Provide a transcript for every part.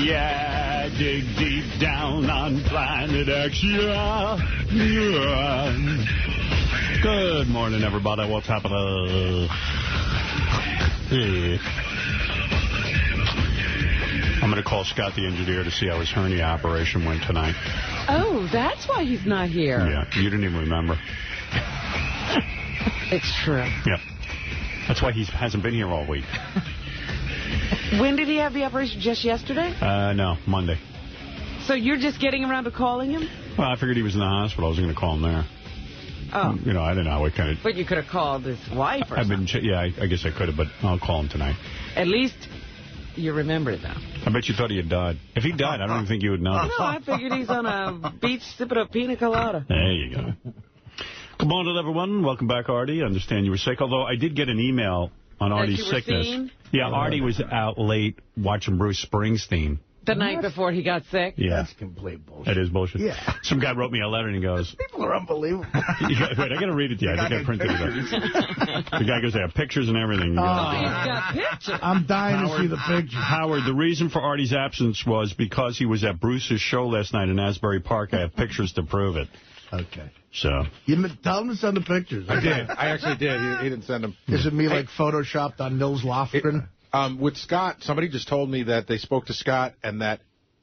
Yeah, dig deep down on planet Action. Good morning, everybody. What's happening? I'm going to call Scott the engineer to see how his hernia operation went tonight. Oh, that's why he's not here. Yeah, you didn't even remember. It's true. Yeah. That's why he hasn't been here all week. When did he have the operation? Just yesterday? No, Monday. So you're just getting around to calling him? Well, I figured he was in the hospital. I was going to call him there. Oh. You know, I don't know what kind of... But you could have called his wife or something. Yeah, I guess I could have, but I'll call him tonight. At least you remember it, though. I bet you thought he had died. If he died, I don't even think you would know. No, I figured he's on a beach sipping a pina colada. There you go. Good morning, everyone. Welcome back, Artie. I understand you were sick, although I did get an email on Artie's sickness. Seen? Yeah, Artie was out late watching Bruce Springsteen. The night before he got sick? Yeah. That's complete bullshit. That is bullshit. Yeah. Some guy wrote me a letter and he goes... People are unbelievable. Wait, I got to read it to you. I think I printed it up. The guy goes, I have pictures and everything. He's got pictures. I'm dying to see the picture. Howard, the reason for Artie's absence was because he was at Bruce's show last night in Asbury Park. I have pictures to prove it. Okay. So. You tell him to send the pictures. I did. I actually did. He didn't send them. Is it me like photoshopped on Nils Lofgren? With Scott, somebody just told me that they spoke to Scott and that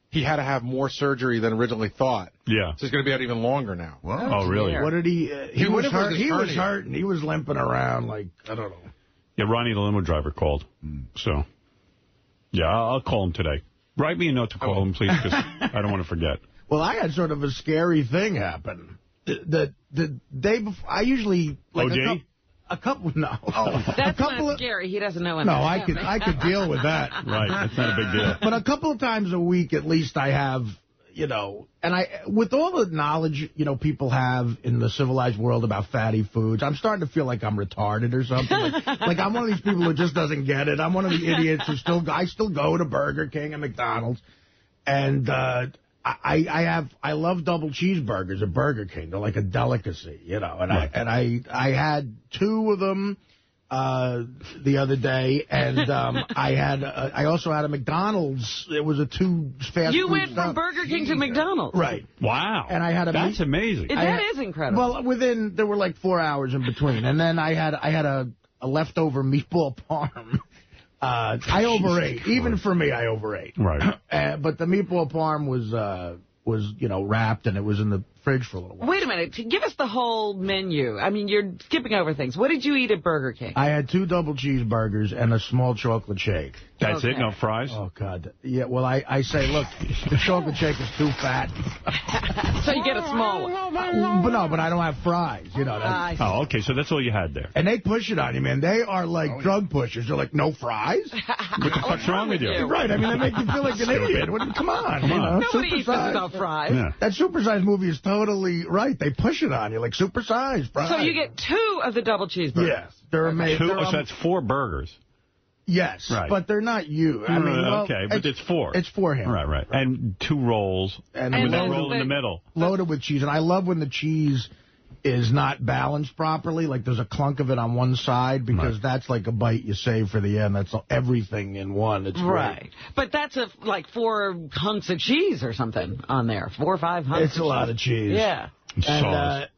he had to have more surgery than originally thought. Yeah. So he's going to be out even longer now. Oh, really? What did he... he was hurt. He was hernia. hurt, and he was limping around like, I don't know. Yeah, Ronnie the limo driver called. So, yeah, I'll call him today. Write me a note to call him, please, because I don't want to forget. Well, I had sort of a scary thing happen. The day before, I usually... like OJ? A couple, no. That's not scary. He doesn't know No, anything. I could deal with that. Right, that's not a big deal. But a couple of times a week, at least, I have, you know, and with all the knowledge, you know, people have in the civilized world about fatty foods, I'm starting to feel like I'm retarded or something. Like I'm one of these people who just doesn't get it. I'm one of the idiots who I still go to Burger King and McDonald's, and I love double cheeseburgers at Burger King. They're like a delicacy, you know. And right. I had 2 of them the other day, and I also had a McDonald's. It was a 2 fast You food went stuff. from Burger King to McDonald's. Right. Wow. And I had That's amazing. That is incredible. Well, there were like 4 hours in between, and then I had a leftover meatball parm. I overate. Even for me, I overate. Right. But the meatball parm was you know, wrapped, and it was in the fridge for a little while. Wait a minute. Give us the whole menu. I mean, you're skipping over things. What did you eat at Burger King? I had 2 double cheeseburgers and a small chocolate shake. That's it? No fries? Oh, God. Yeah, well, I say, look, the chocolate shake is too fat. So you get a small one. But I don't have fries, you know. Oh, okay, so that's all you had there. And they push it on you, man. They are like drug pushers. They're like, no fries? What the fuck's wrong with you? Right, I mean, they make you feel like an idiot. Come on. You know, nobody eats this without fries. Yeah. That supersized movie is totally right. They push it on you, like supersized fries. So you get 2 of the double cheeseburgers. Yes. They're amazing. 2? So that's 4 burgers. Yes, right. But they're not you. I mean, okay, but it's 4. It's for him. Right. And 2 rolls, and with that roll in the middle. Loaded with cheese. And I love when the cheese is not balanced properly. Like there's a clunk of it on one side, because that's like a bite you save for the end. That's everything in one. It's right. Great. But that's like 4 hunks of cheese or something on there. 4 or 5 hunks. It's a lot of cheese. Yeah. And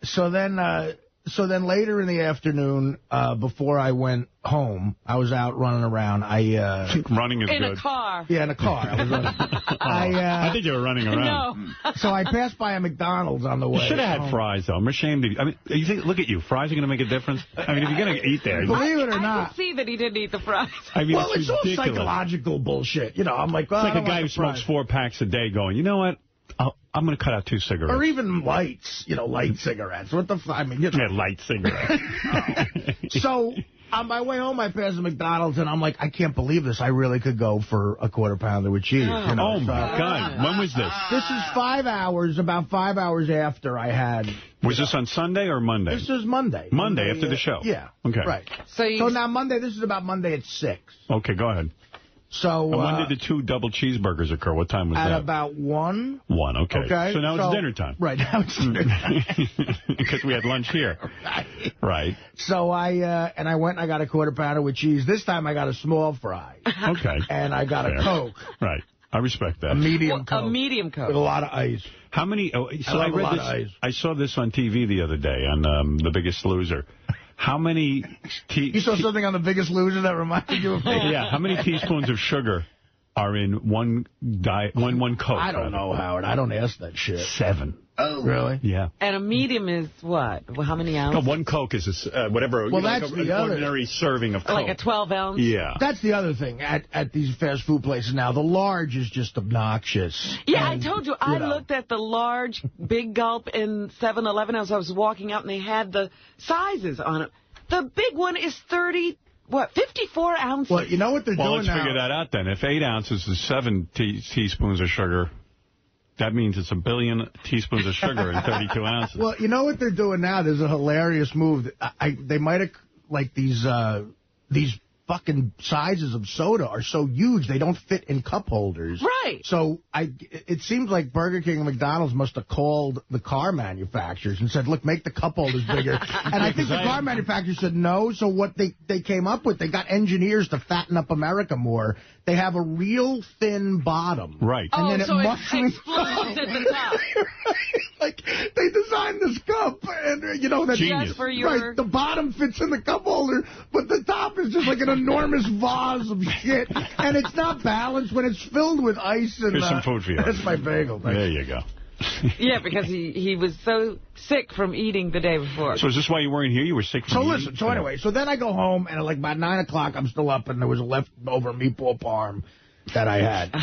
so then later in the afternoon, before I went home, I was out running around. Running is in good. In a car. Yeah, in a car. I was running. I think you were running around. No. So I passed by a McDonald's on the way. You should have had fries, though. I'm ashamed of you. I mean, you think, look at you. Fries are going to make a difference? I mean, if you're going to eat there. Believe it or I not. can see that he didn't eat the fries. I mean, Well, it's all ridiculous. psychological bullshit. You know, I'm like, well, it's like a guy who smokes 4 packs a day going, you know what? I'm going to cut out 2 cigarettes. Or even lights, you know, light cigarettes. What the I mean, you know. Yeah, light cigarettes. So, on my way home, I passed a McDonald's, and I'm like, I can't believe this. I really could go for a quarter pounder with cheese. You know? Oh, my God. When was this? This is 5 hours, about 5 hours after I had... Was this on Sunday or Monday? This is Monday. Monday after the show? Yeah. Okay. Right. So now Monday, this is about Monday at 6. Okay, go ahead. So, and when did the 2 double cheeseburgers occur? What time was that? At about 1. 1, okay. So now it's dinner time. Right, now it's dinner time. Because we had lunch here. Right. So I went and I got a quarter pounder with cheese. This time I got a small fry. Okay. And I got a Coke. Right. I respect that. A medium Coke. A medium Coke. With a lot of ice. How many... Oh, so I read love a lot this, of ice. I saw this on TV the other day on The Biggest Loser. How many... You saw something on The Biggest Loser that reminded you of me? Yeah, how many teaspoons of sugar are in one Coke? I don't know, Howard. I don't ask that shit. 7. Oh. Really? Yeah. And a medium is what? Well, how many ounces? No, one Coke is whatever. Well, that's like the other. Ordinary serving of Coke. Like a 12-ounce? Yeah. That's the other thing at these fast food places now. The large is just obnoxious. Yeah, And, I told you. I looked at the large Big Gulp in 7-Eleven as I was walking out, and they had the sizes on it. The big one is 54 ounces? Well, you know what they're doing now? Well, let's figure that out then. If 8 ounces is 7 teaspoons of sugar, that means it's 1 billion teaspoons of sugar in 32 ounces. Well, you know what they're doing now? There's a hilarious move. They might have, like, these fucking sizes of soda are so huge they don't fit in cup holders. Right. So it seems like Burger King and McDonald's must have called the car manufacturers and said, look, make the cup holders bigger. And I think the car manufacturers said no. So what they came up with, they got engineers to fatten up America more. They have a real thin bottom. Right. And then so it explodes at the top. Like, they designed this cup, and, you know, that Genius. For your... right, the bottom fits in the cup holder, but the top is just like an enormous vase of shit, and it's not balanced when it's filled with ice. And Here's some food for you. That's my bagel. There you go. Yeah, because he was so sick from eating the day before. So is this why you weren't here? You were sick from So eating? listen, so anyway, so then I go home, and like about 9 o'clock, I'm still up, and there was a leftover meatball parm that I had.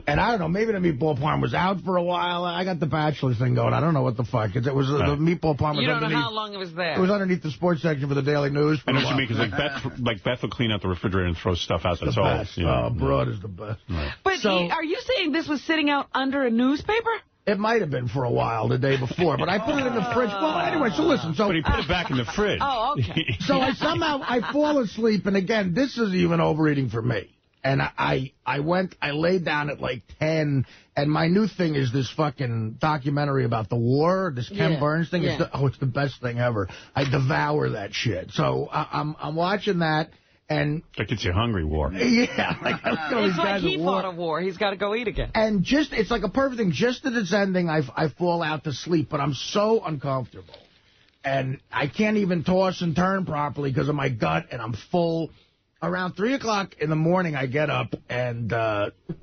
And I don't know, maybe the meatball parm was out for a while. I got the Bachelor thing going. I don't know what the fuck. It was the meatball parm was You don't know underneath. how long it was there. It was underneath the sports section for the Daily News. I know what you mean, because Beth will clean out the refrigerator and throw stuff out that's old. Yeah. Broad is the best. Right. But So- are you saying this was sitting out under a newspaper? It might have been for a while the day before, but I put it in the fridge. Well, anyway, so listen. So But he put it back in the fridge. Oh, okay. So I fall asleep, and again, this is even overeating for me. And I laid down at like 10, and my new thing is this fucking documentary about the war, this Ken Burns thing. Yeah. It's the best thing ever. I devour that shit. So I'm watching that, and... That gets you hungry, War. Yeah, like It's like he fought a war. He's got to go eat again. And it's like a perfect thing. Just as it's ending, I fall out to sleep, but I'm so uncomfortable. And I can't even toss and turn properly because of my gut, and I'm full. Around 3 o'clock in the morning, I get up, and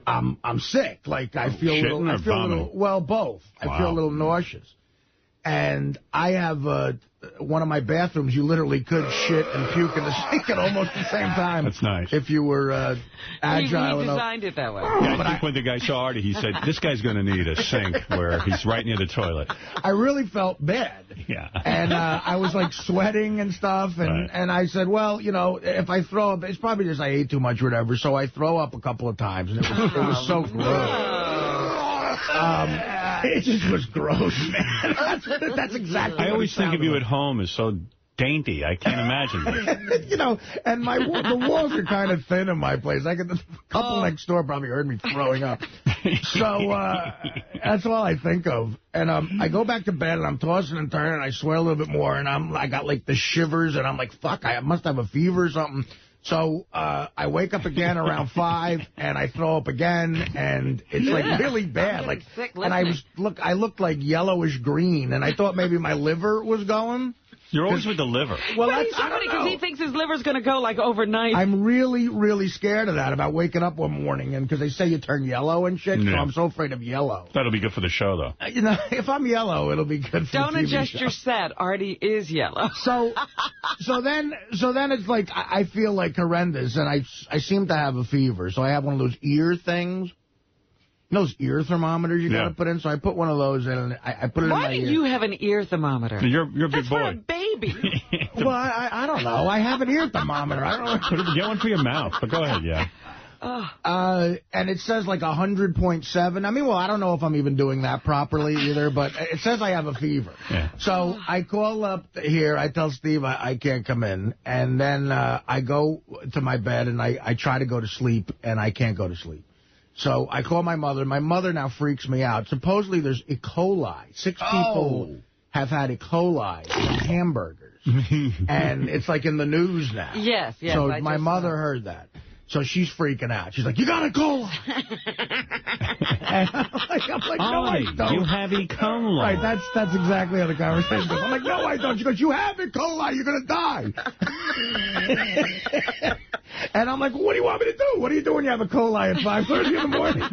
I'm sick. Like, I feel a little, well, both. Wow. I feel a little nauseous. And I have one of my bathrooms, you literally could shit and puke in the sink at almost the same time. That's nice. If you were agile He enough. designed it that way. Yeah, I think when the guy saw Artie, he said, this guy's going to need a sink where he's right near the toilet. I really felt bad. Yeah. And I was, like, sweating and stuff. And I said, well, you know, if I throw up, it's probably just I ate too much or whatever. So I throw up a couple of times. And it was so gross. It just was gross, man. That's exactly I what always it think of sounded you like. at home as so dainty. I can't imagine this. You know, and the walls are kind of thin in my place. The couple next door probably heard me throwing up. So that's all I think of. And I go back to bed, and I'm tossing and turning, and I swear a little bit more, and I got, like, the shivers, and I'm like, fuck, I must have a fever or something. So I wake up again around 5, and I throw up again, and it's like really bad. Like, sick and I looked like yellowish green, and I thought maybe my liver was going. You're always with the liver. Well, But he's so funny because he thinks his liver's going to go like overnight. I'm really, really scared of that, about waking up one morning, and because they say you turn yellow and shit, so I'm so afraid of yellow. That'll be good for the show, though. You know, if I'm yellow, it'll be good for Don't the TV adjust show. your set. Artie is yellow. So then it's like I feel like horrendous, and I seem to have a fever. So I have one of those ear things. You know those ear thermometers you got to put in? So I put one of those in, and I put it in my Why ear. do you have an ear thermometer? You're a big That's boy. for a baby. Well, I don't know. I have an ear thermometer. I don't know. Get one for your mouth. But go ahead, yeah. And it says like 100.7. I mean, well, I don't know if I'm even doing that properly either, but it says I have a fever. Yeah. So I call up here. I tell Steve I can't come in. And then I go to my bed, and I try to go to sleep, and I can't go to sleep. So I call my mother. My mother now freaks me out. Supposedly there's E. coli. 6 people have had E. coli in hamburgers. And it's like in the news now. Yes. So I my just mother saw. heard that. So she's freaking out. She's like, you got E. coli. And I'm like, no, I don't. You have E. coli. Right, that's exactly how the conversation goes. I'm like, no, I don't. She goes, you have E. coli. You're going to die. And I'm like, well, what do you want me to do? What do you do when you have E. coli at 5:30 in the morning?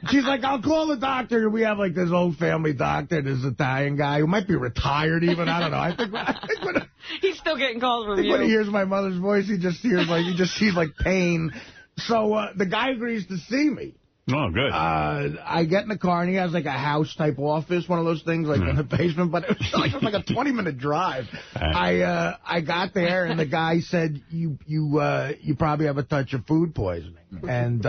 She's like, I'll call the doctor. We have, like, this old family doctor, this Italian guy who might be retired even. I don't know. I think when He's still getting calls from you. when he hears my mother's voice, he just sees like pain. So the guy agrees to see me. Oh, good. I get in the car, and he has like a house-type office, one of those things, like in the basement, but it was like a 20-minute drive. I got there, and the guy said, you probably have a touch of food poisoning. And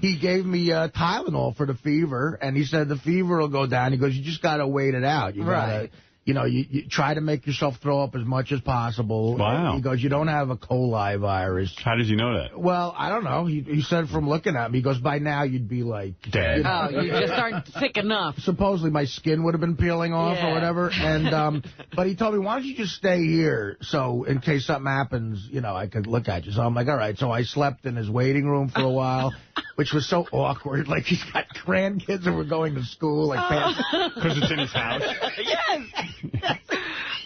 he gave me Tylenol for the fever, and he said the fever will go down. He goes, you just got to wait it out. You gotta, you know, you try to make yourself throw up as much as possible. Wow. He goes, you don't have a coli virus. How does he know that? Well, I don't know. He said from looking at me, he goes, by now you'd be like... Dead. You know, Oh, you just aren't sick enough. supposedly my skin would have been peeling off or whatever. And but he told me, why don't you just stay here so in case something happens, you know, I could look at you. So I'm like, all right. So I slept in his waiting room for a while, which was so awkward. Like, he's got grandkids that were going to school. Like, Because it's in his house? Yes.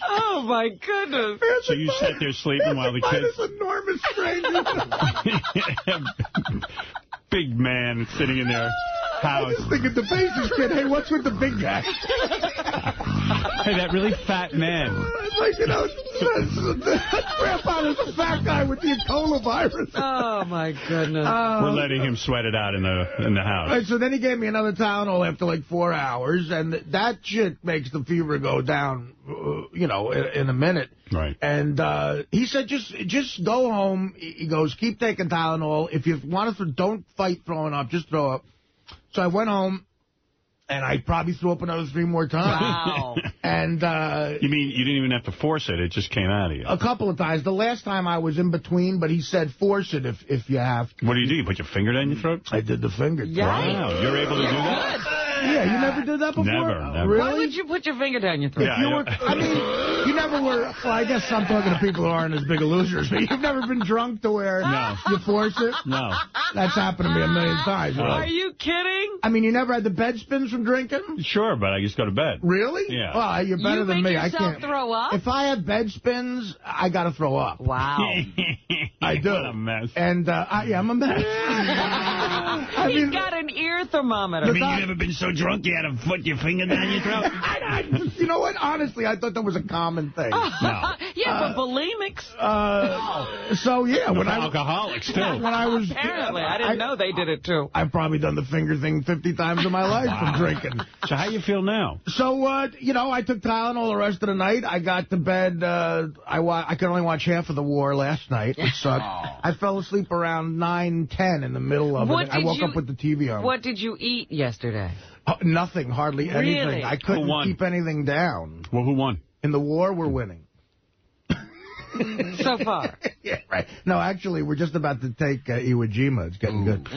Oh, my goodness. So you sat there sleeping while the kids... This enormous stranger. Big man sitting in their house. I just think of the faces kid, hey, what's with the big guy? Hey, that really fat man. Like, you know, Grandpa is a fat guy with the E. coli virus. Oh, my goodness. We're letting him sweat it out in the house. Right, so then he gave me another Tylenol after like 4 hours, and that shit makes the fever go down, you know, in a minute. Right. And he said, just go home. He goes, keep taking Tylenol. If you want to, don't fight throwing up, just throw up. So I went home, and I probably threw up another 3 more times. Wow. And you mean you didn't even have to force it? It just came out of you? a couple of times. The last time I was in between, but he said force it if you have to. What do? You put your finger down your throat? I did the finger. Wow, you're able to do that? Yeah, you never did that before? Never. Really? Why would you put your finger down your throat? Yeah, I mean, you never were, well, I guess I'm talking to people who aren't as big of losers, but you've never been drunk to where you force it? No. That's happened to me a million times. Really. Are you kidding? I mean, you never had the bed spins from drinking? Sure, but I just go to bed. Really? Yeah. Well, you're better You than make me. I yourself can't. throw up? If I have bed spins, I got to throw up. Wow. I do. What a mess. And, I'm a mess. He's got an ear thermometer. I mean, you never been so drunk you had to put your finger down your throat? You know what? Honestly, I thought that was a common thing. No. Yeah, but bulimics. So, yeah. When Alcoholics, too. When I was... Apparently. I didn't know they did it, too. I've probably done the finger thing 50 times in my life from drinking. So how you feel now? So, you know, I took Tylenol the rest of the night. I got to bed. I could only watch half of the war last night. It sucked. I fell asleep around 9:10 in the middle of it. I woke up with the TV on. What did you eat yesterday? Nothing, hardly anything. Really? I couldn't keep anything down. Well, who won? In the war, we're winning. So far. Yeah, right. No, actually, we're just about to take Iwo Jima. It's getting good.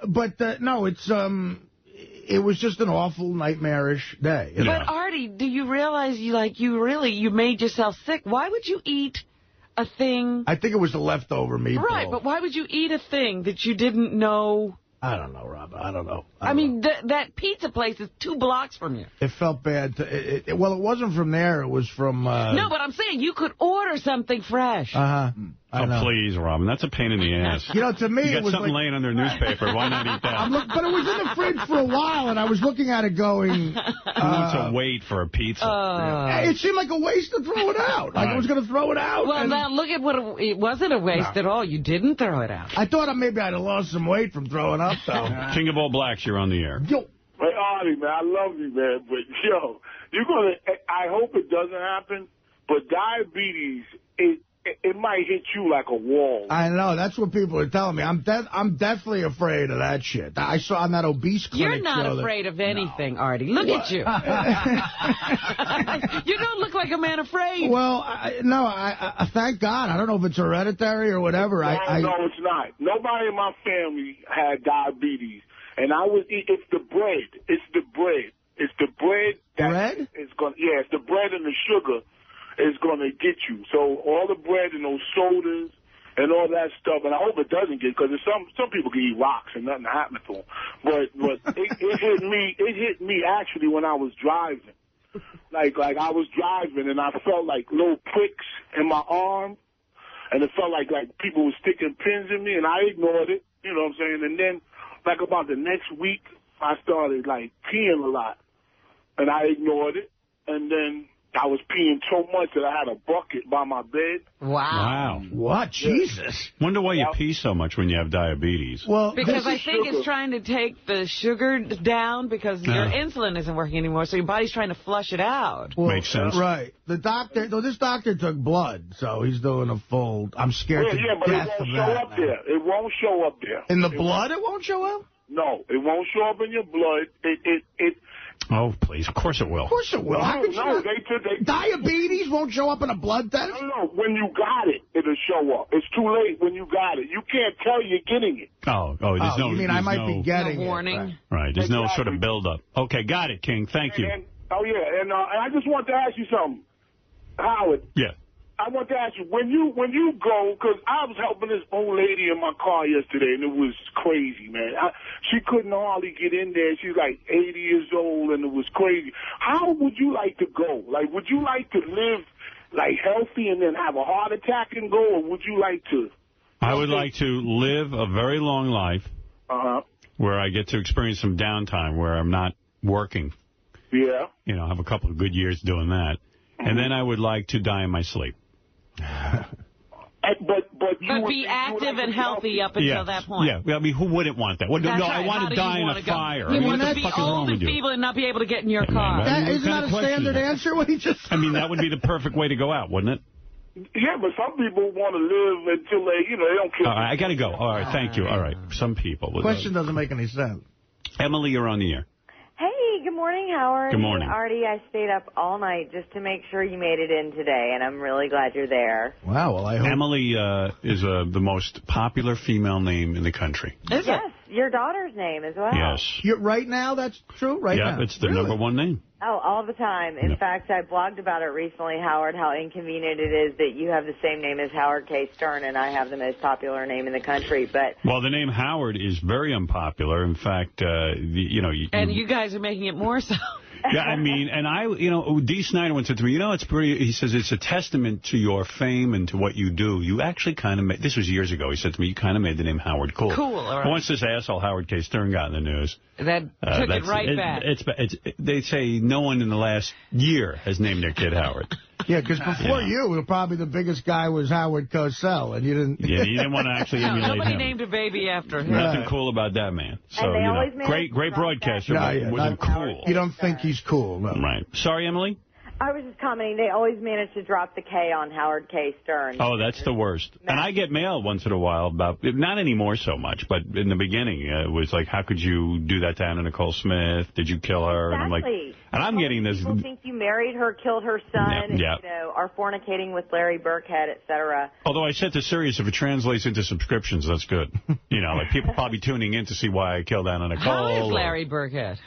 But no, it was just an awful, nightmarish day. Yeah. But, Artie, do you realize you made yourself sick? Why would you eat a thing? I think it was the leftover meatball. Right, but why would you eat a thing that you didn't know? I don't know, Rob. I don't know. I mean, that pizza place is 2 blocks from you. It felt bad. Well, it wasn't from there. It was from... No, but I'm saying you could order something fresh. I know. Oh, please, Robin. That's a pain in the ass. You know, to me, You it got was something like... laying on their newspaper. Why not eat that? But it was in the fridge for a while, and I was looking at it going... Who wants to wait for a pizza? It seemed like a waste to throw it out. Like I was going to throw it out. Well, now look at what it wasn't a waste at all. You didn't throw it out. I thought maybe I'd have lost some weight from throwing up, though. King of all blacks, you're on the air. Yo. Hey, Artie, man, I love you, man. But, yo, I hope it doesn't happen, but diabetes, it might hit you like a wall. I know. That's what people are telling me. I'm definitely afraid of that shit. I saw on that obese clinic You're not show afraid of anything, Artie. Look at you. You don't look like a man afraid. Well, I thank God. I don't know if it's hereditary or whatever. No, it's not. Nobody in my family had diabetes. And I would eat, it's the bread. It's the bread. It's the bread. Bread? It's the bread and the sugar is going to get you. So all the bread and those sodas and all that stuff. And I hope it doesn't get, because some people can eat rocks and nothing happen to them. But it hit me actually when I was driving. Like I was driving and I felt like little pricks in my arm, and it felt like people were sticking pins in me, and I ignored it. You know what I'm saying? And then like about the next week, I started like peeing a lot, and I ignored it, and then I was peeing so much that I had a bucket by my bed. Wow. What? Jesus. Wonder why you pee so much when you have diabetes. Well, because I think it's trying to take the sugar down because your insulin isn't working anymore, so your body's trying to flush it out. Well, makes sense. Right. The doctor, though, this doctor took blood, so he's doing a full, I'm scared to but it death won't of show that. up there. It won't show up there. In the blood, it won't show up? No, it won't show up in your blood. Oh, please. Of course it will. Of course it will. How could you not? Diabetes won't show up in a blood test? No. When you got it, it'll show up. It's too late when you got it. You can't tell you're getting it. Oh, there's no... You mean I might be getting no warning? it. Right. There's no sort of build-up. Okay, got it, King. Thank you. And I just want to ask you something, Howard. Yeah. I want to ask you, when you go, because I was helping this old lady in my car yesterday, and it was crazy, man. She couldn't hardly get in there. She's like 80 years old, and it was crazy. How would you like to go? Like, would you like to live, like, healthy and then have a heart attack and go, or would you like to? I would like to live a very long life where I get to experience some downtime, where I'm not working. Yeah. You know, have a couple of good years doing that. And then I would like to die in my sleep. But be active and healthy up until that point. Yeah, I mean, who wouldn't want that? Well, no, right. I want to die in a fire. You what want the to be fuck is wrong old with and you? feeble and not be able to get in your car. Isn't that a standard answer, what he just said? I mean, that would be the perfect way to go out, wouldn't it? Yeah, but some people want to live until they don't kill. All right, I got to go. All right, thank you. All right, some people. The question doesn't make any sense. Emily, you're on the air. Hey, good morning, Howard. Good morning. Artie, I stayed up all night just to make sure you made it in today, and I'm really glad you're there. Wow, well, I hope... Emily is the most popular female name in the country. Is yes, your daughter's name as well. Yes. Right now, that's true? Right now? Yeah, it's the number one name. Oh, all the time. In fact, I blogged about it recently, Howard, how inconvenient it is that you have the same name as Howard K. Stern, and I have the most popular name in the country. But well, the name Howard is very unpopular. In fact, and you guys are making it more so. Yeah, I mean, and Dee Snider once said to me, it's pretty, he says, it's a testament to your fame and to what you do. You actually kind of made, this was years ago, he said to me, you kind of made the name Howard cool. Cool, all right. Once this asshole Howard K. Stern got in the news. That took it right back. They say no one in the last year has named their kid Howard. Yeah, because before you, probably the biggest guy was Howard Cosell, and you didn't... Yeah, you didn't want to actually emulate nobody him. named a baby after him. Nothing cool about that man. So, great broadcaster, wasn't cool. You don't think he's cool, no. Right. Sorry, Emily? I was just commenting, they always manage to drop the K on Howard K. Stern. Oh, that's the worst. And I get mail once in a while about, not anymore so much, but in the beginning, it was like, how could you do that to Anna Nicole Smith? Did you kill her? Exactly. And I'm like, and I'm getting this. People think you married her, killed her son, yeah. Are fornicating with Larry Burkhead, etc. Although I said to Sirius, if it translates into subscriptions, that's good. Like people probably tuning in to see why I killed Anna Nicole. How is Larry Burkhead?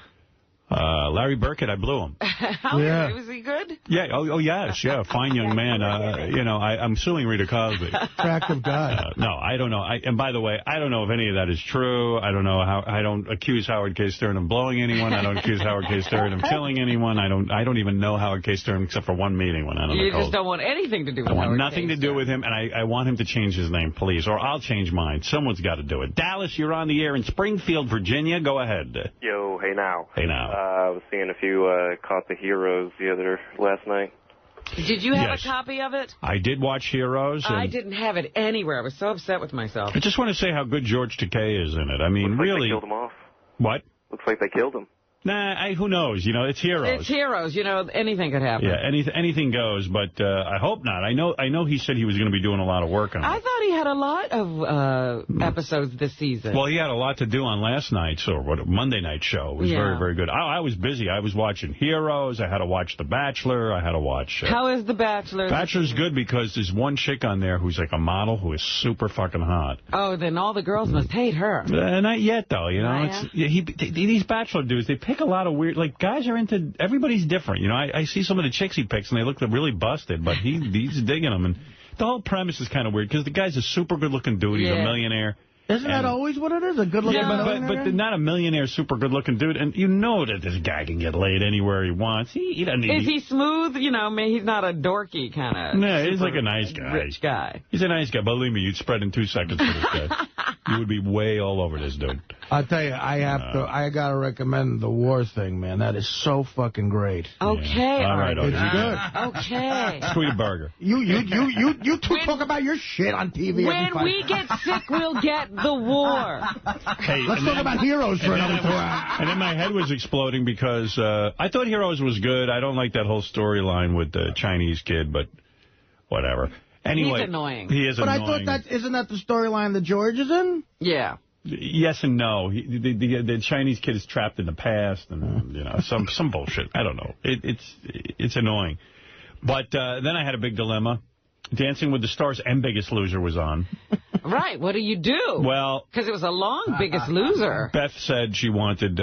Larry Burkett, I blew him. Was he good? Yeah. Oh, yes. Yeah. Fine young man. I'm suing Rita Cosby. Crack of God. No, I don't know. And by the way, I don't know if any of that is true. I don't know how. I don't accuse Howard K. Stern of blowing anyone. I don't accuse Howard K. Stern of killing anyone. I don't even know Howard K. Stern except for one meeting when Anna Nicole. You just don't want anything to do with Howard. I want Howard nothing K. to do with him, and I want him to change his name, please, or I'll change mine. Someone's got to do it. Dallas, you're on the air in Springfield, Virginia. Go ahead. Yo, hey now. Hey now. I was seeing if you caught the Heroes last night. Did you have a copy of it? I did watch Heroes. I didn't have it anywhere. I was so upset with myself. I just want to say how good George Takei is in it. I mean, Looks really. like they killed him off. What? Looks like they killed him. Nah, who knows? It's Heroes. It's Heroes. Anything could happen. Yeah, anything goes, but I hope not. I know he said he was going to be doing a lot of work on it. I thought he had a lot of episodes this season. Well, he had a lot to do on last night's Monday night show. It was very, very good. I was busy. I was watching Heroes. I had to watch The Bachelor. I had to watch... How is The Bachelor? Bachelor's good because there's one chick on there who's like a model who is super fucking hot. Oh, then all the girls must hate her. Not yet, though. These Bachelor dudes, they pick a lot of weird... guys are into... Everybody's different. I see some of the chicks he picks, and they look really busted, but he's digging them. And the whole premise is kind of weird because the guy's a super good-looking dude. He's a millionaire. Isn't that always what it is? A good-looking millionaire? But not a millionaire, super good-looking dude. And you know that this guy can get laid anywhere he wants. He doesn't need... Is he smooth? You know, I mean, he's not a dorky kind of... No, he's like a nice guy. Rich guy. He's a nice guy. Believe me, you'd spread in 2 seconds for this guy. You would be way all over this dude. I'll tell you, I got to recommend the war thing, man. That is so fucking great. Okay. Yeah. All right, It's good. Okay. Tweet a burger. You two talk about your shit on TV. When we get sick, we'll get the war. Hey, let's talk about Heroes for another 2 hours. And then my head was exploding because I thought Heroes was good. I don't like that whole storyline with the Chinese kid, but whatever. Anyway, he's annoying. He is annoying. But I thought isn't that the storyline that George is in? Yeah. Yes and no. The Chinese kid is trapped in the past, and some bullshit. I don't know. It's annoying. But then I had a big dilemma. Dancing with the Stars and Biggest Loser was on. Right. What do you do? Well, because it was a long Biggest Loser. Beth said she wanted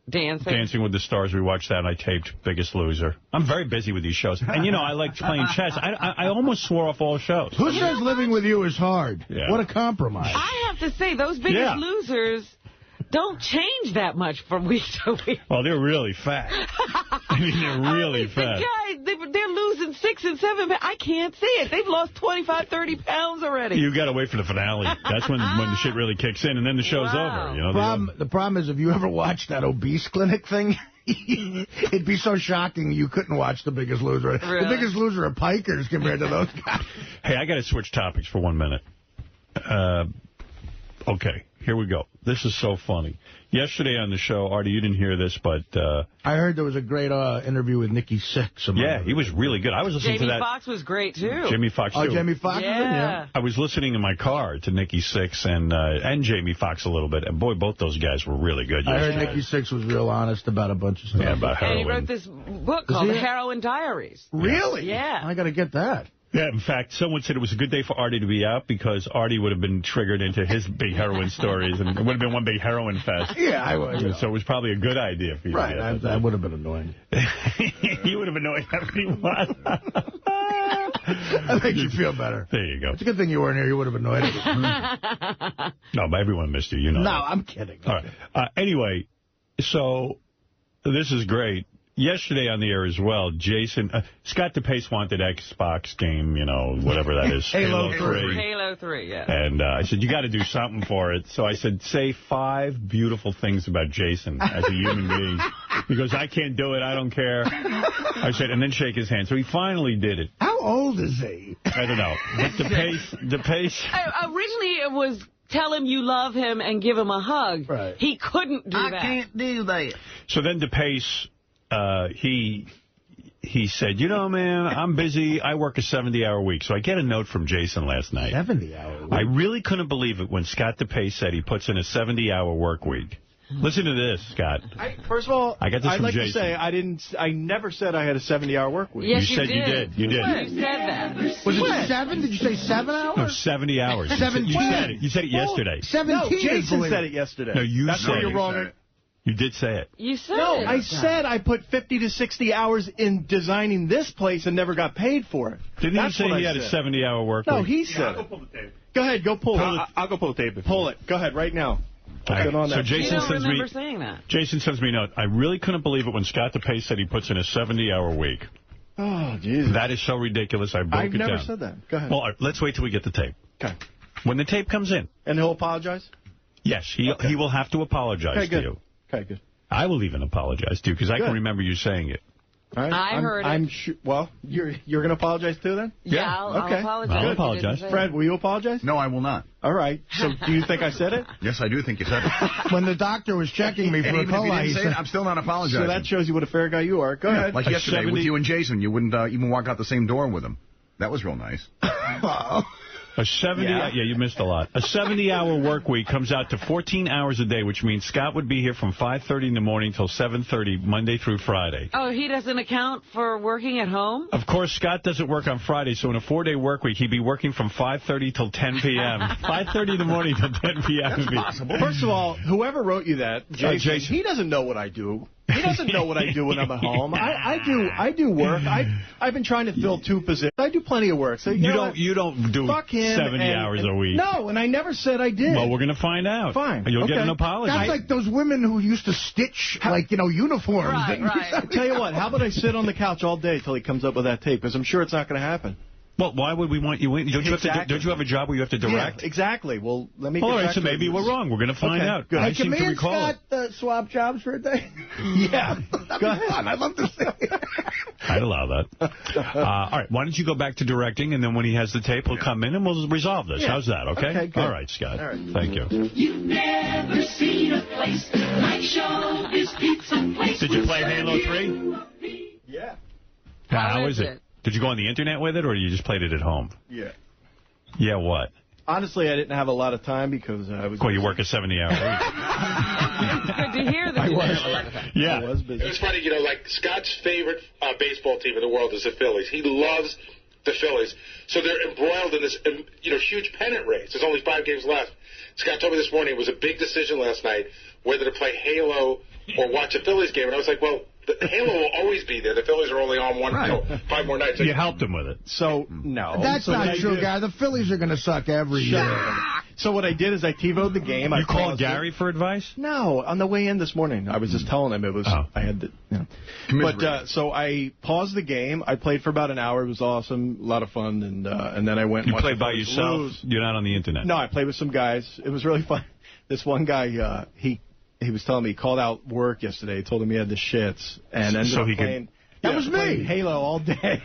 Dancing with the Stars. We watched that, and I taped Biggest Loser. I'm very busy with these shows. And, I like playing chess. I almost swore off all shows. Who says living with you is hard? Yeah. What a compromise. I have to say, those Biggest Losers don't change that much from week to week. Well, they're really fat. I mean, they're really fat. The guys, they're losing 6 and 7 pounds. I can't see it. They've lost 25, 30 pounds already. You got to wait for the finale. That's when the shit really kicks in, and then the show's over. The problem is, if you ever watched that obese clinic thing, it'd be so shocking you couldn't watch The Biggest Loser. Really? The Biggest Loser are pikers compared to those guys. Hey, I got to switch topics for 1 minute. Okay, here we go. This is so funny. Yesterday on the show, Artie, you didn't hear this, but... I heard there was a great interview with Nikki Sixx. Yeah, he was really good. I was listening to that. Jamie Foxx was great, too. Jamie Foxx, too. Oh, Jamie Foxx? Yeah. I was listening in my car to Nikki Sixx and Jamie Foxx a little bit, and boy, both those guys were really good. I heard Nikki Sixx was real honest about a bunch of stuff. Yeah, about heroin. And he wrote this book called The Heroin Diaries. Really? Yeah. I got to get that. Yeah, in fact, someone said it was a good day for Artie to be out because Artie would have been triggered into his big heroin stories, and it would have been one big heroin fest. Yeah, I would. So it was probably a good idea for you. Right, that would have been annoying. You would have annoyed everyone. That makes you feel better. There you go. It's a good thing you weren't here. You would have annoyed me. No, but everyone missed you. You know. No, that. I'm kidding. All right. Anyway, so this is great. Yesterday on the air as well, Jason, Scott DePace wanted Xbox game, whatever that is. Halo 3. Halo 3, yeah. And I said, you got to do something for it. So I said, say 5 beautiful things about Jason as a human being. He goes, I can't do it. I don't care. I said, and then shake his hand. So he finally did it. How old is he? I don't know. But DePace. Originally, it was tell him you love him and give him a hug. Right. He couldn't do that. I can't do that. So then DePace... he said, man, I'm busy. I work a 70-hour week. So I get a note from Jason last night. 70-hour week? I really couldn't believe it when Scott DePace said he puts in a 70-hour work week. Listen to this, Scott. First of all, I got this I'd from like Jason. to say I never said I had a 70-hour work week. Yes, you said you did. You did. You said that. Was it 7? Did you say 7 hours? No, 70 hours. 17. You said it. You said it yesterday. 17. No, Jason said it yesterday. No, you That's said where it. you're wrong. You did say it. You said No, it. I said I put 50 to 60 hours in designing this place and never got paid for it. Didn't That's you say what he I had a said. 70-hour work No, week? he said I'll go it. pull the tape. Go ahead, go pull it. I'll go pull the tape. Pull it. Go ahead, right now. All right. Get on So that. Jason You don't sends remember me. saying that. Jason sends me a note. I really couldn't believe it when Scott DePace said he puts in a 70-hour week. Oh, Jesus. That is so ridiculous. I broke I've it never down. said that. Go ahead. Well, all right, let's wait till we get the tape. Okay. When the tape comes in, And he'll apologize? yes, he will have to apologize Okay, to good. you. Okay, good. I will even apologize to you because I Good. can remember you saying it. All right. I heard it. I'm sure. Well, you're going to apologize too then? Yeah, I'll okay. apologize. I'll You apologize. didn't say Fred, will you apologize? No, I will not. All right. So do you think I said it? Yes, I do think you said it. When the doctor was checking me for And a even if you coli, he didn't say said... it, I'm still not apologizing. So that shows you what a fair guy you are. Go ahead. Like A yesterday 70 with you and Jason, you wouldn't even walk out the same door with him. That was real nice. A 70, Yeah. you missed a lot. A 70-hour work week comes out to 14 hours a day, which means Scott would be here from 5:30 in the morning till 7:30, Monday through Friday. Oh, he doesn't account for working at home? Of course, Scott doesn't work on Friday, so in a 4-day work week, he'd be working from 5:30 till 10 p.m. 5:30 in the morning till 10 p.m. That's possible. First of all, whoever wrote you that, Jason, Jason. he doesn't know what I do. He doesn't know what I do when I'm at home. I do work. I've been trying to fill 2 positions. I do plenty of work. So you don't do 70 hours a week. No, and I never said I did. Well, we're going to find out. Fine. You'll get an apology. That's like those women who used to stitch, uniforms. Right. Tell you what, how about I sit on the couch all day till he comes up with that tape? Because I'm sure it's not going to happen. Well, why would we want you in? Don't you have a job where you have to direct? Yeah, exactly. Well, let me. All right, so maybe we're wrong. We're going to find out. Good. I seem to recall it. Scott swap jobs for a day? Yeah. Go ahead. I'd love to see it. I'd allow that. All right, why don't you go back to directing, and then when he has the tape, he'll come in and we'll resolve this. Yeah. How's that, okay? Good. All right, Scott. All right. Thank you. You've never seen a place like Showbiz Pizza Place. Did you play Halo 3? Yeah. How is it? Did you go on the internet with it, or you just played it at home? Yeah. Yeah, what? Honestly, I didn't have a lot of time because I was... Well, you work a 70-hour week. It's good to hear that you didn't have a lot of time. Yeah. I was busy. It was funny, like Scott's favorite baseball team in the world is the Phillies. He loves the Phillies. So they're embroiled in this, huge pennant race. There's only 5 games left. Scott told me this morning it was a big decision last night whether to play Halo or watch a Phillies game. And I was like, well, the Halo will always be there. The Phillies are only on 5 more nights. So you helped him with it. So, no. That's not true, guy. The Phillies are going to suck every year. So what I did is I TiVo'd the game. You called Gary for advice? No, on the way in this morning. I was just telling him it was, I had to, But, so I paused the game. I played for about an hour. It was awesome. A lot of fun. And then I went and You played by yourself? You're not on the internet? No, I played with some guys. It was really fun. This one guy, he was telling me he called out work yesterday. He told him he had the shits. And ended up playing. That was me. Halo all day.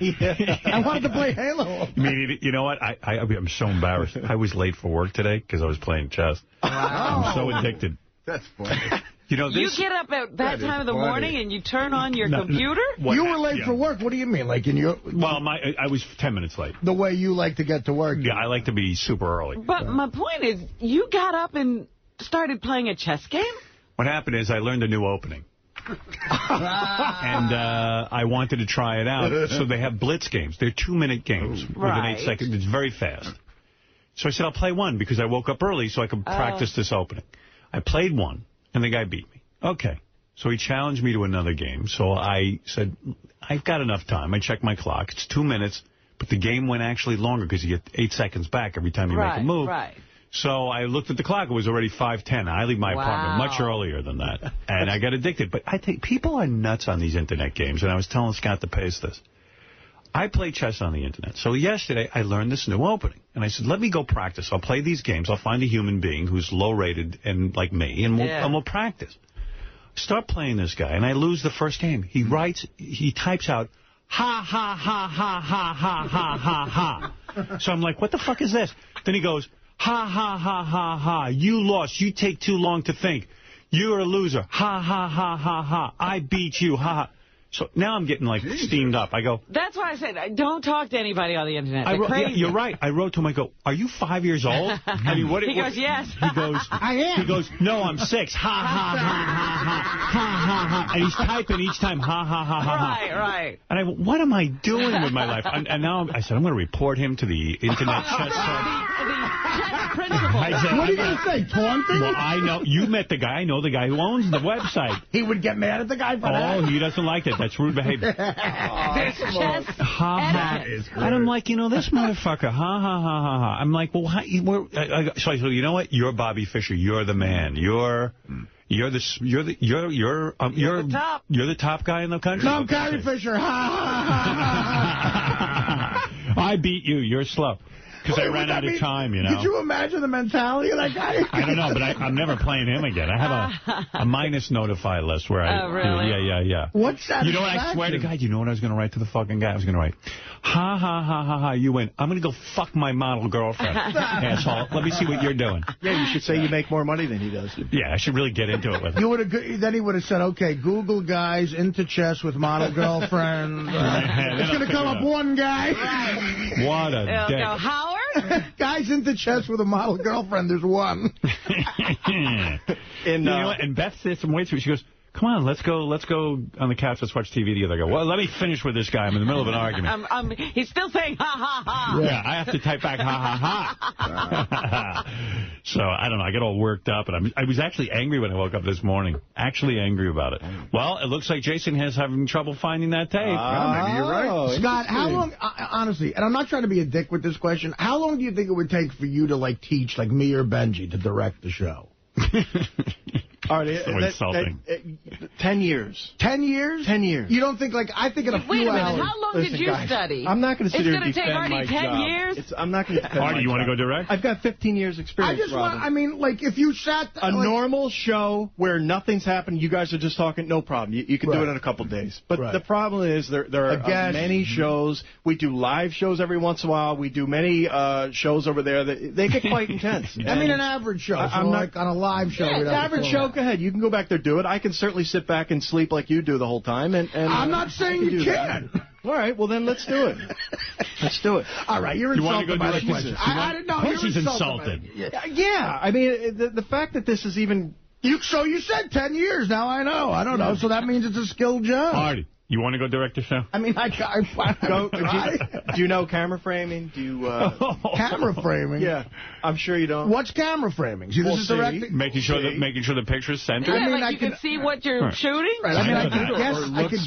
I wanted to play Halo. You know what? I'm so embarrassed. I was late for work today because I was playing chess. Wow. I'm so addicted. That's funny. You get up at that time of the morning and you turn on your computer? You were late for work. What do you mean? Like in your... Well, I was 10 minutes late. The way you like to get to work. Yeah, I like to be super early. But my point is, you got up and started playing a chess game? What happened is I learned a new opening. And I wanted to try it out. So they have blitz games. They're 2-minute games within 8 seconds. It's very fast. So I said, I'll play one because I woke up early so I could practice this opening. I played one, and the guy beat me. Okay. So he challenged me to another game. So I said, I've got enough time. I checked my clock. It's 2 minutes, but the game went actually longer because you get 8 seconds back every time you make a move. Right. So I looked at the clock. It was already 5:10. I leave my apartment much earlier than that. And I got addicted. But I think people are nuts on these Internet games. And I was telling Scott to pace this. I play chess on the Internet. So yesterday, I learned this new opening. And I said, let me go practice. I'll play these games. I'll find a human being who's low-rated and like me, and we'll practice. Start playing this guy, and I lose the first game. He types out, ha, ha, ha, ha, ha, ha, ha, ha, ha. So I'm like, what the fuck is this? Then he goes, ha, ha, ha, ha, ha, you lost. You take too long to think. You're a loser. Ha, ha, ha, ha, ha. I beat you. Ha, ha. So now I'm getting, like, steamed up. I go... That's why I said, don't talk to anybody on the Internet. They're crazy. Yeah, you're right. I wrote to him, I go, are you 5 years old? I mean, he goes, yes. He goes, I am. He goes, no, I'm 6. Ha, ha, ha, ha, ha, ha, ha, ha. And he's typing each time, ha, ha, ha, ha, ha. Right. And I go, what am I doing with my life? And now I said, I'm going to report him to the Internet Chess Club. The principal. What are you going to say, taunting? Well, I know. You met the guy. I know the guy who owns the website. He would get mad at the guy for that? Oh, he doesn't like it. That's rude behavior. There's chess. That is great. And I'm like, this motherfucker, ha, ha, ha, ha, ha. I'm like, well, so I said, you know what? You're Bobby Fischer. You're the man. You're the top. You're the top guy in the country. No, I'm Gary Fisher. Ha, ha, ha, ha. I beat you. You're slow. Because I ran out of time, Could you imagine the mentality of that guy? I don't know, but I'm never playing him again. I have a minus notify list where I... Oh, really? Yeah. What's that? You know what? I swear to God, you know what I was going to write to the fucking guy? I was going to write, ha, ha, ha, ha, ha, you win. I'm going to go fuck my model girlfriend, asshole. Let me see what you're doing. Yeah, you should say you make more money than he does. Yeah, I should really get into it with him. Then he would have said, okay, Google guys into chess with model girlfriend. It's going to come up one guy. What a dick. Go, Howard? Guys into chess with a model girlfriend, there's one. And Beth said some ways to it. She goes, come on, let's go on the couch, let's watch TV together. I go, well, let me finish with this guy. I'm in the middle of an argument. He's still saying ha, ha, ha. Yeah, I have to type back ha, ha, ha. So, I don't know, I get all worked up, and I was actually angry when I woke up this morning. Actually angry about it. Well, it looks like Jason has having trouble finding that tape. Maybe you're right. Scott, how long, honestly, and I'm not trying to be a dick with this question, how long do you think it would take for you to, like, teach, like, me or Benji to direct the show? All right, so insulting. 10 years. 10 years? 10 years. You don't think, like, I think in a few hours. Wait a minute, how long did you study? I'm not going to sit here and It's defend going to take Artie 10 years? I'm not going to defend Artie, you want to go direct? I've got 15 years experience, I just want, I mean, like, if you sat... A normal show where nothing's happened, you guys are just talking, no problem. You can do it in a couple days. But the problem is there are many shows. We do live shows every once in a while. We do many shows over there. They get quite intense. I mean, an average show. I'm not on a live show. Yeah, average show, go ahead. You can go back there, do it. I can certainly sit back and sleep like you do the whole time. And I'm not saying you can. All right, well, then let's do it. Let's do it. All right, you're insulted by the question. I didn't know. He's insulted. Yeah, I mean, the fact that this is even... So you said 10 years. Now I know. I don't know. So that means it's a skilled job. Artie, you want to go direct the show? I mean, do you know camera framing? Do you... camera framing? Yeah, I'm sure you don't. What's camera framing? See, this is directing? Making sure the picture's centered? Yeah, I mean, you can see what you're shooting? Right, I mean, I can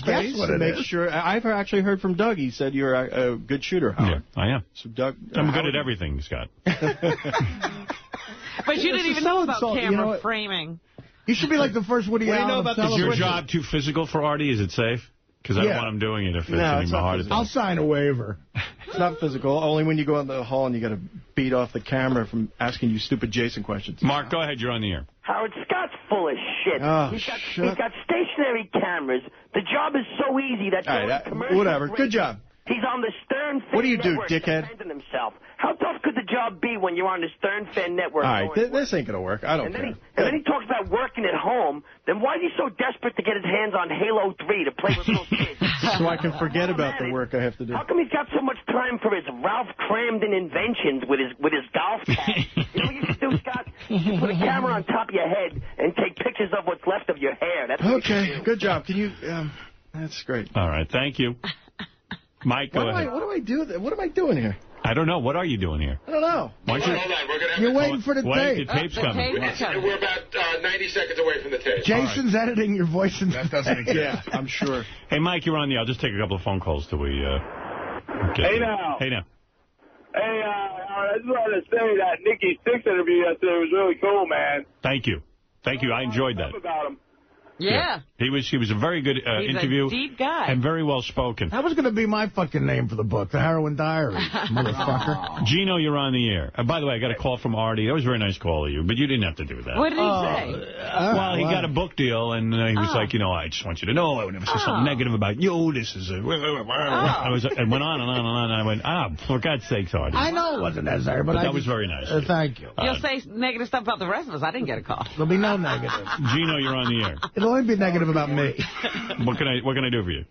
guess what it is. Sure. I've actually heard from Doug. He said you're a good shooter, Howard. Yeah, I am. So Doug, I'm good at everything, Scott. But you didn't even know about camera framing. You should be like the first Woody Allen. Is your job too physical for Artie? Is it safe? Because I don't want him doing it if it's any more hard. I'll sign a waiver. It's not physical. Only when you go in the hall and you got to beat off the camera from asking you stupid Jason questions. Mark, go ahead. You're on the air. Howard, Scott's full of shit. He's got stationary cameras. The job is so easy that... Whatever. Good job. He's on the Stern Fan What do you do, Network dickhead? Himself. How tough could the job be when you're on the Stern Fan Network? All right, this ain't going to work. I don't care. And then he talks about working at home. Then why is he so desperate to get his hands on Halo 3 to play with little kids? So I can forget about the work I have to do. How come he's got so much time for his Ralph Cramden inventions with his golf tag? You know what you should do, Scott? You put a camera on top of your head and take pictures of what's left of your hair. That's what okay, good job. Can you... that's great. All right, thank you. Mike, go ahead. What do I do? What am I doing here? I don't know. What are you doing here? I don't know. Hold on. We're gonna have You're waiting for the tape. The tape's coming. We're about 90 seconds away from the tape. Jason's editing your voice. That doesn't exist. Yeah, I'm sure. Hey, Mike, you're on the... I'll just take a couple of phone calls till we... Hey, now. Hey, now. Hey, I just wanted to say that Nikki Sixx interview yesterday was really cool, man. Thank you. Thank you. I enjoyed that. About him. Yeah. He was a very good interview. He's a deep guy. And very well spoken. That was going to be my fucking name for the book, The Heroin Diary, motherfucker. Gino, you're on the air. By the way, I got a call from Artie. That was a very nice call of you, but you didn't have to do that. What did he say? Well, he got a book deal, and he was like, I just want you to know I would never say something negative about you. This is a... It went on and on and on, and I went, for God's sakes, Artie. I know it wasn't necessary, but that was very nice. Thank you. You'll say negative stuff about the rest of us. I didn't get a call. There'll be no negative. Gino, you're on the air. It'll only be negative about me. What can I do for you?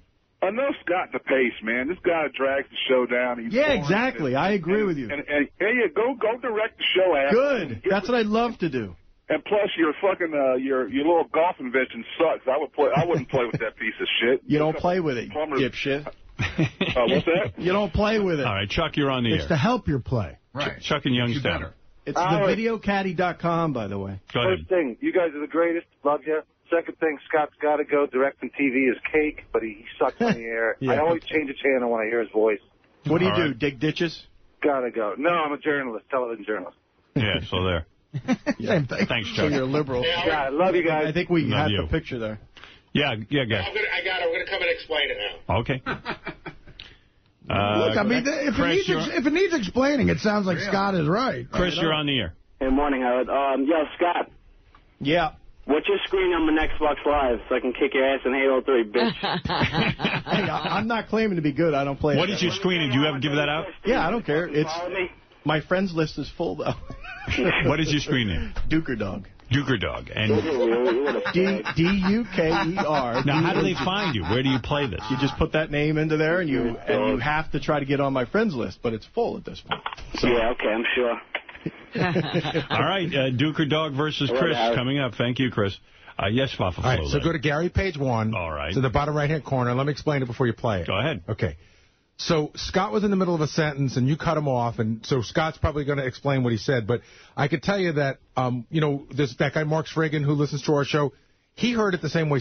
Enough Scott the pace, man. This guy drags the show down. He's exactly. I agree with you. And here you go direct the show. Good. That's what I'd love to do. And plus, your fucking your little golf invention sucks. I wouldn't play with that piece of shit. You don't play with it, dipshit. What's that? You don't play with it. All right, Chuck, you're on the air. It's to help your play. Right. Chuck in Youngstown. It's thevideocaddy.com, by the way. Go ahead. First thing, you guys are the greatest. Love you. Second thing, Scott's got to go. Directing TV is cake, but he sucks on the air. Yeah. I always change a channel when I hear his voice. What do you do, dig ditches? Got to go. No, I'm a journalist, television journalist. Yeah, so there. Same thing. Thanks, Chuck. So you're a liberal. Yeah, I love you guys. I think we Love had you. the picture there. Yeah, guys. I'm going to come and explain it now. Okay. Look, I mean, if it needs explaining, it sounds like Scott is right. Chris, you're on the air. Hey, morning, Howard. Yo, Scott. Yeah. What's your screen on my Xbox Live so I can kick your ass in Halo 3, bitch? Hey, I'm not claiming to be good. I don't play What it. is your screening? Do you ever give that out? Yeah, I don't care. It's my friends list is full, though. What is your screen name? Duker Dog. Duker Dog. And D-U-K-E-R. Now, how do they find you? Where do you play this? You just put that name into there, and you have to try to get on my friends list, but it's full at this point. So. Yeah, okay, I'm sure. All right, Duke or Dog versus Chris coming up. Thank you, Chris. Yes, Fafa. All right, so go to Gary, page 1. All right. To the bottom right-hand corner. Let me explain it before you play it. Go ahead. Okay. So Scott was in the middle of a sentence, and you cut him off, and so Scott's probably going to explain what he said. But I could tell you that, there's that guy Mark Sfrigan who listens to our show. He heard it the same way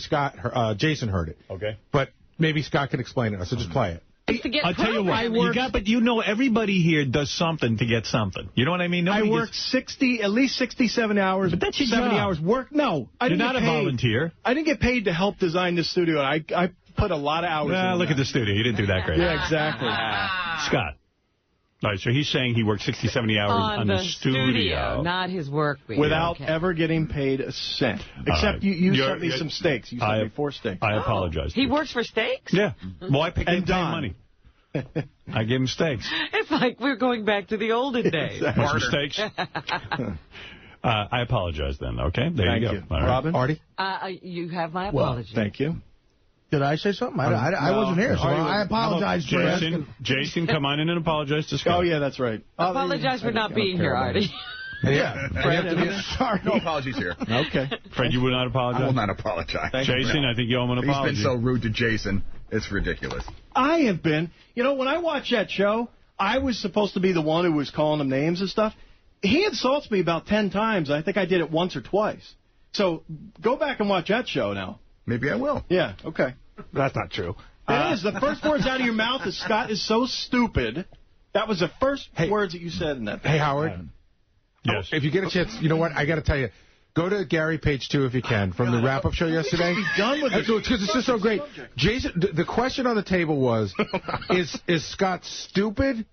Jason heard it. Okay. But maybe Scott can explain it, so just play it. I'll tell you what, but everybody here does something to get something. You know what I mean? I work at least 67 hours. But that's your 70 job. hours work. No, You're not a volunteer. I didn't get paid to help design this studio. I put a lot of hours in. Look at the studio. You didn't do that great. Yeah, exactly. Scott. All right, so he's saying he worked 60, 70 hours on the studio. Not his work week. Without ever getting paid a cent. Except you sent me some steaks. You sent me 4 steaks. I apologize. He works for steaks? Yeah. Well, I paid him money. I gave him steaks. It's like we're going back to the olden days. Want some steaks? I apologize then, okay? There you go. All right. Robin? Artie? You have my apology. Thank you. Did I say something? I wasn't here, so I apologize for asking. Jason, come on in and apologize to Scott. Oh, yeah, that's right. Apologize for not being here, Artie. Yeah. Fred, sorry. No apologies here. Okay. Fred, you would not apologize? I will not apologize. Jason, I think you owe him an apology. He's been so rude to Jason. It's ridiculous. I have been. When I watch that show, I was supposed to be the one who was calling him names and stuff. He insults me about 10 times. I think I did it once or twice. So go back and watch that show now. Maybe I will. Yeah, okay. That's not true. It is. The first words out of your mouth is, Scott is so stupid. That was the first words that you said in that. Hey, Howard. Yes. If you get a chance, you know what? I got to tell you. Go to Gary, page 2, if you can, from the wrap-up show yesterday. Be done with it. Because it's just so great. Jason, the question on the table was, is Scott stupid?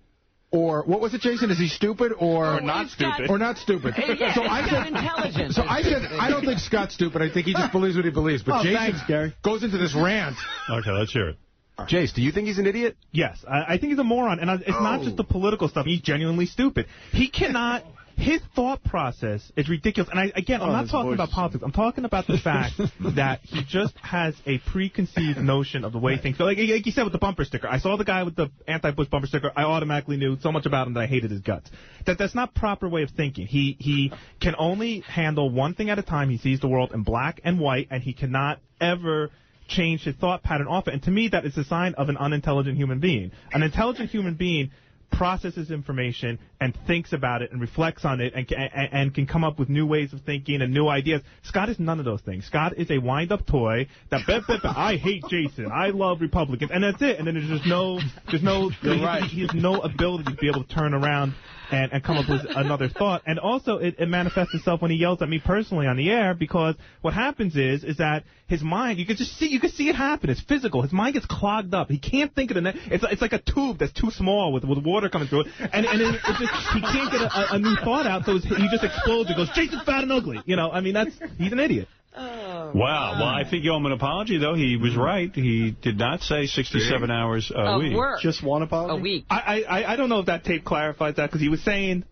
Or, what was it, Jason? Is he stupid or not stupid? Or not stupid. Yeah, so I said, intelligent. So I said, I don't think Scott's stupid. I think he just believes what he believes. But Jason goes into this rant. Okay, let's hear it. Jace, do you think he's an idiot? Yes, I think he's a moron, and it's not just the political stuff. He's genuinely stupid. He cannot... His thought process is ridiculous. And I'm not talking about politics. I'm talking about the fact that he just has a preconceived notion of the way things go. Like you said with the bumper sticker. I saw the guy with the anti-Bush bumper sticker. I automatically knew so much about him that I hated his guts. That's not proper way of thinking. He can only handle one thing at a time. He sees the world in black and white, and he cannot ever change his thought pattern off it. And to me, that is a sign of an unintelligent human being. An intelligent human being processes information and thinks about it and reflects on it and can come up with new ways of thinking and new ideas. Scott is none of those things. Scott is a wind-up toy that, I hate Jason, I love Republicans, and that's it. And then there's no he has no ability to be able to turn around and come up with another thought. And also, it manifests itself when he yells at me personally on the air, because what happens is that his mind, you can see it happen. It's physical. His mind gets clogged up. He can't think of it's like a tube that's too small with water coming through it, and he can't get a new thought out, so he just explodes. He goes, Jason's fat and ugly. He's an idiot. Wow. Well, I think you owe him an apology, though. He was right. He did not say 67 hours a week. Work. Just one apology? A week. I don't know if that tape clarifies that, because he was saying,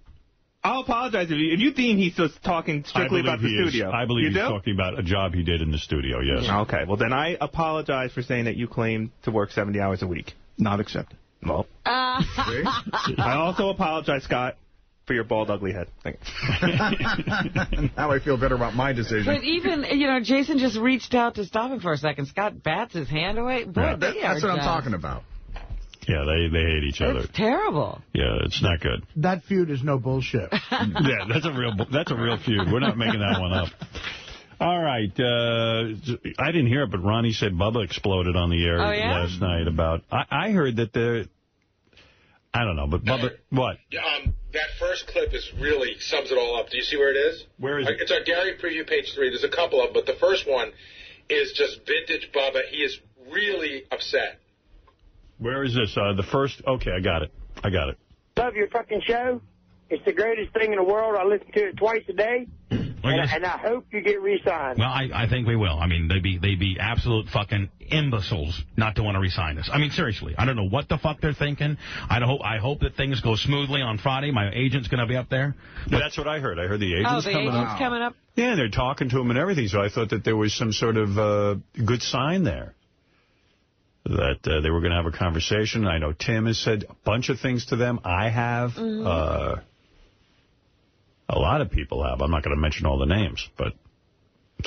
I'll apologize if you deem he's just talking strictly about the studio. I believe he's talking about a job he did in the studio, yes. Okay, well, then I apologize for saying that you claim to work 70 hours a week. Not accepted. Well, I also apologize, Scott, for your bald, ugly head. Now I feel better about my decision. But even, Jason just reached out to stop him for a second. Scott bats his hand away. Boy, that's what I'm talking about. Yeah, they hate each other. It's terrible. Yeah, it's not good. That feud is no bullshit. Yeah, that's a real feud. We're not making that one up. All right. I didn't hear it, but Ronnie said Bubba exploded on the air last night about... I heard that I don't know, but Bubba... What? That first clip really sums it all up. Do you see where it is? Where is it? It's on Gary Preview, page 3. There's a couple of them, but the first one is just vintage Bubba. He is really upset. Where is this? The first... Okay, I got it. Love your fucking show. It's the greatest thing in the world. I listen to it twice a day. And I hope you get re-signed. Well, I think we will. I mean, they'd be absolute fucking imbeciles not to want to re-sign us. I mean, seriously. I don't know what the fuck they're thinking. I hope that things go smoothly on Friday. My agent's going to be up there. But that's what I heard. I heard the agent's coming up. Yeah, they're talking to him and everything. So I thought that there was some sort of good sign there. That they were going to have a conversation. I know Tim has said a bunch of things to them. I have. A lot of people have. I'm not going to mention all the names, but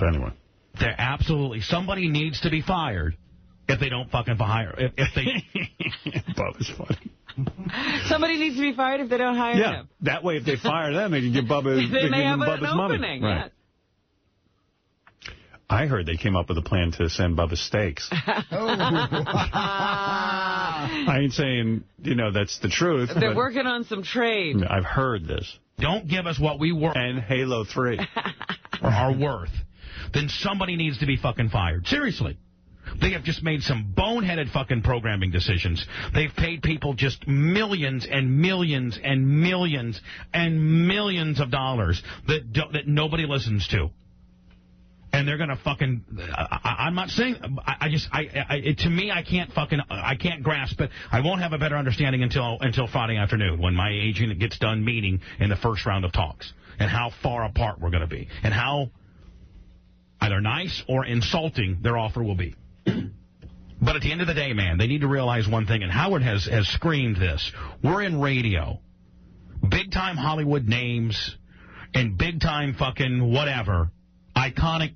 anyway. They're absolutely... Somebody needs to be fired if they don't fucking hire... If they... Bubba's funny. Somebody needs to be fired if they don't hire him. That way, if they fire them, they can give Bubba, they may have Bubba's an opening. Money. Right. I heard they came up with a plan to send Bubba steaks. I ain't saying, that's the truth. They're working on some trade. I've heard this. Don't give us what we were... And Halo 3. or are worth. Then somebody needs to be fucking fired. Seriously. They have just made some boneheaded fucking programming decisions. They've paid people just millions and millions and millions and millions of dollars that nobody listens to. And they're going to fucking... I'm not saying... to me, I can't grasp it. I won't have a better understanding until Friday afternoon when my agent gets done meeting in the first round of talks. And how far apart we're going to be. And how either nice or insulting their offer will be. But at the end of the day, man, they need to realize one thing. And Howard has screamed this. We're in radio. Big-time Hollywood names and big-time fucking whatever... iconic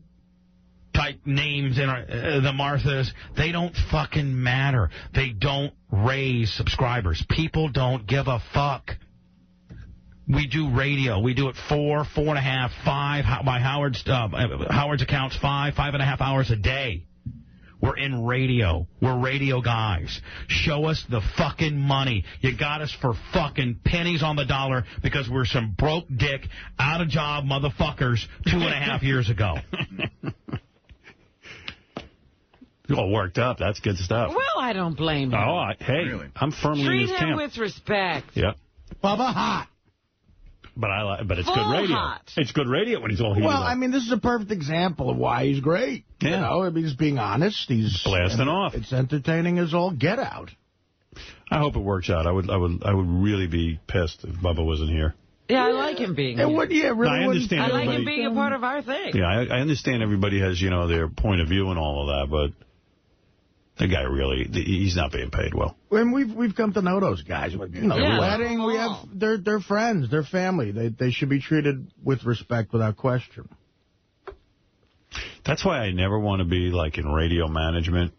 type names in the Marthas, they don't fucking matter. They don't raise subscribers. People don't give a fuck. We do radio. We do it 4, 4.5, 5, by Howard's accounts, 5.5 hours a day. We're in radio. We're radio guys. Show us the fucking money. You got us for fucking pennies on the dollar because we're some broke dick, out-of-job motherfuckers 2.5 years ago. You're all worked up. That's good stuff. Well, I don't blame him. Oh, hey, really? I'm firmly in his camp. Treat him with respect. Yep. Bubba hot. But it's good radio. Hot. It's good radio when he's all heated up. I mean, this is a perfect example of why he's great. Yeah. I mean, he's being honest. He's blasting off. It's entertaining as all get out. I hope it works out. I would really be pissed if Bubba wasn't here. Yeah, I like him being here. I understand. I like him being a part of our thing. Yeah, I understand everybody has, their point of view and all of that, but the guy he's not being paid well. And we've come to know those guys. The wedding, we have they're friends, they're family. They should be treated with respect without question. That's why I never want to be like in radio management.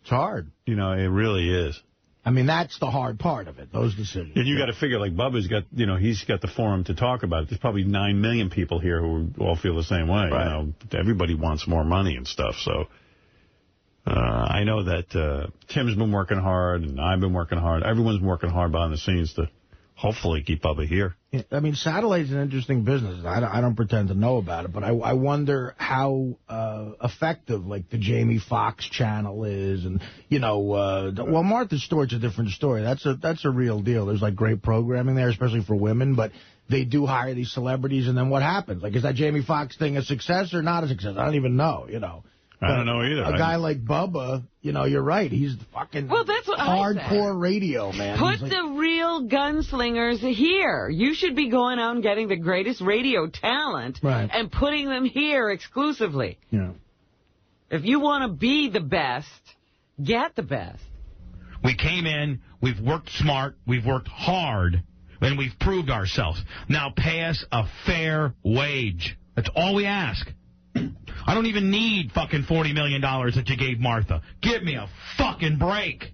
It's hard. It really is. I mean, that's the hard part of it, those decisions. And you got to figure, like, Bubba's got, he's got the forum to talk about it. There's probably 9 million people here who all feel the same way. Right. Everybody wants more money and stuff, so... I know that Tim's been working hard, and I've been working hard. Everyone's been working hard behind the scenes to hopefully keep Bubba here. I mean, satellite's an interesting business. I don't pretend to know about it, but I wonder how effective, like, the Jamie Foxx channel is. And, well, Martha Stewart's a different story. That's a real deal. There's, like, great programming there, especially for women, but... They do hire these celebrities, and then what happens? Like, is that Jamie Foxx thing a success or not a success? I don't even know, I don't know either. A guy like Bubba, you're right. He's fucking that's what hardcore radio, man. Put the real gunslingers here. You should be going out and getting the greatest radio talent and putting them here exclusively. Yeah. If you want to be the best, get the best. We came in, we've worked smart, we've worked hard, and we've proved ourselves. Now pay us a fair wage. That's all we ask. I don't even need fucking $40 million that you gave Martha. Give me a fucking break.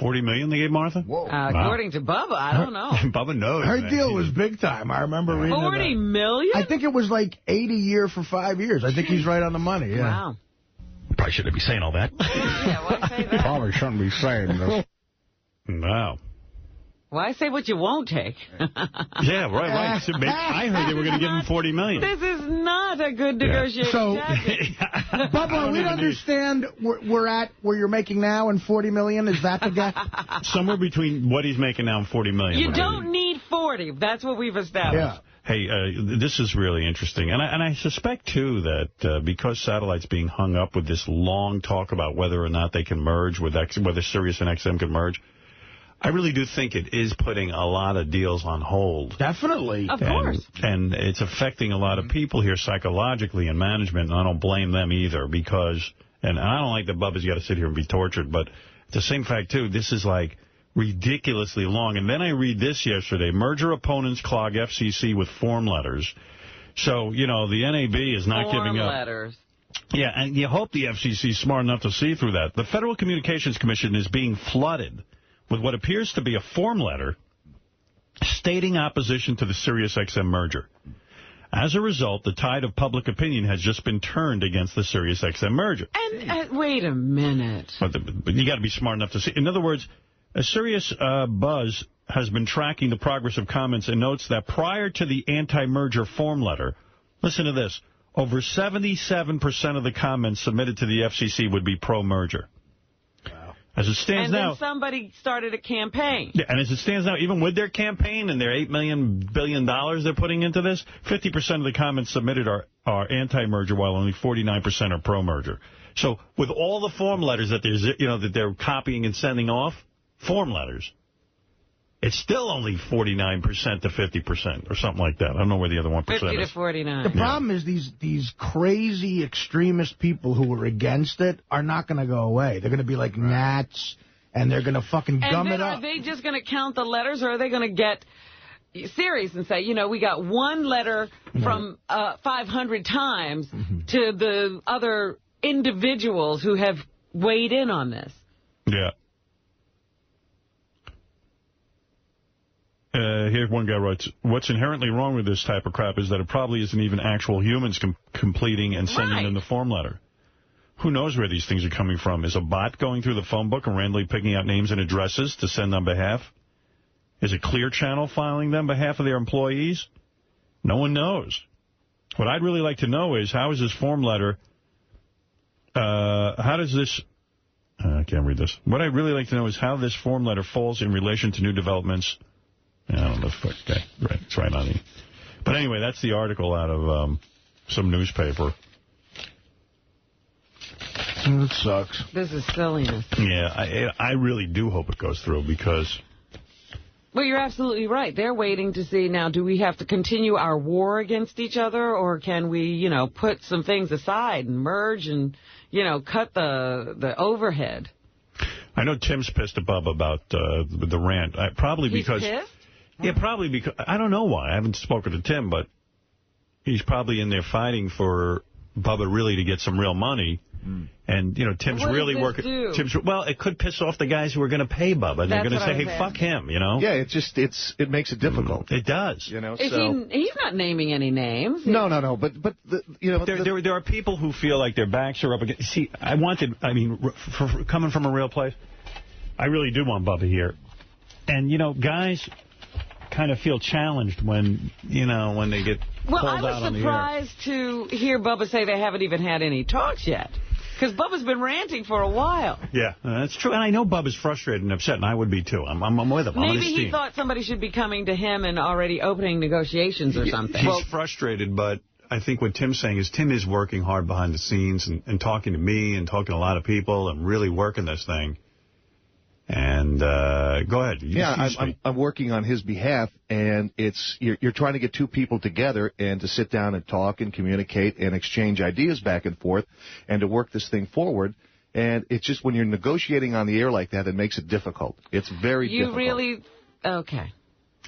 $40 million they gave Martha? Whoa. According to Bubba, I don't know. Bubba knows. Her deal was big time. I remember reading $40 million? I think it was like $80 a year for 5 years. I think he's right on the money. Yeah. Wow. Probably shouldn't be saying all that. Yeah, why say that? Probably shouldn't be saying that. Wow. Why say what you won't take? Yeah, right. So I heard they were going to give him $40 million. This is not a good negotiation. So, Bubba, we understand we're at where you're making now and $40 million. Is that the guy? Somewhere between what he's making now and $40 million. You don't need 40. That's what we've established. Yeah. Hey, this is really interesting. And I suspect, too, that because Satellite's being hung up with this long talk about whether or not they can merge, whether Sirius and XM can merge, I really do think it is putting a lot of deals on hold. Definitely. Of course. And it's affecting a lot of people here psychologically in management, and I don't blame them either because, and I don't like that Bubba's got to sit here and be tortured, but it's the same fact, too, this is like ridiculously long. And then I read this yesterday. Merger opponents clog FCC with form letters. So, you know, the NAB is not giving up. Form letters. Yeah, and you hope the FCC is smart enough to see through that. The Federal Communications Commission is being flooded with what appears to be a form letter stating opposition to the SiriusXM merger. As a result, the tide of public opinion has just been turned against the SiriusXM merger. And wait a minute. But you got to be smart enough to see. In other words, a Sirius Buzz has been tracking the progress of comments and notes that prior to the anti-merger form letter, listen to this, over 77% of the comments submitted to the FCC would be pro-merger. Wow. As it stands now... And then somebody started a campaign. Yeah, and as it stands now, even with their campaign and their $8 billion they're putting into this, 50% of the comments submitted are anti-merger, while only 49% are pro-merger. So with all the form letters that they're copying and sending off, form letters, it's still only 49% to 50% or something like that. I don't know where the other 1% 50 is. to 49. The problem is these crazy extremist people who are against it are not going to go away. They're going to be like gnats, and they're going to fucking gum it up. Are they just going to count the letters, or are they going to get serious and say, you know, we got one letter from 500 times to the other individuals who have weighed in on this? Yeah. Here one guy writes, what's inherently wrong with this type of crap is that it probably isn't even actual humans completing and sending in the form letter. Who knows where these things are coming from? Is a bot going through the phone book and randomly picking out names and addresses to send on behalf? Is a Clear Channel filing them on behalf of their employees? No one knows. What I'd really like to know is, how is this form letter, how does this... I can't read this. What I'd really like to know is how this form letter falls in relation to new developments. I don't know. Okay, right. It's right on the... But anyway, that's the article out of some newspaper. It sucks. This is silliness. Yeah, I really do hope it goes through, because... Well, you're absolutely right. They're waiting to see, now, do we have to continue our war against each other, or can we, you know, put some things aside and merge and, you know, cut the overhead? I know Tim's pissed at Bubba about the rant. Probably because... He's pissed? Yeah, probably because... I don't know why. I haven't spoken to Tim, but he's probably in there fighting for Bubba really to get some real money. And, you know, Tim's really working... Well, it could piss off the guys who are going to pay Bubba. They're going to say, hey, fuck him, you know? Yeah, it makes it difficult. It does. You know, he's not naming any names. No. But you know... There are people who feel like their backs are up against... See, for coming from a real place, I really do want Bubba here. And, you know, guys kind of feel challenged when, you know, when they get called out on the air. Well, I was surprised to hear Bubba say they haven't even had any talks yet. Because Bubba's been ranting for a while. Yeah, that's true. And I know Bubba's frustrated and upset, and I would be, too. I'm with him. Maybe he thought somebody should be coming to him and already opening negotiations or something. He's frustrated, but I think what Tim's saying is Tim is working hard behind the scenes and talking to me and talking to a lot of people and really working this thing. And go ahead. I'm working on his behalf, and you're trying to get two people together and to sit down and talk and communicate and exchange ideas back and forth and to work this thing forward. And it's just when you're negotiating on the air like that, it makes it difficult. It's very difficult. You really... Okay.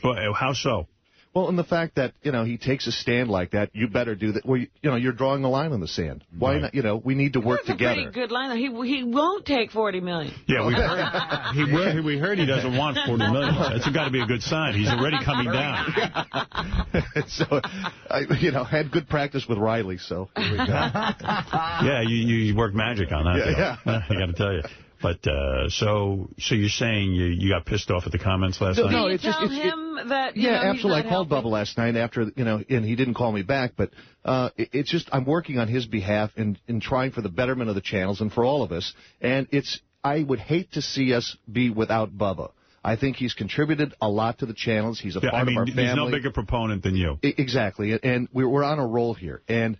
Well, how so? Well, in the fact that, you know, he takes a stand like that, you better do that. Well, you know, you're drawing a line on the sand. Why not? You know, we need to work together. That's a pretty good line. He won't take $40 million. Yeah, we heard he doesn't want $40 million. That's got to be a good sign. He's already coming down. So, you know, had good practice with Riley, so here we go. Yeah, you worked magic on that. Yeah. I got to tell you. But so you're saying you got pissed off at the comments last night? No, it's just him that absolutely. I called Bubba last night after, you know, and he didn't call me back. But it's just I'm working on his behalf and trying for the betterment of the channels and for all of us. And I would hate to see us be without Bubba. I think he's contributed a lot to the channels. He's a part of our family. He's no bigger proponent than you. Exactly. And we're on a roll here. And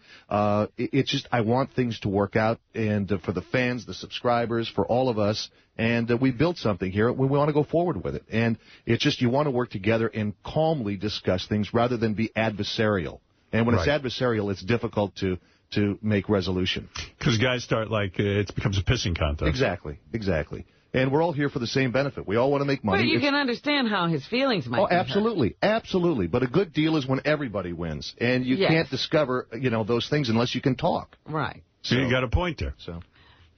it's just I want things to work out and for the fans, the subscribers, for all of us. And we built something here. We want to go forward with it. And it's just you want to work together and calmly discuss things rather than be adversarial. And when it's adversarial, it's difficult to make resolution. Because guys start it becomes a pissing contest. Exactly. And we're all here for the same benefit. We all want to make money. But you can understand how his feelings might be absolutely. hurt. Absolutely. But a good deal is when everybody wins. And you can't discover, those things unless you can talk. Right. So you got a point there.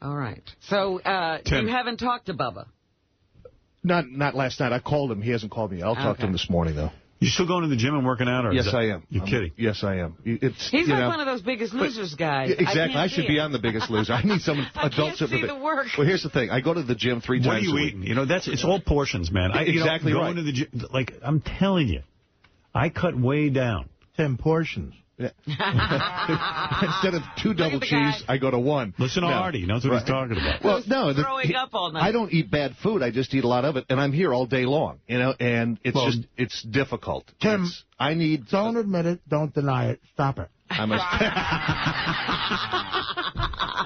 All right. So you haven't talked to Bubba? Not last night. I called him. He hasn't called me. I'll talk to him this morning, though. You still going to the gym and working out? Or yes, I am. You're kidding? Yes, I am. He's like one of those Biggest Losers guys. Exactly. I should be on the Biggest Loser. I need some adult see the work. Well, here's the thing. I go to the gym 3 times a week. What are you eating? It's all portions, man. Exactly right. Going to the gym, I'm telling you, I cut way down. 10 portions. Yeah. Instead of 2 double cheese, I go to 1. Listen to Artie. He knows what he's talking about. Well, no, throwing up all night. I don't eat bad food. I just eat a lot of it, and I'm here all day long. And it's difficult. Tim, don't admit it. Don't deny it. Stop it. I must.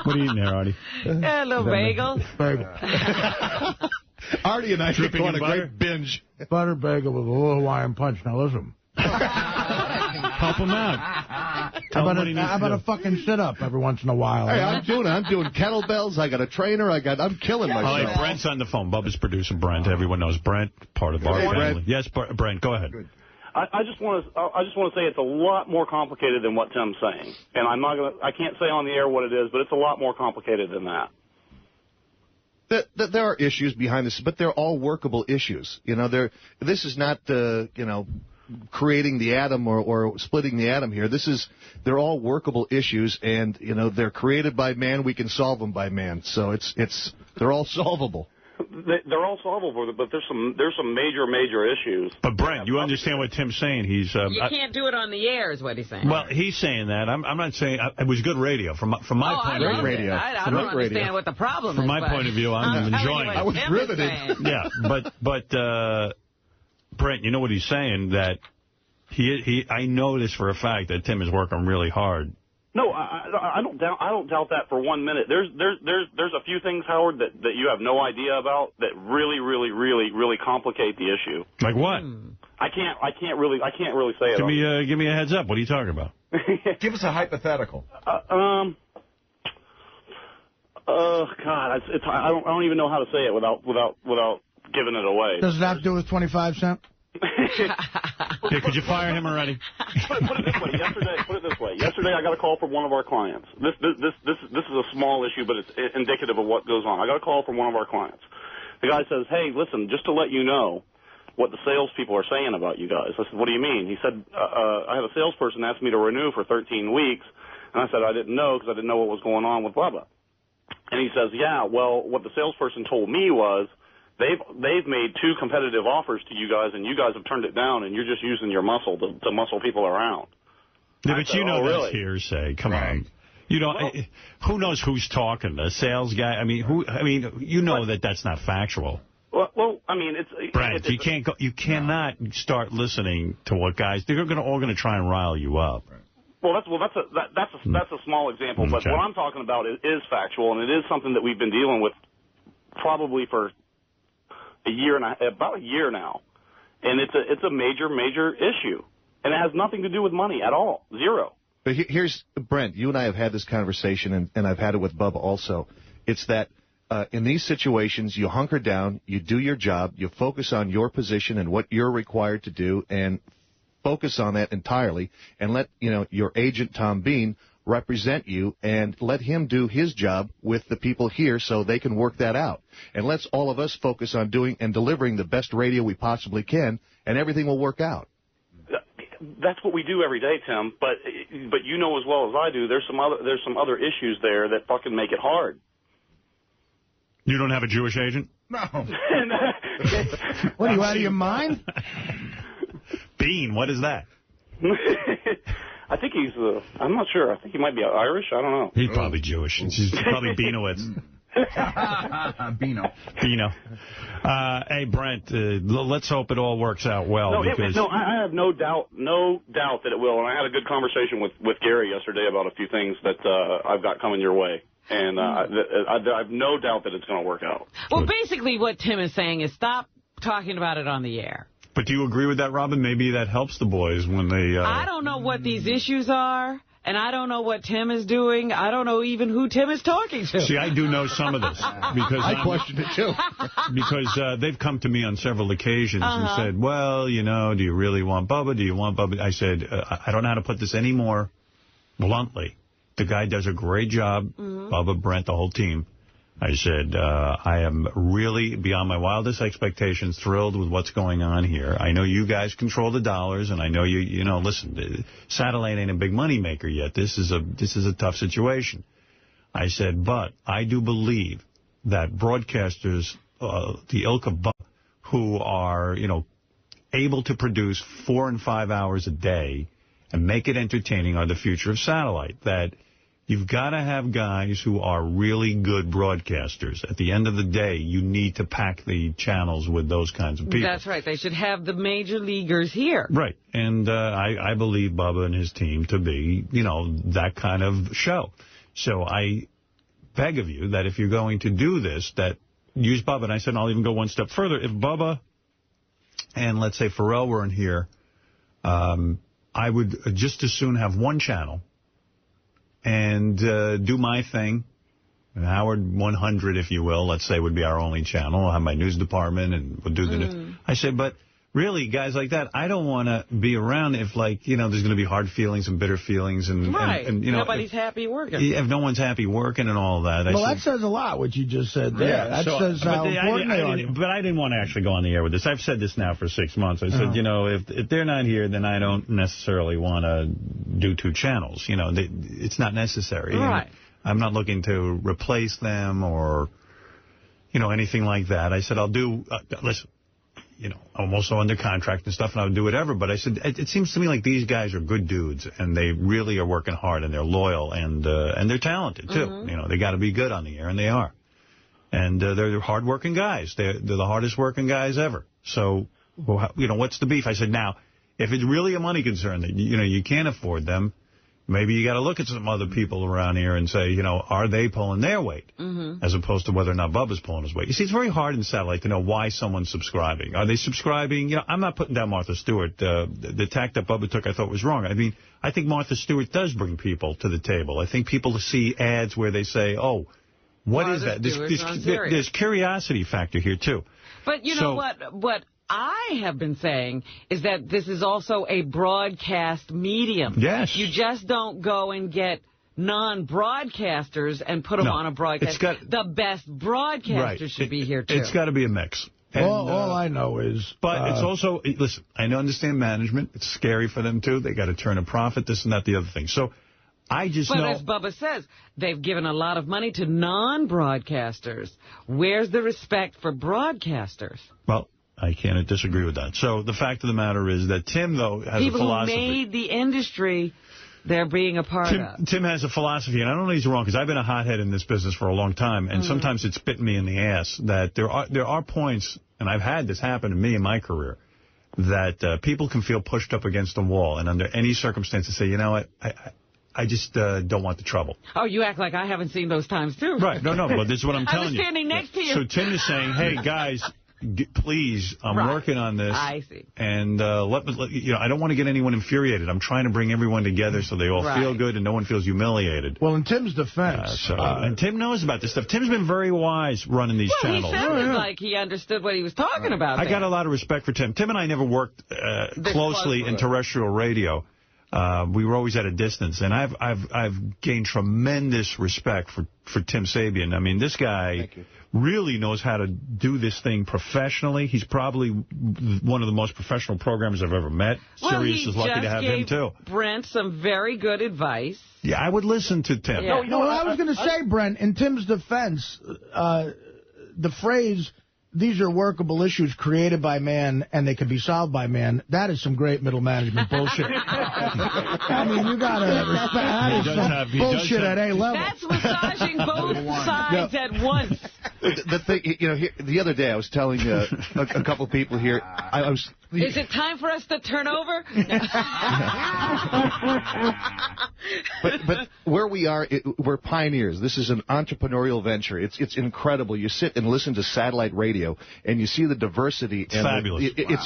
What are you eating there, Artie? A little bagel. Artie and I could go on a great binge. Butter bagel with a little Hawaiian punch. Now listen. Help him out. How about a fucking sit-up every once in a while? Hey, I'm doing kettlebells. I got a trainer. I'm killing myself. All right, Brent's on the phone. Bubba's producer, Brent. Everyone knows Brent, part of our family. Brent. Yes, Brent, go ahead. I just want to say it's a lot more complicated than what Tim's saying, and I can't say on the air what it is, but it's a lot more complicated than that. There are issues behind this, but they're all workable issues. This is not creating the atom or splitting the atom here. They're all workable issues, and they're created by man. We can solve them by man. So they're all solvable. They're all solvable, but there's some major issues. But Brent, you understand what Tim's saying? You can't do it on the air, is what he's saying. Well, he's saying that. I'm not saying it was good radio from my point of view. Radio. I don't understand what the problem is. From my point of view, I'm enjoying it. I was riveted. Yeah, but Brent, you know what he's saying, that I know this for a fact that Tim is working really hard. No, I don't doubt that for 1 minute. There's a few things, Howard, that you have no idea about that really complicate the issue. Like what? I can't really say it. Give me a heads up. What are you talking about? Give us a hypothetical. God, I don't even know how to say it without giving it away. Does it have to do with 25 cents? Yeah, could you fire him already? Put it this way. Yesterday, I got a call from one of our clients. This is a small issue, but it's indicative of what goes on. I got a call from one of our clients. The guy says, "Hey, listen, just to let you know what the salespeople are saying about you guys." I said, "What do you mean?" He said, "I had a salesperson ask me to renew for 13 weeks," and I said, "I didn't know because I didn't know what was going on with Bubba." And he says, "Yeah, well, what the salesperson told me was." They've made 2 competitive offers to you guys, and you guys have turned it down, and you're just using your muscle to muscle people around. Yeah, but that's really? Hearsay. Come on. Who knows who's talking? The sales guy? That's not factual. Well, I mean, Brent, you cannot start listening to what guys. They're all going to try and rile you up. Well, that's a small example, but what I'm talking about is factual, and it is something that we've been dealing with probably for about a year now, and it's a major issue, and it has nothing to do with money at all. Zero. But here's Brent. You and I have had this conversation, and I've had it with Bubba also. It's that in these situations, you hunker down, you do your job, you focus on your position and what you're required to do, and focus on that entirely, and let your agent Tom Bean represent you, and let him do his job with the people here so they can work that out. And let's all of us focus on doing and delivering the best radio we possibly can, and everything will work out. That's what we do every day, Tim, but you know as well as I do, there's some other issues there that fucking make it hard. You don't have a Jewish agent? No. What, are you out of your mind? Bean, what is that? I think he's, I'm not sure. I think he might be Irish. I don't know. He's probably Jewish. He's probably Beanowitz. Bino. Hey, Brent, let's hope it all works out well. I have no doubt that it will. And I had a good conversation with Gary yesterday about a few things that I've got coming your way. And I have no doubt that it's going to work out. Well, basically what Tim is saying is stop talking about it on the air. But do you agree with that, Robin? Maybe that helps the boys when they... I don't know what these issues are, and I don't know what Tim is doing. I don't know even who Tim is talking to. See, I do know some of this. Because I questioned it, too. Because they've come to me on several occasions and said, well, you know, do you really want Bubba? Do you want Bubba? I said, I don't know how to put this any more bluntly. The guy does a great job, Bubba, Brent, the whole team. I said, I am really, beyond my wildest expectations, thrilled with what's going on here. I know you guys control the dollars, and I know you know, listen, satellite ain't a big money maker yet. This is a tough situation. I said, but I do believe that broadcasters, the ilk of Bubba, who are, you know, able to produce 4 and 5 hours a day and make it entertaining are the future of satellite. That you've got to have guys who are really good broadcasters. At the end of the day, you need to pack the channels with those kinds of people. That's right. They should have the major leaguers here. Right. And I believe Bubba and his team to be, you know, that kind of show. So I beg of you that if you're going to do this, that use Bubba. And I said, and I'll even go one step further. If Bubba and, let's say, Pharrell weren't here, I would just as soon have one channel and do my thing. Howard 100, if you will, let's say, would be our only channel. I'll have my news department, and we'll do the news. I said, but really, guys like that, I don't want to be around if, like, you know, there's going to be hard feelings and bitter feelings. And, right. And you know, nobody's happy working. If no one's happy working and all that. Well, that says a lot, what you just said there. Yeah, that says how important they are. But I didn't want to actually go on the air with this. I've said this now for 6 months. I said, you know, if they're not here, then I don't necessarily want to do 2 channels. You know, it's not necessary. Right. And I'm not looking to replace them or, you know, anything like that. I said, I'll do, listen, you know, I'm also under contract and stuff, and I'll do whatever. But I said, it seems to me like these guys are good dudes, and they really are working hard, and they're loyal, and they're talented, too. You know, they got to be good on the air, and they are. And they're hard-working guys. They're the hardest-working guys ever. So, you know, what's the beef? I said, now, if it's really a money concern that, you know, you can't afford them, maybe you got to look at some other people around here and say, you know, are they pulling their weight? As opposed to whether or not Bubba's pulling his weight. You see, it's very hard in satellite to know why someone's subscribing. Are they subscribing? You know, I'm not putting down Martha Stewart. The tack that Bubba took I thought was wrong. I mean, I think Martha Stewart does bring people to the table. I think people see ads where they say, oh, what is that? There's curiosity factor here, too. But you know what I have been saying is that this is also a broadcast medium. Yes. You just don't go and get non-broadcasters and put them on a broadcast. The best broadcasters should be here, too. It's got to be a mix. And, all I know is... But it's also... Listen, I understand management. It's scary for them, too. They got to turn a profit, this and that, the other thing. So I just know... But as Bubba says, they've given a lot of money to non-broadcasters. Where's the respect for broadcasters? Well... I can't disagree with that. So the fact of the matter is that Tim, though, has a philosophy. People who made the industry, they're being a part of. Tim has a philosophy, and I don't know he's wrong, because I've been a hothead in this business for a long time, and sometimes it's bitten me in the ass that there are points, and I've had this happen to me in my career, that people can feel pushed up against the wall, and under any circumstances say, you know what, I just don't want the trouble. Oh, you act like I haven't seen those times, too. Right. No, but this is what I'm telling you. I was standing next to you. So Tim is saying, hey, guys... Please, I'm working on this. I see. And you know, I don't want to get anyone infuriated. I'm trying to bring everyone together so they all feel good and no one feels humiliated. Well, in Tim's defense... and Tim knows about this stuff. Tim's been very wise running these channels. He sounded like he understood what he was talking about. I got a lot of respect for Tim. Tim and I never worked closely in terrestrial radio. We were always at a distance, and I've gained tremendous respect for Tim Sabean. I mean, this guy really knows how to do this thing professionally. He's probably one of the most professional programmers I've ever met. Well, Sirius is lucky to have him, too. Brent some very good advice. Yeah, I would listen to Tim. Yeah. No, I was going to say, Brent, in Tim's defense, the phrase... These are workable issues created by man, and they can be solved by man. That is some great middle management bullshit. I mean, you got to respect that. Is some bullshit at A level. That's massaging both sides at once. the thing, the other day I was telling a couple people here, I was... Is it time for us to turn over? but where we are, we're pioneers. This is an entrepreneurial venture. It's incredible. You sit and listen to satellite radio, and you see the diversity. It's fabulous. It's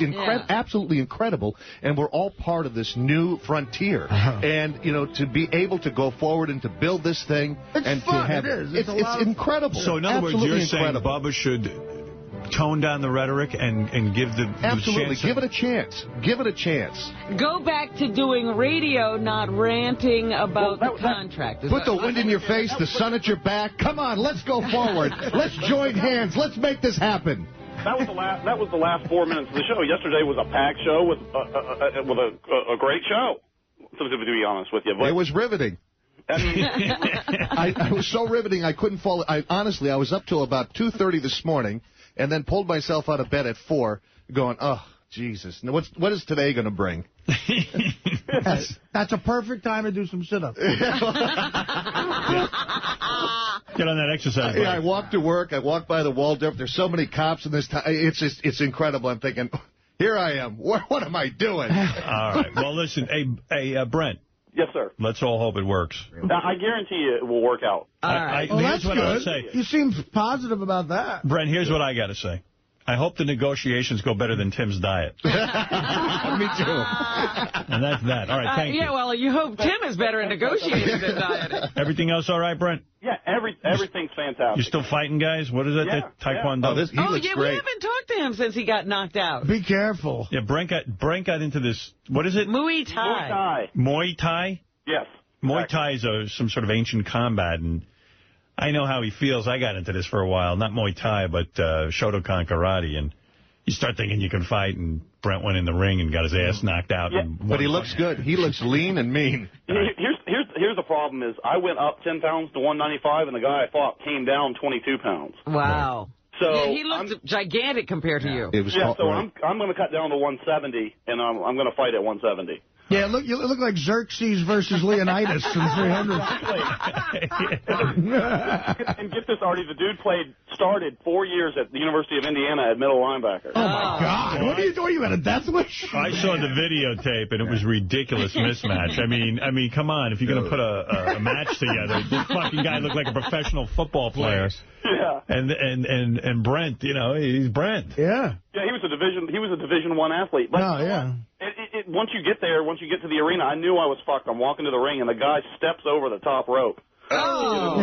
absolutely incredible, and we're all part of this new frontier. And, to be able to go forward and to build this thing. It's fun. To have, it's incredible. So, in other words, you're saying Bubba should tone down the rhetoric and give the Absolutely. chance. Give it a chance. Give it a chance. Go back to doing radio, not ranting about the contract. Put the wind in your face, the sun at your back. Come on, let's go forward. Let's join hands. Let's make this happen. That was the last 4 minutes of the show. Yesterday was a packed show with a great show. To be honest with you, it was riveting. I mean, I was so riveting I couldn't fall. Honestly, I was up till about 2:30 this morning, and then pulled myself out of bed at 4, going, "Oh, Jesus! Now what is today going to bring?" That's a perfect time to do some sit-ups. Get on that exercise. I walk to work. I walk by the Waldorf. There's so many cops in this town. It's incredible. I'm thinking, here I am. What am I doing? All right. Well, listen, hey, Brent. Yes, sir. Let's all hope it works. I guarantee you it will work out. Here's what I'll say. You seem positive about that. Brent, here's what I got to say. I hope the negotiations go better than Tim's diet. Me too. And that's that. All right, thank you. Yeah, well, you hope Tim is better at negotiating than dieting. Everything else all right, Brent? Yeah, everything's fantastic. You still fighting, guys? What is it? Yeah, Taekwondo? He looks we great. haven't talked to him since he got knocked out. Be careful. Yeah, Brent got into this, what is it? Muay Thai. Muay Thai? Yes. Muay Thai is some sort of ancient combat, and I know how he feels. I got into this for a while. Not Muay Thai, but Shotokan Karate, and you start thinking you can fight, and Brent went in the ring and got his ass knocked out. Yeah. But he looks good. He looks lean and mean. Here's the problem is I went up 10 pounds to 195, and the guy I fought came down 22 pounds. Wow. So yeah, he looked gigantic compared to you. It was so I'm going to cut down to 170, and I'm going to fight at 170. Yeah, you look like Xerxes versus Leonidas in 300. And get this, Artie, the dude started 4 years at the University of Indiana at middle linebacker. Oh, my God. What are you doing? You at a death wish? I saw the videotape, and it was ridiculous mismatch. I mean, come on. If you're going to put a match together, this fucking guy looked like a professional football player. Yeah. And Brent, he's Brent. Yeah. Yeah, he was a Division I athlete. But yeah. Once you get there, once you get to the arena, I knew I was fucked. I'm walking to the ring, and the guy steps over the top rope. Oh.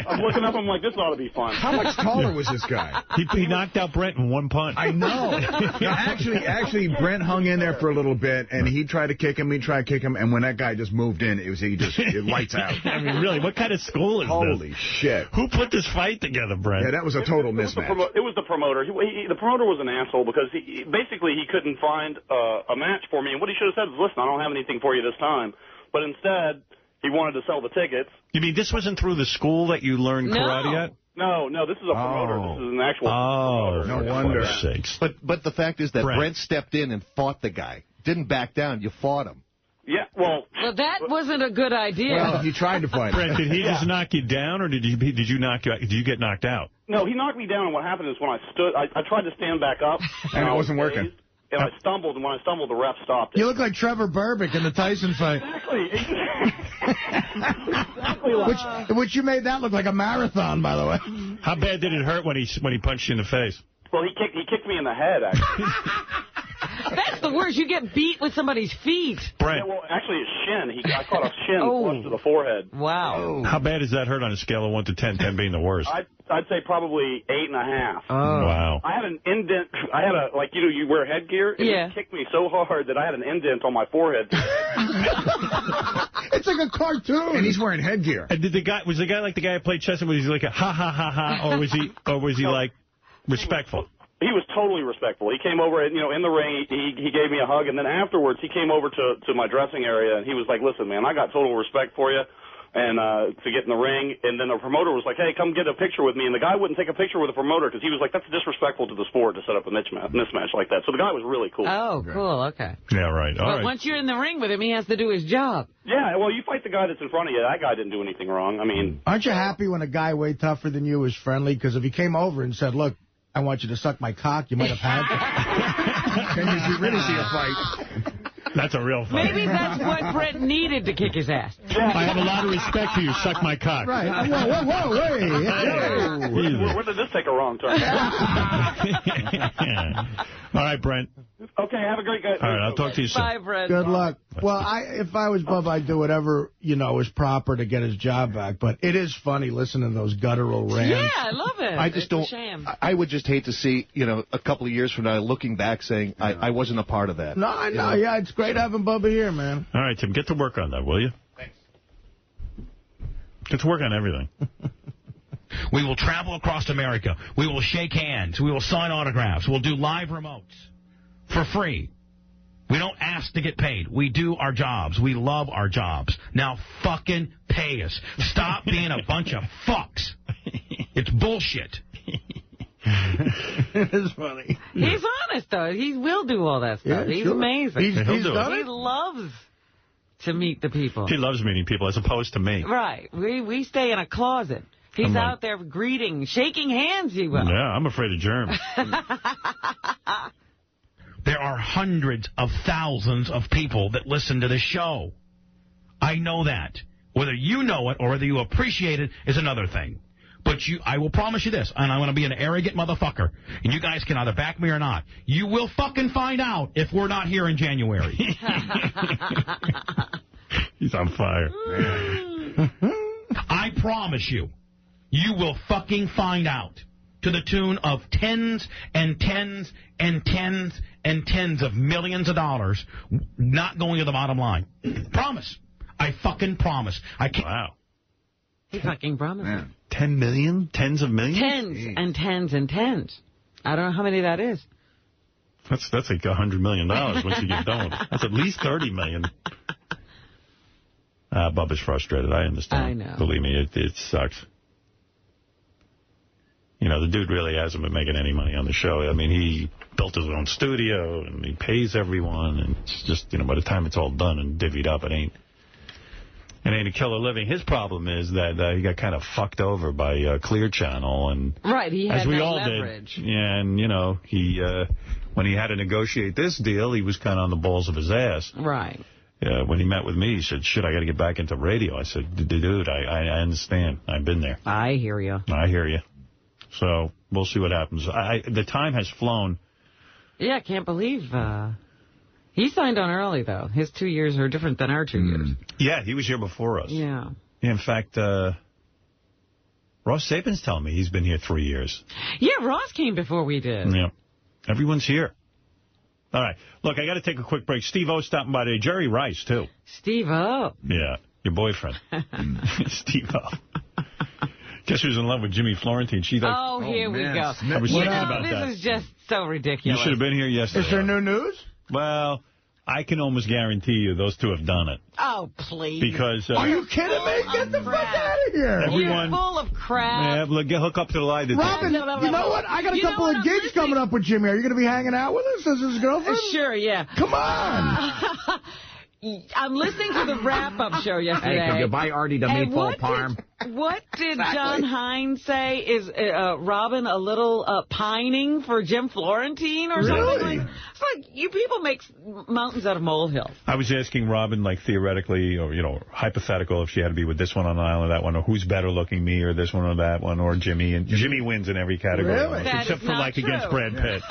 I'm looking up, I'm like, this ought to be fun. How much taller was this guy? He knocked out Brent in one punch. I know. Actually, Brent hung in there for a little bit, and he tried to kick him, and when that guy just moved in, it lights out. I mean, really, what kind of school is this? Holy shit. Who put this fight together, Brent? Yeah, that was a total mismatch. It was the promoter. The promoter was an asshole because he couldn't find a match for me, and what he should have said was, listen, I don't have anything for you this time. But instead, he wanted to sell the tickets. You mean this wasn't through the school that you learned karate at? No, this is a promoter. This is an actual promoter. No wonder. Sakes. But the fact is that Brent stepped in and fought the guy. Didn't back down. You fought him. Yeah, well, that wasn't a good idea. Well, he tried to fight him. Brent, did he just knock you down, or did you knock you out? Did you get knocked out? No, he knocked me down, and what happened is when I stood, I tried to stand back up. And it wasn't working. And I stumbled, and when I stumbled, the ref stopped it. You look like Trevor Burbick in the Tyson fight. Exactly. Which you made that look like a marathon, by the way. How bad did it hurt when he punched you in the face? Well, he kicked me in the head, actually. That's the worst. You get beat with somebody's feet. Brent. Yeah, well, actually, his shin. I caught a shin flush to the forehead. Wow. How bad does that hurt on a scale of 1 to 10, 10 being the worst? I'd say probably 8.5. Oh. Wow. I had an indent. I had you wear headgear. It kicked me so hard that I had an indent on my forehead. It's like a cartoon. And he's wearing headgear. And was the guy like the guy who played chess, and was he like a ha ha ha ha, or was he like respectful? He was totally respectful. He came over, in the ring. He gave me a hug, and then afterwards he came over to my dressing area, and he was like, "Listen, man, I got total respect for you, and to get in the ring, and then the promoter was like, hey, come get a picture with me, and the guy wouldn't take a picture with the promoter because he was like, that's disrespectful to the sport to set up a mismatch like that. So the guy was really cool. Oh, cool, okay. Yeah, right. All but right. once you're in the ring with him, he has to do his job. Yeah, well, you fight the guy that's in front of you. That guy didn't do anything wrong. I mean... Aren't you happy when a guy way tougher than you is friendly? Because if he came over and said, look, I want you to suck my cock, you might have had to. Then you'd really see a fight. That's a real fight. Maybe that's what Brett needed to kick his ass. I have a lot of respect for you. Suck my cock. Right. Whoa, hey. Where did this take a wrong turn? All right, Brent. Okay, have a great day. All right, I'll talk to you soon. Bye, Brent. Good luck. Well, if I was Bubba, I'd do whatever, is proper to get his job back. But it is funny listening to those guttural rants. Yeah, I love it. I just don't. I would just hate to see, a couple of years from now, looking back, saying I wasn't a part of that. No, I know. Yeah, it's great having Bubba here, man. All right, Tim, get to work on that, will you? Thanks. Get to work on everything. We will travel across America. We will shake hands. We will sign autographs. We'll do live remotes for free. We don't ask to get paid. We do our jobs. We love our jobs. Now fucking pay us. Stop being a bunch of fucks. It's bullshit. It is funny. He's honest, though. He will do all that stuff. Yeah, He's sure. amazing. He's done He it. loves to meet the people. He loves meeting people as opposed to me. Right. We stay in a closet. He's I'm out there greeting, shaking hands, he will. Yeah, I'm afraid of germs. There are hundreds of thousands of people that listen to this show. I know that. Whether you know it or whether you appreciate it is another thing. But I will promise you this, and I'm going to be an arrogant motherfucker, and you guys can either back me or not. You will fucking find out if we're not here in January. He's on fire. I promise you, you will fucking find out. To the tune of tens and tens and tens and tens of millions of dollars not going to the bottom line. Promise. I fucking promise. I can't. Wow. He fucking promised. Man. 10 million? Tens of millions? Tens and tens and tens. I don't know how many that is. That's like $100 million once you get done with it. That's at least $30 million. Bubba's frustrated. I understand. I know. Believe me, it sucks. The dude really hasn't been making any money on the show. I mean, he built his own studio, and he pays everyone, and it's just, by the time it's all done and divvied up, it ain't a killer living. His problem is that he got kind of fucked over by Clear Channel, and right, he had as we no all leverage. did. Yeah, and, he when he had to negotiate this deal, he was kind of on the balls of his ass. Right. When he met with me, he said, shit, I got to get back into radio. I said, dude, I understand. I've been there. I hear you. I hear you. So we'll see what happens. The time has flown. Yeah, I can't believe he signed on early, though. His 2 years are different than our 2 years. Yeah, he was here before us. Yeah. In fact, Ross Sapin's telling me he's been here 3 years. Yeah, Ross came before we did. Yeah. Everyone's here. All right. Look, I got to take a quick break. Steve-O stopping by today. Jerry Rice, too. Steve-O. Yeah, your boyfriend. Steve-O. Guess who's in love with Jimmy Florentine? She's like, oh, here we go. I was thinking about that. This is just so ridiculous. You should have been here yesterday. Is there no news? Well, I can almost guarantee you those two have done it. Oh, please. Because are you kidding me? Get the fuck out of here. Everyone, you're full of crap. Yeah, hook up to the lie detector. Robin, you know what? I got a couple of gigs coming up with Jimmy. Are you going to be hanging out with us as his girlfriend? Sure, yeah. Come on. I'm listening to the wrap-up show yesterday. Hey, could you buy Artie the meatball parm? What did John Hines say? Is Robin a little pining for Jim Florentine or something? It's like, you people make mountains out of molehills. I was asking Robin, like, theoretically, or, hypothetical, if she had to be with this one on the island or that one, or who's better looking, me or this one or that one, or Jimmy. And Jimmy wins in every category. Really? Except for, like, true. against Brad Pitt.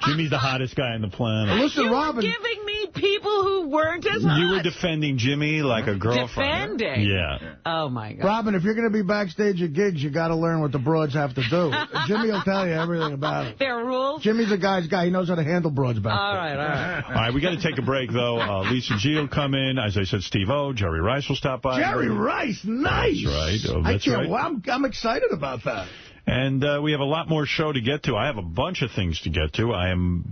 Jimmy's the hottest guy on the planet. Listen, Robin. You were giving me people who weren't as hot. You were defending Jimmy like a girlfriend. Defending? Yeah. Oh, my God. Robin, if you're going to be backstage at gigs, you got to learn what the broads have to do. Jimmy will tell you everything about it. There are rules? Jimmy's a guy's guy. He knows how to handle broads backstage. All right. All right, we got to take a break, though. Lisa G will come in. As I said, Steve-O. Jerry Rice will stop by. Jerry Rice, nice. That's right. Oh, that's right. Well, I'm excited about that. And we have a lot more show to get to. I have a bunch of things to get to. I am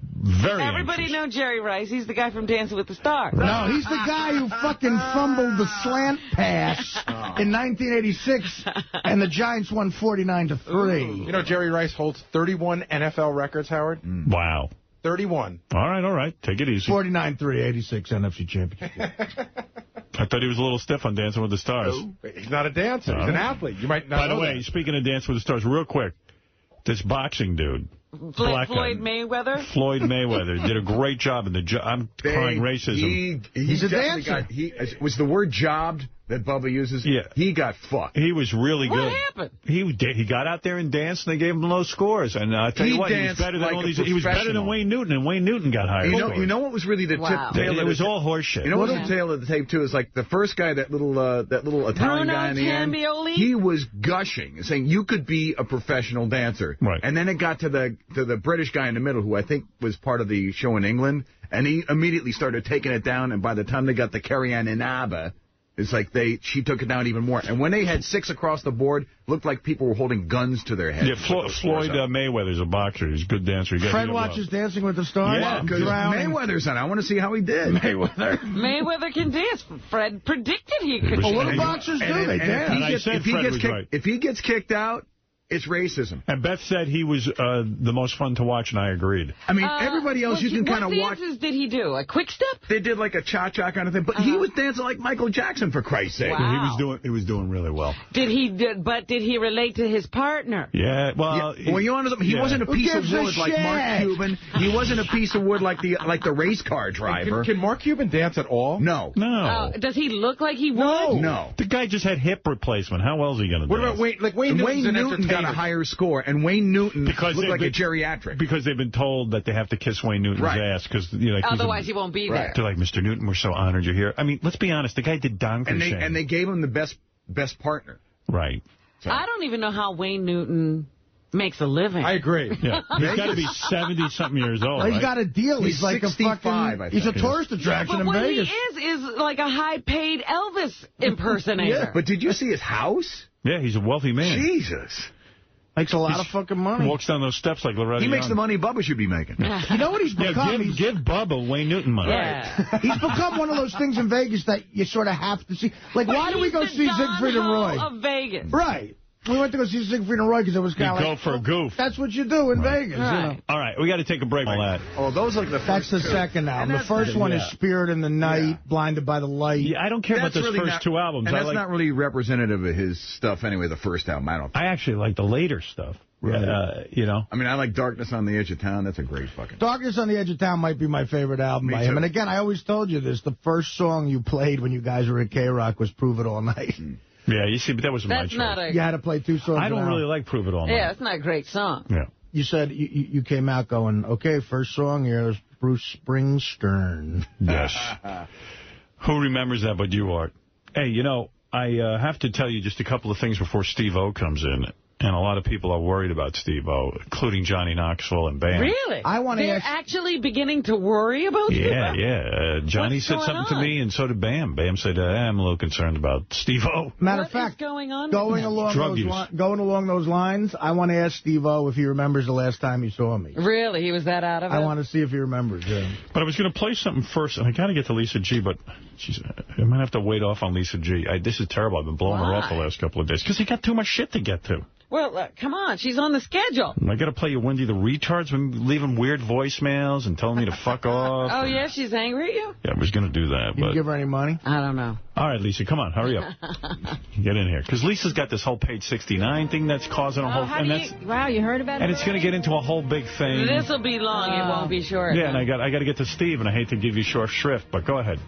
very Everybody know Jerry Rice. He's the guy from Dancing with the Stars. No, he's the guy who fucking fumbled the slant pass in 1986, and the Giants won 49-3. You know, Jerry Rice holds 31 NFL records, Howard. Wow. 31. All right. Take it easy. 49-3, 86 NFC Championship. I thought he was a little stiff on Dancing with the Stars. He's not a dancer. He's an athlete. You might not By the know way, that. speaking of Dancing with the Stars, real quick, this boxing dude, black Floyd guy, Mayweather? Floyd Mayweather, did a great job in the I'm crying racism. He's a dancer. Was the word jobbed that Bubba uses? Yeah. He got fucked. He was really good. What happened? He got out there and danced, and they gave him low scores. And I tell you what, he was better than all these. He was better than Wayne Newton, and Wayne Newton got higher scores. You know what was really the tail of it was all horseshit. You know what was the tail of the tape too? Is like the first guy, that little Italian guy in the end. He was gushing, saying you could be a professional dancer. Right. And then it got to the British guy in the middle, who I think was part of the show in England, and he immediately started taking it down. And by the time they got to Carrie-Ann Inaba, it's like she took it down even more. And when they had 6 across the board, looked like people were holding guns to their heads. Yeah, Floyd Mayweather's a boxer. He's a good dancer. Fred watches Dancing with the Stars? Yeah, because Mayweather's on. I want to see how he did. Mayweather can dance. Fred predicted he could. Well, what do boxers do? They dance. If he gets kicked out, it's racism. And Beth said he was the most fun to watch, and I agreed. I mean, everybody else you can kind of watch. What dances did he do? A quick step? They did like a cha-cha kind of thing, but he was dancing like Michael Jackson, for Christ's sake. Wow. He was doing really well. Did he relate to his partner? Yeah, well... Yeah. Well, you know, he wasn't a piece of wood like Mark Cuban. He wasn't a piece of wood like the race car driver. Can Mark Cuban dance at all? No. Does he look like he would? No. The guy just had hip replacement. How else is he going to do? What about Wayne Newton got a higher score, and Wayne Newton looked like a geriatric. Because they've been told that they have to kiss Wayne Newton's ass. Because otherwise he won't be there. They're like, Mr. Newton, we're so honored you're here. I mean, let's be honest. The guy did Don Crusade. And they gave him the best partner. Right. So. I don't even know how Wayne Newton makes a living. I agree. Yeah. He's got to be 70-something years old, He's got a deal. He's like 65, a he's a tourist attraction in Vegas. But what he is like a high-paid Elvis impersonator. Yeah, but did you see his house? Yeah, he's a wealthy man. Jesus. Makes a lot of fucking money. He walks down those steps like Loretta He makes Young. the money Bubba should be making. You know what he's become? Give Bubba Wayne Newton money. Yeah. He's become one of those things in Vegas that you sort of have to see. Like, why do we go see Siegfried and Roy? Of Vegas. Right. We went to go see Siegfried and Roy because it was kind of like... go for a goof. That's what you do in Vegas. Right. You know? All right, we got to take a break on that. Oh, those are the first That's the second album. The first one is Spirit in the Night, Blinded by the Light. Yeah, I don't care about those first two albums. And that's not really representative of his stuff anyway, the first album. I actually like the later stuff. Right. You know? I mean, I like Darkness on the Edge of Town. That's a great fucking... Darkness on the Edge of Town might be my favorite album by him. And again, I always told you this. The first song you played when you guys were at K-Rock was Prove It All Night. Yeah, you see, but that wasn't my choice. You had to play 2 songs. I don't really like Prove It All Night. Yeah, it's not a great song. Yeah. You said you came out going, okay, first song here's Bruce Springsteen. Yes. Who remembers that but you, Art? Hey, you know, I have to tell you just a couple of things before Steve-O comes in. And a lot of people are worried about Steve-O, including Johnny Knoxville and Bam. Really? They're actually beginning to worry about you? Yeah. Johnny said something to me, and so did Bam. Bam said, I'm a little concerned about Steve-O. Matter of fact, going on? Going along those lines, I want to ask Steve-O if he remembers the last time he saw me. Really? He was that out of it? I want to see if he remembers, yeah. But I was going to play something first, and I got to get to Lisa G, but I might have to wait off on Lisa G. This is terrible. I've been blowing her off the last couple of days, because he got too much shit to get to. Well, come on. She's on the schedule. I got to play you Wendy the Retards, leaving weird voicemails and telling me to fuck off. Oh, yeah? She's angry at you? Yeah, I was going to do that. You give her any money? I don't know. All right, Lisa, come on. Hurry up. Get in here. Because Lisa's got this whole page 69 thing that's causing a whole... Wow, you heard about it? And it's going to get into a whole big thing. This will be long. It won't be short. Yeah, and I got to get to Steve, and I hate to give you short shrift, but go ahead.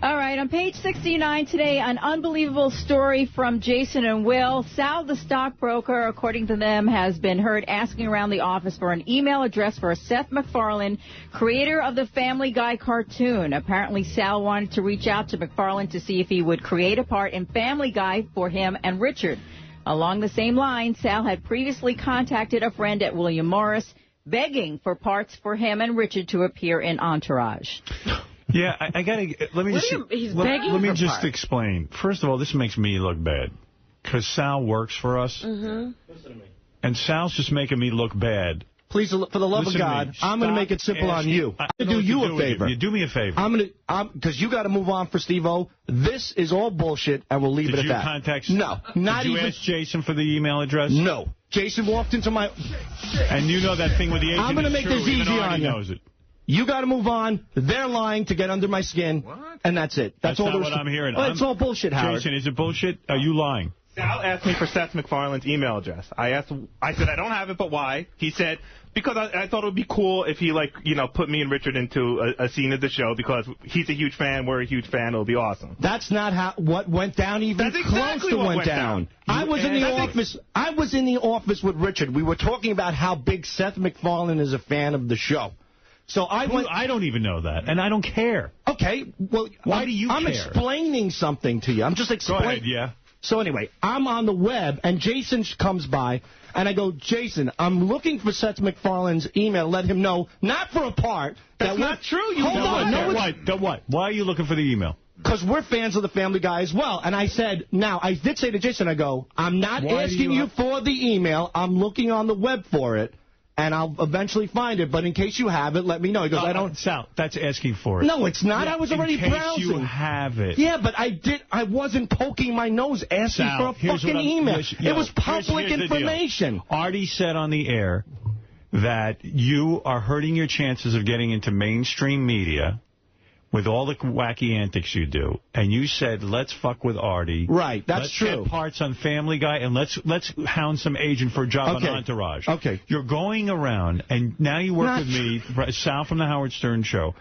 All right, on page 69 today, an unbelievable story from Jason and Will. Sal, the stockbroker, according to them, has been heard asking around the office for an email address for Seth MacFarlane, creator of the Family Guy cartoon. Apparently, Sal wanted to reach out to MacFarlane to see if he would create a part in Family Guy for him and Richard. Along the same line, Sal had previously contacted a friend at William Morris, begging for parts for him and Richard to appear in Entourage. Yeah, I got to... Let me just explain. First of all, this makes me look bad. Because Sal works for us. Mm-hmm. Listen to me. and Sal's just making me look bad. Please, for the love of God, I'm going to make it simple on you. I'm going to do you a favor. You do me a favor. Because you got to move on for Steve-O. This is all bullshit, and we'll leave it at that. Did you contact... No, not even... Did you ask Jason for the email address? No. Jason walked into my... And you know that thing with the agent I'm going to make this easy on you. Knows it. You got to move on. They're lying to get under my skin, and that's it. That's all not what I'm hearing. It's all bullshit, Howard. Jason, is it bullshit? Are you lying? Sal asked me for Seth MacFarlane's email address. I said, I don't have it, but why? He said, because I thought it would be cool if he, put me and Richard into a scene of the show, because he's a huge fan, we're a huge fan, it'll be awesome. That's not what went down, even That's close exactly to what went down. I was in the office with Richard. We were talking about how big Seth MacFarlane is a fan of the show. So I don't even know that, and I don't care. Okay, well, why do you care? I'm explaining something to you. I'm just explaining. Go ahead, yeah. So anyway, I'm on the web, and Jason comes by, and I go, Jason, I'm looking for Seth MacFarlane's email. Let him know, not for a part. That's not true. Hold on. What? Why are you looking for the email? Because we're fans of the Family Guy as well. And I said, now, I did say to Jason, I go, I'm not asking you for the email. I'm looking on the web for it. And I'll eventually find it, but in case you have it, let me know. He goes, I don't... Sal, that's asking for it. No, it's not. Yeah, I was already browsing. In case you have it. Yeah, but I wasn't poking my nose asking for a fucking email. It was public information. Artie said on the air that you are hurting your chances of getting into mainstream media with all the wacky antics you do, and you said, let's fuck with Artie. Right, that's true. Let's get parts on Family Guy, and let's hound some agent for a job on Entourage. Okay. You're going around, and now you work with me, Sal from the Howard Stern Show,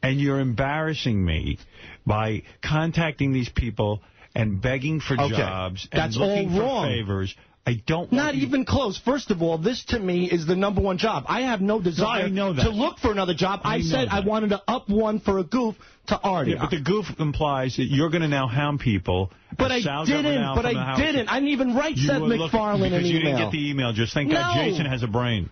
and you're embarrassing me by contacting these people and begging for jobs and looking for favors. I don't want Not even close. First of all, this to me is the #1 job. I have no desire to look for another job. I said I wanted to up one for a goof to Artie. Yeah, but the goof implies that you're going to now hound people. But I didn't. I didn't even write Seth MacFarlane an email. Because you didn't get the email. Just thank God Jason has a brain.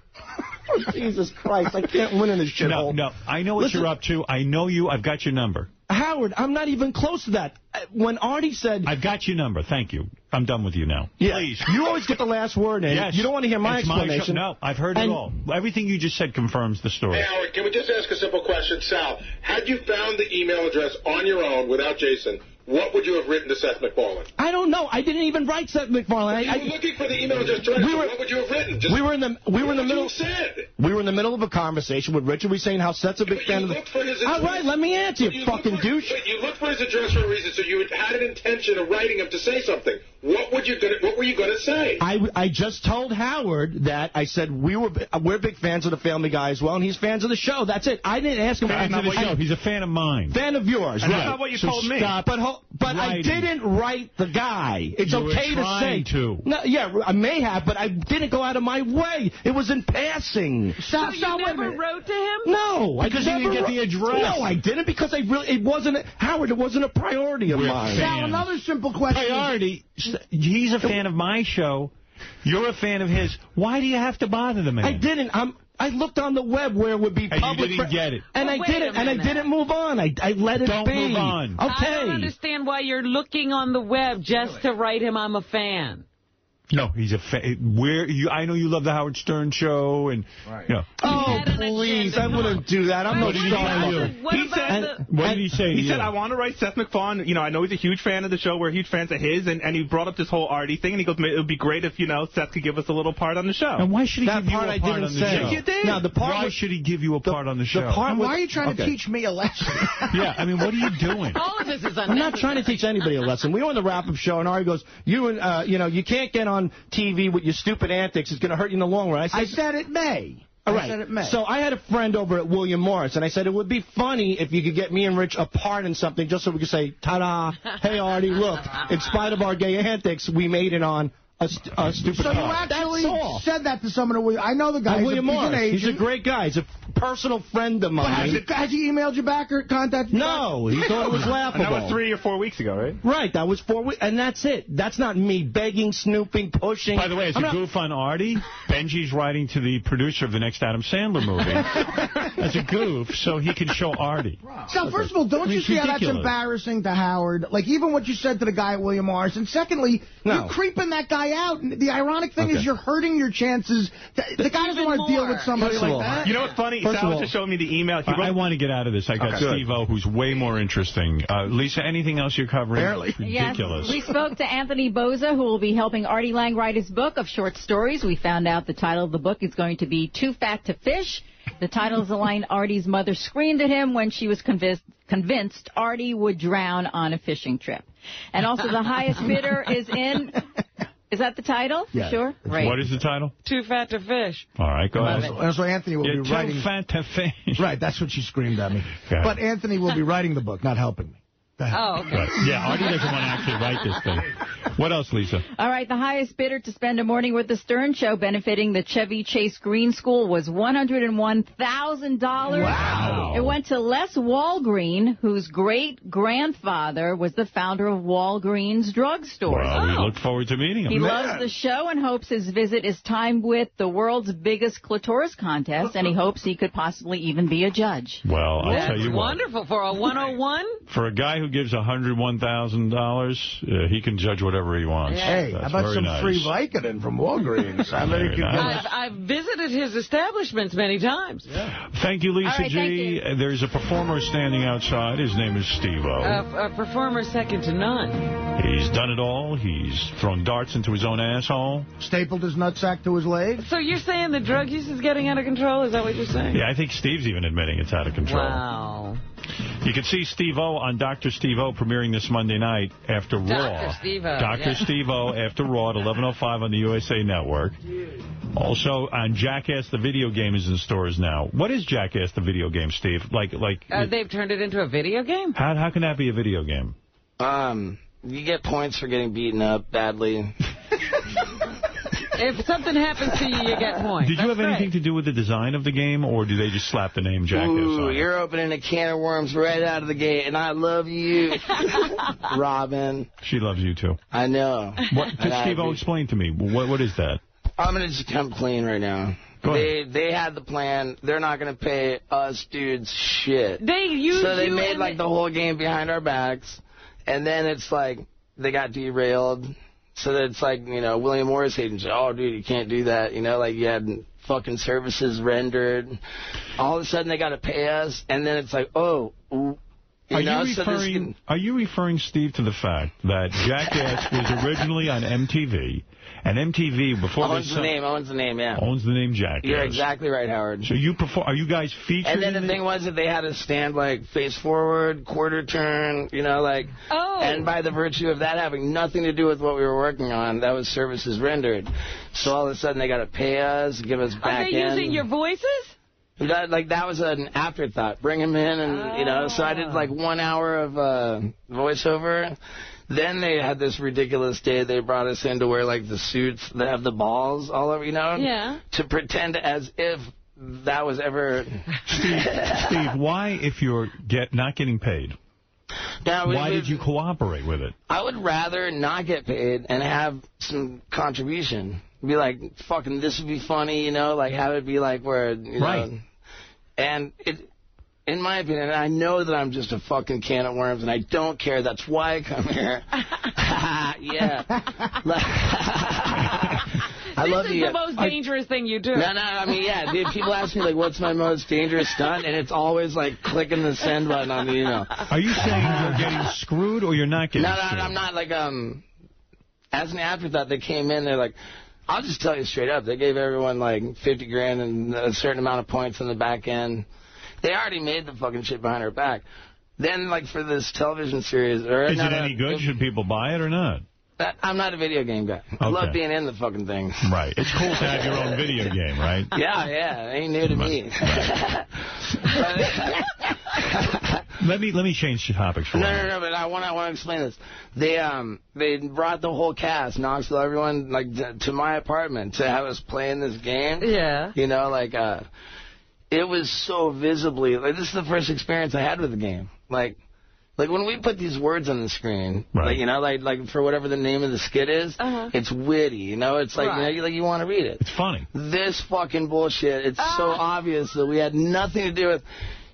Jesus Christ, I can't win in this shithole. No, I know what you're up to. I know you. I've got your number. Howard, I'm not even close to that. When Artie said... I've got your number. Thank you. I'm done with you now. Yeah. Please. You always get the last word in. Yes. You don't want to hear my explanation. No, I've heard it all. Everything you just said confirms the story. Hey, Howard, can we just ask a simple question? Sal, had you found the email address on your own without Jason, what would you have written to Seth MacFarlane? I don't know. I didn't even write Seth MacFarlane. You were looking for the email address directly. What would you have written? We were in the middle of a conversation with Richard. We were saying how Seth's a big fan of the... All right, let me answer you, fucking douche. But you looked for his address for a reason, so you had an intention of writing him to say something. What were you going to say? I just told Howard that I said we're big fans of the Family Guy as well, and he's fans of the show. That's it. I didn't ask him. Fan of the show. He's a fan of mine. Fan of yours. And that's not what you told me. But I didn't write the guy. It's okay to say. No, yeah, I may have, but I didn't go out of my way. It was in passing. So you never wrote to him? No, because you didn't get the address. No, I didn't because it wasn't Howard. It wasn't a priority of mine. Now another simple question. Priority. He's a fan of my show. You're a fan of his. Why do you have to bother the man? I didn't. I looked on the web where it would be public. And you didn't get it. And I didn't move on. I let it be. Don't move on. Okay. I don't understand why you're looking on the web just to write him I'm a fan. No, he's a fan. I know you love the Howard Stern Show, and you know. Oh, please! I wouldn't do that. I'm not sorry. What did he say? He said, "I want to write Seth MacFarlane. You know, I know he's a huge fan of the show. We're huge fans of his." And he brought up this whole Artie thing, and he goes, "It would be great if Seth could give us a little part on the show." And why should he give you a part on the show? You did. Now, why should he give you a part on the show? Why are you trying to teach me a lesson? Yeah, I mean, what are you doing? All of this is unnecessary. I'm not trying to teach anybody a lesson. We were on the wrap-up show, and Artie goes, you can't get on TV with your stupid antics. It's going to hurt you in the long run. I said it may. All right. So I had a friend over at William Morris, and I said it would be funny if you could get me and Rich a part in something just so we could say, ta-da, hey, Artie, look, in spite of our gay antics, we made it on a stupid So you actually said that to someone at I know the guy. William Morris. He's a great guy. He's a personal friend of mine. Has he emailed you back or contacted you No, he thought it was laughable. And that was 3 or 4 weeks ago, right? Right, that was 4 weeks. And that's it. That's not me begging, snooping, pushing. By the way, as a goof on Artie, Benji's writing to the producer of the next Adam Sandler movie. as a goof so he can show Artie. So, first of all, don't you see how that's embarrassing to Howard? Like, even what you said to the guy at William Morris. And secondly, you're creeping that guy out. And the ironic thing is you're hurting your chances. The guy doesn't want to deal with somebody like that. You know what's funny? Sal just showed me the email. I want to get out of this. I got Steve-O, who's way more interesting. Lisa, anything else you're covering? Barely. Ridiculous. Yes, we spoke to Anthony Boza, who will be helping Artie Lang write his book of short stories. We found out the title of the book is going to be Too Fat to Fish. The title is a line Artie's mother screamed at him when she was convinced Artie would drown on a fishing trip. And also the highest bidder is in... Is that the title? Yeah. Sure? Right. What is the title? Too Fat to Fish. All right, go ahead. And so Anthony will be writing... Too fat to fish. Right, that's what she screamed at me. But Anthony will be writing the book, not helping me. Oh, okay. Right. Yeah, Artie doesn't want to actually write this thing. What else, Lisa? All right, the highest bidder to spend a morning with the Stern Show benefiting the Chevy Chase Green School was $101,000. Wow. It went to Les Walgreen, whose great-grandfather was the founder of Walgreens Drugstore. Well, we look forward to meeting him. He loves the show and hopes his visit is timed with the world's biggest clitoris contest, and he hopes he could possibly even be a judge. Well, I'll tell you what. Wonderful. For a 101? For a guy who gives $101,000, he can judge whatever he wants. Hey, That's how about some nice. free Vicodin from Walgreens? I bet he could I've visited his establishments many times. Thank you, Lisa All right, G. thank you. There's a performer standing outside. His name is Steve-O. A performer second to none. He's done it all. He's thrown darts into his own asshole. Stapled his nutsack to his leg. So you're saying the drug use is getting out of control? Is that what you're saying? Yeah, I think Steve's even admitting it's out of control. Wow. You can see Steve-O on Dr. Steve-O premiering this Monday night after Raw. Dr. Steve-O. Dr. Steve-O after Raw at 11:05 on the USA Network. Also on Jackass the video game is in stores now. What is Jackass the video game, Steve? They've turned it into a video game? How can that be a video game? You get points for getting beaten up badly. If something happens to you, you get points. Did you have anything to do with the design of the game, or do they just slap the name Jackass on it? You're opening a can of worms right out of the gate, and I love you, Robin. She loves you, too. I know. Steve-O, explain to me. What is that? I'm going to just come clean right now. They had the plan. They're not going to pay us dudes shit. So they made, the whole game behind our backs, and then it's like they got derailed. So that it's like, William Morris agents, oh, dude, you can't do that. You had fucking services rendered. All of a sudden, they got to pay us. And then it's like, oh, Are you referring, Steve, to the fact that Jackass was originally on MTV, and MTV, before owns the name, yeah. Owns the name Jackass. You're exactly right, Howard. So are you guys featured? And then the thing was that they had to stand, face forward, quarter turn, and by the virtue of that having nothing to do with what we were working on, that was services rendered. So all of a sudden, they got to pay us, give us back in. Are they using your voices? That was an afterthought. Bring him in, and so I did 1 hour of voiceover. Then they had this ridiculous day. They brought us in to wear the suits that have the balls all over, Yeah. To pretend as if that was ever. Steve, why, if you're not getting paid? Why did you cooperate with it? I would rather not get paid and have some contribution. Be like, fucking, this would be funny, have it be where, Right. And in my opinion, and I know that I'm just a fucking can of worms, and I don't care. That's why I come here. Yeah. I love this is the most dangerous thing you do. No, dude, people ask me, what's my most dangerous stunt? And it's always, clicking the send button on the email. Are you saying you're getting screwed or you're not getting screwed? No, I'm not. As an afterthought, they came in, they're like, I'll just tell you straight up. They gave everyone, $50 grand and a certain amount of points on the back end. They already made the fucking shit behind our back. Then, for this television series... Is it any good? Should people buy it or not? I'm not a video game guy. I love being in the fucking thing. Right. It's cool to have your own video game, right? Yeah. It ain't new to me. Let me change the topics for you. No, but I want to explain this. They brought the whole cast, Knoxville, everyone, to my apartment to have us playing this game. Yeah. It was so visibly, this is the first experience I had with the game. Like, when we put these words on the screen, like, you know, like for whatever the name of the skit is, it's witty, you know? It's like, you know, you want to read it. It's funny. This fucking bullshit, it's so obvious that we had nothing to do with...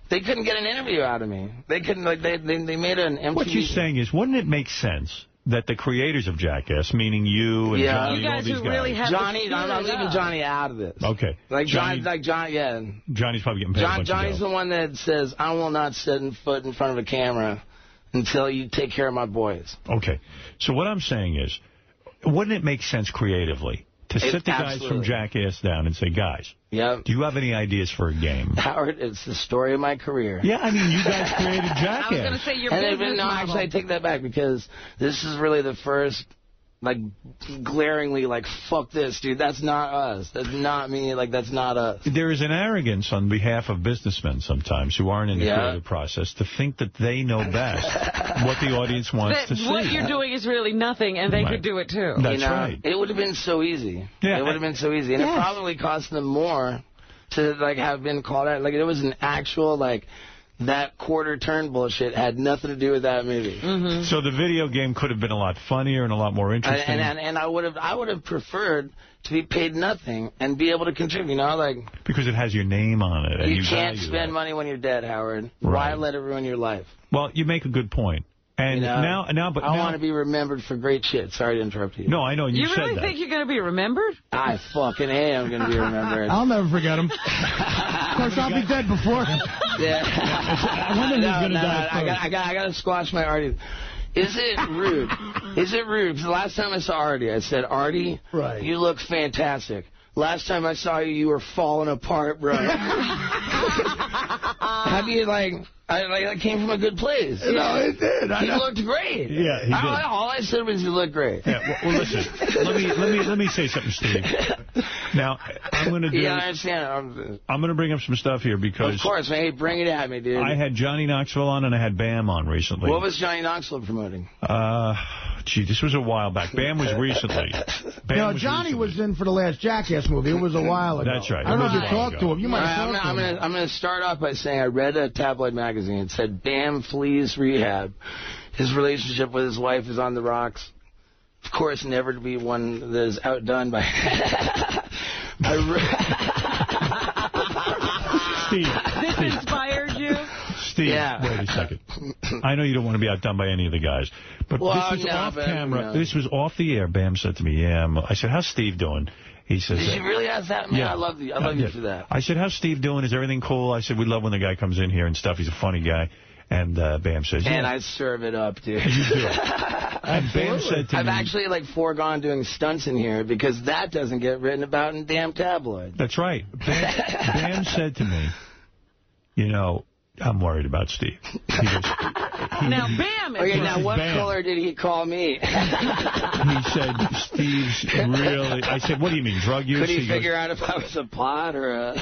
They couldn't get an interview out of me. They couldn't, like, they made an empty... What you're saying is, wouldn't it make sense that the creators of Jackass, meaning you and Johnny and all these guys... Really Johnny, I'm leaving Johnny out of this. Okay. Like, Johnny, yeah. Johnny's probably getting paid Johnny's the one that says, I will not set foot in front of a camera until you take care of my boys. Okay. So what I'm saying is, wouldn't it make sense creatively to sit the guys from Jackass down and say, guys, do you have any ideas for a game? Howard, it's the story of my career. Yeah, I mean, you guys created Jackass. I was going to say your business model. No, actually, I take that back because this is really the first, like, glaringly, like, fuck this, dude. That's not us. That's not me. Like, that's not us. There is an arrogance on behalf of businessmen sometimes who aren't in the creative process to think that they know best what the audience wants to see. What you're doing is really nothing, and they could do it, too. That's right. It would have been so easy. Yeah, it would have been so easy. And it probably cost them more to, like, have been called out. Like, it was an actual, like... That quarter-turn bullshit had nothing to do with that movie. So the video game could have been a lot funnier and a lot more interesting. And I would have preferred to be paid nothing and be able to contribute, you know, like... Because it has your name on it. And you can't spend money when you're dead, Howard. Why let it ruin your life? Well, you make a good point. And I want to be remembered for great shit. Sorry to interrupt you. No, I know. You said really that. think you're going to be remembered? I fucking am going to be remembered. I'll never forget him. Of course, I'll be dead before. Yeah. I wonder who's going to die first. I got to squash my Artie. Is it rude? Is it rude? Because the last time I saw Artie, I said, Artie, you look fantastic. Last time I saw you, you were falling apart, bro. How do you, like... I came from a good place. No, it did. He looked great. Yeah, he did. All I said was he looked great. Yeah, well, listen. let me say something, Steve. Now, I'm going to do... Yeah, I understand. I'm going to bring up some stuff here because... Of course, man. Hey, bring it at me, dude. I had Johnny Knoxville on and I had Bam on recently. What was Johnny Knoxville promoting? Gee, this was a while back. Bam was recently. Johnny was in for the last Jackass movie. It was a while ago. That's right. I don't know if you talked to him. You might have talked to him. I'm going to start off by saying I read a tabloid magazine. It said, Bam flees rehab. His relationship with his wife is on the rocks. Of course, never to be one that is outdone by... Steve. This inspired you? Steve, wait a second. I know you don't want to be outdone by any of the guys, but this was off camera. No. This was off the air. Bam said to me, I said, how's Steve doing? He says, did you really ask that? Man, I love you. I love you for that. I said, how's Steve doing? Is everything cool? I said, we love when the guy comes in here and stuff. He's a funny guy. And Bam says, and I serve it up, dude. You do. And Bam said to me... I've actually, like, foregone doing stunts in here because that doesn't get written about in damn tabloids. That's right. Bam said to me, you know, I'm worried about Steve. He goes, now, Bam is... Okay, now, what color did he call me? He said, Steve's really... I said, what do you mean, drug use? Could he figure out if I was a pot or a...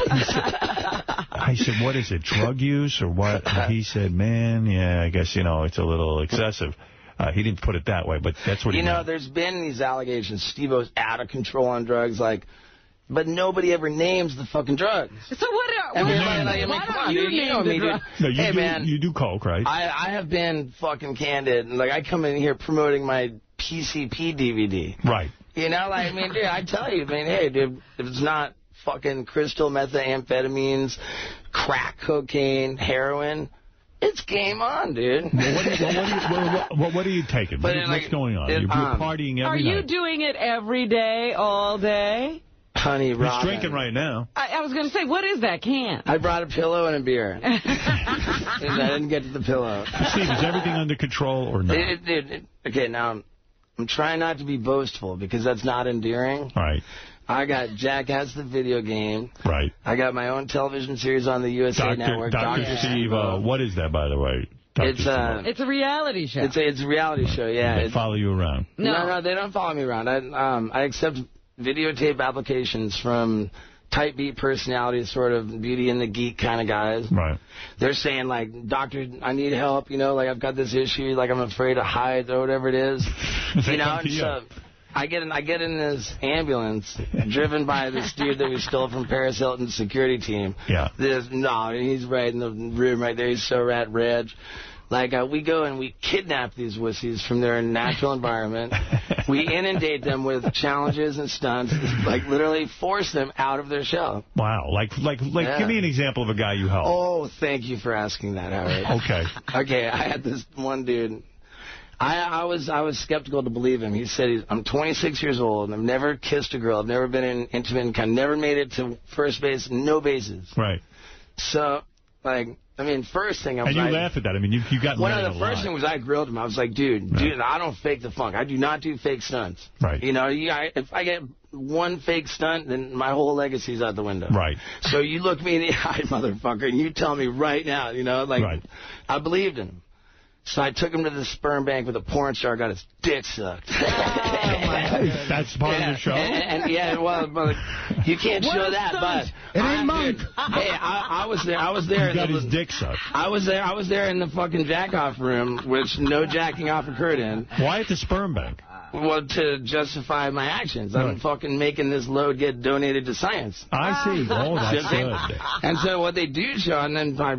I said, what is it, drug use or what? And he said, man, yeah, I guess, you know, it's a little excessive. He didn't put it that way, but that's what he meant. You know, there's been these allegations. Steve-O's out of control on drugs, like... But nobody ever names the fucking drugs. So what are you know me, dude. No, hey, man, you do coke, right? I have been fucking candid. Like, I come in here promoting my PCP DVD. Right. You know, like, I mean, dude, I tell you, man, hey, dude, if it's not fucking crystal methamphetamines, crack cocaine, heroin... It's game on, dude. What are you taking? What's going on? You're partying every night. Are you doing it every day, all day? Honey, Robin. He's drinking right now. I was going to say, what is that can? I brought a pillow and a beer. And I didn't get to the pillow. Steve, is everything under control or not? Okay, now, I'm trying not to be boastful because that's not endearing. Right. I got Jackass the video game. Right. I got my own television series on the USA Network. Dr. Steve, what is that, by the way? It's a reality show. It's a reality show, yeah. They follow you around. No, they don't follow me around. I accept videotape applications from type beat personalities, sort of Beauty and the Geek kind of guys. Right. They're saying, like, doctor, I need help, you know, like, I've got this issue, like, I'm afraid to hide or whatever it is. You know, and so I get in this ambulance driven by this dude that we stole from Paris Hilton's security team. Yeah. He's right in the room right there. He's so rat Reg. Like, we go and we kidnap these wussies from their natural environment. We inundate them with challenges and stunts, like literally force them out of their shell. Wow. Like, Yeah. give me an example of a guy you helped. Oh, thank you for asking that, Howard. Okay. Okay, I had this one dude. I was skeptical to believe him. He said, I'm 26 years old, and I've never kissed a girl. I've never been in intimate encounter, never made it to first base, no bases. Right. So, like, I mean, first thing I was And you laugh at that. I mean, you got one married of the first thing was I grilled him. I was like, dude, I don't fake the funk. I do not do fake stunts. Right. You know, if I get one fake stunt, then my whole legacy's out the window. Right. So you look me in the eye, motherfucker, and you tell me right now, you know, like, I believed in him. So I took him to the sperm bank with a porn star, got his dick sucked. That's part of the show? And well, you can't show that, but it ain't mine. Hey, I was there. You got his dick sucked. I was there in the fucking jack-off room, which no jacking off occurred in. Why at the sperm bank? Well, to justify my actions. I'm fucking making this load get donated to science. I see. Oh, that's good. And so what they do show, and then I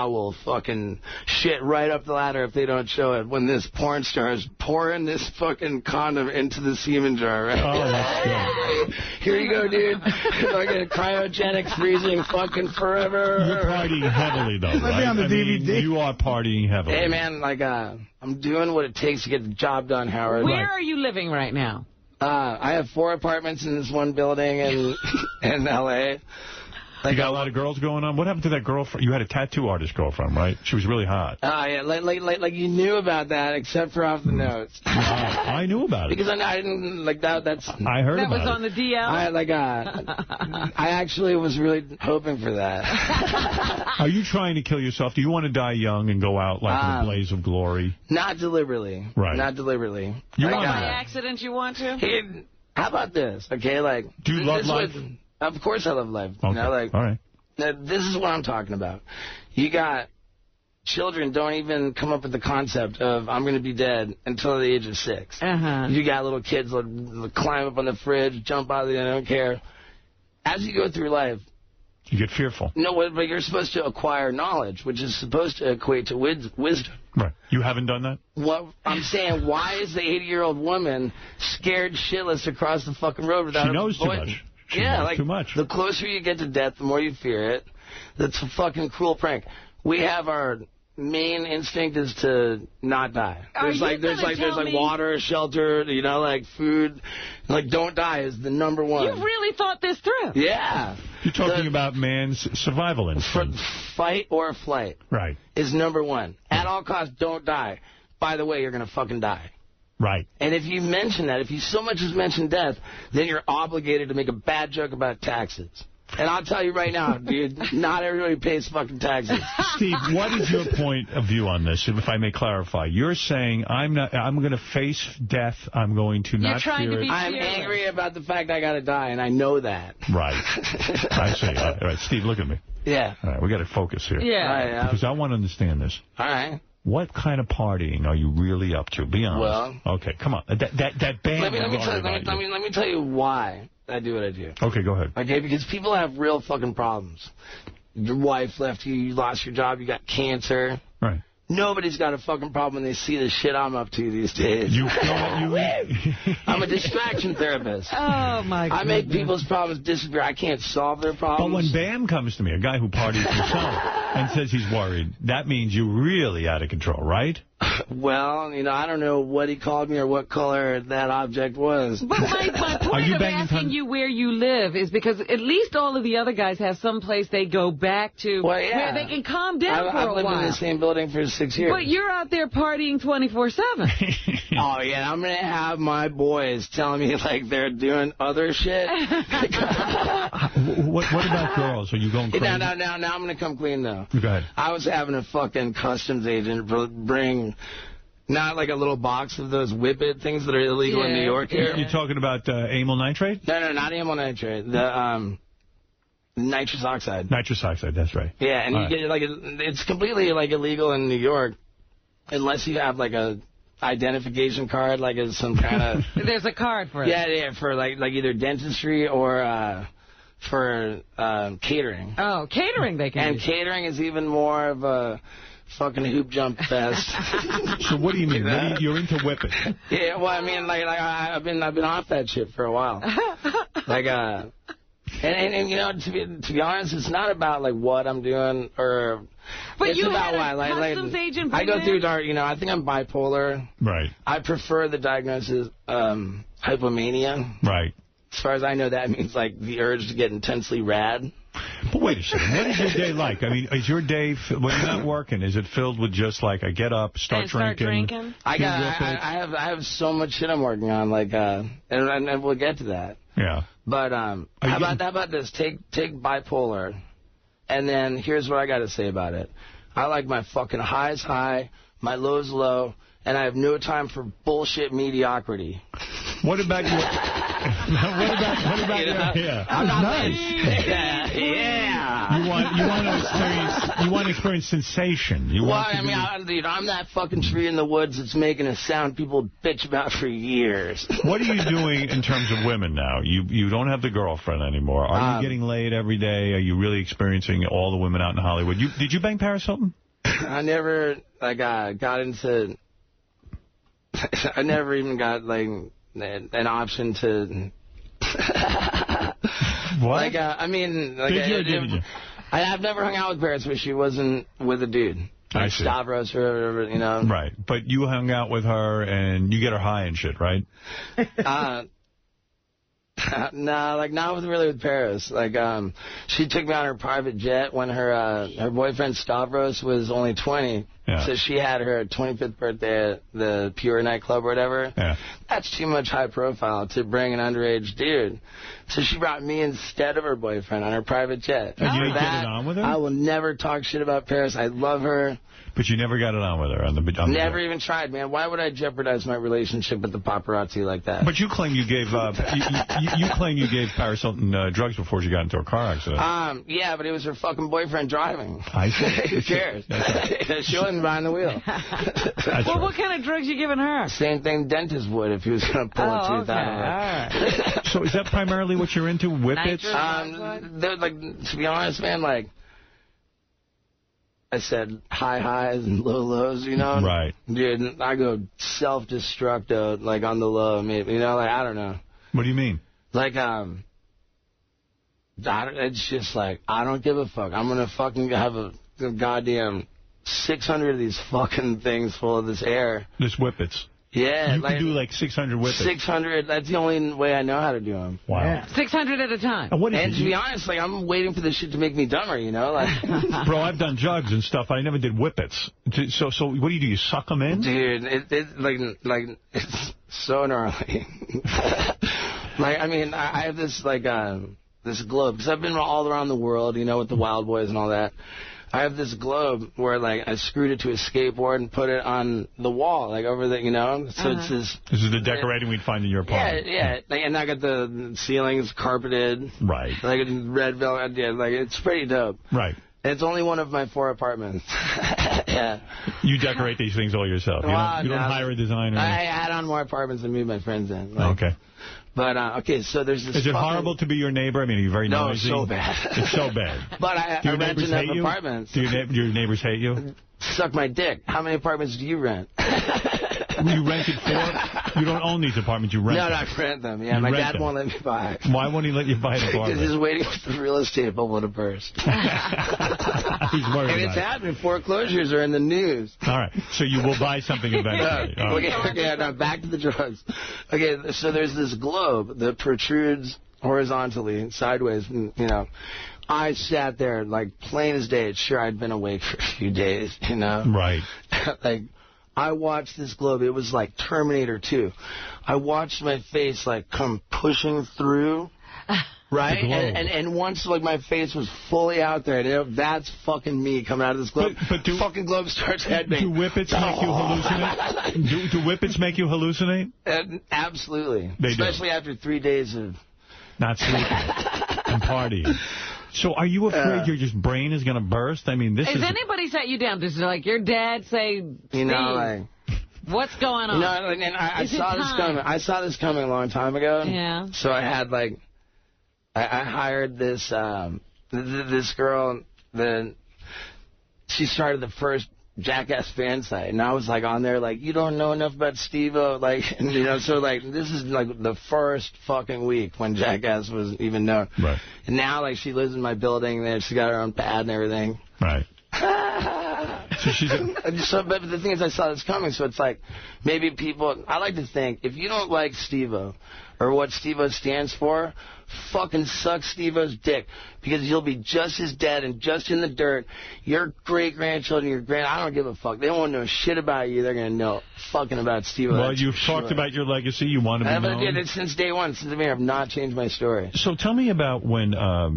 will fucking shit right up the ladder if they don't show it, when this porn star is pouring this fucking condom into the semen jar, right? Oh, that's good. Here you go, dude. Fucking cryogenic freezing fucking forever. You're partying heavily, though, Let me on the DVD. You are partying heavily. Hey, man, like, I'm doing what it takes to get the job done, Howard. Where are you living right now? I have 4 apartments in this one building in L.A. You got a lot of girls going on? What happened to that girlfriend? You had a tattoo artist girlfriend, right? She was really hot. Yeah, like you knew about that, except for off the notes. I knew about it. Because I didn't, like, that's... I heard about it. That was on the DL? I actually was really hoping for that. Are you trying to kill yourself? Do you want to die young and go out like in a blaze of glory? Not deliberately. Right. Not deliberately. You Like want by to? accident you want to? Hey, how about this? Okay, like... Do you love life? Of course I love life. Okay. You know, like, all right. This is what I'm talking about. You got children don't even come up with the concept of I'm going to be dead until the age of 6. You got little kids that climb up on the fridge, jump out of the, they don't care. As you go through life, you get fearful. No, but you're supposed to acquire knowledge, which is supposed to equate to wisdom. Right. You haven't done that? What I'm saying, why is the 80-year-old woman scared shitless across the fucking road without She knows too much. She knows like, too much. The closer you get to death, the more you fear it. That's a fucking cruel prank. We have our main instinct is to not die. There's like water, shelter, you know, like food. Like, don't die is the number one. You've really thought this through. Yeah. You're talking about man's survival instinct. Fight or flight. Right. Is number one. At all costs, don't die. By the way, you're going to fucking die. Right. And if you mention that, if you so much as mention death, then you're obligated to make a bad joke about taxes. And I'll tell you right now, dude, not everybody pays fucking taxes. Steve, what is your point of view on this, if I may clarify? You're saying I'm going to face death. I'm going to not fear it. I'm angry about the fact I got to die, and I know that. Right. I see. All right, Steve, look at me. Yeah. All right, we got to focus here. Yeah. Because I want to understand this. All right. What kind of partying are you really up to? Be honest. Well, okay, come on. That band. Let me tell you why I do what I do. Okay, go ahead. Okay, because people have real fucking problems. Your wife left you, you lost your job, you got cancer. Right. Nobody's got a fucking problem when they see the shit I'm up to these days. I'm a distraction therapist. Oh, my God. I make people's problems disappear. I can't solve their problems. But when Bam comes to me, a guy who parties himself, and says he's worried, that means you're really out of control, right? Well, you know, I don't know what he called me or what color that object was. But my point of asking you where you live is because at least all of the other guys have some place they go back to where they can calm down for a while. I've lived in the same building for 6 years. But you're out there partying 24/7. Oh, yeah, I'm going to have my boys telling me, like, they're doing other shit. What about girls? Are you going crazy? Now I'm going to come clean, though. Go ahead. I was having a fucking customs agent bring... Not like a little box of those Whip-It things that are illegal in New York here. You're talking about amyl nitrate? No, not amyl nitrate. The nitrous oxide. Nitrous oxide, that's right. Yeah, and you get like it's completely like illegal in New York unless you have like a identification card, like as some kind of. There's a card for it. Yeah, for like either dentistry or for catering. Oh, catering they can. And catering is even more of a fucking hoop jump fest. So what do you mean? You're into whipping? Yeah, well, I mean, like I've been off that shit for a while. Like, and you know, to be honest, it's not about like what I'm doing or. But it's you about had why. a customs agent. I go through dark. You know, I think I'm bipolar. Right. I prefer the diagnosis hypomania. Right. As far as I know, that means like the urge to get intensely rad. But wait a second. What is your day like? I mean, is your day, when you're not working, is it filled with just like, I get up, start drinking? I have so much shit I'm working on, like, and we'll get to that. Yeah. But how about this? Take bipolar, and then here's what I got to say about it. I like my fucking highs high, my lows low, and I have no time for bullshit mediocrity. What about your... what about your... Yeah. I'm not nice. Yeah. You want to experience sensation. I'm that fucking tree in the woods that's making a sound people bitch about for years. What are you doing in terms of women now? You don't have the girlfriend anymore. Are you getting laid every day? Are you really experiencing all the women out in Hollywood? Did you bang Paris Hilton? I never got into... I never even got, like, an option to... What? Like, I mean... Like, did you? I've never hung out with Paris where she wasn't with a dude. Like I see. Stavros or whatever, you know. Right. But you hung out with her and you get her high and shit, right? Nah, like, not really with Paris. Like, she took me on her private jet when her boyfriend Stavros was only 20. Yeah. So she had her 25th birthday at the Pure nightclub or whatever. Yeah. That's too much high profile to bring an underage dude. So she brought me instead of her boyfriend on her private jet. And you didn't get it on with her? I will never talk shit about Paris. I love her. But you never got it on with her on the Never even tried, man. Why would I jeopardize my relationship with the paparazzi like that? But you claim you gave you claim you gave Paris Hilton drugs before she got into a car accident. Yeah, but it was her fucking boyfriend driving. I see. Who cares? She wasn't behind the wheel. Well, what kind of drugs you giving her? Same thing dentist would if he was going to pull a tooth out of her. Right. So is that primarily what you're into? Whippets? Like, to be honest, man, like. I said high highs and low lows, you know? Right. Dude, I go self-destructo, like, on the low, maybe, you know? Like, I don't know. What do you mean? Like, it's just like, I don't give a fuck. I'm going to fucking have a goddamn 600 of these fucking things full of this air. This whippets. Yeah. You can do like 600 whippets. 600, that's the only way I know how to do them. Wow. Yeah. 600 at a time. And to be honest, like, I'm waiting for this shit to make me dumber, you know? Like, bro, I've done jugs and stuff. I never did whippets. So what do? You suck them in? Dude, it's so gnarly. Like, I mean, I have this, like, this globe, because I've been all around the world, you know, with the Wild Boys and all that. I have this globe where, like, I screwed it to a skateboard and put it on the wall, like, over the, you know? So it's this... This is the decorating we'd find in your apartment. Yeah. And I got the ceilings carpeted. Right. Like, red velvet. Yeah, like, it's pretty dope. Right. And it's only one of my 4 apartments. Yeah. You decorate these things all yourself. You don't hire a designer. I add on more apartments and move my friends in. Like, okay. But, okay, so there's this... Is it horrible to be your neighbor? I mean, are you very noisy? No, it's so bad. It's so bad. But I rent enough apartments. Do your neighbors hate you? Suck my dick. How many apartments do you rent? You rented 4? You don't own these apartments, you rent them? No, I rent them. Yeah, my dad won't let me buy. Why won't he let you buy an apartment? Because he's waiting for the real estate bubble to burst. He's worried and it's happening. Foreclosures are in the news. All right, so you will buy something eventually. Okay, now back to the drugs. Okay, so there's this globe that protrudes horizontally, sideways, and, you know. I sat there, like, plain as day. It's sure I'd been awake for a few days, you know? Right. Like, I watched this globe. It was like Terminator 2. I watched my face, like, come pushing through, right? And once, like, my face was fully out there, you know, that's fucking me coming out of this globe. But fucking globe starts headbanging. Do whippets make you hallucinate? Do whippets make you hallucinate? Absolutely. They Especially after 3 days of... not sleeping and partying. So are you afraid your just brain is going to burst? I mean, this is... Has anybody sat you down? Does like your dad say, you know, like... What's going on? You know, and I saw this coming. I saw this coming a long time ago. Yeah. So I had, like... I hired this this girl. She started the first Jackass fan site, and I was like on there like, you don't know enough about Steve-O, like, and, you know, so like this is like the first fucking week when Jackass was even known. Right. And now like she lives in my building, and she's got her own pad and everything. Right. So she's but the thing is, I saw this coming, so it's like maybe people. I like to think if you don't like Steve-O or what Steve-O stands for, fucking suck Steve-O's dick, because you'll be just as dead and just in the dirt. Your great-grandchildren, I don't give a fuck. They won't know shit about you. They're going to know fucking about Steve-O. Well, you've talked about your legacy. You want to be known. I did it since day one. Since the mayor, I've not changed my story. So tell me about when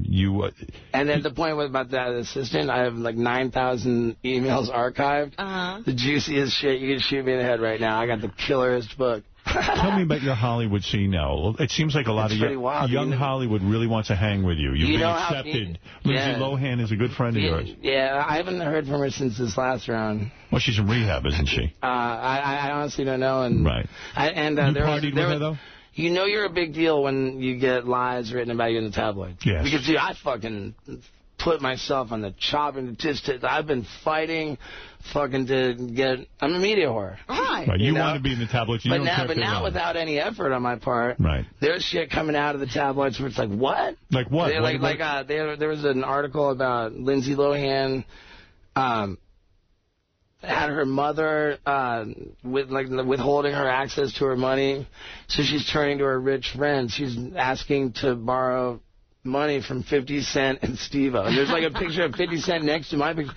you... and then the point was about that assistant, I have like 9,000 emails archived. The juiciest shit. You can shoot me in the head right now. I got the killerest book. Tell me about your Hollywood scene now. It seems like a lot of young Hollywood really wants to hang with you. You've been accepted. Lindsay Lohan is a a good friend of yours. Yeah, I haven't heard from her since this last round. Well, she's in rehab, isn't she? I honestly don't know. And right. You partied with her, though? You know you're a big deal when you get lies written about you in the tabloids. Yes. Because, dude, I fucking put myself on the chopping. I've been fighting fucking to get... I'm a media whore. Right. You want to be in the tabloids. But now without any effort on my part, right. There's shit coming out of the tabloids where it's like, what? Like what? There was an article about Lindsay Lohan... had her mother withholding her access to her money, so she's turning to her rich friends. She's asking to borrow money from 50 Cent and Steve-O. And there's like a picture of 50 Cent next to my picture.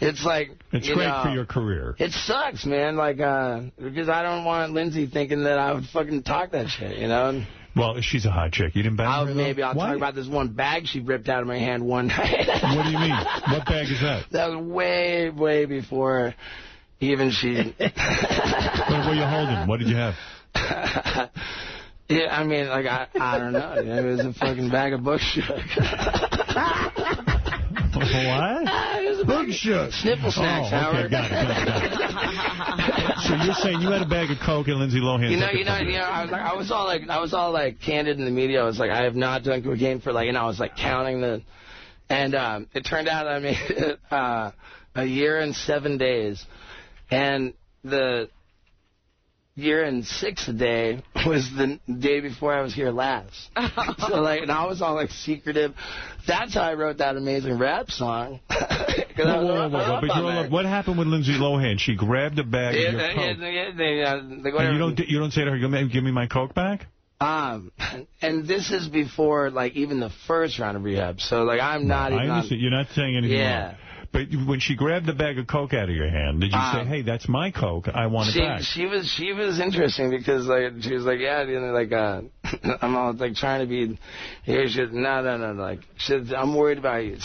It's like... It's great for your career. It sucks, man, because I don't want Lindsay thinking that I would fucking talk that shit, you know? Well, she's a hot chick. You didn't bang her, maybe I'll talk about this one bag she ripped out of my hand one night. What do you mean? What bag is that? That was way, way before even she... What were you holding? What did you have? Yeah, I mean, I don't know. It was a fucking bag of bush shook. What? It was a Big shook. Snipple snacks, Howard. Okay, got it. So you're saying you had a bag of Coke and Lindsay Lohan... I was all candid in the media. I was like, I have not done cocaine for I was counting the... And it turned out I made it a year and 7 days. And the year and 6th day was the day before I was here last. So, and I was all, secretive. That's how I wrote that amazing rap song. Whoa. What happened with Lindsay Lohan? She grabbed a bag of your Coke. And you don't say to her, give me my Coke back? And this is before, even the first round of rehab. So, I'm not even... I understand. You're not saying anything wrong. But when she grabbed the bag of Coke out of your hand, did you say, hey, that's my Coke, I want it back? She was interesting because, she was like, yeah, I'm all, trying to be, no. She said, I'm worried about you.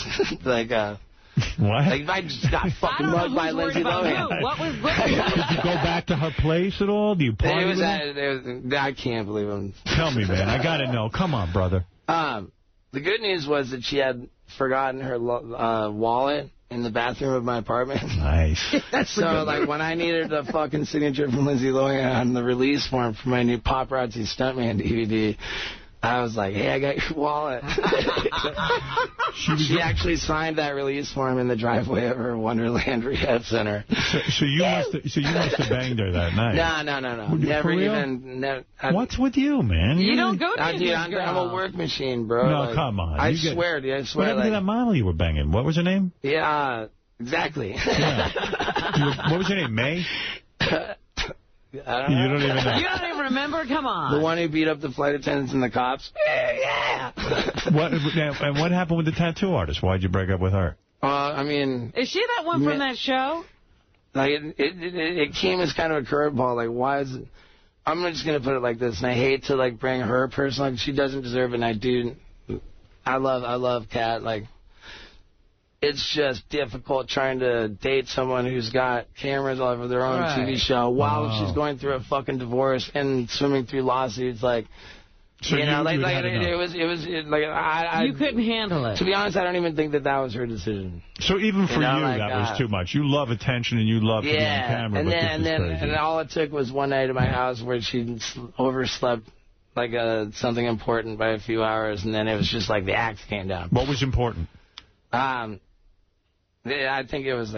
What? I just got fucking mugged by Lindsay Lohan. What was Did you go back to her place at all? Do you party with her? I can't believe him. Tell me, man. I got to know. Come on, brother. The good news was that she had forgotten her wallet in the bathroom of my apartment. Nice. So, when I needed a fucking signature from Lindsay Lohan on the release form for my new Paparazzi Stuntman DVD, I was like, hey, I got your wallet. She actually signed that release form in the driveway of her Wonderland Rehab Center. So you must have banged her that night. No. Never even. What's with you, man? You don't go to dude, I'm a work machine, bro. No, come on. I swear, dude. I swear. What happened to that model you were banging? What was her name? Yeah, exactly. Yeah. What was her name? May? I don't know. You don't even know. You don't even remember? Come on. The one who beat up the flight attendants and the cops? Yeah. And what happened with the tattoo artist? Why'd you break up with her? Is she that one from that show? It came as kind of a curveball. Why is it... I'm just going to put it like this, and I hate to, bring her personally. She doesn't deserve it, and I do. I love Kat. It's just difficult trying to date someone who's got cameras all over their own TV show while she's going through a fucking divorce and swimming through lawsuits. So it was you couldn't handle it. To be honest, I don't even think that was her decision. So even for that was too much. You love attention and you love to be on camera. And all it took was one night at my house where she overslept something important by a few hours, and then it was just the axe came down. What was important? I think it was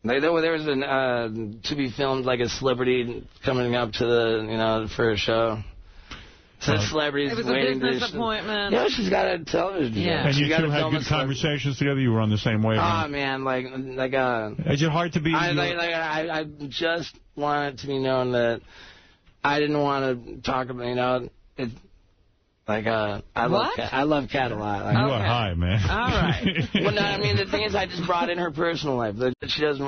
There was an to be filmed like a celebrity coming up to the for a show. So celebrities. It was a business appointment. Yeah, she's got a television show. Yeah. And you two had good conversations together? You were on the same wavelength? Oh, man, Is it hard to be... I just want it to be known that I didn't want to talk about, I love Kat a lot. You are high, man. All right. Well, no, I mean, the thing is, I just brought in her personal life. She doesn't,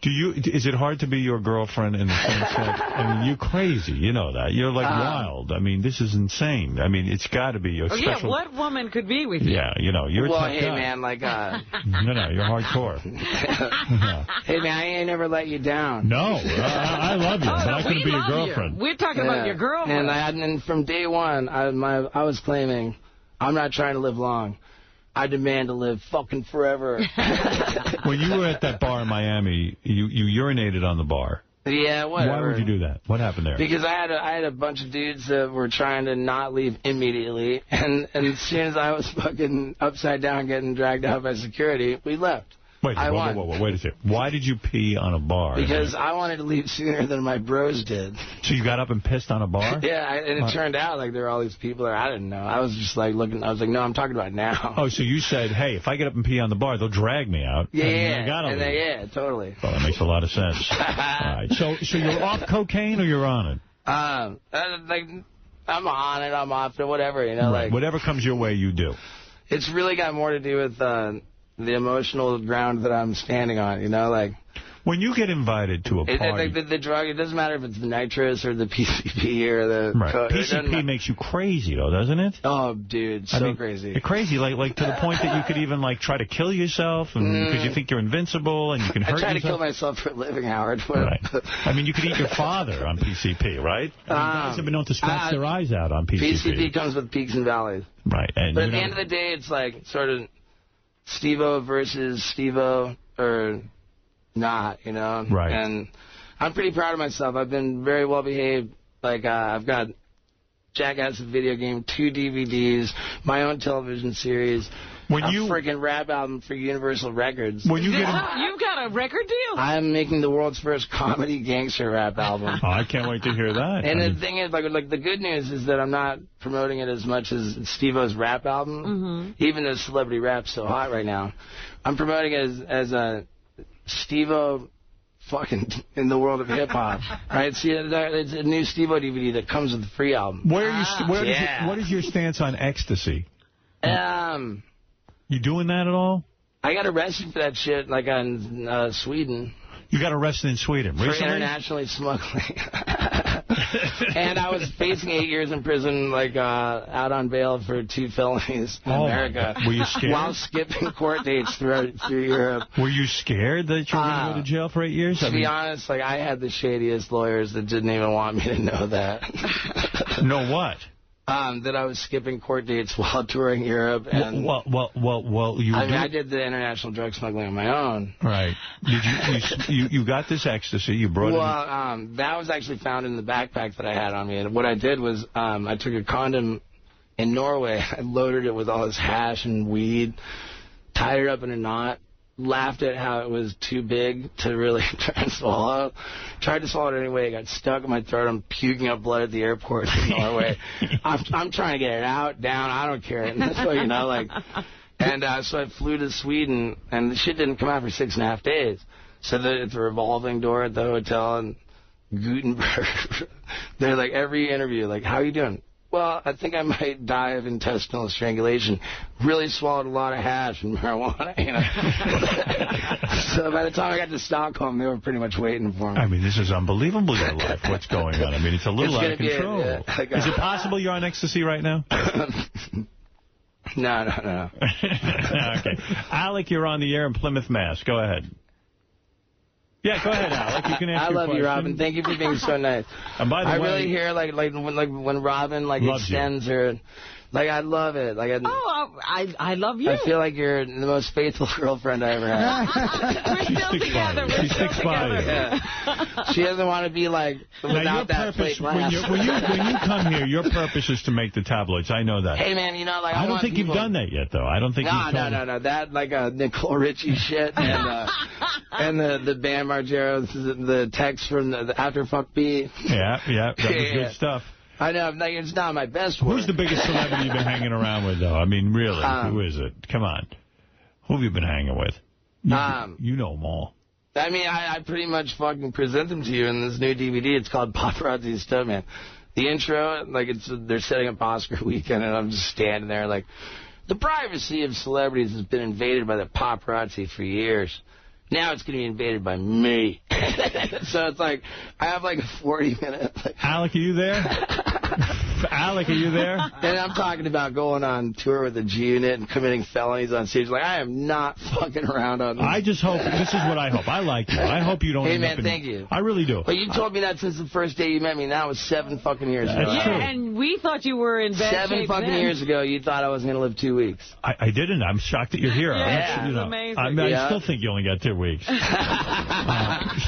Is it hard to be your girlfriend in the sense that, I mean, you're crazy, you know that. You're wild. I mean, this is insane. I mean, it's got to be your special... Yeah, what woman could be with you? Yeah, you're a tough guy. Man, No, you're hardcore. Yeah. Hey, man, I ain't never let you down. No, I love you, but I couldn't be your girlfriend. We're talking about your girlfriend. And from day one, I was claiming, I'm not trying to live long. I demand to live fucking forever. When you were at that bar in Miami, you urinated on the bar. Yeah, whatever. Why would you do that? What happened there? Because I had a bunch of dudes that were trying to not leave immediately, and as soon as I was fucking upside down getting dragged out by security, we left. Wait a second. Why did you pee on a bar? Because I wanted to leave sooner than my bros did. So you got up and pissed on a bar? Yeah, and it turned out there were all these people there. I didn't know. I was just looking. I was like, no, I'm talking about now. Oh, so you said, hey, if I get up and pee on the bar, they'll drag me out. Yeah, I gotta leave. Yeah, totally. Well, that makes a lot of sense. All right. So you're off cocaine or you're on it? I'm on it. I'm off it. Whatever, Right. Whatever comes your way, you do. It's really got more to do with the emotional ground that I'm standing on, When you get invited to a party... The drug, it doesn't matter if it's the nitrous or the PCP or the... Right. PCP makes you crazy, though, doesn't it? Oh, dude, crazy. You're crazy, like to the point that you could even, try to kill yourself because you think you're invincible and you can hurt yourself. I try to kill myself for a living, Howard. Right. I mean, you could eat your father on PCP, right? Guys have been known to scratch their eyes out on PCP. PCP comes with peaks and valleys. Right. But at the end of the day, it's sort of Steve-O versus Steve-O or not, Right. And I'm pretty proud of myself. I've been very well behaved. I've got Jackass video game, 2 DVDs, my own television series, a freaking rap album for Universal Records. You've got a record deal? I'm making the world's first comedy gangster rap album. Oh, I can't wait to hear that. And the thing is, the good news is that I'm not promoting it as much as Steve-O's rap album, even though celebrity rap's so hot right now. I'm promoting it as a Steve-O fucking in the world of hip-hop. Right? See, it's a new Steve-O DVD that comes with the free album. What is your stance on ecstasy? You doing that at all? I got arrested for that shit, on Sweden. You got arrested in Sweden recently? For internationally smuggling. And I was facing 8 years in prison, out on bail for 2 felonies in America. Were you scared? While skipping court dates through Europe. Were you scared that you were going to go to jail for 8 years? To be honest, I had the shadiest lawyers that didn't even want me to know that. Know what? That I was skipping court dates while touring Europe. And I did the international drug smuggling on my own. Right. Did you got this ecstasy? You brought it? That was actually found in the backpack that I had on me. And what I did was I took a condom in Norway. I loaded it with all this hash and weed, tied it up in a knot, laughed at how it was too big to really try and swallow. Tried to swallow it anyway. It got stuck in my throat. I'm puking up blood at the airport in Norway. I'm trying to get it out, down. I don't care. And so, And so I flew to Sweden, and the shit didn't come out for 6.5 days. So it's a revolving door at the hotel, and Gutenberg, they're every interview, how you doing? Well, I think I might die of intestinal strangulation. Really swallowed a lot of hash and marijuana, So by the time I got to Stockholm, they were pretty much waiting for me. I mean, this is unbeliable, your life. What's going on? I mean, it's a little out of control. Is it possible you're on ecstasy right now? No. Okay. Alec, you're on the air in Plymouth, Mass. Go ahead. Yeah, go ahead, Alec. You can ask I love you, Robin. Thank you for being so nice. And by the way, I really hear when Robin extends her Like, I love it. Like, I love you. I feel like you're the most faithful girlfriend I ever had. We're still together. We're still together. Yeah. She doesn't want to be like without that plate glass. When you come here, your purpose is to make the tabloids. I know that. Hey, man, you know, like I don't think you've done that yet, though. I don't think you've No. That, like, Nicole Richie shit and the Bam Margera, the text from the Afterfuck beat. Yeah, that was good stuff. I know, like, it's not my best work. Who's the biggest celebrity you've been hanging around with, though? I mean, really, who is it? Come on. Who have you been hanging with? You know them all. I mean, I pretty much fucking present them to you in this new DVD. It's called Paparazzi Stuntman. The intro, like, they're setting up Oscar weekend, and I'm just standing there like, the privacy of celebrities has been invaded by the paparazzi for years. Now it's going to be invaded by me. So it's like, I have like a 40-minute... Alec, are you there? Alec, are you there? And I'm talking about going on tour with the G-Unit and committing felonies on stage. Like, I am not fucking around on this. I just hope, this is what I hope. I like you. I hope you don't Hey, man, thank you. I really do. But you told me that since the first day you met me, and that was 7 fucking years ago. Yeah, and we thought you were in bad 7 shape fucking then. years ago, you thought I was going to live 2 weeks. I didn't. I'm shocked that you're here. Yeah, it's amazing. I still think you only got 2 weeks.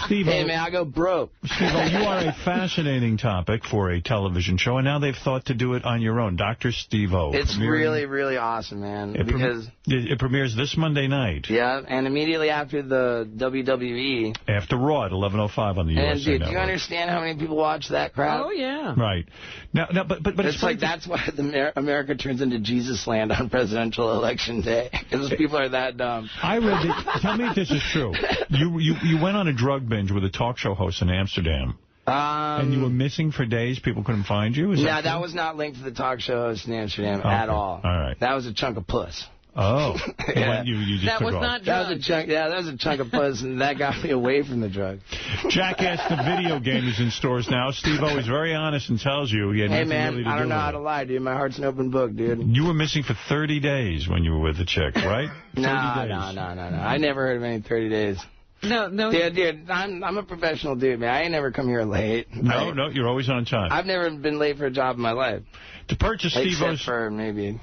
Steve, hey, man, I go broke. Steve, you are a fascinating topic for a television show, and now they've thought to do it on your own. Dr. Steve-O. It's really, really awesome, man. It premieres this Monday night. Yeah, and immediately after the WWE. After Raw at 11:05 on the USA And, dude, Network. do you understand how many people watch that crowd? Oh, yeah. Right. Now, but it's like that's why America turns into Jesus land on presidential election day. Because people are that dumb. I read that. Tell me if this is true. You went on a drug binge with a talk show host in Amsterdam. And you were missing for days? People couldn't find you? That was not linked to the talk show host in Amsterdam at all. All right. That was a chunk of puss. Oh. Yeah. You just that took was off. not that drugs. was a chunk. Yeah, that was a chunk of puss, and that got me away from the drug. Jackass the video game is in stores now. Steve-O is very honest and tells you he had Hey, nothing man, really to I don't do know with how it. to lie, dude. My heart's an open book, dude. You were missing for 30 days when you were with the chick, right? No. I never heard of any 30 days. No. Dude, I'm a professional dude, man. I ain't never come here late. No, you're always on time. I've never been late for a job in my life. To purchase Steve-O's... Except for maybe...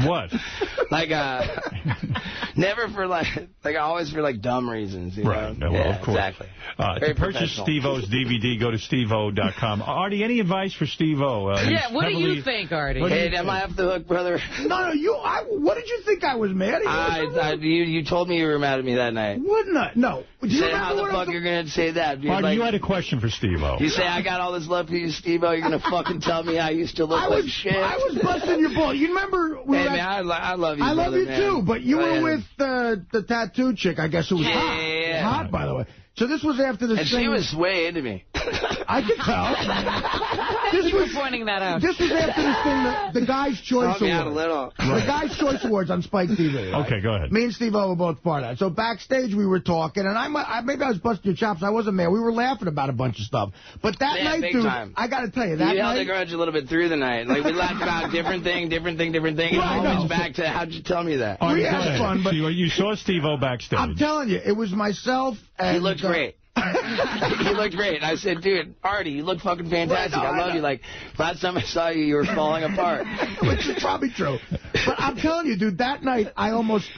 What? Like, never for, always for, dumb reasons, you right. know? Well, of course. Exactly. To purchase Steve-O's DVD, go to steve-o.com. Artie, any advice for Steve-O? What do you think, Artie? Hey, am I off the hook, brother? No, what did you think I was mad at you? You told me you were mad at me that night. Wouldn't I? No. You said, how the fuck you're going to say that? Dude? Artie, you had a question for Steve-O. You say, I got all this love for you, Steve-O. You're going to fucking tell me I used to look like shit. I was busting your balls. You remember... Hey, man, I love you, I love you, man. too, but you were with the tattoo chick, I guess, who was hot. Yeah. Hot, by the way. So this was after the And she was way into me. I could tell. Thank you for pointing that out. This was after this thing, the Guy's Choice Help me out Awards. a little. The Guy's Choice Awards on Spike TV. Right? Okay, go ahead. Me and Steve-O were both part of that. So backstage we were talking, and maybe I was busting your chops. I wasn't mad. We were laughing about a bunch of stuff. But that night, big dude, time. I got to tell you, that you held night... the grudge a little bit through the night. Like, we laughed about different thing, and always back to, how'd you tell me that? Artie, We go had ahead. fun, but... So you saw Steve-O backstage. I'm telling you, it was myself and... He looked great. He looked great. And I said, dude, Artie, you look fucking fantastic. I love you. Like, last time I saw you, you were falling apart. Which is probably true. But I'm telling you, dude, that night, I almost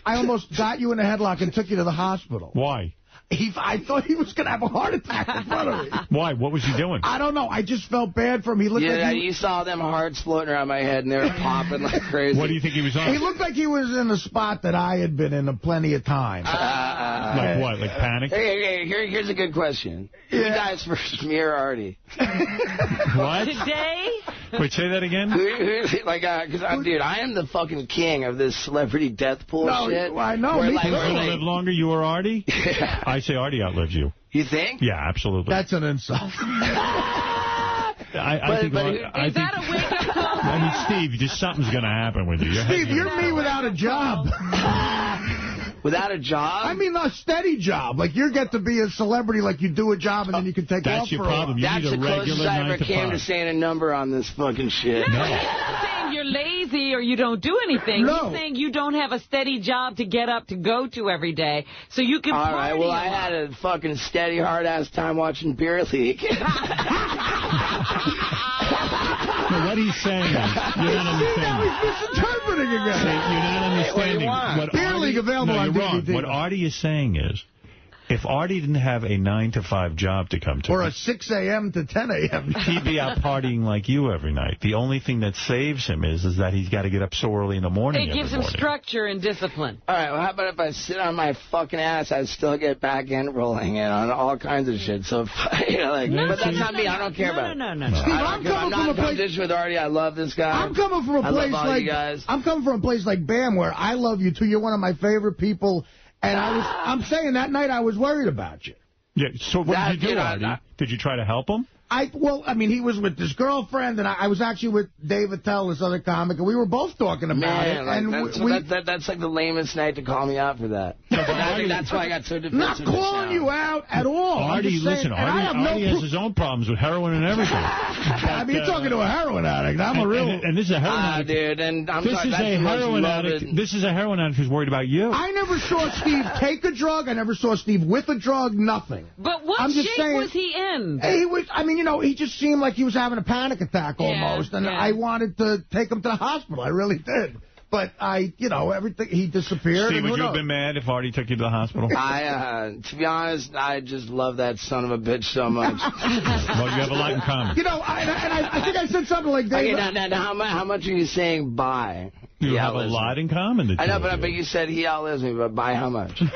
got you in a headlock and took you to the hospital. Why? I thought he was going to have a heart attack in front of me. Why? What was he doing? I don't know. I just felt bad for him. He looked like you saw them hearts floating around my head, and they were popping like crazy. What do you think he was on? He looked like he was in a spot that I had been in plenty of times. Like what? Like panic? Here's a good question. Who dies first, me or Artie? What? Today? Wait, say that again? Dude, I am the fucking king of this celebrity death pool shit. I know. Who's going to live longer, you or Artie? Yeah. I say Artie outlived you. You think? Yeah, absolutely. That's an insult. I think is that a wake-up call? I mean, Steve, just something's going to happen with you. Steve, you're me without a job. Without a job? I mean, a steady job. Like, you get to be a celebrity, like you do a job and then you can take off That's your problem. You That's need a the closest regular I ever 9 to came 5. to saying a number on this fucking shit. No, he's not saying you're lazy or you don't do anything. No. He's saying you don't have a steady job to get up to go to every day, so you can party. All right, well, a I lot. had a fucking steady, hard-ass time watching Beer League. What Artie's saying is, you're not understanding. Now he's misinterpreting again. You're not understanding. What Beer Artie, League available no, on you're wrong. DVD. What Artie is saying is, if Artie didn't have a 9-to-5 job to come to, or a 6 a.m. to 10 a.m. he'd be out partying like you every night. The only thing that saves him is that he's got to get up so early in the morning. It gives him structure and discipline. All right, well, how about if I sit on my fucking ass, I still get back end rolling and on all kinds of shit. So, you know, like, but that's not me. I don't care about it. No. Steve, I'm coming from a place with Artie. I love this guy. I'm coming from a place like you guys. I'm coming from a place like Bam, where I love you too. You're one of my favorite people, and I'm saying that night I was worried about you. Yeah. So what did you do, Artie? Did you try to help him? Well, I mean, he was with his girlfriend, and I was actually with Dave Attell, this other comic, and we were both talking about it. Like, and that's like the lamest night to call me out for that. I think that's why I got so defensive. Not calling you out at all. Artie, listen, Artie has his own problems with heroin and everything. I mean, you're talking to a heroin addict. I'm a real... And this is a heroin addict. Dude, and I'm this is a heroin addict. This is a heroin addict who's worried about you. I never saw Steve take a drug. I never saw Steve with a drug. Nothing. But what shape was he in? He was, I mean, you know, he just seemed like he was having a panic attack almost, and I wanted to take him to the hospital. I really did. But everything, he disappeared. Steve, would you have been mad if Artie took you to the hospital? To be honest, I just love that son of a bitch so much. Well, you have a lot in common. You know, I think I said something like that. Okay, now, how much are you saying bye? You have a lot in common. I know, but you said he outlives me, but by how much? Years.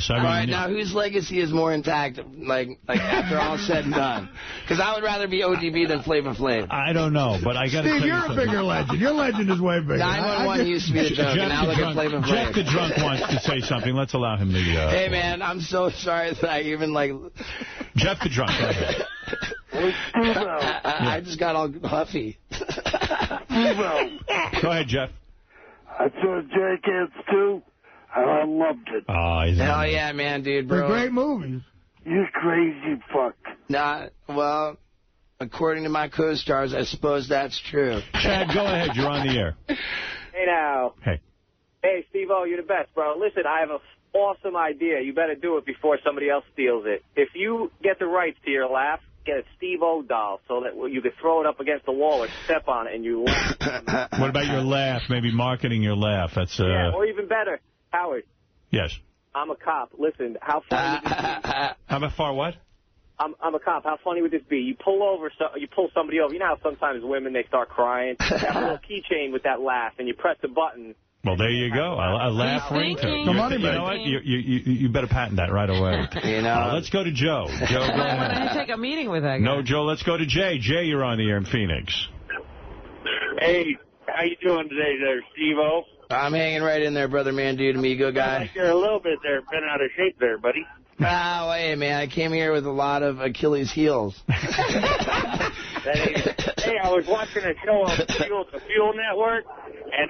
All right, now whose legacy is more intact, like after all said and done? Because I would rather be ODB than Flavor Flav. I don't know, but I got to Steve, you're a bigger legend. Your legend is way bigger. 911 used to be the joke, and now look at Flavor Flav. Jeff the drunk wants to say something. Let's allow him to... Hey, man, I'm so sorry that I even, Jeff the drunk, go ahead. I just got all huffy. Go ahead, Jeff. I saw Jackass 2, and I loved it. Hell yeah, man, dude, bro. They're great movies. You crazy fuck. Nah, well, according to my co-stars, I suppose that's true. Chad, go ahead. You're on the air. Hey, now. Hey. Hey, Steve-O, you're the best, bro. Listen, I have an awesome idea. You better do it before somebody else steals it. If you get the rights to your laugh, get a Steve-O doll so that you could throw it up against the wall or step on it and you laugh. What about your laugh? Maybe marketing your laugh. That's Yeah, or even better, Howard. Yes. I'm a cop. Listen, how funny would this be? How far what? I'm a cop. How funny would this be? You pull somebody over. You know how sometimes women, they start crying? You have a little keychain with that laugh, and you press the button. Well, there you go. A laugh ringtone. You know what? You better patent that right away. Let's go to Joe. Joe, go I ahead. want to take a meeting with that guy. No, Joe, let's go to Jay. Jay, you're on the air in Phoenix. Hey, how you doing today there, Steve-O? I'm hanging right in there, brother, man, dude, amigo guy. You're a little bit there, been out of shape there, buddy. Oh, hey, man, I came here with a lot of Achilles heels. Hey, I was watching a show on the Fuel Network, and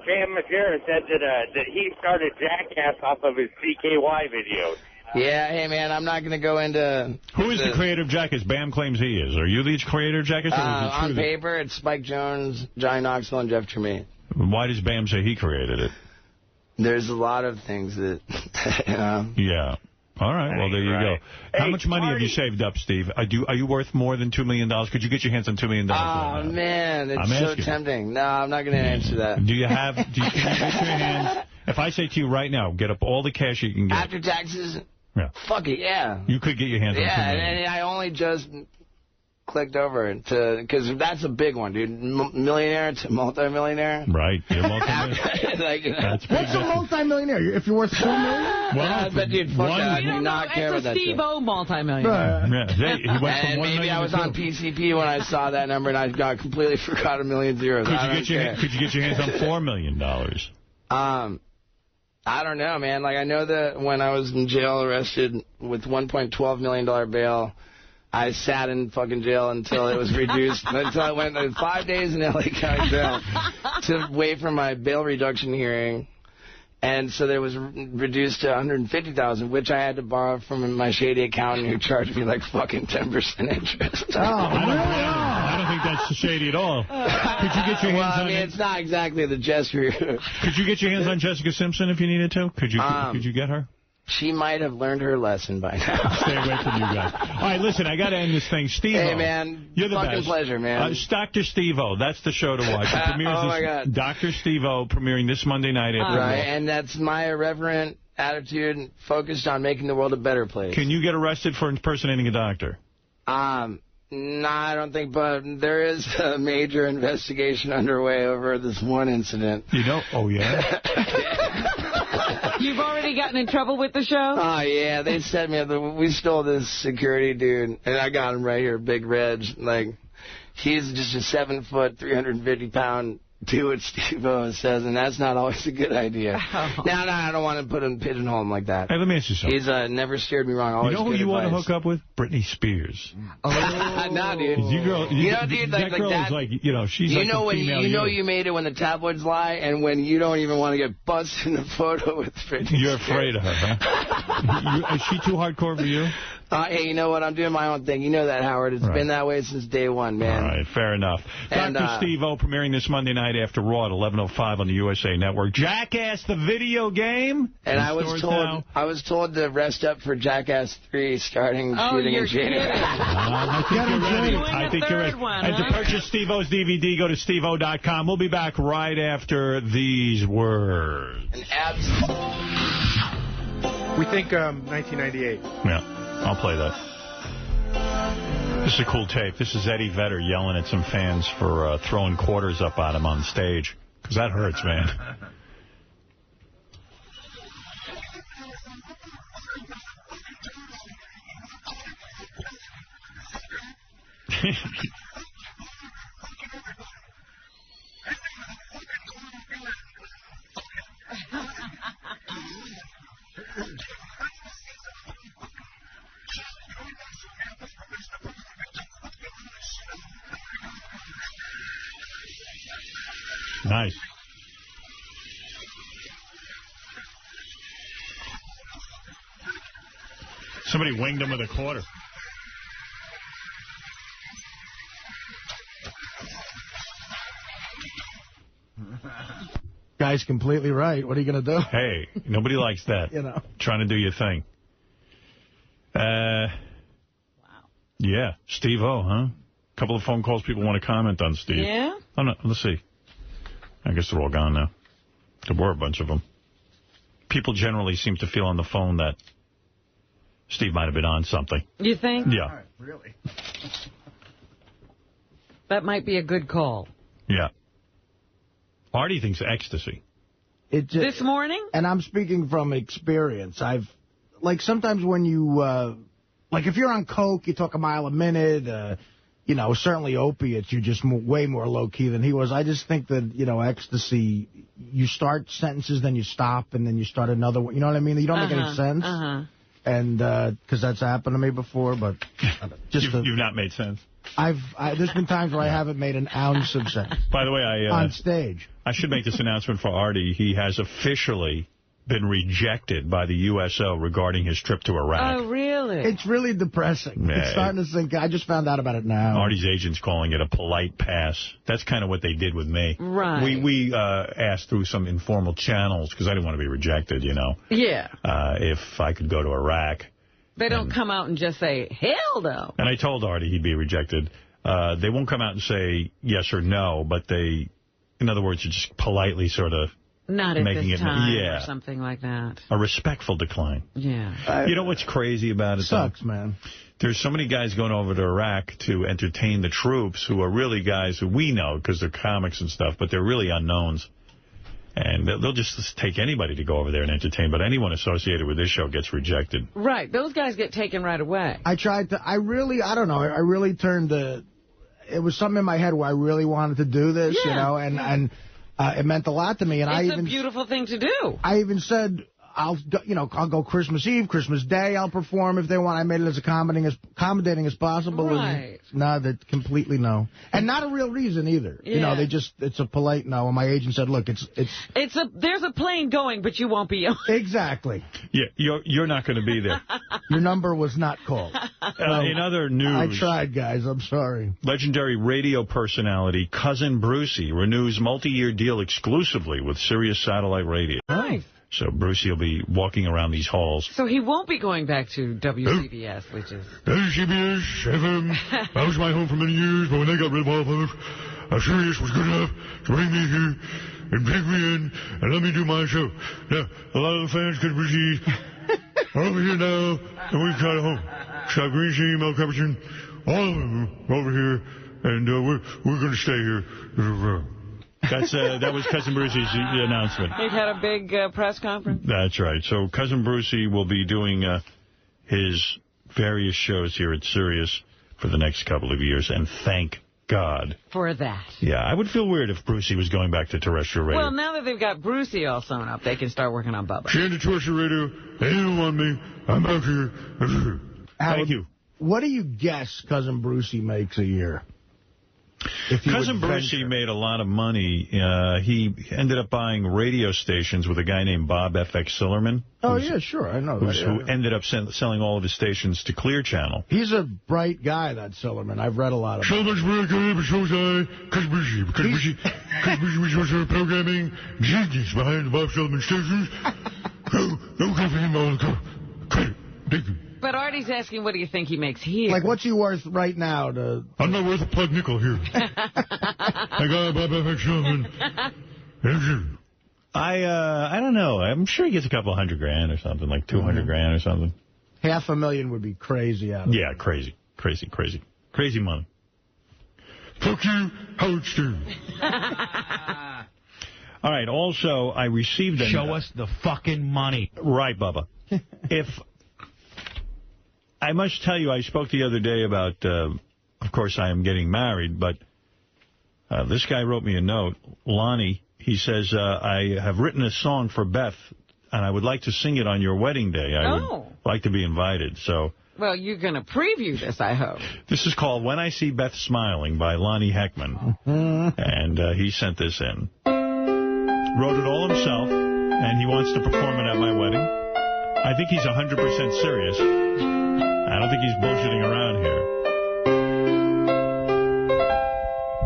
Cam Majera said that he started Jackass off of his CKY videos. Yeah, hey, man, I'm not going to go into... Who is the creator of Jackass? Bam claims he is. Are you the creator of Jackass? On paper, it's Spike Jones, Johnny Knoxville, and Jeff Tremaine. Why does Bam say he created it? There's a lot of things that, Yeah. All right, well, there you go. How much money have you saved up, Steve? Are you worth more than $2 million? Could you get your hands on $2 million? Oh, man, it's so tempting. No, I'm not going to answer that. Can you get your hands? If I say to you right now, get up all the cash you can get. After taxes? Yeah. Fuck it, yeah. You could get your hands on $2 million. Yeah, and I only just clicked over it because that's a big one, dude. Millionaire to multimillionaire. Right, you're multimillionaire. What's a multimillionaire? If you're worth $2 million? Well, but dude, fuck that. I do not care about that. It's a Steve-O multimillionaire. And maybe I was on PCP when I saw that number and I got completely forgot a million zeros. Could you get your hands on $4 million? I don't know, man. I know that when I was in jail arrested with $1.12 million bail, I sat in fucking jail until it was reduced, until I went 5 days in L.A. County jail to wait for my bail reduction hearing. And so there was reduced to $150,000, which I had to borrow from my shady accountant who charged me fucking 10% interest. Oh, I don't think that's shady at all. Could you get your hands on it's not exactly the gesture. Could you get your hands on Jessica Simpson if you needed to? Could you get her? She might have learned her lesson by now. Stay away from you guys. All right, listen, I got to end this thing. Steve-O. Hey, man. You're the fucking best. pleasure, man. It's Dr. Steve-O. That's the show to watch. It premieres my God. Dr. Steve-O premiering this Monday night after Right, and that's my irreverent attitude focused on making the world a better place. Can you get arrested for impersonating a doctor? No, I don't think, but there is a major investigation underway over this one incident. You know? Oh, yeah? You've already gotten in trouble with the show? Oh, yeah, they set me up. We stole this security dude, and I got him right here, Big Reg. Like, he's just a 7-foot, 350-pound do what Steve-O says, and that's not always a good idea. Oh. No, I don't want to put him pigeonhole him like that. Hey, let me ask you something. He's never steered me wrong. Always you know who good you advice. want to hook up with? Britney Spears. Oh, nah, dude. You know, dude, that girl is like, you know, she's like a when female you know you made it when the tabloids lie, and when you don't even want to get busted in a photo with Britney You're Spears. afraid of her, huh? Is she too hardcore for you? Hey, you know what? I'm doing my own thing. You know that, Howard. It's been that way since day one, man. All right, fair enough. And, Dr. Steve-O premiering this Monday night after Raw at 11:05 on the USA Network. Jackass the video game. And I was told to rest up for Jackass 3 starting shooting in January. I think you're ready. I think you're ready. One, and huh? to purchase Steve-O's DVD, go to steve-o.com. We'll be back right after these words. We think 1998. Yeah, I'll play that. This is a cool tape. This is Eddie Vedder yelling at some fans for throwing quarters up at him on stage. Because that hurts, man. Nice. Somebody winged him with a quarter. Guy's completely right. What are you going to do? Hey, nobody likes that. You know. Trying to do your thing. Wow. Yeah, Steve-O, huh? A couple of phone calls. People want to comment on Steve. Yeah? Oh, no, let's see. I guess they're all gone now. There were a bunch of them. People generally seem to feel on the phone that Steve might have been on something. You think? Yeah. Right, really? That might be a good call. Yeah. Artie thinks ecstasy. This morning? And I'm speaking from experience. Like, sometimes when you, like, if you're on coke, you talk a mile a minute, you know, certainly opiates, you're just way more low-key than he was. I just think that, you know, ecstasy, you start sentences, then you stop, and then you start another one. You know what I mean? You don't make any sense. And, because that's happened to me before, but just... You've not made sense. There's been times where I haven't made an ounce of sense. By the way, on stage. I should make this announcement for Artie. He has officially been rejected by the USO regarding his trip to Iraq. Oh, really? It's really depressing. Yeah, it's starting to sink. I just found out about it now. Artie's agent's calling it a polite pass. That's kind of what they did with me. Right. We asked through some informal channels, because I didn't want to be rejected, you know. Yeah. If I could go to Iraq. They don't come out and just say, hell no. And I told Artie he'd be rejected. They won't come out and say yes or no, but they, in other words, just politely sort of not at making this it, time yeah, or something like that. A respectful decline. Yeah. You know what's crazy about it? Sucks, man. There's so many guys going over to Iraq to entertain the troops who are really guys who we know because they're comics and stuff, but they're really unknowns. And they'll just take anybody to go over there and entertain, but anyone associated with this show gets rejected. Right. Those guys get taken right away. I don't know, I really turned to, it was something in my head where I really wanted to do this, you know, and it meant a lot to me. And it's a beautiful thing to do. I even said, I'll go Christmas Eve, Christmas Day, I'll perform if they want. I made it as accommodating as possible. Right. No, that completely no. And not a real reason either. Yeah. You know, it's a polite no. And my agent said, look, there's a plane going, but you won't be on. Exactly. Yeah, you're not going to be there. Your number was not called. In other news, I tried, guys. I'm sorry. Legendary radio personality Cousin Brucey renews multi-year deal exclusively with Sirius Satellite Radio. Nice. So Brucey will be walking around these halls. So he won't be going back to WCBS, which is... WCBS, FM. That was my home for many years, but when they got rid of Wildflowers, Sirius was good enough to bring me here and take me in and let me do my show. Now, a lot of the fans could receive are over here now, and we've got a home. Scott Greenstein, Mel Cuperson, all of them are over here, and we're going to stay here. That was Cousin Brucey's announcement. He had a big press conference. That's right. So Cousin Brucey will be doing his various shows here at Sirius for the next couple of years, and thank God for that. Yeah, I would feel weird if Brucey was going back to terrestrial radio. Well, now that they've got Brucey all sewn up, they can start working on Bubba. She into terrestrial radio. They don't want me. I'm out here. Thank you. What do you guess Cousin Brucey makes a year? Cousin Brucey made a lot of money. He ended up buying radio stations with a guy named Bob F.X. Sillerman. Oh, yeah, sure. I know that. Who ended up selling all of his stations to Clear Channel. He's a bright guy, that Sillerman. I've read a lot about him. So much work on it, so Cousin Brucey. Cousin Brucey was also a programming genius behind the Bob Sillerman stations. Don't give him all the credit. Thank you. But Artie's asking, what do you think he makes here? Like, what's he worth right now? I'm not worth a plug nickel here. I got Bob F.X. Sillerman. I don't know. I'm sure he gets a couple $100,000 or something, like $200,000 or something. $500,000 would be crazy out of it. Yeah, crazy money. Fuck you, Howard Stern. All right. Also, I received a... Show us the fucking money. Right, Bubba. I must tell you, I spoke the other day about, of course, I am getting married, but this guy wrote me a note. Lonnie, he says, I have written a song for Beth, and I would like to sing it on your wedding day. I would like to be invited. So. Well, you're going to preview this, I hope. This is called When I See Beth Smiling by Lonnie Heckman. And he sent this in. Wrote it all himself, and he wants to perform it at my wedding. I think he's 100% serious. I don't think he's bullshitting around here.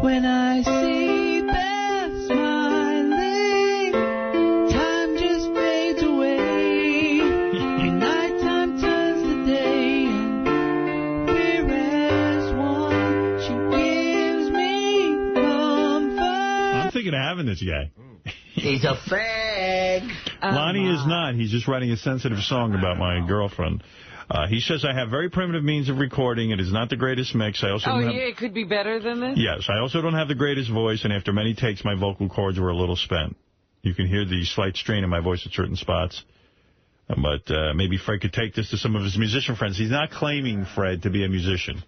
When I see Beth smiling, time just fades away. Nighttime turns to day, and we're as one. She gives me comfort. I'm thinking of having this guy. He's a fag. Lonnie is not. He's just writing a sensitive song about my girlfriend. He says, I have very primitive means of recording. It is not the greatest mix. It could be better than this? Yes. I also don't have the greatest voice, and after many takes, my vocal cords were a little spent. You can hear the slight strain in my voice at certain spots. But maybe Fred could take this to some of his musician friends. He's not claiming, Fred, to be a musician.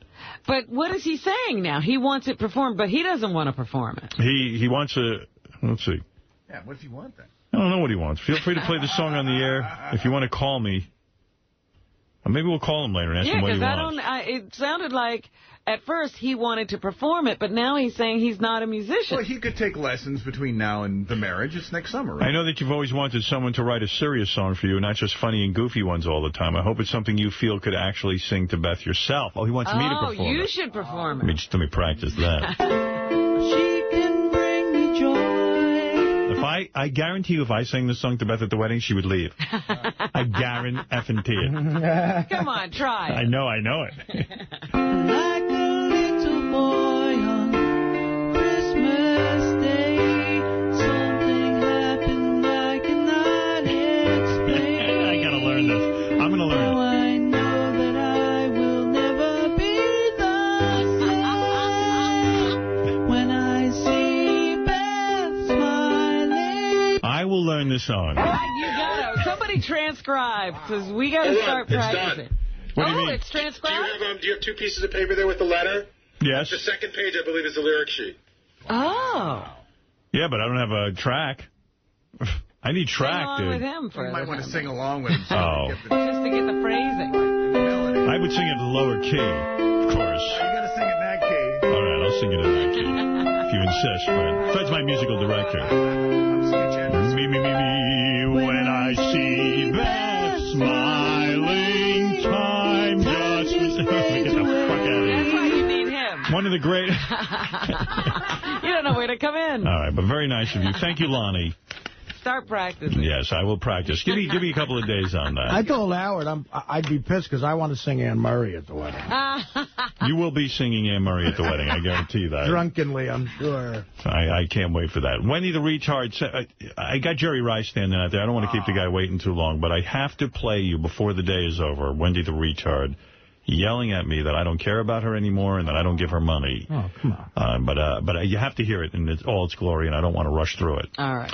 But what is he saying now? He wants it performed, but he doesn't want to perform it. He wants to... Let's see. Yeah, what does he want then? I don't know what he wants. Feel free to play the song on the air. If you want to call me... Or maybe we'll call him later and ask him what he wants. It sounded like, at first, he wanted to perform it, but now he's saying he's not a musician. Well, he could take lessons between now and the marriage. It's next summer, right? I know that you've always wanted someone to write a serious song for you, not just funny and goofy ones all the time. I hope it's something you feel could actually sing to Beth yourself. Oh, he wants me to perform Oh, you should perform it. Let me practice that. She can bring me joy. I guarantee you, if I sang this song to Beth at the wedding, she would leave. I guarantee it. Come on, try it. I know it. Like a little boy on Christmas Day, something happened I cannot explain. I gotta learn this. I'm gonna learn it. I know that I will never be the same when I see Beth smiling. I will learn this song. You gotta. Somebody transcribe, because we gotta start practicing. What do you mean? It's transcribed? Do you have two pieces of paper there with the letter? Yes. The second page, I believe, is the lyric sheet. Oh. Yeah, but I don't have a track. I need track, dude. With him for you might want to sing along with him. Just to get the phrasing. I would sing it in lower key, of course. You got to sing it in that key. All right, I'll sing it in that key. If you insist, Fred. Fred's my musical director. Me, when I see Beth smiling, time just... Get the fuck out of here. That's why you need him. One of the great... You don't know where to come in. All right, but very nice of you. Thank you, Lonnie. Start practicing. Yes, I will practice. Give me a couple of days on that. I told Howard I'd be pissed because I want to sing Anne Murray at the wedding. You will be singing Anne Murray at the wedding, I guarantee that. Drunkenly, I'm sure. I can't wait for that. Wendy the Retard, I got Jerry Rice standing out there. I don't want to keep the guy waiting too long, but I have to play you before the day is over, Wendy the Retard, yelling at me that I don't care about her anymore and that I don't give her money. Oh, come on. But you have to hear it in all its glory, and I don't want to rush through it. All right.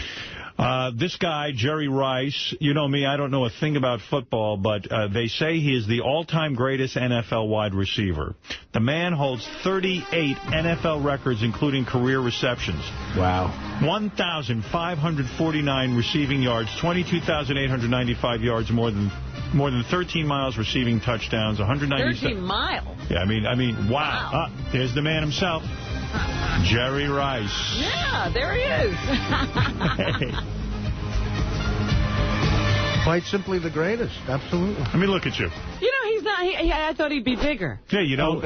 This guy, Jerry Rice, you know me, I don't know a thing about football, but they say he is the all-time greatest NFL wide receiver. The man holds 38 NFL records, including career receptions. Wow. 1,549 receiving yards, 22,895 yards, more than 13 miles receiving touchdowns, 197. 13 miles? Yeah, I mean, wow. There's the man himself. Jerry Rice. Yeah, there he is. Quite simply the greatest, absolutely. Let me look at you. You know, he's not. I thought he'd be bigger. Yeah, you know.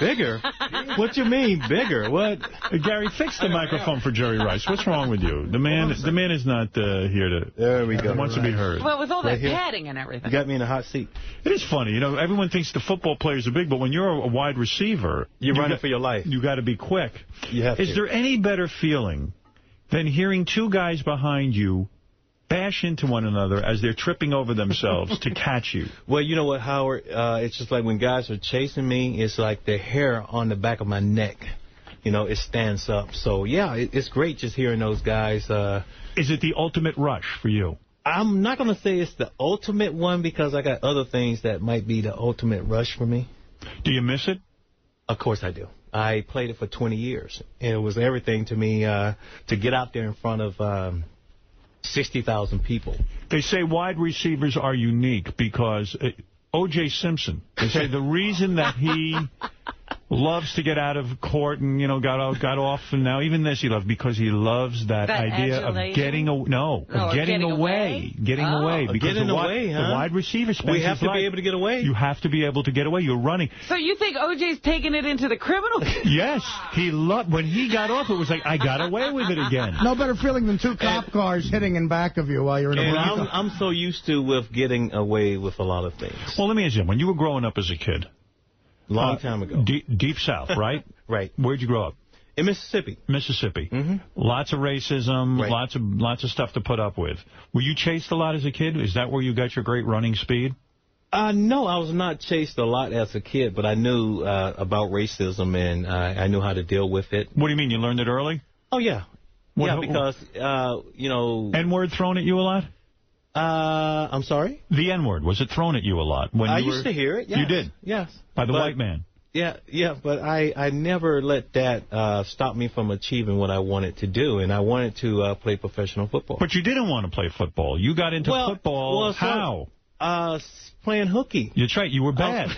Bigger? What you mean, bigger? What? Gary, fix the microphone for Jerry Rice. What's wrong with you? The man is not here to. There we go. He wants to be heard. Well, with all that padding and everything. You got me in a hot seat. It is funny. You know, everyone thinks the football players are big, but when you're a wide receiver, you're running for your life. You got to be quick. You have Is there any better feeling than hearing two guys behind you bash into one another as they're tripping over themselves to catch you? Well, you know what, Howard? It's just like when guys are chasing me, it's like the hair on the back of my neck, you know, it stands up. So, yeah, it's great just hearing those guys. Is it the ultimate rush for you? I'm not going to say it's the ultimate one because I got other things that might be the ultimate rush for me. Do you miss it? Of course I do. I played it for 20 years. And it was everything to me to get out there in front of 60,000 people. They say wide receivers are unique because O.J. Simpson, they say the reason that he loves to get out of court and, you know, got off, and now even this he loves because he loves that idea of getting away. Getting away. Because the wide receiver spends we have his to be able to get away. You have to be able to get away. You're running. So you think O.J.'s taking it into the criminal? Yes. He loved when he got off, it was like, I got away with it again. No better feeling than two cop cars hitting in back of you while you're in a And I'm so used to with getting away with a lot of things. Well, let me ask you, when you were growing up as a kid, long time ago. Deep South, right? Right. Where'd you grow up? In Mississippi. Mississippi. Mm-hmm. Lots of racism, right. lots of stuff to put up with. Were you chased a lot as a kid? Is that where you got your great running speed? No, I was not chased a lot as a kid, but I knew about racism, and I knew how to deal with it. What do you mean? You learned it early? Oh, yeah. Because, you know... N-word thrown at you a lot? I'm sorry? The N-word. Was it thrown at you a lot? When I used to hear it, yes. You did? Yes. By the white man? Yeah, but I never let that stop me from achieving what I wanted to do, and I wanted to play professional football. But you didn't want to play football. You got into football how? Playing hooky. That's right. You were bad.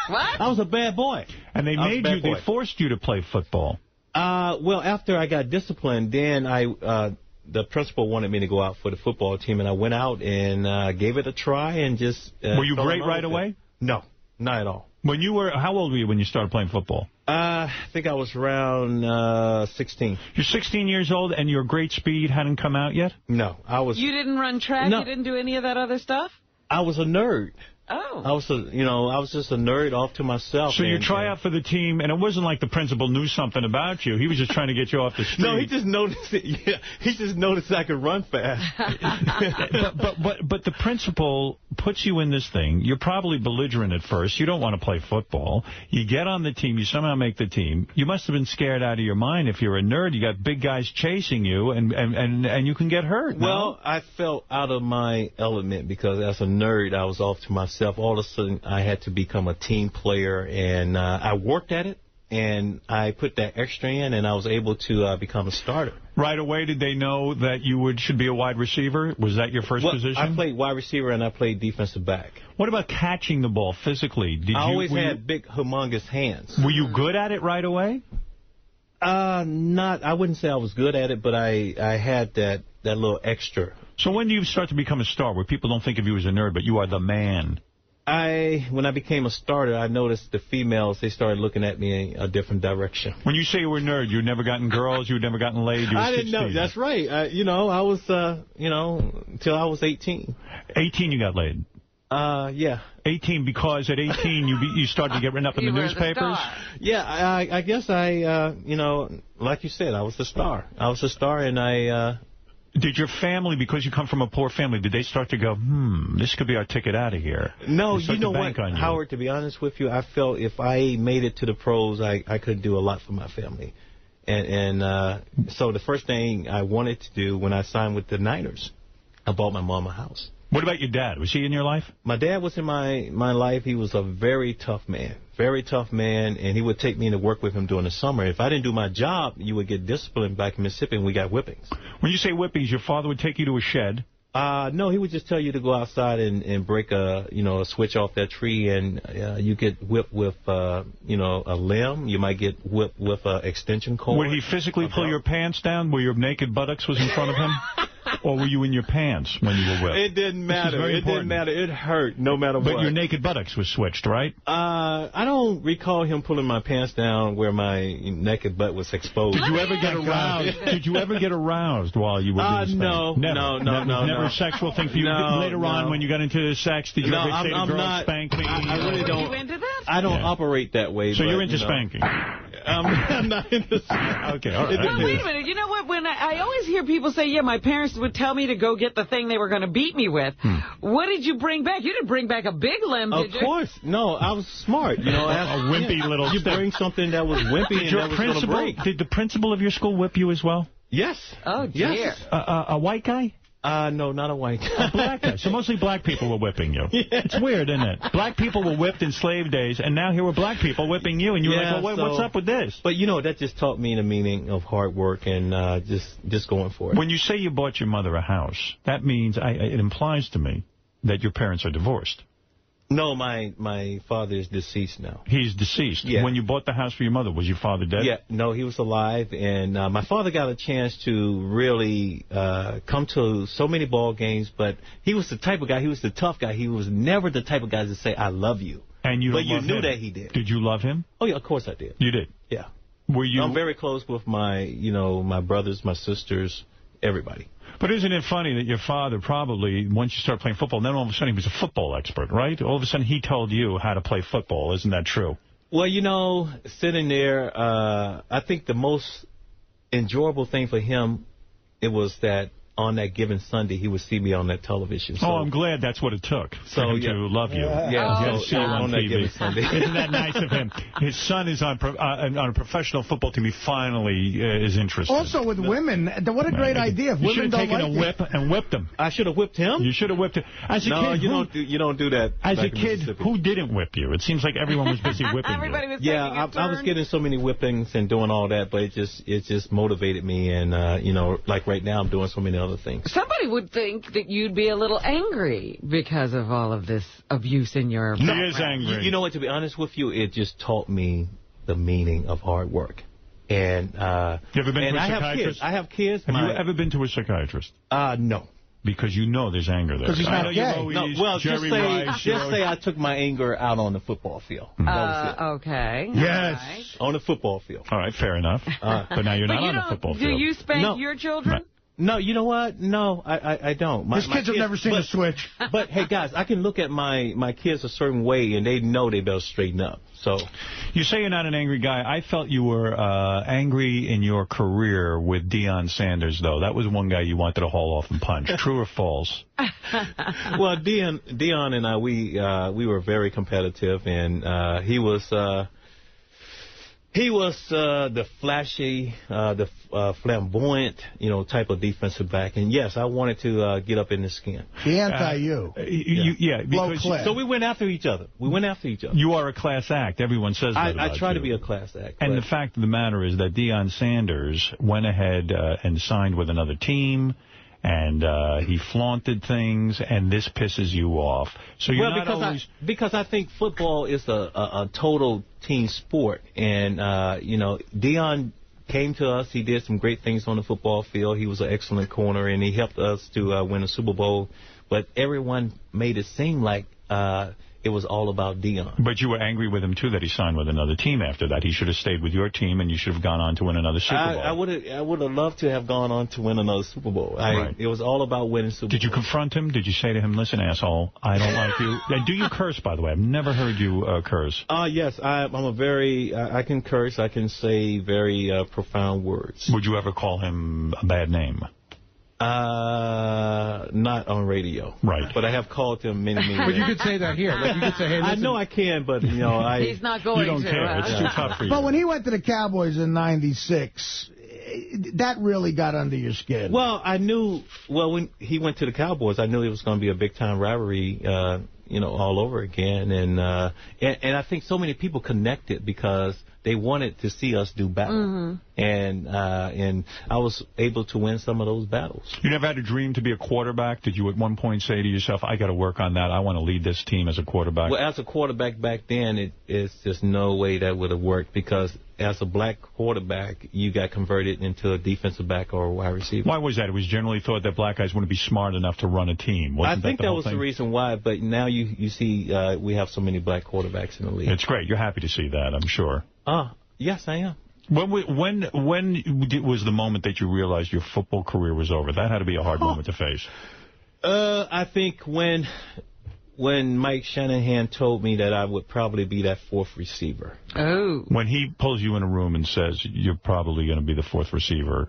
What? I was a bad boy. And they forced you to play football. Well, after I got disciplined, then the principal wanted me to go out for the football team, and I went out and gave it a try and just... were you great right away? No, not at all. How old were you when you started playing football? I think I was around 16. You're 16 years old, and your great speed hadn't come out yet? No, I was... You didn't run track? No. You didn't do any of that other stuff? I was a nerd. Oh. I was just a nerd off to myself. So you try out for the team, and it wasn't like the principal knew something about you. He was just trying to get you off the street. No, he just noticed it. Yeah, he just noticed I could run fast. but the principal puts you in this thing. You're probably belligerent at first. You don't want to play football. You get on the team. You somehow make the team. You must have been scared out of your mind. If you're a nerd, you got big guys chasing you, and you can get hurt. Well, I felt out of my element because as a nerd, I was off to myself. All of a sudden, I had to become a team player, and I worked at it, and I put that extra in, and I was able to become a starter. Right away, did they know that you should be a wide receiver? Was that your first position? I played wide receiver, and I played defensive back. What about catching the ball physically? I always had big, humongous hands. Were you good at it right away? I wouldn't say I was good at it, but I had that little extra. So when do you start to become a star, where people don't think of you as a nerd, but you are the man? When I became a starter, I noticed the females, they started looking at me in a different direction. When you say you were a nerd, you'd never gotten girls, you'd never gotten laid, you were I didn't 16. know. That's right. I was, until I was 18. 18 you got laid? Yeah. 18 because at 18 you started to get written up in the newspapers? Yeah, I guess like you said, I was the star. I was the star, and Did your family, because you come from a poor family, did they start to go, this could be our ticket out of here? No, you know what, Howard, to be honest with you, I felt if I made it to the pros, I could do a lot for my family. And so the first thing I wanted to do when I signed with the Niners, I bought my mom a house. What about your dad? Was he in your life? My dad was in my life. He was a very tough man, and he would take me to work with him during the summer. If I didn't do my job, you would get disciplined back in Mississippi, and we got whippings. When you say whippings, your father would take you to a shed? No, he would just tell you to go outside and break a switch off that tree, and you get whipped with, a limb. You might get whipped with an extension cord. Would he physically pull your pants down where your naked buttocks was in front of him? Or were you in your pants when you were whipped? It didn't matter. It didn't matter. It hurt no matter what. But your naked buttocks was switched, right? I don't recall him pulling my pants down where my naked butt was exposed. Did you ever get aroused? Did you ever get aroused while you were being spanked? No. Never. No. A sexual thing for you? Later on, when you got into sex, did you ever say to girls, spank me? I really don't. Are you into this? I don't operate that way. So you're into spanking? I'm not into spanking. Okay, all right. Well, wait a minute. You know what? When I always hear people say, yeah, my parents would tell me to go get the thing they were going to beat me with. What did you bring back? You didn't bring back a big limb, did you? Of course. No, I was smart. A wimpy little You bring something that was wimpy and that was going to break. Did the principal of your school whip you as well? Yes. Oh, dear. Yes. A white guy? No, not a white guy. A black guy. So mostly black people were whipping you. Yeah. It's weird, isn't it? Black people were whipped in slave days, and now here were black people whipping you, and you were like, well, what's up with this? But, that just taught me the meaning of hard work and just going for it. When you say you bought your mother a house, that means, it implies to me that your parents are divorced. No, my father is deceased now. He's deceased? Yeah. When you bought the house for your mother, was your father dead? Yeah, no, he was alive, and my father got a chance to really come to so many ball games, but he was the type of guy, he was the tough guy. He was never the type of guy to say, I love you. And you But you knew that he did. Did you love him? Oh, yeah, of course I did. You did? Yeah. Were you? I'm very close with my brothers, my sisters, everybody. But isn't it funny that your father probably, once you start playing football, then all of a sudden he was a football expert, right? All of a sudden he told you how to play football. Isn't that true? Well, sitting there, I think the most enjoyable thing for him, it was that on that given Sunday, he would see me on that television. So, I'm glad that's what it took for him to love you. Yeah, see you on that TV. given Sunday. Isn't that nice of him? His son is on a professional football team. He finally is interested. Also with women, what a great idea. If you women should have taken a whip and whipped him. I should have whipped him? You should have whipped him. As a kid, you don't do that. As a kid, who didn't whip you? It seems like everyone was busy whipping Everybody you. was taking a turn. I was getting so many whippings and doing all that, but it just motivated me, and like right now I'm doing so many other things. Somebody would think that you'd be a little angry because of all of this abuse in your He is angry. You know what, to be honest with you, it just taught me the meaning of hard work. And you ever been to a psychiatrist? I have kids. Have you ever been to a psychiatrist? No. Because you know there's anger there. Because he's not gay. Just say I took my anger out on the football field. That was it. Okay. Yes. Right. On the football field. All right, fair enough. But now you're not on the football field. Do you spank your children? No, you know what? No, I don't. His kids have never seen a switch. But, hey, guys, I can look at my kids a certain way, and they know they better straighten up. So, you say you're not an angry guy. I felt you were angry in your career with Deion Sanders, though. That was one guy you wanted to haul off and punch. True or false? Well, Deion and I, we were very competitive, and he was the flashy, the flamboyant, type of defensive back. And, yes, I wanted to get up in his skin. The anti-you. Because so we went after each other. You are a class act. Everyone says that about I try you. to be a class act. And the fact of the matter is that Deion Sanders went ahead and signed with another team. And he flaunted things, and this pisses you off. So you're not always... because I think football is a total team sport. And, Deion came to us. He did some great things on the football field. He was an excellent corner, and he helped us to win a Super Bowl. But everyone made it seem like it was all about Dion. But you were angry with him, too, that he signed with another team after that. He should have stayed with your team, and you should have gone on to win another Super Bowl. I would have loved to have gone on to win another Super Bowl. It was all about winning Super Bowl. Did you confront him? Did you say to him, listen, asshole, I don't like you? Do you curse, by the way? I've never heard you curse. Yes, I can curse. I can say very profound words. Would you ever call him a bad name? Not on radio. Right. But I have called him many But you could say that here. Like, you could say, hey, listen. I know I can, but, you know, He's not going to. You don't care. It's too tough for you. But when he went to the Cowboys in '96, that really got under your skin. Well, I knew, when he went to the Cowboys, I knew it was going to be a big-time rivalry, you know, all over again. And I think so many people connected because they wanted to see us do battle. And I was able to win some of those battles. You never had a dream to be a quarterback? Did you at one point say to yourself, I got to work on that. I want to lead this team as a quarterback? Well, as a quarterback back then, it's just no way that would have worked because as a black quarterback, you got converted into a defensive back or a wide receiver. Why was that? It was generally thought that black guys wouldn't be smart enough to run a team. I think that was the reason why, but now you see we have so many black quarterbacks in the league. It's great. You're happy to see that, I'm sure. Yes, I am. When was the moment that you realized your football career was over? That had to be a hard moment to face. I think when Mike Shanahan told me that I would probably be that fourth receiver. Oh. When he pulls you in a room and says you're probably going to be the fourth receiver,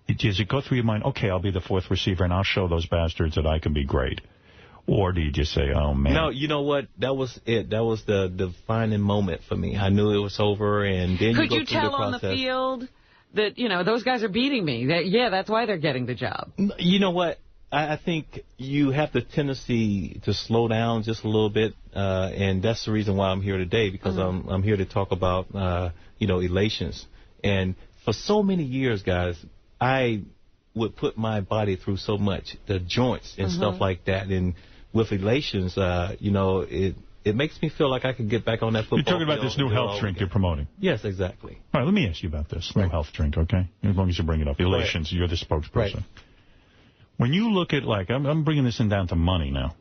does it go through your mind, okay, I'll be the fourth receiver and I'll show those bastards that I can be great? Or do you just say, oh, man? No, you know what? That was it. That was the defining moment for me. I knew it was over, and then Could you tell on the field that, you know, those guys are beating me? That's why they're getting the job. You know what? I think you have the tendency to slow down just a little bit, and that's the reason why I'm here today, because I'm here to talk about, you know, Elations. And for so many years, guys, I would put my body through so much, the joints and stuff like that, and with Elations, you know, it makes me feel like I could get back on that football field. You're talking about this new health drink you're promoting. Yes, exactly. All right, let me ask you about this new health drink, okay? As long as you bring it up. Elations, you're the spokesperson. Right. When you look at, like, I'm bringing this down to money now.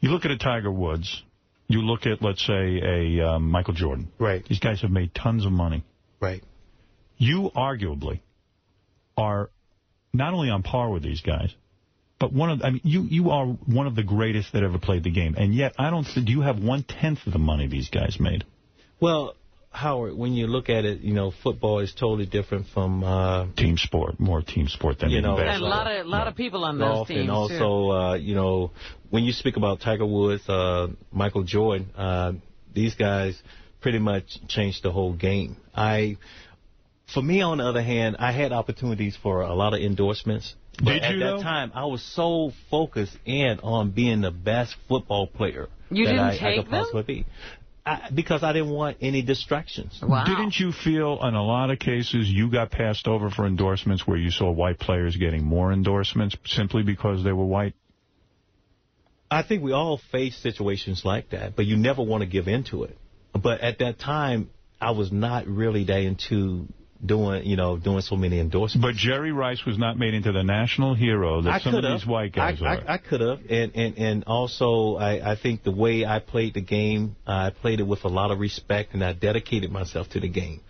You look at a Tiger Woods. You look at, let's say, a Michael Jordan. Right. These guys have made tons of money. Right. You arguably are not only on par with these guys, but you are one of the greatest that ever played the game. And yet, do you have 1/10 of the money these guys made? Well, Howard, when you look at it, you know, football is totally different from team sport, more team sport than you know, basketball. And a lot of people on those teams, and also, you know, when you speak about Tiger Woods, Michael Jordan, these guys pretty much changed the whole game. For me, on the other hand, I had opportunities for a lot of endorsements. But at that time, I was so focused on being the best football player I could possibly be. Because I didn't want any distractions. Wow. Didn't you feel in a lot of cases you got passed over for endorsements where you saw white players getting more endorsements simply because they were white? I think we all face situations like that, but you never want to give in to it. But at that time, I was not really that into doing so many endorsements. But Jerry Rice was not made into the national hero that some of these white guys are. I could have. And also, I think the way I played the game, I played it with a lot of respect, and I dedicated myself to the game.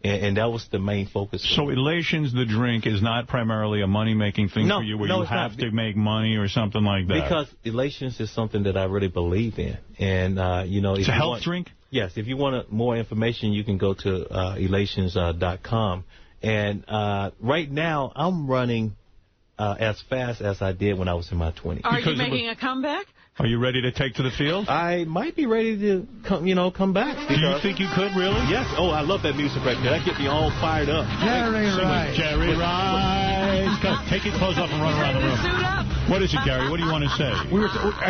And that was the main focus. So Elations, the drink, is not primarily a money-making thing for you where you have to make money or something like that? Because Elations is something that I really believe in. And, it's a health drink? Yes. If you want more information, you can go to elations.com. And right now, I'm running as fast as I did when I was in my 20s. Are you making a comeback? Are you ready to take to the field? I might be ready to come back. Do you think you could, really? Yes. Oh, I love that music right there. That gets me all fired up. Jerry Rice. Jerry Rice. Come, take your clothes off and run around the room. What is it, Gary? What do you want to say?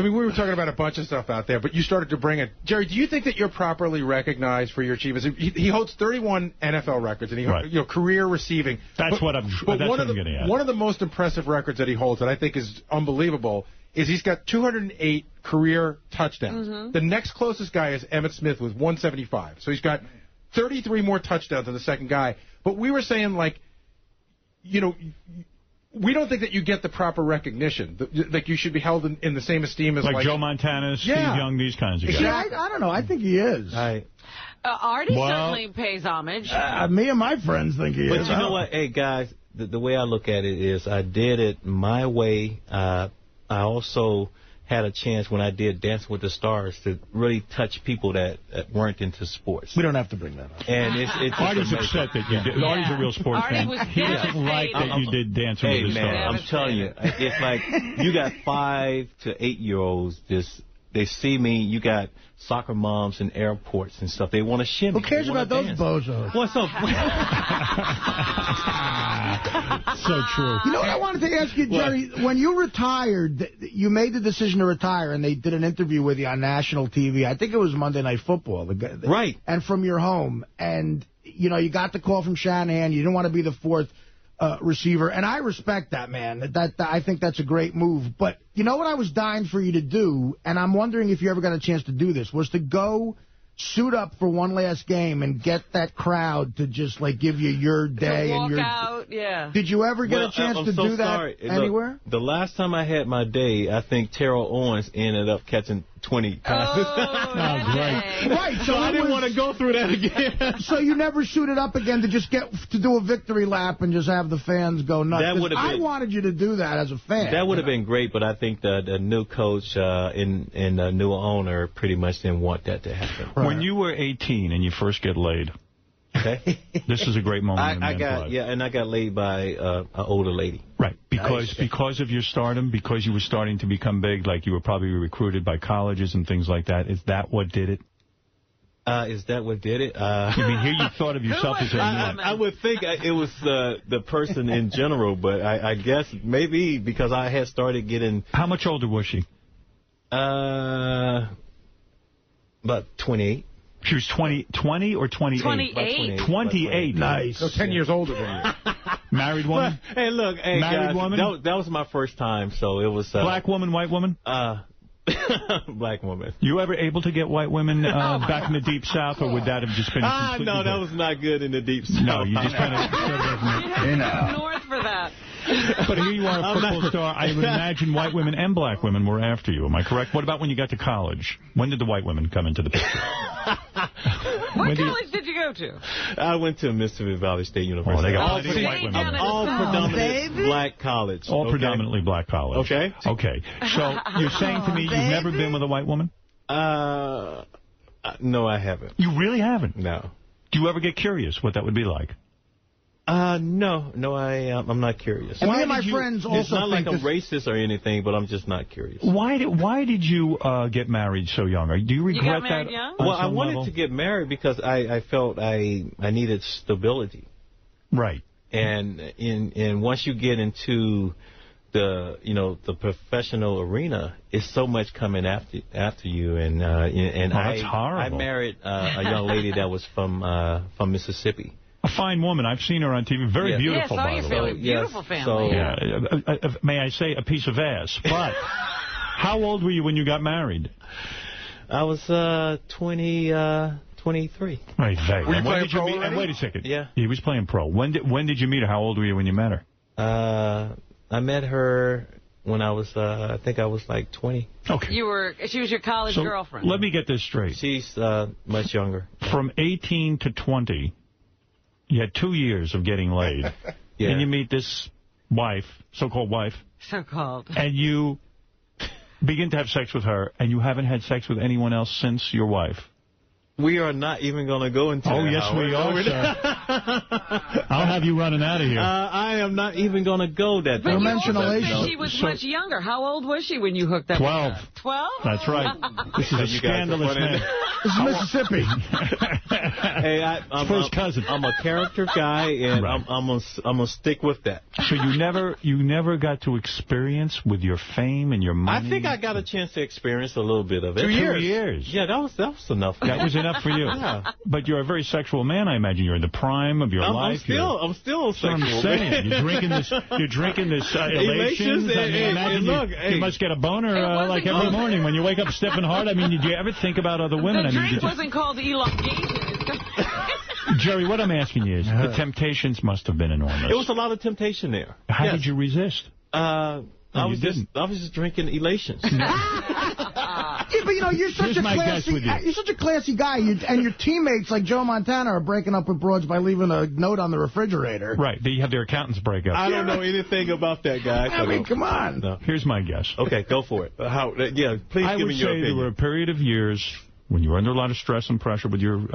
We were talking about a bunch of stuff out there, but you started to bring it. Jerry, do you think that you're properly recognized for your achievements? He holds 31 NFL records, and he career receiving. That's what I'm getting at. One of the most impressive records that he holds that I think is unbelievable is he's got 208 career touchdowns. Mm-hmm. The next closest guy is Emmitt Smith with 175. So he's got 33 more touchdowns than the second guy. But we were saying, like, you know, we don't think that you get the proper recognition. Like, you should be held in the same esteem as, like Joe Montana, Steve Young, these kinds of guys. Yeah, I don't know. I think he is. Artie certainly pays homage. Me and my friends think he is. But you know what? Hey, guys, the way I look at it is I did it my way. I also had a chance when I did Dancing with the Stars to really touch people that weren't into sports. We don't have to bring that up. And it's Artie's upset that you did. Artie's a real sports fan. He doesn't like that you did Dancing with the Stars. Hey, man, I'm telling you, it's like you got 5 to 8-year-olds just... They see me. You got soccer moms in airports and stuff. They want to shimmy. Who cares about those bozos? What's up? So true. You know what I wanted to ask you, Jerry? When you retired, you made the decision to retire, and they did an interview with you on national TV. I think it was Monday Night Football. Right. And from your home. And, you know, you got the call from Shanahan. You didn't want to be the fourth receiver, and I respect that, man. I think that's a great move. But you know what I was dying for you to do, and I'm wondering if you ever got a chance to do this, was to go suit up for one last game and get that crowd to just, like, give you your day. To walk and your out, yeah. Did you ever get a chance to do that anywhere? Look, the last time I had my day, I think Terrell Owens ended up catching 20 passes. Great. Right, so I didn't want to go through that again. So you never suited up again to just get to do a victory lap and just have the fans go nuts? That would have I wanted you to do that as a fan. That would have been great, but I think the new coach and the new owner pretty much didn't want that to happen. Right. When you were 18 and you first get laid, okay, this is a great moment in man's life. Yeah, and I got laid by an older lady. Right, because of your stardom, because you were starting to become big, like you were probably recruited by colleges and things like that. Is that what did it? Is that what did it? I mean, here you thought of yourself as a man. I would think it was the person in general, but I guess maybe because I had started getting... How much older was she? About 28. She was 20 or 28? 28. 28. Nice. So 10 years older than you. Married woman? Hey, look. Hey, married guys, woman? That was my first time, so it was... Black woman, white woman? Black woman. You ever able to get white women back in the Deep South, or would that have just been completely no, that was not good in the Deep South. No, you just kind of... North for that. But here you are, a football star. I would imagine white women and black women were after you. Am I correct? What about when you got to college? When did the white women come into the picture? What college did you go to? I went to Mississippi Valley State University. Oh, they got all white women. All predominantly black college. All predominantly black college. Okay. Okay. So you're saying to me you've never been with a white woman? No, I haven't. You really haven't? No. Do you ever get curious what that would be like? No, I'm not curious. And me and my friends also It's not like I'm this... racist or anything, but I'm just not curious. Why did you get married so young? Do you regret you got married that? Young? Well, I wanted to get married because I felt I needed stability. Right. And once you get into the professional arena, it's so much coming after you, and that's horrible. I married a young lady that was from Mississippi. A fine woman. I've seen her on TV. Very beautiful, by the way. Beautiful family. So, yeah. May I say a piece of ass. But how old were you when you got married? I was 23. Right. Were you playing pro already? Wait a second. Yeah. He was playing pro. When did you meet her? How old were you when you met her? I met her when I was, I think I was like 20. Okay. She was your college girlfriend. Let me get this straight. She's much younger. From 18 to 20, you had 2 years of getting laid. Yeah. And you meet this wife, so-called wife. So-called. And you begin to have sex with her, and you haven't had sex with anyone else since your wife. We are not even going to go into Oh, that, yes, Howard. we are, sir. I'll have you running out of here. I am not even going to go that But you direction. also said she was much younger. How old was she when you hooked up 12. with her? 12? That's right. This is a scandalous man. This is Mississippi. Hey, I'm first cousin. I'm a character guy, and right. I'm gonna stick with that. So you never got to experience with your fame and your money? I think I got a chance to experience a little bit of it. 2 years. Yeah, that was enough. That was enough for you. Yeah. But you're a very sexual man, I imagine. You're in the prime of your life. I'm still sexual. I'm saying. You're drinking this elations. I mean, imagine you must get a boner like every morning when you wake up stiff and hard. I mean, did you ever think about other women? The drink wasn't called elongation. Jerry, what I'm asking you is, the temptations must have been enormous. It was a lot of temptation there. How did you resist? I was just drinking elations. Yeah, but you're such a classy guy, and your teammates like Joe Montana are breaking up with broads by leaving a note on the refrigerator. Right, they have their accountants break up. I don't know anything about that, guy. I mean, come on. No. Here's my guess. Okay, go for it. Please give me your opinion. I would say there were a period of years when you were under a lot of stress and pressure with your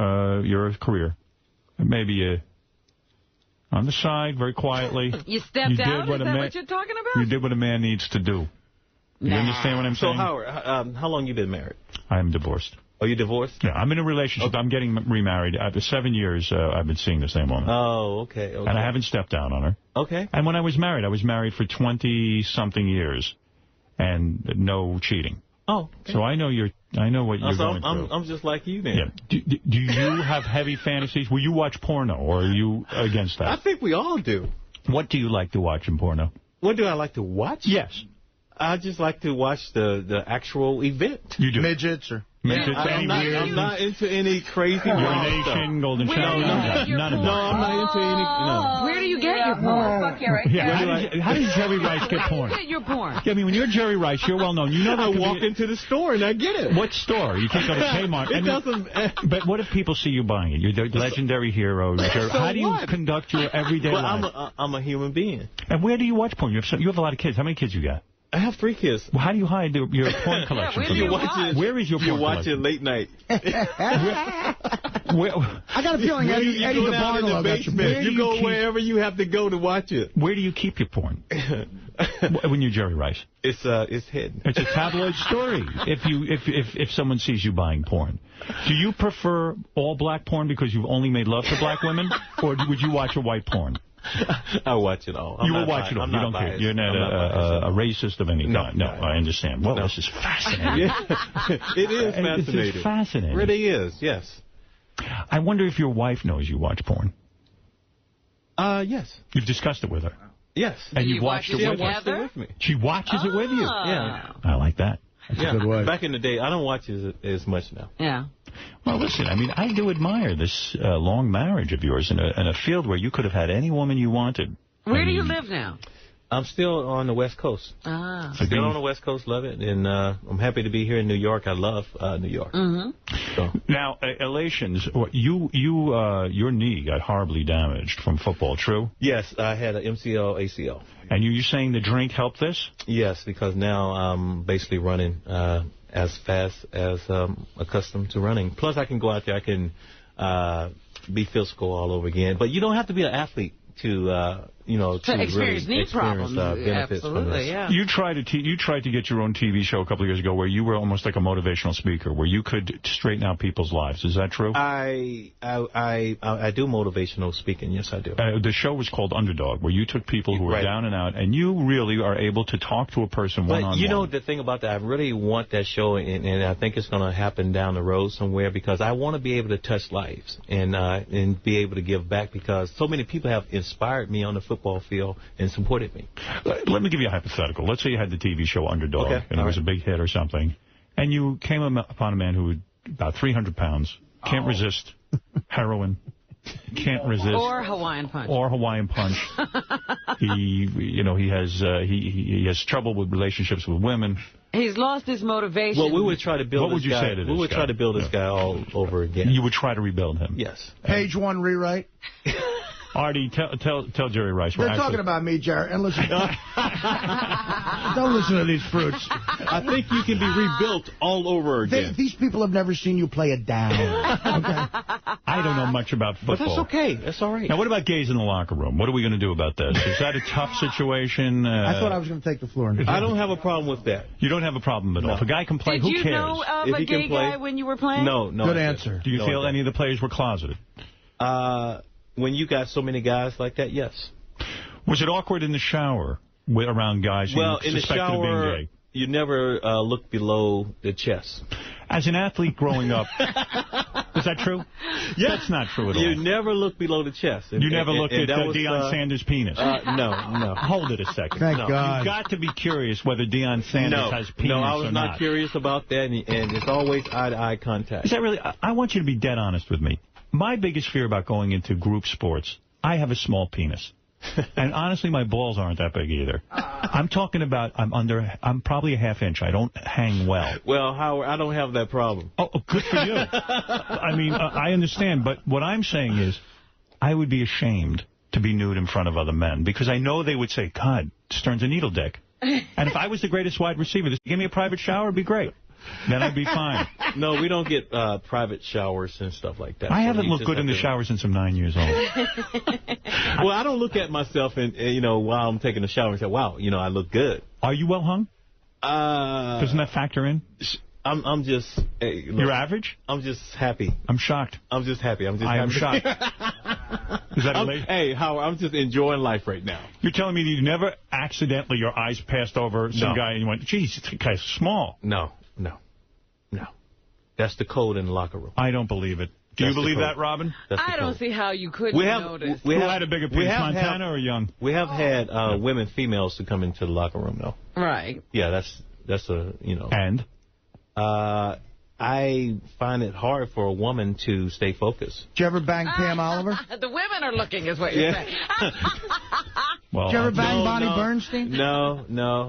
career. Maybe on the side, very quietly. You stepped out? Is that what you're talking about? You did what a man needs to do. You understand what I'm saying? So, Howard, how long you been married? I am divorced. Oh, you divorced? Yeah, I'm in a relationship. Okay. I'm getting remarried. After 7 years, I've been seeing the same woman. Oh, okay. And I haven't stepped down on her. Okay. And when I was married for 20-something years, and no cheating. Oh. Okay. So I know what you're going through. I'm just like you, man. Yeah. Do you have heavy fantasies? Will you watch porno, or are you against that? I think we all do. What do you like to watch in porno? What do I like to watch? Yes. I just like to watch the actual event. You do? Midgets or... Midgets, I'm not into any crazy urination, golden shower. None of that. No, I'm not into any... No. Where do you get your porn? How does Jerry Rice get porn? How do you get your porn? Yeah, I mean, when you're Jerry Rice, you're well known. You know I walk into the store and I get it. What store? You can't go to Kmart. It doesn't... But what if people see you buying it? You're the legendary hero. How do you conduct your everyday life? I'm a human being. And where do you watch porn? You have a lot of kids. How many kids you got? I have 3 kids. Well, how do you hide your porn collection? Where is your porn collection? You watch it late night. I got a feeling Eddie go down in the basement. You go wherever you have to go to watch it. Where do you keep your porn? When you're Jerry Rice? It's hidden. It's a tabloid story. If someone sees you buying porn, do you prefer all black porn because you've only made love to black women, or would you watch a white porn? I watch it all. You will watch it all. You don't care. You're not a racist of any kind. No, I understand. Well, this is fascinating. It is fascinating. This is fascinating. It really is, yes. I wonder if your wife knows you watch porn. Yes. You've discussed it with her? Yes. And you've watched it with her? With me. She watches it with you? Yeah. I like that. That's a good way. Back in the day, I don't watch it as much now. Yeah. Well, listen, I mean, I do admire this long marriage of yours in a field where you could have had any woman you wanted. Where do you live now? I'm still on the West Coast. Still on the West Coast, love it. And I'm happy to be here in New York. I love New York. So. Now, Elations, your knee got horribly damaged from football, true? Yes, I had an MCL, ACL. And you're saying the drink helped this? Yes, because now I'm basically running as fast as accustomed to running. Plus, I can go out there, I can be physical all over again. But you don't have to be an athlete to experience knee problems. Benefits from this. Yeah. You tried to get your own TV show a couple of years ago where you were almost like a motivational speaker, where you could straighten out people's lives. Is that true? I do motivational speaking. Yes, I do. The show was called Underdog, where you took people who were down and out, and you really are able to talk to a person one-on-one. But you know the thing about that, I really want that show, and I think it's going to happen down the road somewhere, because I want to be able to touch lives and be able to give back, because so many people have inspired me on the football field and supported me. Let me give you a hypothetical. Let's say you had the TV show Underdog, and it was a big hit or something, and you came upon a man who was about 300 pounds, can't resist heroin, can't resist... Or Hawaiian Punch. Or Hawaiian Punch. He has trouble with relationships with women. He's lost his motivation. Well, we would try to build this guy. What would you say to this guy? We would try to build this guy all over again. You would try to rebuild him? Yes. Page 1 rewrite. Artie, tell Jerry Rice. They're talking about me, Jerry. And listen, don't listen to these fruits. I think you can be rebuilt all over again. These people have never seen you play it down. Okay. I don't know much about football. But that's okay. That's all right. Now, what about gays in the locker room? What are we going to do about this? Is that a tough situation? I thought I was going to take the floor. I don't have a problem with that. You don't have a problem at all. If a guy can play, who cares? Did you know of a gay guy when you were playing? No. Good answer. Do you feel any of the players were closeted? When you got so many guys like that, yes. Was it awkward in the shower around guys who suspected of being gay? You never look below the chest. As an athlete growing up, is that true? Yes. That's not true at all. You never look below the chest. You never looked at Deion Sanders' penis? No. Hold it a second. Thank God. You've got to be curious whether Deion Sanders has penis or not. No, I was not curious about that, and it's always eye-to-eye contact. Is that really? I want you to be dead honest with me. My biggest fear about going into group sports, I have a small penis. And honestly, my balls aren't that big either. I'm talking about I'm probably a half-inch. I don't hang well. Well, Howard, I don't have that problem. Oh, good for you. I mean, I understand. But what I'm saying is I would be ashamed to be nude in front of other men because I know they would say, God, Stern's a needle dick. And if I was the greatest wide receiver, just give me a private shower, it'd be great. Then I'd be fine. No, we don't get private showers and stuff like that. I haven't looked good in the shower since I'm 9 years old. Well, I don't look at myself and while I'm taking a shower and say, wow, I look good. Are you well hung? Doesn't that factor in? I'm just... Hey, look, you're average? I'm just happy. I'm shocked. I'm just happy. I am shocked. Is that hey, Howard, I'm just enjoying life right now. You're telling me that you never accidentally, your eyes passed over some guy and you went, geez, this guy's small. No. That's the code in the locker room. I don't believe it. Do you believe that, Robin? I don't see how you couldn't notice. Who had a bigger penis, Montana or Young? We have had women, females, to come into the locker room, though. Right. Yeah, that's a, And? I find it hard for a woman to stay focused. Did you ever bang Pam Oliver? The women are looking is what you're saying. Well, did you ever bang Bonnie Bernstein? No.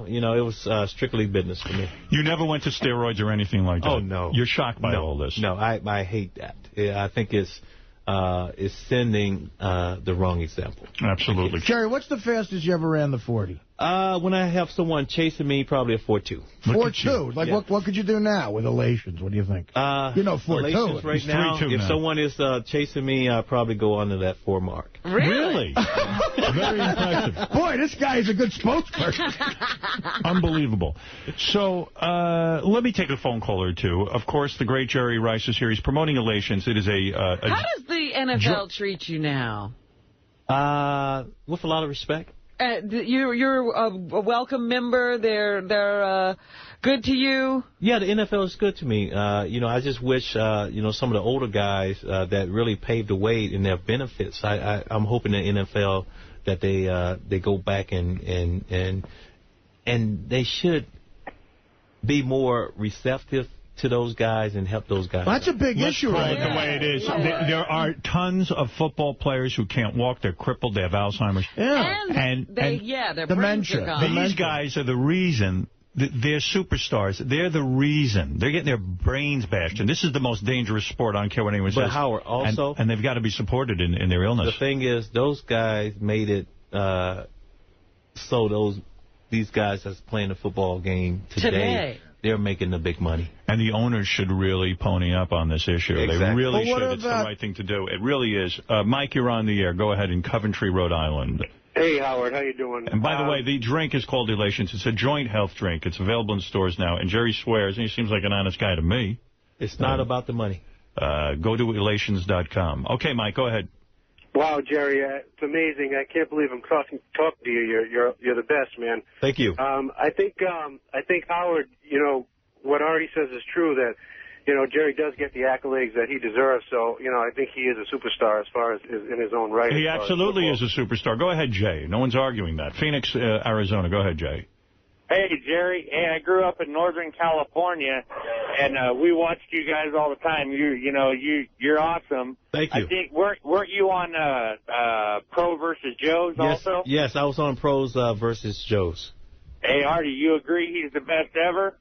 It was strictly business for me. You never went to steroids or anything like that? Oh, no. You're shocked by all this? No, I hate that. I think it's sending the wrong example. Absolutely. Jerry, what's the fastest you ever ran the 40? When I have someone chasing me, probably a 4.2. 4.2? Like, yeah. What could you do now with elations? What do you think? 4.2. Right now, if someone is chasing me, I'll probably go under that 4 mark. Really? Very impressive. Boy, this guy is a good spokesperson. Unbelievable. So, let me take a phone call or two. Of course, the great Jerry Rice is here. He's promoting Elations. It is How does the NFL treat you now? With a lot of respect. You're a welcome member. They're good to you. Yeah, the NFL is good to me. I just wish some of the older guys that really paved the way in their benefits. I'm hoping the NFL that they go back and they should be more receptive to those guys and help those guys. That's a big issue right now. The way it is. There are tons of football players who can't walk. They're crippled. They have Alzheimer's. Yeah. And their dementia. brains are gone. These guys are the reason. They're superstars. They're the reason. They're getting their brains bashed. And this is the most dangerous sport. I don't care what anyone says. But Howard, also... And they've got to be supported in their illness. The thing is, those guys made it so these guys that's playing the football game today, they're making the big money. And the owners should really pony up on this issue. Exactly. They really should. It's the right thing to do. It really is. Mike, you're on the air. Go ahead in Coventry, Rhode Island. Hey, Howard. How you doing? And by the way, the drink is called Elations. It's a joint health drink. It's available in stores now. And Jerry swears, and he seems like an honest guy to me. It's not about the money. Go to elations.com. Okay, Mike, go ahead. Wow, Jerry, it's amazing. I can't believe I'm talking to you. You're the best, man. Thank you. I think Howard, what Artie says is true, that, Jerry does get the accolades that he deserves. So, I think he is a superstar as far as in his own right. He absolutely is a superstar. Go ahead, Jay. No one's arguing that. Phoenix, Arizona. Go ahead, Jay. Hey, Jerry. Hey, I grew up in Northern California, and we watched you guys all the time. You're awesome. Thank you. I think weren't you on Pro versus Joe's also? Yes, I was on Pros versus Joe's. Hey, Artie, you agree he's the best ever?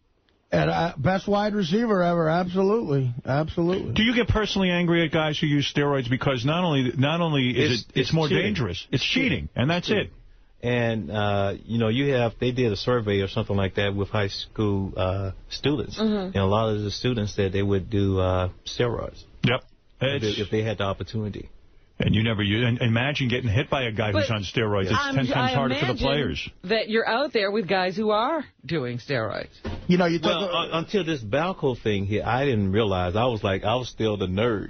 And best wide receiver ever, absolutely. Do you get personally angry at guys who use steroids because not only is it's more cheating. Dangerous, it's cheating, and that's it. And, they did a survey or something like that with high school students. Mm-hmm. And a lot of the students said they would do steroids. Yep. If they had the opportunity. And you never use. And imagine getting hit by a guy who's on steroids. It's 10 times harder for the players. That you're out there with guys who are doing steroids. Until this Balco thing here, I didn't realize. I was still the nerd.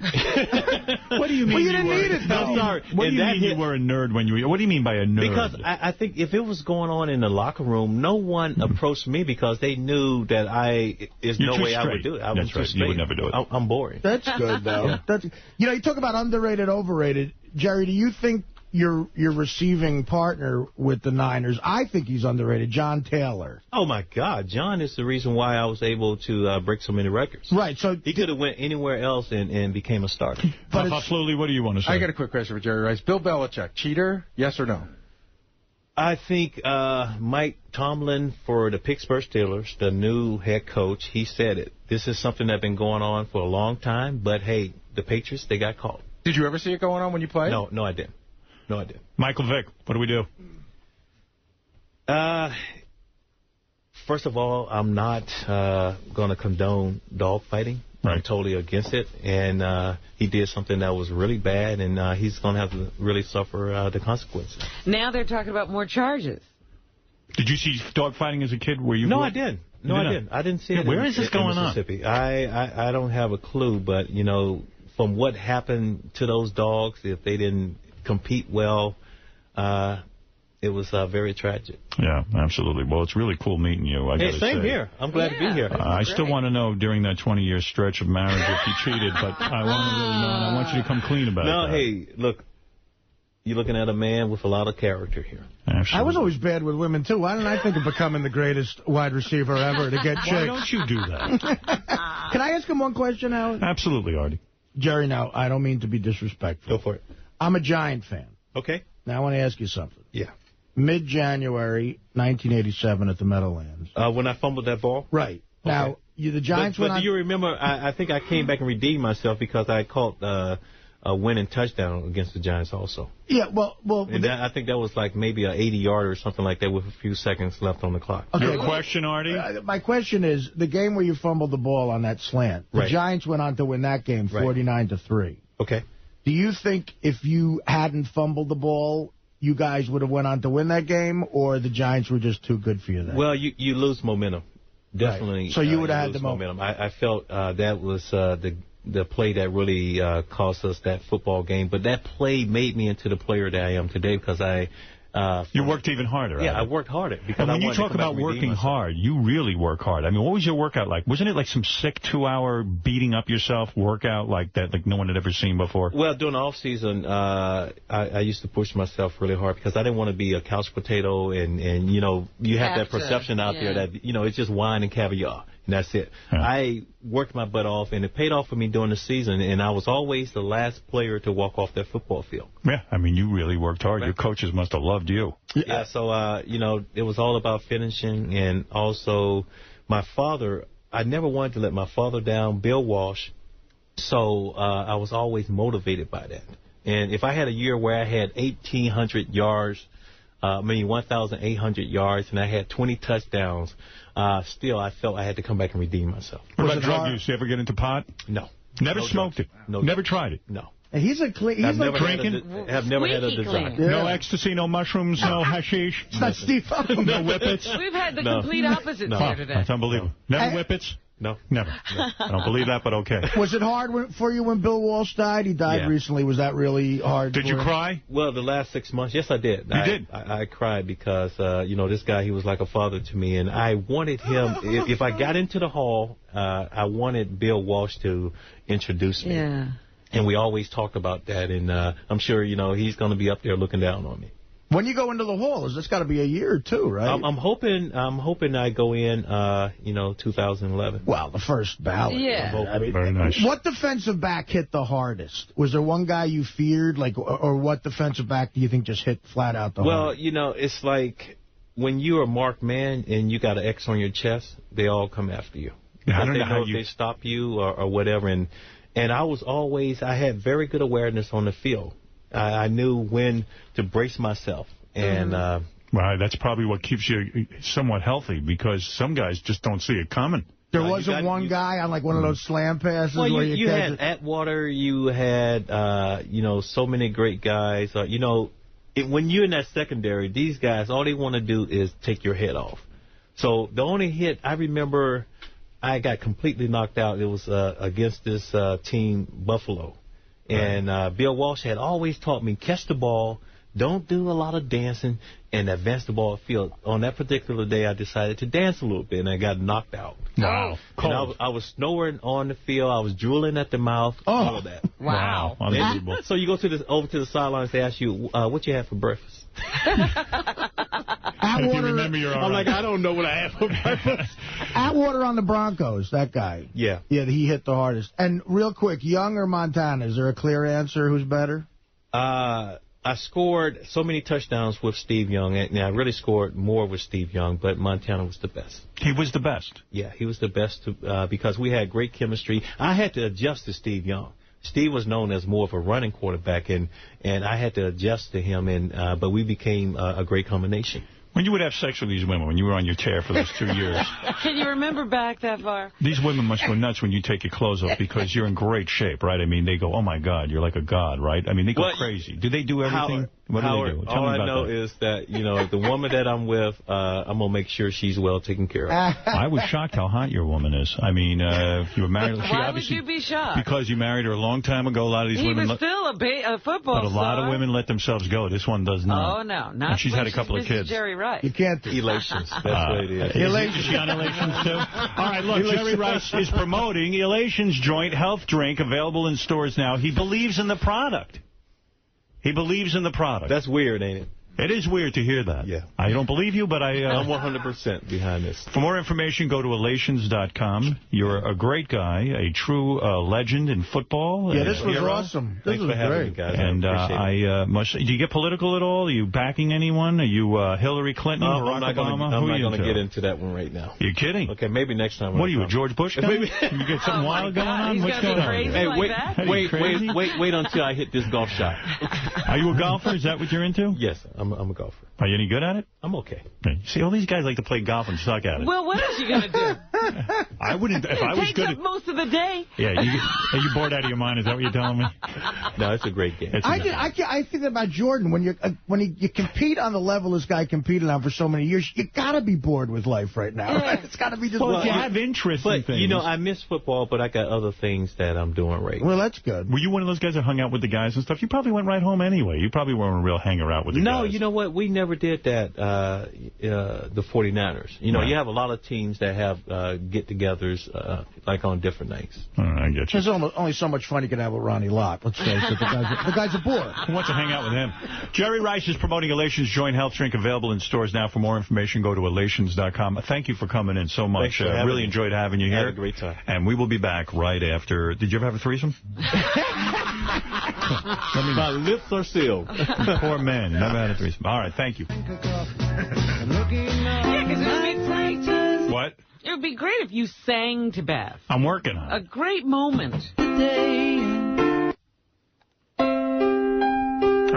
What do you mean? Well, you didn't need it, though. No, sorry. What do you mean you were a nerd when you were? What do you mean by a nerd? Because I think if it was going on in the locker room, no one approached me because they knew that there's no way I would do it. That's right. You would never do it. I'm boring. That's good, though. You talk about underrated, overrated. Jerry, do you think your receiving partner with the Niners, I think he's underrated, John Taylor. Oh, my God. John is the reason why I was able to break so many records. Right. So he could have went anywhere else and became a starter. But Fluley, what do you want to say? I got a quick question for Jerry Rice. Bill Belichick, cheater, yes or no? I think Mike Tomlin for the Pittsburgh Steelers, the new head coach, he said it. This is something that's been going on for a long time, but, hey, the Patriots, they got caught. Did you ever see it going on when you played? No, I didn't. No, I didn't. Michael Vick, what do we do? First of all, I'm not going to condone dog fighting. Right. I'm totally against it. And he did something that was really bad, and he's going to have to really suffer the consequences. Now they're talking about more charges. Did you see dog fighting as a kid? No, I didn't. No, I didn't. I didn't see it. Where is this going on? Mississippi. I don't have a clue, but, you know, from what happened to those dogs, if they didn't compete well, it was very tragic. Yeah, absolutely. Well, it's really cool meeting you, I got to say. Same here. I'm glad to be here. I still want to know during that 20-year stretch of marriage if you cheated, but I want to really know, and I want you to come clean about it. No, hey, look, you're looking at a man with a lot of character here. Absolutely. I was always bad with women, too. Why didn't I think of becoming the greatest wide receiver ever to get chicks? Why don't you do that? Can I ask him one question, Howard? Absolutely, Artie. Jerry, now, I don't mean to be disrespectful. Go for it. I'm a Giant fan. Okay. Now, I want to ask you something. Yeah. Mid-January 1987 at the Meadowlands. When I fumbled that ball? Right. Okay. Now, the Giants But do you remember, I think I came back and redeemed myself because I caught a winning touchdown against the Giants also. Yeah, well... And I think that was like maybe an 80-yarder or something like that with a few seconds left on the clock. Okay, Your question, Artie? My question is, the game where you fumbled the ball on that slant, the Giants went on to win that game 49-3. Okay. Do you think if you hadn't fumbled the ball, you guys would have went on to win that game, or the Giants were just too good for you then? Well, you lose momentum. Definitely. Right. So you would have had the momentum. I felt that was the play that really cost us that football game. But that play made me into the player that I am today because I... you worked even harder. Yeah, I worked harder. Because and when you talk about working hard, you really work hard. I mean, what was your workout like? Wasn't it like some sick 2-hour beating up yourself workout like that, like no one had ever seen before? Well, during the off season, I used to push myself really hard because I didn't want to be a couch potato, and you know, you have that perception out there that you know it's just wine and caviar. And that's it. Yeah. I worked my butt off, and it paid off for me during the season, and I was always the last player to walk off that football field. Yeah, I mean, you really worked hard. Right. Your coaches must have loved you. Yeah, so, you know, it was all about finishing, and also my father, I never wanted to let my father down, Bill Walsh, so I was always motivated by that. And if I had a year where I had 1,800 yards, 1,800 yards, and I had 20 touchdowns, still, I felt I had to come back and redeem myself. What about drug use? You ever get into pot? No. Never smoked it? No. Never tried it? No. And he's a clean. He's like drinking. Have never had a desire. Yeah. No ecstasy, no mushrooms, no hashish. It's not Steve. No whippets. We've had the complete opposite here today. That's unbelievable. Never whippets? No. Never. No. I don't believe that, but okay. Was it hard for you when Bill Walsh died? He died recently. Was that really hard? Did you cry? Well, the last 6 months, yes, I did. You did? I cried because, you know, this guy, he was like a father to me, and I wanted him, if I got into the hall, I wanted Bill Walsh to introduce me. Yeah. And we always talk about that, and I'm sure, you know, he's going to be up there looking down on me. When you go into the hall, that's got to be a year or two, right? I'm hoping I go in, 2011. Well, the first ballot. Yeah. I mean, very nice. What defensive back hit the hardest? Was there one guy you feared, like, or what defensive back do you think just hit flat out the hardest? Well, you know, it's like when you're a marked man and you got an X on your chest, they all come after you. Yeah, I don't they know how if they stop you or whatever. And I had very good awareness on the field. I knew when to brace myself. And well, that's probably what keeps you somewhat healthy, because some guys just don't see it coming. There wasn't one guy on like one of those slam passes well, where you had Atwater, you had so many great guys. When you're in that secondary, these guys, all they want to do is take your head off. So the only hit I remember, I got completely knocked out. It was against this team, Buffalo. And Bill Walsh had always taught me, catch the ball, don't do a lot of dancing and advance the ball field. On that particular day, I decided to dance a little bit, and I got knocked out. Wow. And I was snoring on the field. I was drooling at the mouth. All of that. Wow. Unbelievable. So you go over to the sidelines, they ask you, what you have for breakfast? If you remember, you're all I'm right. like, I don't know what I have for breakfast. Atwater on the Broncos, that guy. Yeah. Yeah, he hit the hardest. And real quick, Young or Montana? Is there a clear answer who's better? I scored so many touchdowns with Steve Young, and I really scored more with Steve Young, but Montana was the best. He was the best? Yeah, he was the best because we had great chemistry. I had to adjust to Steve Young. Steve was known as more of a running quarterback, and I had to adjust to him, but we became a great combination. When you would have sex with these women, when you were on your tear for those 2 years, Can you remember back that far? these women must go nuts when you take your clothes off because you're in great shape, right? I mean, they go, oh, my God, you're like a god, right? I mean, they go crazy. Do they do everything? What do they do? Tell all me I about know that. is that, the woman that I'm with, I'm going to make sure she's well taken care of. I was shocked how hot your woman is. I mean, if you were married... Why would you be shocked? Because you married her a long time ago. A lot of these He women... was still a football But a lot star. of women let themselves go. This one does not. Oh, no. And Not she's when had a couple of Mrs. kids. Jerry Rice. You can't... Elations. That's what it is. Is she on Elations, too? All right, look, Jerry Rice is promoting Elations Joint Health Drink, available in stores now. He believes in the product. He believes in the product. That's weird, ain't it? It is weird to hear that. Yeah. I don't believe you, but I'm 100% behind this. For more information, go to elations.com. You're a great guy, a true legend in football. Yeah, this was awesome. This Thanks was for having great. me, guys. And I appreciate it. do you get political at all? Are you backing anyone? Are you Hillary Clinton, Barack Obama? I'm Who are not you going to into? get into that one right now. You're kidding? Okay, maybe next time. What are you, a George Bush guy? Maybe. You get something wild going on? He's What's gonna be going on? crazy Hey, like that? wait until I hit this golf shot. Are you a golfer? Is that what you're into? Yes, I'm a golfer. Are you any good at it? I'm okay. See, all these guys like to play golf and suck at it. Well, what else you going to do? I wouldn't. If I was Takes good up most of the day. Yeah, are you bored out of your mind? Is that what you're telling me? No, it's a great game. I think about Jordan. When you compete on the level this guy competed on for so many years, you got to be bored with life right now. Right? It's got to be just. Well, you have interest in things. I miss football, but I got other things that I'm doing right. Well, that's good. Were you one of those guys that hung out with the guys and stuff? You probably went right home anyway. You probably weren't a real hanger out with the guys. No, you know what? We never did that. The 49ers. You have a lot of teams that have get-togethers like on different nights. I get you. There's only so much fun you can have with Ronnie Lott. Let's face it, the guy's a bore. Who wants to hang out with him? Jerry Rice is promoting Elations Joint Health Drink, available in stores now. For more information, go to elations.com. Thank you for coming in so much. I really enjoyed having you here. Had a great time. And we will be back right after. Did you ever have a threesome? My lips are sealed. Poor man. Never had a threesome. All right, thank you. Yeah, because it would be great. What? It would be great if you sang to Beth. I'm working on it. A great moment. I'm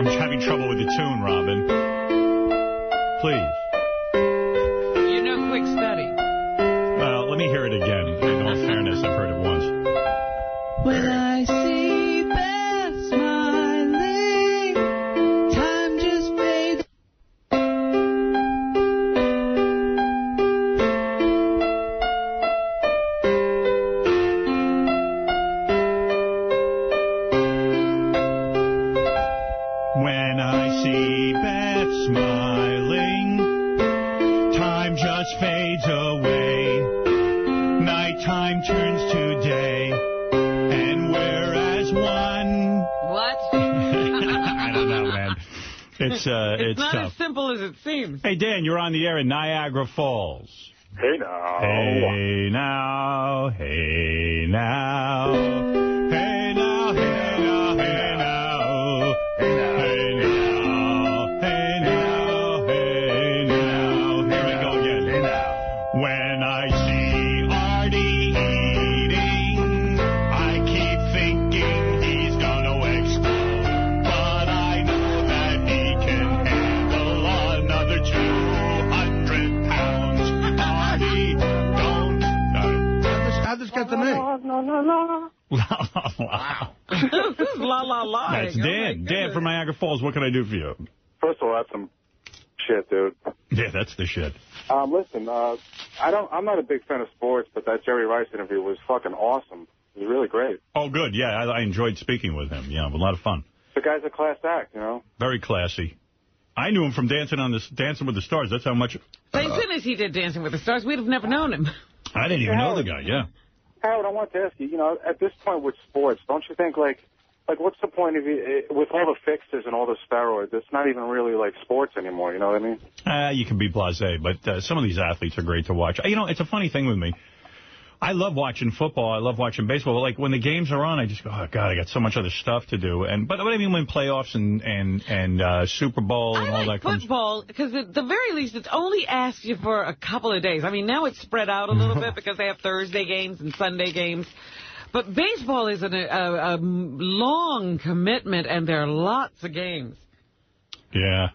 having trouble with the tune, Robin. Please. You're no quick study. Well, let me hear it again. In all fairness, I've heard it once. When I see Beth smiling, time just fades. When I see Beth smiling, time just fades away. Nighttime turns to day, and we're as one. What? I don't know, man. It's not tough. as simple as it seems. Hey, Dan, you're on the air in Niagara Falls. Hey now. Hey now, hey now, hey now, hey now, hey now, hey now, hey now, hey now. Here we go again. Hey now. When I see Artie eating, I keep thinking he's gonna explode, but I know that he can handle another 200 pounds. Artie, don't. How'd this get to me? Wow. Who's la la la? That's Dan. Dan from Niagara Falls. What can I do for you? First of all, that's some shit, dude. Yeah, that's the shit. Listen, I'm not a big fan of sports, but that Jerry Rice interview was fucking awesome. It was really great. Oh, good. Yeah, I enjoyed speaking with him. Yeah, it was a lot of fun. The guy's a class act, you know. Very classy. I knew him from Dancing with the Stars. That's how much... Thank goodness he did Dancing with the Stars. We'd have never known him. I didn't even know the guy, yeah. Howard, I wanted to ask you, you know, at this point with sports, don't you think, like what's the point of it, with all the fixes and all the steroids, it's not even really like sports anymore, you know what I mean? You can be blasé, but some of these athletes are great to watch. You know, it's a funny thing with me. I love watching football. I love watching baseball. But like when the games are on, I just go, oh, God, I got so much other stuff to do. But I mean when playoffs and Super Bowl and all that comes. Football, because at the very least, it's only asked you for a couple of days. I mean, now it's spread out a little bit because they have Thursday games and Sunday games. But baseball is a long commitment, and there are lots of games. Yeah.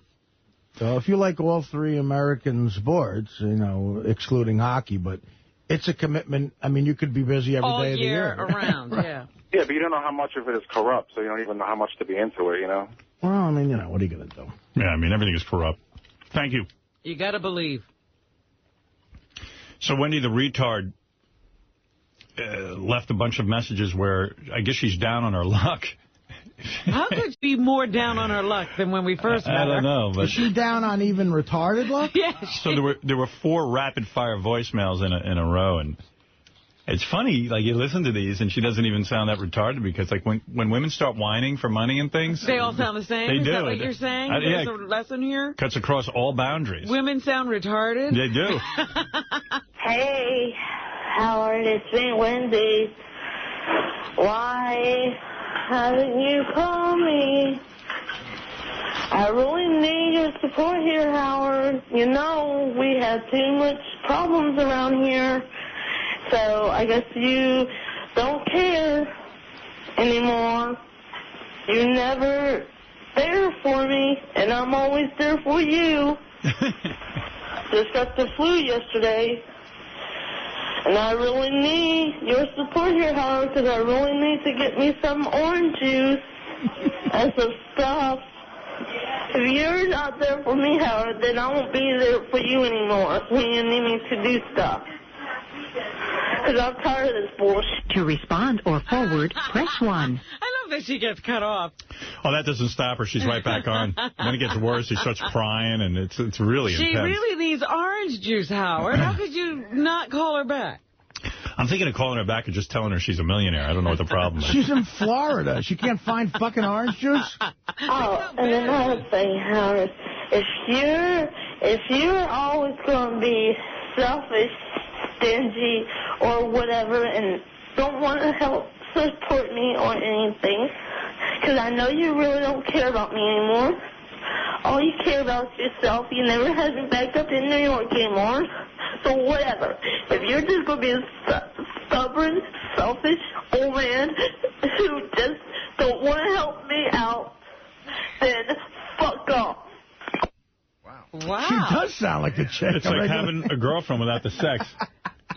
So if you like all three American sports, you know, excluding hockey, but it's a commitment. I mean, you could be busy every day of the year. Around, yeah. Yeah, but you don't know how much of it is corrupt, so you don't even know how much to be into it, you know? Well, I mean, you know, what are you going to do? Yeah, I mean, everything is corrupt. Thank you. You got to believe. So Wendy the retard left a bunch of messages where I guess she's down on her luck. How could she be more down on her luck than when we first met her? I don't know. But is she down on even retarded luck? Yeah. So there were 4 rapid-fire voicemails in a row, and it's funny, like, you listen to these, and she doesn't even sound that retarded, because, like, when women start whining for money and things... They all sound the same? They Is do. that what you're saying? Yeah, There's a lesson here? Cuts across all boundaries. Women sound retarded? They do. Hey, Howard, it's me, Wendy. Why haven't you called me? I really need your support here, Howard. You know, we have too much problems around here. So I guess you don't care anymore. You're never there for me, and I'm always there for you. Just got the flu yesterday. And I really need your support here, Howard, because I really need to get me some orange juice and some stuff. If you're not there for me, Howard, then I won't be there for you anymore when you need me to do stuff. Because I'm tired of this bullshit. To respond or forward, press 1. I love that she gets cut off. Oh, that doesn't stop her. She's right back on. Then it gets worse. She starts crying, and it's really intense. She really needs orange juice, Howard. How could you not call her back? I'm thinking of calling her back and just telling her she's a millionaire. I don't know what the problem is. She's in Florida. She can't find fucking orange juice? Oh, and another thing, Howard, if you're always going to be selfish, stingy, or whatever, and don't want to help support me or anything, because I know you really don't care about me anymore. All you care about is yourself. You never had me back up in New York anymore. So whatever. If you're just going to be a stubborn, selfish old man who just don't want to help me out, then fuck off. Wow. She does sound like a chick. It's like having a girlfriend without the sex.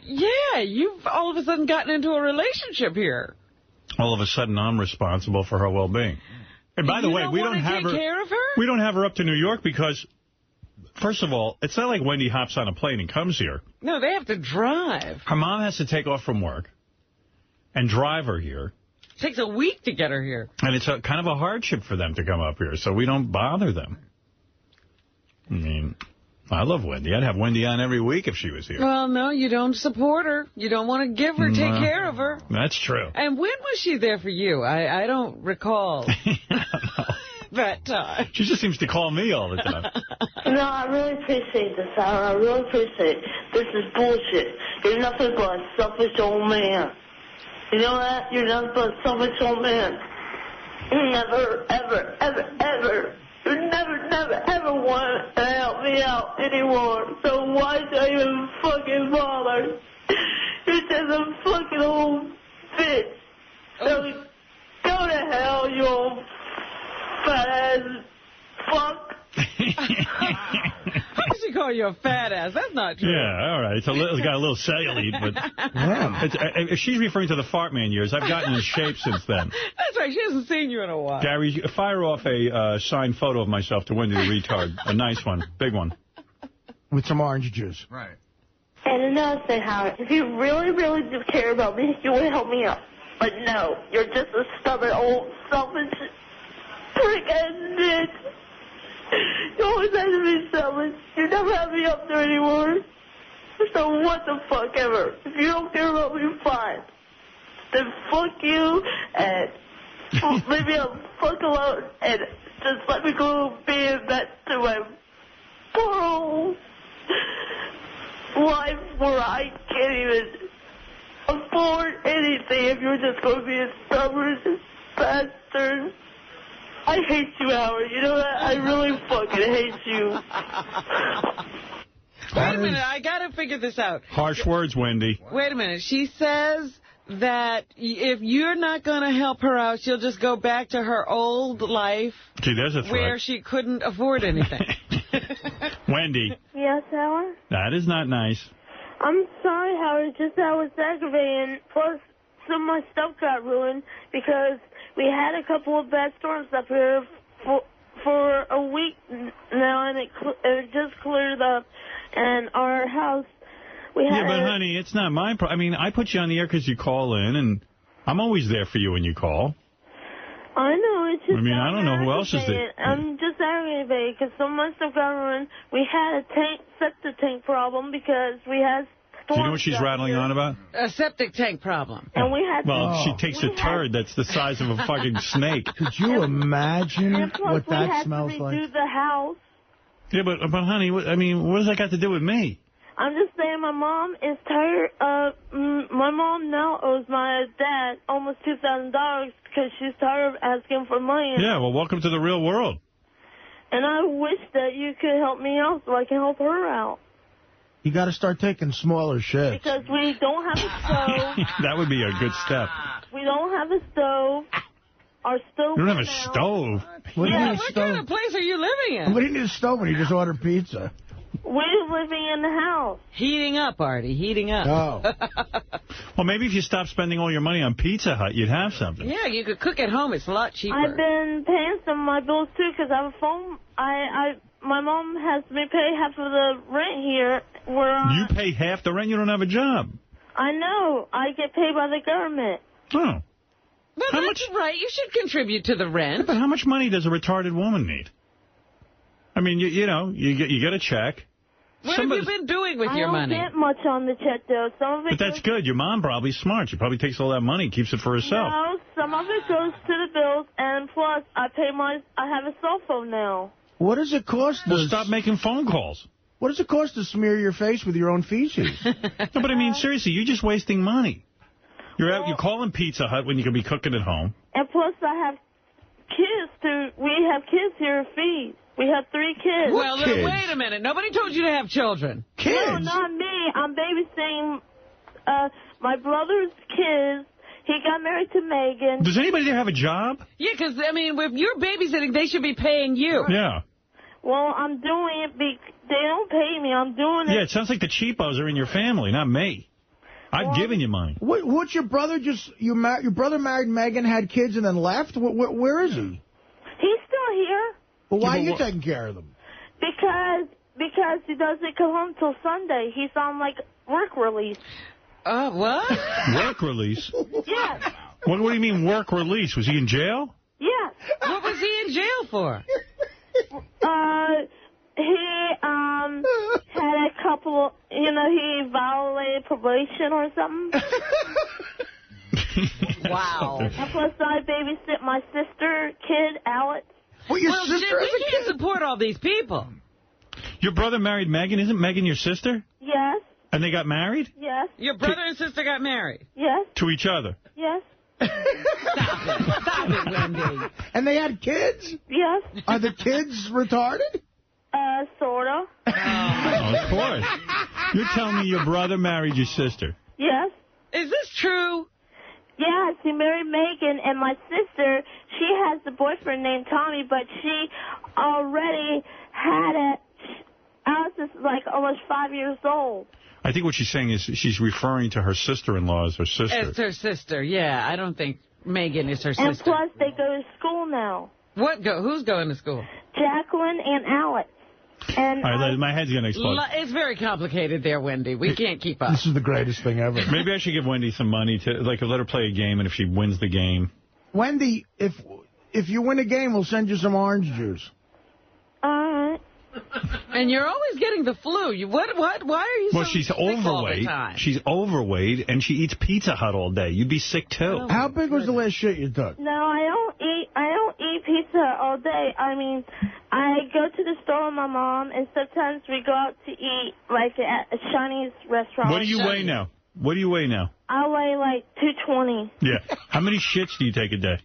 Yeah, you've all of a sudden gotten into a relationship here. All of a sudden, I'm responsible for her well-being. And by the way, we don't have her. Care of her? We don't have her up to New York because, first of all, it's not like Wendy hops on a plane and comes here. No, they have to drive. Her mom has to take off from work and drive her here. It takes a week to get her here. And it's kind of a hardship for them to come up here, so we don't bother them. I mean, I love Wendy. I'd have Wendy on every week if she was here. Well, no, you don't support her. You don't want to give her, take care of her. That's true. And when was she there for you? I don't recall that time. She just seems to call me all the time. No, I really appreciate this, Howard. I really appreciate it. This is bullshit. You're nothing but a selfish old man. You know that? You're nothing but a selfish old man. You never, ever, ever, ever, you never, ever want to help me out anymore. So why should I even fucking bother? You're just a fucking old bitch. So go to hell, you old fat ass fuck. How could she call you a fat ass? That's not true. Yeah, all right. It's got a little cellulite, but if she's referring to the fart man years, I've gotten in shape since then. That's right. She hasn't seen you in a while. Gary, fire off a signed photo of myself to Wendy the retard. A nice one. Big one. With some orange juice. Right. And another thing, Howard, if you really, really do care about me, you would help me out. But no, you're just a stubborn, old, selfish, prick-ass bitch. You'll promise. You never have me up there anymore. So what the fuck ever. If you don't care about me, fine. Then fuck you and leave me the fuck alone and just let me go be back to my poor old life where I can't even afford anything if you're just going to be a stubborn bastard. I hate you, Howard. You know that? I really fucking hate you. Wait a minute. I got to figure this out. Harsh words, Wendy. Wait a minute. She says that if you're not going to help her out, she'll just go back to her old life. Gee, there's a threat. Where she couldn't afford anything. Wendy. Yes, Howard? That is not nice. I'm sorry, Howard. Just that was aggravating. Plus, some of my stuff got ruined because we had a couple of bad storms up here for a week now, and it just cleared up. And our house, we had... Yeah, but honey, it's not my problem. I mean, I put you on the air because you call in, and I'm always there for you when you call. I know, it's just... I mean, I don't know who else is there. I'm just aggravated because so much stuff got ruined. We had a septic tank problem because we had... Do you know what she's rattling on about? A septic tank problem. And we had... Well, she takes a turd that's the size of a fucking snake. Could you imagine what that smells like? We had to redo the house. Yeah, but honey, I mean, what does that got to do with me? I'm just saying my mom is tired of... my mom now owes my dad almost $2,000 because she's tired of asking for money. Yeah, well, welcome to the real world. And I wish that you could help me out so I can help her out. You got to start taking smaller shits. Because we don't have a stove. That would be a good step. We don't have a stove. Our stove... You don't have a stove? What kind of place are you living in? What do you need a stove when you just order pizza? We're living in the house. Heating up, Artie, heating up. Oh. Well, maybe if you stopped spending all your money on Pizza Hut, you'd have something. Yeah, you could cook at home. It's a lot cheaper. I've been paying some of my bills, too, because I have a phone. My mom has me pay half of the rent here. You pay half the rent? You don't have a job. I know. I get paid by the government. Oh. Well, that's right. You should contribute to the rent. Yeah, but how much money does a retarded woman need? I mean, you know, you get a check. What have you been doing with your money? I don't get much on the check, though. Some of it But that's good. Your mom probably smart. She probably takes all that money and keeps it for herself. No, some of it goes to the bills, and plus, I have a cell phone now. What does it cost? Well, stop making phone calls. What does it cost to smear your face with your own feces? No, but I mean, seriously, you're just wasting money. You're out. You're calling Pizza Hut when you could be cooking at home. And plus, I have kids we have kids here to feed. We have 3 kids. Well, wait a minute. Nobody told you to have children. Kids? No, not me. I'm babysitting my brother's kids. He got married to Megan. Does anybody there have a job? Yeah, because, I mean, if you're babysitting, they should be paying you. Yeah. Well, I'm doing it they don't pay me. I'm doing it. Yeah, it sounds like the cheapos are in your family, not me. I've given you money. What's your brother your brother married Megan, had kids, and then left? Where is he? He's still here. Well, why are you taking care of them? Because he doesn't come home till Sunday. He's on, like, work release. What? Work release? Yes. What do you mean work release? Was he in jail? Yes. What was he in jail for? He had a couple, he violated probation or something. Wow. And plus, I babysit my sister, kid, Alex. Well, your sister we can't support all these people. Your brother married Megan. Isn't Megan your sister? Yes. And they got married? Yes. Your brother and sister got married? Yes. To each other? Yes. Stop it, Wendy. And they had kids? Yes. Are the kids retarded? Sorta. Of course. You're telling me your brother married your sister? Yes. Is this true? Yes, he married Megan, and my sister, she has a boyfriend named Tommy, but she already had it. Alice is like almost 5 years old. I think what she's saying is she's referring to her sister-in-law as her sister. It's her sister, yeah. I don't think Megan is her sister. And plus, they go to school now. Who's going to school? Jacqueline and Alex. And all right, my head's going to explode. It's very complicated there, Wendy. We can't keep up. This is the greatest thing ever. Maybe I should give Wendy some money to, like, let her play a game, and if she wins the game. Wendy, if you win a game, we'll send you some orange juice. All right. And you're always getting the flu. Why are you Well, so she's sick all the overweight. time? She's overweight, and she eats Pizza Hut all day. You'd be sick, too. How big was the last shit you took? No, I don't eat pizza all day. I mean, I go to the store with my mom, and sometimes we go out to eat, like, at a Chinese restaurant. What do you weigh now? What do you weigh now? I weigh, like, 220. Yeah. How many shits do you take a day?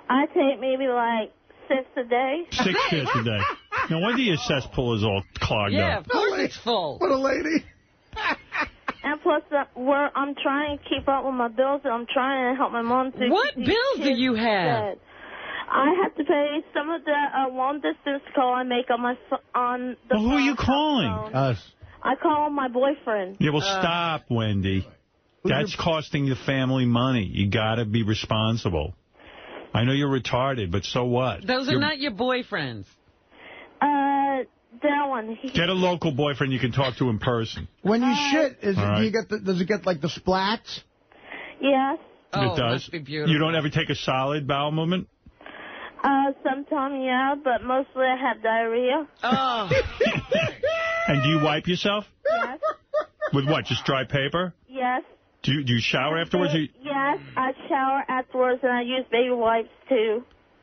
I take maybe, like, 6 a day. 6 shits a day. No wonder your cesspool is all clogged Yeah, up. of course it's full. What a lady. And plus, I'm trying to keep up with my bills, and I'm trying to help my mom. What bills do you have? I have to pay some of the long-distance call I make on the Well, who are you calling? Us. I call my boyfriend. Yeah, well, stop, Wendy. That's costing the family money. You got to be responsible. I know you're retarded, but so what? Those are not your boyfriends. That one. Get a local boyfriend you can talk to in person. When you shit, All right. do you get does it get like the splats? Yes. It does. Must be beautiful. You don't ever take a solid bowel movement? Sometimes, yeah, but mostly I have diarrhea. Oh. And do you wipe yourself? Yes. With what? Just dry paper? Yes. Do you shower afterwards? Yes, I shower afterwards, and I use baby wipes, too.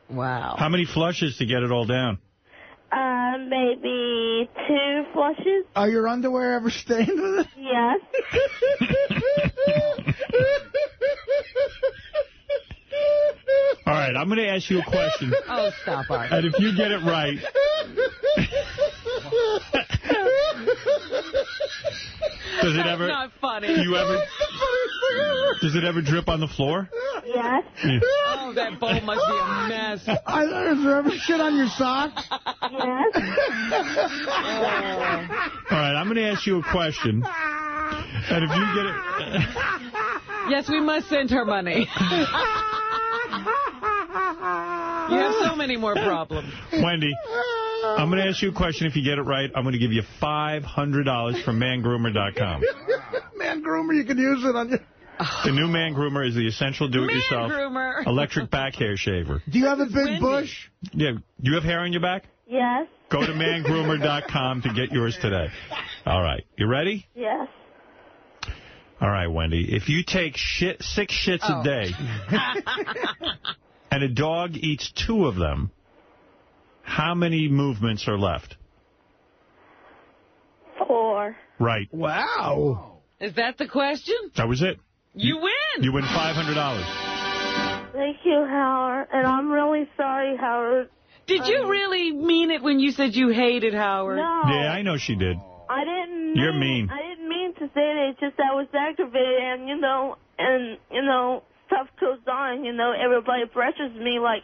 Wow. How many flushes to get it all down? Maybe 2 flushes. Are your underwear ever stained with it? Yes. All right, I'm going to ask you a question. Oh, stop, Art. And if you get it right... Does it ever... That's not funny. Does it ever drip on the floor? Yes. Yeah. Oh, that bowl must be a mess. Is there ever shit on your socks? Yes. All right, I'm going to ask you a question. And if you get it... Yes, we must send her money. You have so many more problems. Wendy, I'm going to ask you a question. If you get it right, I'm going to give you $500 from mangroomer.com. Man groomer, you can use it on your... The new Man Groomer is the essential do-it-yourself Groomer. electric back hair shaver. Do you have a big bush? Yeah. Do you have hair on your back? Yes. Go to mangroomer.com to get yours today. All right. You ready? Yes. All right, Wendy. If you take 6 shits a day and a dog eats 2 of them, how many movements are left? 4. Right. Wow. Is that the question? That was it. You win. You win $500. Thank you, Howard. And I'm really sorry, Howard. Did you really mean it when you said you hated Howard? No. Yeah, I know she did. I didn't. You're mean. I didn't mean to say that. It's just I was aggravated, and stuff goes on. Everybody pressures me. Like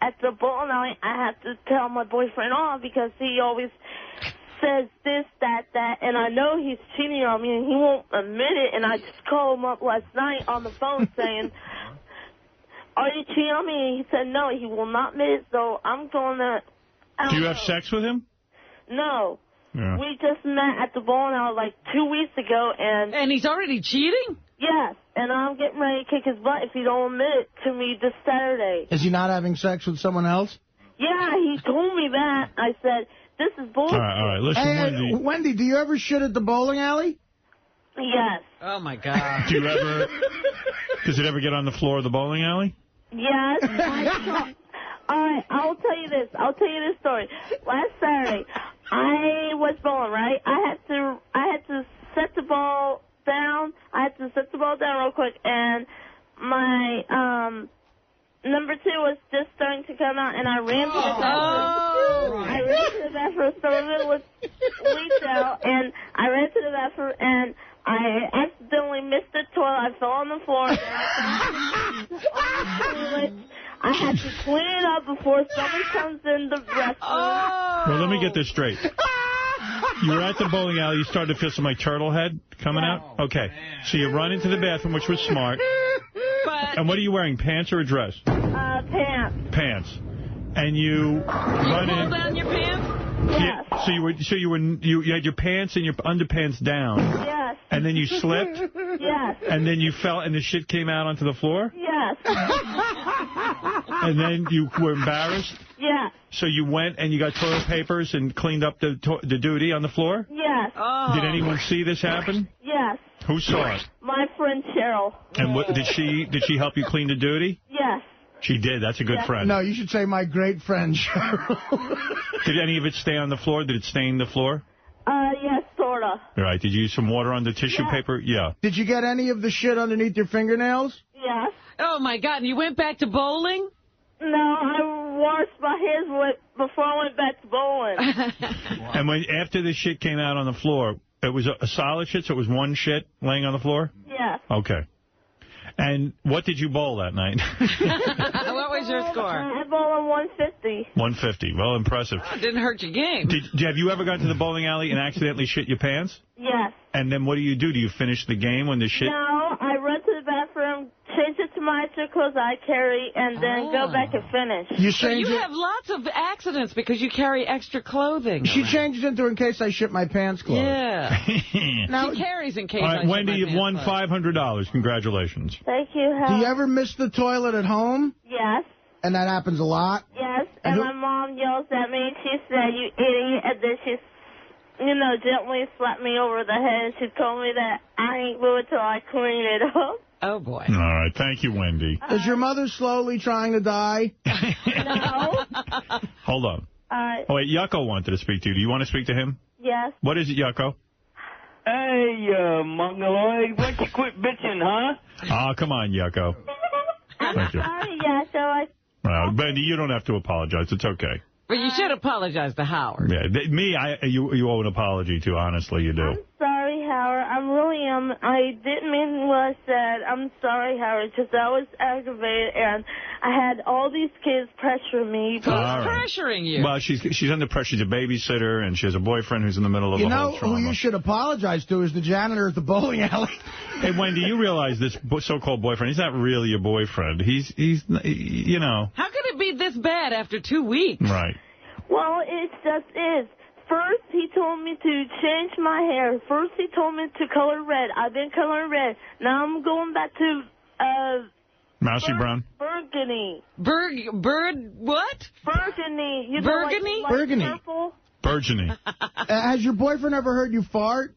at the bowling alley, I have to tell my boyfriend off because he always says this, that, and I know he's cheating on me, and he won't admit it. And I just called him up last night on the phone saying, "Are you cheating on me?" And he said no, he will not admit it. So I'm going to. Do you have sex with him? No. Yeah. We just met at the bowling alley like 2 weeks ago, and he's already cheating? Yes, and I'm getting ready to kick his butt if he don't admit it to me this Saturday. Is he not having sex with someone else? Yeah, he told me that. I said, this is bullshit. All right. Listen, Hey, Wendy, do you ever shit at the bowling alley? Yes. Oh, my God. Do you ever... Does it ever get on the floor of the bowling alley? Yes. All right, I'll tell you this. I'll tell you this story. Last Saturday, I was bowling, right? I had to set the ball down. I had to set the ball down real quick, and my number 2 was just starting to come out, and I ran to the bathroom. I ran to the bathroom. Some of it was leaked out, and I ran to the bathroom, and I accidentally missed the toilet. I fell on the floor. I had to clean it up before someone comes in the restroom. Well, let me get this straight. You were at the bowling alley. You started to feel some like turtle head coming out? Okay. So you run into the bathroom, which was smart. And what are you wearing, pants or a dress? Pants. Pants. And you run in. Pull down your pants? Yes. So you had your pants and your underpants down. Yes. And then you slipped. Yes. And then you fell and the shit came out onto the floor. Yes. And then you were embarrassed. Yes. So you went and you got toilet papers and cleaned up the duty on the floor? Yes. Oh. Did anyone see this happen? Yes. Who saw it? My friend Cheryl. And what, did she help you clean the duty? Yes. She did. That's a good friend. No, you should say my great friend Cheryl. Did any of it stay on the floor? Did it stain the floor? Yes, sorta. All right. Did you use some water on the tissue paper? Yeah. Did you get any of the shit underneath your fingernails? Yes. Oh, my God. And you went back to bowling? No, I washed my hands before I went back to bowling. And when after the shit came out on the floor, it was a solid shit, so it was one shit laying on the floor? Yes. Okay. And what did you bowl that night? What was your score? I bowled 150. 150. Well, impressive. Oh, didn't hurt your game. Have you ever gone to the bowling alley and accidentally shit your pants? Yes. And then what do? Do you finish the game when the shit... No, I run to the bathroom, change it to my extra clothes I carry, and then go back and finish. So you have lots of accidents because you carry extra clothing. She changed it into in case I shit my pants clothes. Yeah. Now, she carries in case All right, I shit Wendy, my you've won pants $500. Congratulations. Thank you, Hal. do you ever miss the toilet at home? Yes. And that happens a lot? Yes, and my mom yells at me. She said, "You idiot," and then she, gently slapped me over the head. She told me that I ain't moving till I clean it up. Oh, boy. All right. Thank you, Wendy. Is your mother slowly trying to die? No. Hold on. Oh, wait, Yucko wanted to speak to you. Do you want to speak to him? Yes. What is it, Yucko? Hey, Mongoloid, why don't you quit bitching, huh? Oh, come on, Yucko. Thank you. Sorry, yes, so I... Wendy, you don't have to apologize. It's okay. But you should apologize to Howard. Yeah, you owe an apology to. Honestly, you do. I'm sorry, Howard. I didn't mean what I said. I'm sorry, Howard, because I was aggravated, and I had all these kids pressuring me. Who's pressuring you? Well, she's under pressure. She's a babysitter, and she has a boyfriend who's in the middle of a whole trauma. Who you should apologize to is the janitor at the bowling alley. Hey, Wendy, you realize this so-called boyfriend, he's not really your boyfriend. He's you know. How could it be this bad after 2 weeks? Right. Well, it just is. First, he told me to change my hair. First, he told me to color red. I've been coloring red. Now I'm going back to, Mousy Brown? Burgundy. What? Burgundy. You Burgundy? Know, like Burgundy. Purple? Burgundy. Has your boyfriend ever heard you fart?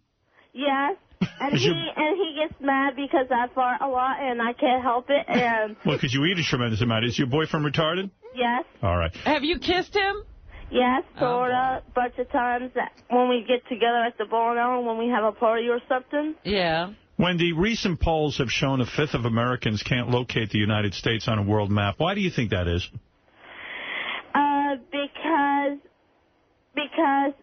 Yes. And he gets mad because I fart a lot and I can't help it. And Well, because you eat a tremendous amount. Is your boyfriend retarded? yes. All right. Have you kissed him? Yes, sorta. Bunch of times that when we get together at the bowling alley, when we have a party or something. Yeah. Wendy, recent polls have shown a fifth of Americans can't locate the United States on a world map. Why do you think that is? Because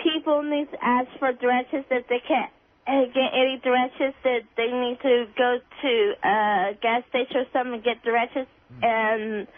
people need to ask for directions that they can't get any directions, that they need to go to a gas station or something and get directions, and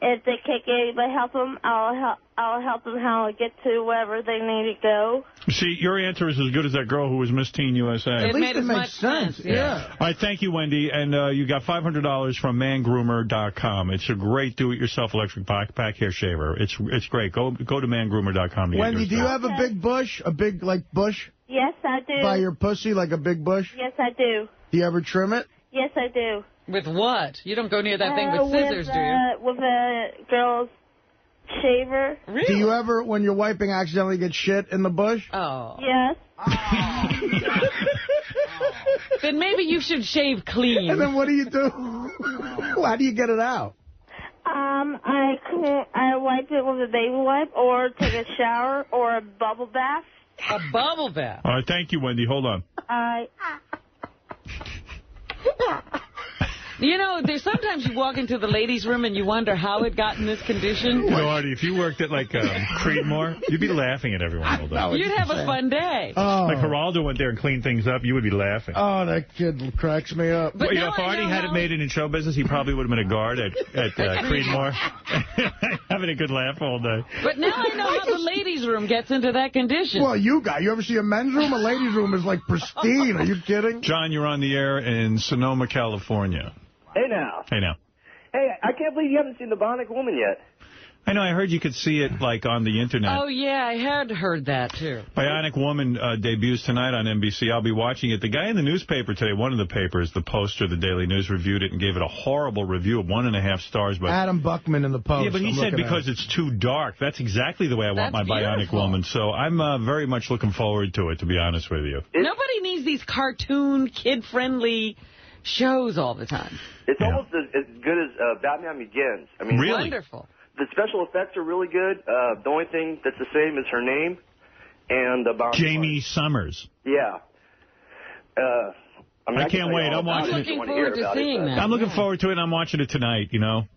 if they can't get anybody help them, I'll help them how to get to wherever they need to go. See, your answer is as good as that girl who was Miss Teen USA. At least it makes sense. Yeah. All right, thank you, Wendy. And you got $500 from mangroomer.com. It's a great do-it-yourself electric back hair shaver. It's great. Go to mangroomer.com to get Wendy, yours. do you have a big bush? A big, bush? Yes, I do. By your pussy, like a big bush? Yes, I do. Do you ever trim it? Yes, I do. With what? You don't go near that thing with scissors, do you? With a girl's shaver. Really? Do you ever, when you're wiping, accidentally get shit in the bush? Oh. Yes. Then maybe you should shave clean. And then what do you do? How do you get it out? I wipe it with a baby wipe or take a shower or a bubble bath. A bubble bath. All right, thank you, Wendy. Hold on. You know, there's sometimes you walk into the ladies' room and you wonder how it got in this condition. You know, Artie, if you worked at, like, Creedmoor, you'd be laughing at everyone all day. You'd have a fun day. Oh. Like, Geraldo went there and cleaned things up, you would be laughing. Oh, that kid cracks me up. But you know, if Artie had it made it in show business, he probably would have been a guard at Creedmoor. Having a good laugh all day. But now I know how the ladies' room gets into that condition. Well, you ever see a men's room? A ladies' room is, like, pristine. Are you kidding? John, you're on the air in Sonoma, California. Hey, now. Hey, now. Hey, I can't believe you haven't seen the Bionic Woman yet. I know, I heard you could see it, like, on the Internet. Oh, yeah, I had heard that, too. Bionic Woman debuts tonight on NBC. I'll be watching it. The guy in the newspaper today, one of the papers, the Poster, the Daily News, reviewed it and gave it a horrible review of 1.5 stars. But Adam Buckman in the Post. Yeah, but he said because it's too dark. That's exactly the way I want my Bionic Woman. So I'm very much looking forward to it, to be honest with you. Nobody needs these cartoon, kid-friendly shows all the time. It's almost as good as Batman Begins. I mean, really? Wonderful. The special effects are really good. The only thing that's the same is her name and Jamie Summers. Yeah. I can't wait. I'm watching it. Looking forward to seeing that. I'm looking forward to it, and I'm watching it tonight, you know.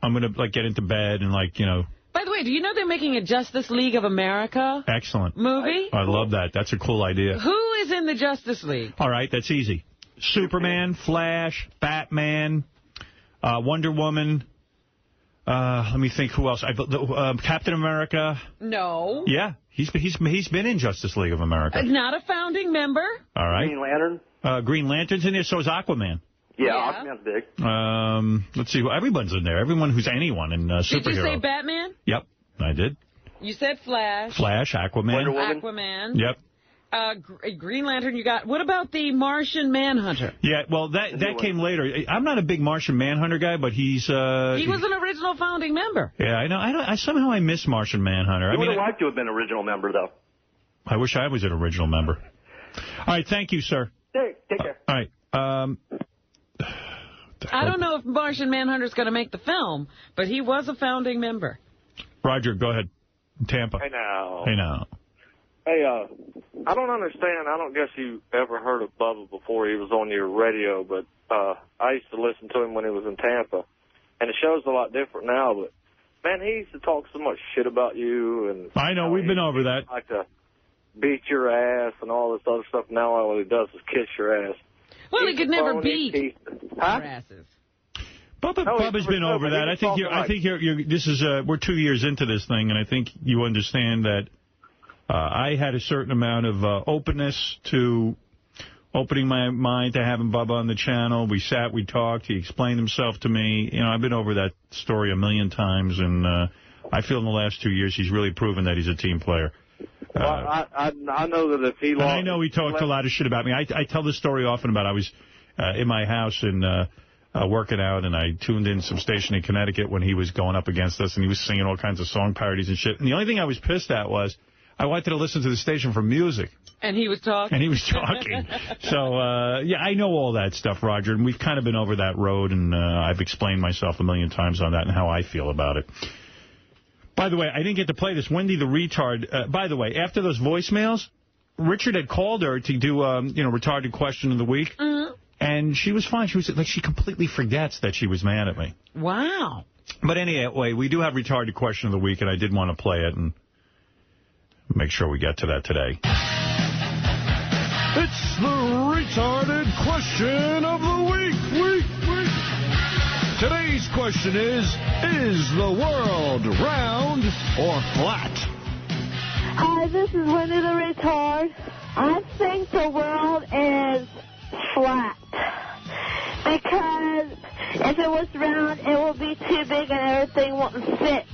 I'm going to, like, get into bed and, like, you know. By the way, do you know they're making a Justice League of America Excellent movie? I love that. That's a cool idea. Who is in the Justice League? All right, that's easy. Superman, Flash, Batman, Wonder Woman. Let me think who else. Captain America. No. Yeah, he's been in Justice League of America. Not a founding member. All right. Green Lantern. Green Lantern's in there, so is Aquaman. Yeah, Aquaman's big. Let's see. Everyone's in there. Everyone who's anyone in superhero. Did you say Batman? Yep, I did. You said Flash. Flash, Aquaman. Aquaman. Yep. Green Lantern you got. What about the Martian Manhunter? Yeah, well, that came later. I'm not a big Martian Manhunter guy, but he's... he was an original founding member. Yeah, I know. Somehow I miss Martian Manhunter. He would have liked to have been original member, though. I wish I was an original member. All right, thank you, sir. Hey, take care. All right. I don't know if Martian Manhunter's going to make the film, but he was a founding member. Roger, go ahead. Tampa. Hey, now. Hey, now. Hey, I don't understand. I don't guess you ever heard of Bubba before he was on your radio, but I used to listen to him when he was in Tampa. And the show's a lot different now, but, man, he used to talk so much shit about you. And I know, we've been over that. Like to beat your ass and all this other stuff. Now all he does is kiss your ass. Well, he could never beat our asses. Bubba's been over that. I think this is we're 2 years into this thing, and I think you understand that I had a certain amount of openness to opening my mind to having Bubba on the channel. We sat, we talked, he explained himself to me. You know, I've been over that story a million times, and I feel in the last 2 years he's really proven that he's a team player. Well, I know that if he lost... I know he talked a lot of shit about me. I tell this story often about I was in my house and working out, and I tuned in some station in Connecticut when he was going up against us, and he was singing all kinds of song parodies and shit. And the only thing I was pissed at was I wanted to listen to the station for music. And he was talking? And he was talking. So, yeah, I know all that stuff, Roger, and we've kind of been over that road, and I've explained myself a million times on that and how I feel about it. By the way, I didn't get to play this. Wendy the retard. By the way, after those voicemails, Richard had called her to do, retarded question of the week. Mm-hmm. And she was fine. She was like, she completely forgets that she was mad at me. Wow. But anyway, we do have retarded question of the week, and I did want to play it and make sure we get to that today. It's the retarded question of the week. Today's question is the world round or flat? Hi, this is Wendy the retard. I think the world is flat. Because if it was round, it would be too big and everything wouldn't fit.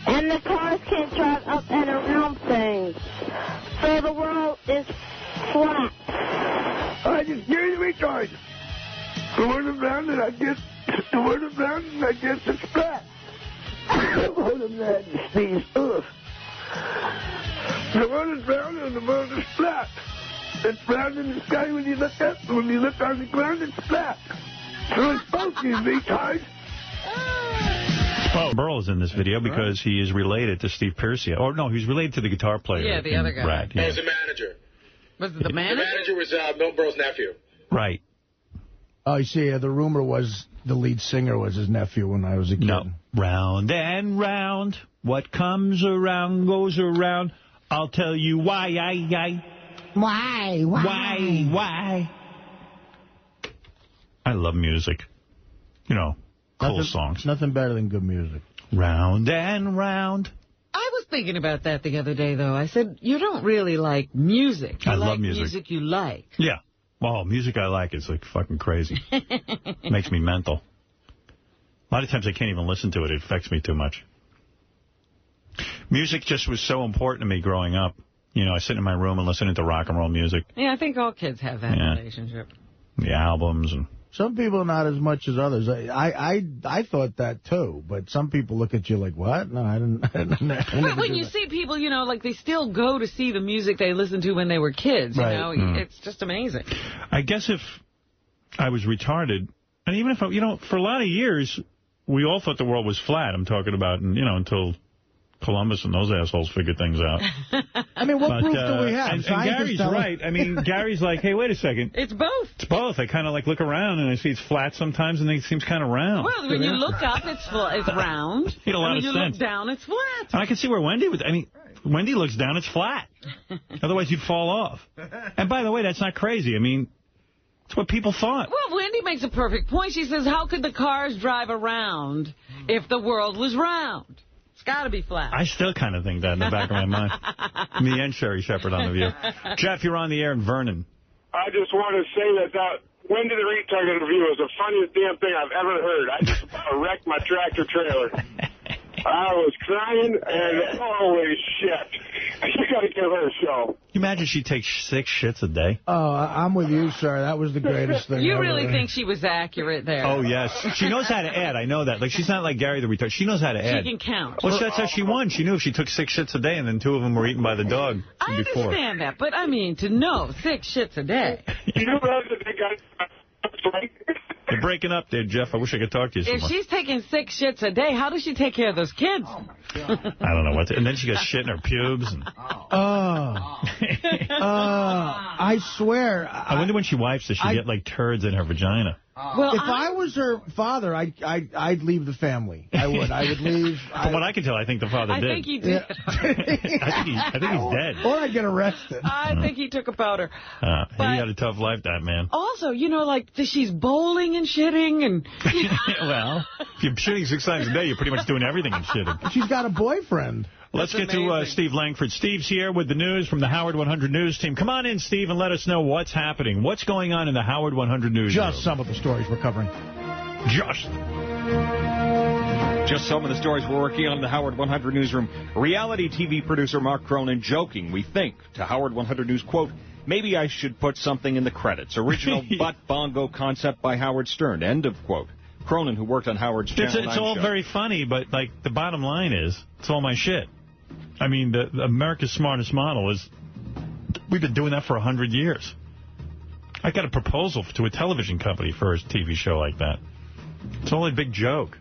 And the cars can't drive up and around things. So the world is flat. I just give you the retard. The word is round and I guess it's flat. The word is round and sneeze. Ugh. The world is round and the world is flat. It's round in the sky when you look up, and when you look on the ground, it's flat. So it's both, you retard. Oh, Burl is in this video because he is related to Steve Pearcy. Or, no, he's related to the guitar player. Yeah, the other guy. Rat, He was the manager. Was it the manager? The manager was Milton Berle's nephew. Right. Oh, you see, the rumor was the lead singer was his nephew when I was a kid. No. Round and round, what comes around goes around. I'll tell you why, Why? I love music. You know, cool songs. Nothing better than good music. Round and round. I was thinking about that the other day, though. I said, you don't really like music. You I like love music. Music you like. Yeah. Well, music I like is like fucking crazy. Makes me mental. A lot of times I can't even listen to it. It affects me too much. Music just was so important to me growing up. You know, I sit in my room and listen to rock and roll music. Yeah, I think all kids have that relationship. The albums and... Some people not as much as others. I thought that too, but some people look at you like, what? No, I didn't. But when you see people, you know, like they still go to see the music they listened to when they were kids, you know, it's just amazing. I guess if I was retarded, and even if, you know, for a lot of years, we all thought the world was flat. I'm talking about, you know, until Columbus and those assholes figured things out. I mean, what proof do we have? And Gary's right. I mean, Gary's like, hey, wait a second. It's both. It's both. I kind of like look around and I see it's flat sometimes and it seems kind of round. Well, when you look up, it's round. Made a lot of sense. When you look down, it's flat. And I can see where Wendy was. I mean, Wendy looks down, it's flat. Otherwise, you'd fall off. And by the way, that's not crazy. I mean, it's what people thought. Well, Wendy makes a perfect point. She says, how could the cars drive around if the world was round? It's got to be flat. I still kind of think that in the back of my mind. Me and Sherry Shepherd on The View. Jeff, you're on the air in Vernon. I just want to say that Wendy the Retard interview was the funniest damn thing I've ever heard. I just about wrecked my tractor trailer. I was crying, and holy shit. You got to give her a show. Can you imagine she takes 6 shits a day? Oh, I'm with you, sir. That was the greatest thing You ever. really think she was accurate there? Oh, yes. She knows how to add. I know that. Like, she's not like Gary the Retard. She knows how to add. She can count. Well, that's how she won. She knew if she took 6 shits a day and then 2 of them were eaten by the dog. I understand that, but I mean, to know 6 shits a day. You know that they got... You're breaking up there, Jeff. I wish I could talk to you some If more. she's taking 6 shits a day, how does she take care of those kids? I don't know what to... And then she got shit in her pubes. And... I swear. I wonder when she wipes, does she get, like, turds in her vagina? Well, if I was her father, I'd leave the family. I would. I would leave. From what I can tell, I think the father did. I think he did. I think he's dead. Or I'd get arrested. I think he took a powder. He had a tough life, that man. Also, you know, like, she's bowling and shitting and... Well, if you're shitting 6 times a day, you're pretty much doing everything and shitting. She's got a boyfriend. Let's get to Steve Langford. Steve's here with the news from the Howard 100 News team. Come on in, Steve, and let us know what's happening. What's going on in the Howard 100 News Just some of the stories we're covering. Just some of the stories we're working on in the Howard 100 Newsroom. Reality TV producer Mark Cronin joking, we think, to Howard 100 News, quote, maybe I should put something in the credits. Original butt bongo concept by Howard Stern, end of quote. Cronin, who worked on Howard's Channel 9 It's all show. very funny, but, like, the bottom line is, it's all my shit. I mean, the America's Smartest Model is, we've been doing that for 100 years. I got a proposal to a television company for a TV show like that. It's only a big joke.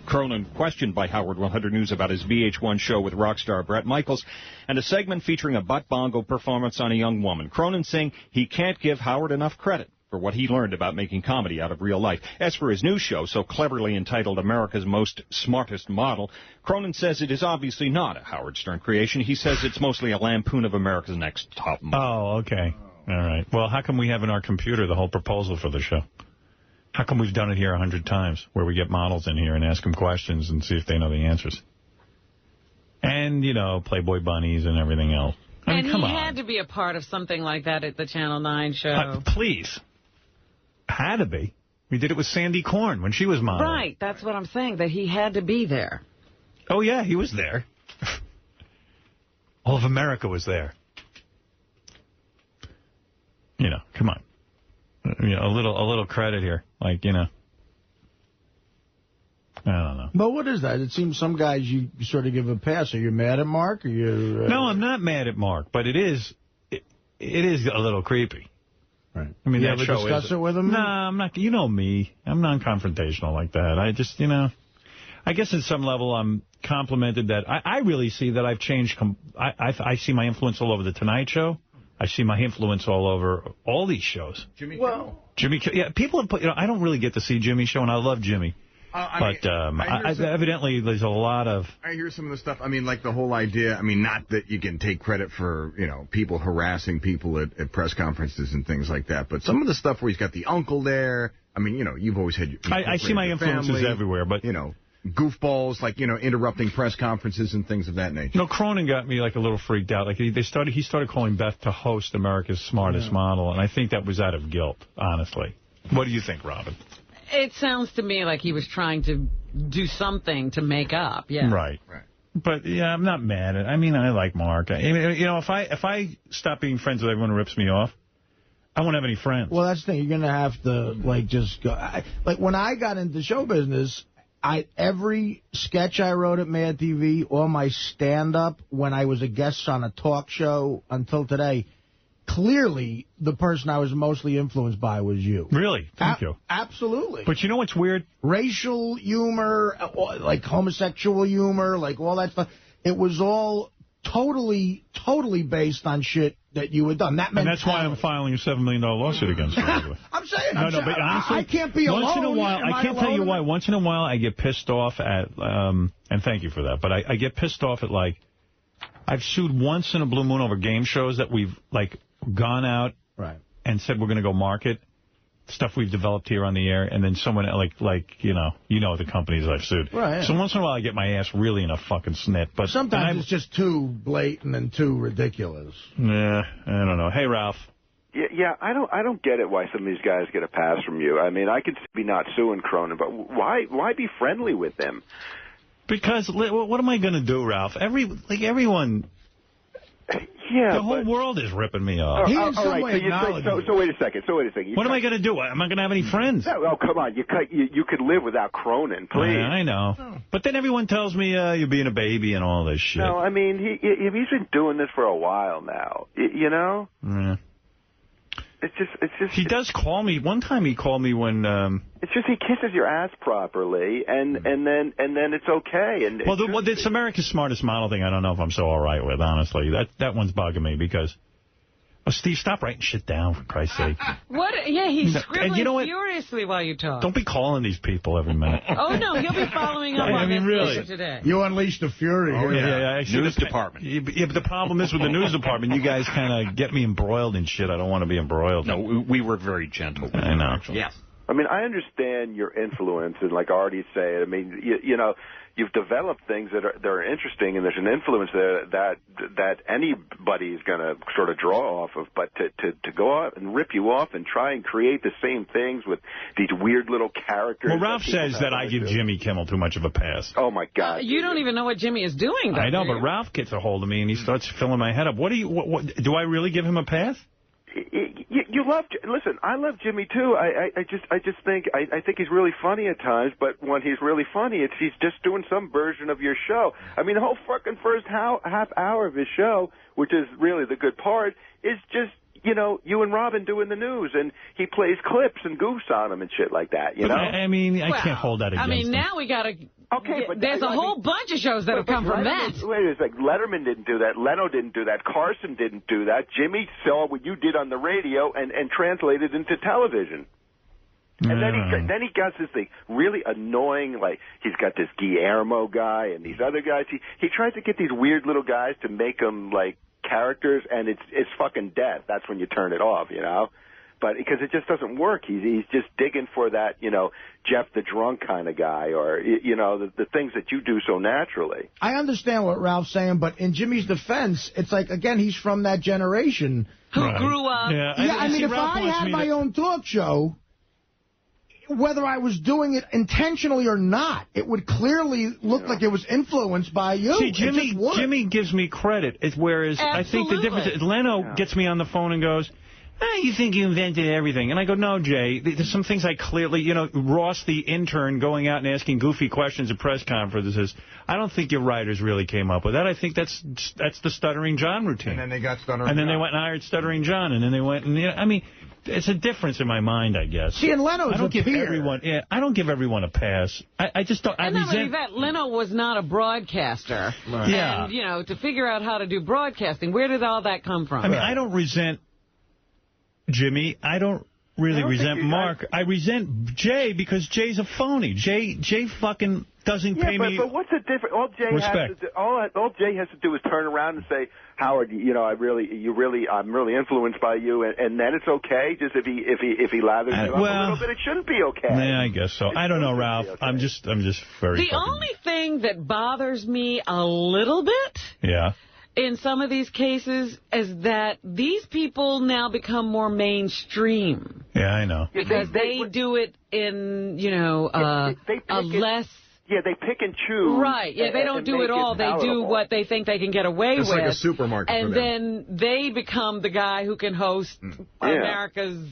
Cronin questioned by Howard 100 News about his VH1 show with rock star Bret Michaels and a segment featuring a butt bongo performance on a young woman. Cronin saying he can't give Howard enough credit for what he learned about making comedy out of real life. As for his new show, so cleverly entitled America's Most Smartest Model, Cronin says it is obviously not a Howard Stern creation. He says it's mostly a lampoon of America's Next Top Model. Oh, okay. All right. Well, how come we have in our computer the whole proposal for the show? How come we've done it here 100 times, where we get models in here and ask them questions and see if they know the answers? And, you know, Playboy bunnies and everything else. I mean, come on. And he had to be a part of something like that at the Channel 9 show. Please. Had to be. We did it with Sandy Korn when she was modeling. Right. That's what I'm saying, that he had to be there. Oh, yeah, he was there. All of America was there. You know, come on. You know, a little credit here. Like, you know. I don't know. But what is that? It seems some guys you sort of give a pass. Are you mad at Mark? Or you? No, I'm not mad at Mark, but it is a little creepy. Right. I mean, you that ever show discuss it with him? No, I'm not. You know me. I'm non-confrontational like that. I just, you know, I guess at some level I'm complimented that I really see that I've changed. I see my influence all over The Tonight Show. I see my influence all over all these shows. Jimmy yeah, people have put, you know, I don't really get to see Jimmy's show, and I love Jimmy. Evidently, there's a lot of... I hear some of the stuff. I mean, like the whole idea, I mean, not that you can take credit for, you know, people harassing people at press conferences and things like that, but some of the stuff where he's got the uncle there, I mean, you know, you've always had... I see my influences family, everywhere, but... You know, goofballs, like, you know, interrupting press conferences and things of that nature. You know, Cronin got me, like, a little freaked out. Like, he started calling Beth to host America's Smartest Model, and I think that was out of guilt, honestly. What do you think, Robin? It sounds to me like he was trying to do something to make up. Yeah. Right. But, yeah, I'm not mad at it. I mean, I like Mark. I mean, you know, if I stop being friends with everyone who rips me off, I won't have any friends. Well, that's the thing. You're going to have to, like, just go. Like, when I got into show business, every sketch I wrote at Mad TV or my stand-up when I was a guest on a talk show until today, clearly the person I was mostly influenced by was you. Really? Thank you. Absolutely. But you know what's weird? Racial humor, like homosexual humor, like all that stuff. It was all totally based on shit that you had done. And that's why I'm filing a $7 million lawsuit against you. I'm saying, but honestly, I can't be alone. Once in a while, I can't tell you why. Once in a while, I get pissed off at, and thank you for that, but I get pissed off at, like, I've sued once in a blue moon over game shows that we've, like, gone out and said we're going to go market stuff we've developed here on the air, and then someone, like you know the companies I've sued. Right. So once in a while, I get my ass really in a fucking snit. But sometimes it's just too blatant and too ridiculous. Yeah, I don't know. Hey, Ralph. Yeah, I don't get it why some of these guys get a pass from you. I mean, I could be not suing Cronin, but why be friendly with them? Because what am I going to do, Ralph? Everyone. Yeah, the whole world is ripping me off. So wait a second. What am I going to do? I'm not going to have any friends. Oh, come on. You could live without Cronin, please. Yeah, I know. Oh. But then everyone tells me you're being a baby and all this shit. No, I mean, he's been doing this for a while now. You know? Yeah. It's just. He does call me. One time he called me when. It's just he kisses your ass properly, and then it's okay. And this America's Smartest Model thing, I don't know if I'm so all right with. Honestly, that one's bugging me because. Oh, Steve, stop writing shit down, for Christ's sake. What? Yeah, he's scribbling you know furiously while you talk. Don't be calling these people every minute. Oh, no, he'll be following up on this really. today. You unleashed the fury. Oh, yeah. News department. Yeah, but the problem is with the news department, you guys kind of get me embroiled in shit. I don't want to be embroiled. No, we were very gentle. I know. Yes. I mean, I understand your influence, and like Artie said, I mean, you know, you've developed things that are interesting, and there's an influence there that anybody is going to sort of draw off of. But to go out and rip you off and try and create the same things with these weird little characters. Well, Ralph says that I give Jimmy Kimmel too much of a pass. Oh my God! You don't even know what Jimmy is doing. I know, but Ralph gets a hold of me and he starts filling my head up. What do I really give him a pass? You love. Listen, I love Jimmy too. I just think he's really funny at times. But when he's really funny, he's just doing some version of your show. I mean, the whole fucking first half hour of his show, which is really the good part, is just you and Robin doing the news, and he plays clips and goofs on them and shit like that. You know. I mean, I can't hold that against him. I mean, now we got to. Okay, but there's a whole bunch of shows that have come from that. Wait a second. Letterman didn't do that. Leno didn't do that. Carson didn't do that. Jimmy saw what you did on the radio and translated into television. And then he got this thing really annoying, like he's got this Guillermo guy and these other guys. He tries to get these weird little guys to make them like characters, and it's fucking dead. That's when you turn it off, you know. But because it just doesn't work. He's just digging for that, Jeff the drunk kind of guy, or, the things that you do so naturally. I understand what Ralph's saying, but in Jimmy's defense, it's like, again, he's from that generation. Who grew up. Yeah, I mean, if I had my own talk show, whether I was doing it intentionally or not, it would clearly look like it was influenced by you. See, Jimmy gives me credit, whereas I think the difference is Leno gets me on the phone and goes, you think you invented everything. And I go, no, Jay, there's some things I clearly, Ross, the intern, going out and asking goofy questions at press conferences. I don't think your writers really came up with that. I think that's the Stuttering John routine. And then they got Stuttering John. And then they went and hired Stuttering John. And then they went and, I mean, it's a difference in my mind, I guess. See, and Leno's I don't give everyone a pass. I just don't. And not only that, Leno was not a broadcaster. Right. Yeah. And, to figure out how to do broadcasting, where did all that come from? I mean, I don't resent Jimmy. I don't really resent Mark. I resent Jay because Jay's a phony. Jay fucking doesn't pay me. But what's the difference? All Jay has to do is turn around and say, Howard, I'm really influenced by you, and then it's okay. Just if he lathers you up a little bit, it shouldn't be okay. Yeah, I guess so. I don't know, Ralph. Okay. I'm just very. The only thing that bothers me a little bit. Yeah. In some of these cases is that these people now become more mainstream. Yeah, I know. Because they do it in, a less... Yeah, they pick and choose. Right. Yeah, they don't do it all. They do what they think they can get away with. It's like a supermarket and for then they become the guy who can host America's,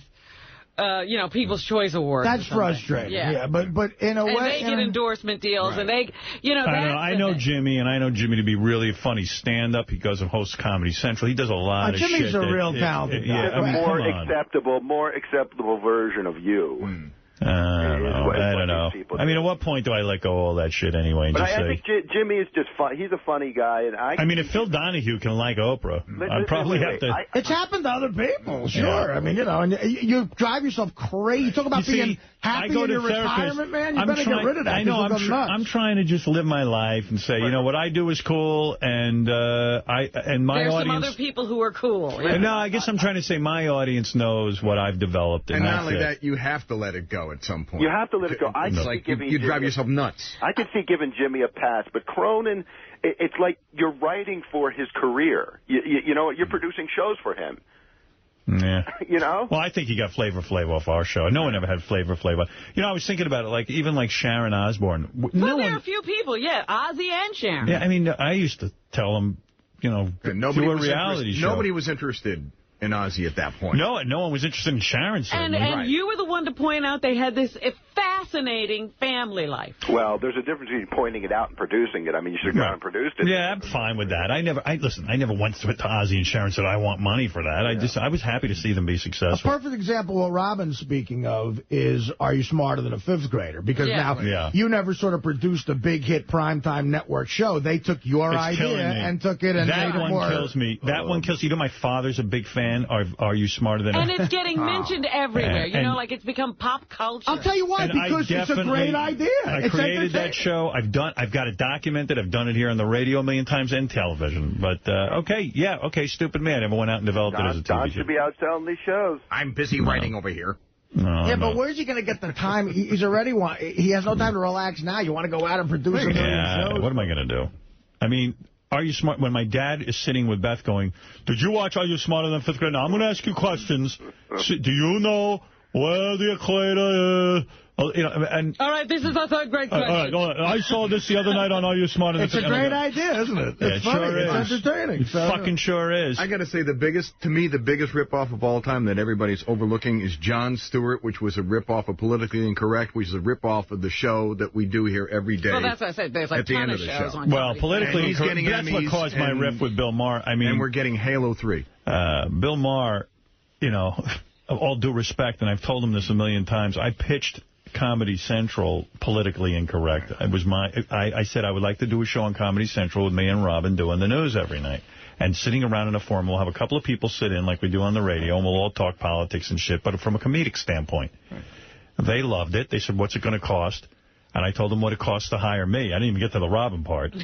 People's Choice Awards. That's frustrating. Yeah, but in a way... And they get endorsement deals, and they, I know Jimmy, and I know Jimmy to be really a funny stand-up. He goes and hosts Comedy Central. He does a lot of shit. Jimmy's a real talented guy. Yeah, more acceptable version of you. I don't know. I mean, at what point do I let go of all that shit anyway? But I think Jimmy is just fun. He's a funny guy. And I mean, if Phil Donahue can like Oprah, I'd probably have to... It's happened to other people, sure. Yeah. I mean, and you drive yourself crazy. You talk about being happy in your retirement, man. You better get rid of that. I know. I'm trying to just live my life and say, what I do is cool, and my audience... There's some other people who are cool. Yeah. No, I guess I'm trying to say my audience knows what I've developed. And not only that, you have to let it go at some point. You have to let it go. You drive yourself nuts. I could see giving Jimmy a pass, but Cronin, it's like you're writing for his career. You're producing shows for him. Yeah. Well, I think he got Flavor Flav off our show. No one ever had Flavor Flav. I was thinking about it, even like Sharon Osbourne. Well, there are a few people, Ozzy and Sharon. Yeah, I mean, I used to tell them, do a reality show. Nobody was interested in Ozzy at that point. No one was interested in Sharon. And you were the one to point out they had this fascinating family life. Well, there's a difference between pointing it out and producing it. I mean, you should have gone and produced it. Yeah, I'm fine with that. I never went to Ozzy and Sharon and said, I want money for that. I was happy to see them be successful. A perfect example what Robin's speaking of is Are You Smarter Than a Fifth Grader? Because now you never sort of produced a big hit primetime network show. They took your idea and took it and made it more... That one kills me. That one kills you. My father's a big fan. Are You Smarter Than a... And it's getting mentioned everywhere. Like it's become pop culture. I'll tell you why. Because it's a great idea. I created that show. I've got it documented. I've done it here on the radio a million times and television. But, stupid me. I never went out and developed it as a TV show. Don should be out selling these shows. I'm busy writing over here. But where's he going to get the time? He has no time to relax now. You want to go out and produce a million shows? What am I going to do? I mean... Are you smart? When my dad is sitting with Beth going, did you watch Are You Smarter Than Fifth Grade? Now, I'm going to ask you questions. Do you know where the equator is? All right, this is our third grade question. All right. I saw this the other night on Are You Smarter Than Fifth Grade? It's a great idea, isn't it? It's funny. Sure it's entertaining. It fucking sure is. I got to say, the biggest ripoff of all time that everybody's overlooking is Jon Stewart, which was a ripoff of Politically Incorrect, which is a ripoff of the show that we do here every day. Well, that's what I said. There's like a ton of shows on Politically Incorrect. That's what caused my riff with Bill Maher. And we're getting Halo 3. Bill Maher, all due respect, and I've told him this a million times, I pitched Comedy Central Politically Incorrect. It was I said I would like to do a show on Comedy Central with me and Robin doing the news every night. And sitting around in a forum, we'll have a couple of people sit in like we do on the radio, and we'll all talk politics and shit, but from a comedic standpoint. They loved it. They said, what's it going to cost? And I told them what it cost to hire me. I didn't even get to the Robin part. And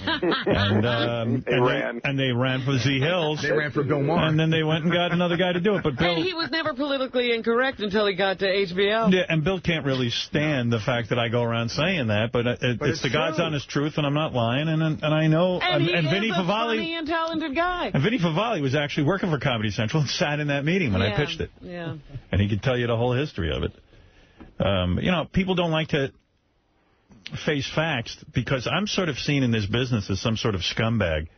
they ran for Z Hills. They ran for Bill Maher. And then they went and got another guy to do it. But Bill... And he was never politically incorrect until he got to HBO. Yeah, and Bill can't really stand the fact that I go around saying that. But it's the God's honest truth, and I'm not lying. And I know... And he Vinny is a funny and talented guy. And Vinny Favale was actually working for Comedy Central and sat in that meeting when I pitched it. Yeah. And he could tell you the whole history of it. People don't like to face facts because I'm sort of seen in this business as some sort of scumbag.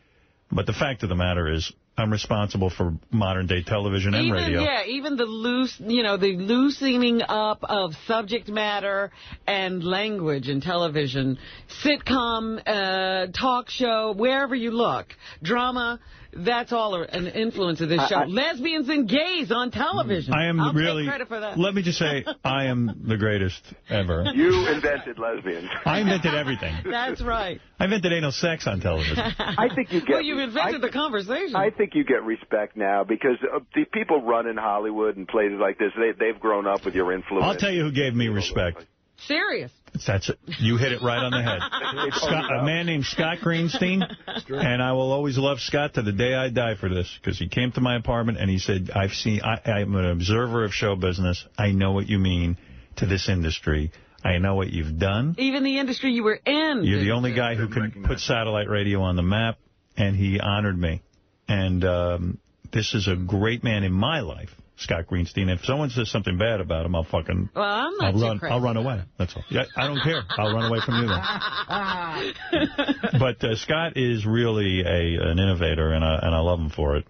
But the fact of the matter is I'm responsible for modern-day television and radio. Yeah, even the loosening up of subject matter and language in television, sitcom, talk show, wherever you look, drama. That's all an influence of this show. Lesbians and gays on television. I'll take credit for that. Let me just say, I am the greatest ever. You invented lesbians. I invented everything. That's right. I invented anal sex on television. I think you get... Well, you invented the conversation. I think you get respect now because the people running Hollywood and places like this, they've grown up with your influence. I'll tell you who gave me respect. Serious. That's it. You hit it right on the head. A man named Scott Greenstein, and I will always love Scott to the day I die for this, because he came to my apartment and he said, I'm an observer of show business. I know what you mean to this industry. I know what you've done. Even the industry you were in. You're the only guy who can put satellite radio on the map, and he honored me. And this is a great man in my life. Scott Greenstein. If someone says something bad about him, I'll fucking... Well, I'm not I'll run away. That's all. Yeah, I don't care. I'll run away from you then. But Scott is really an innovator, and I love him for it.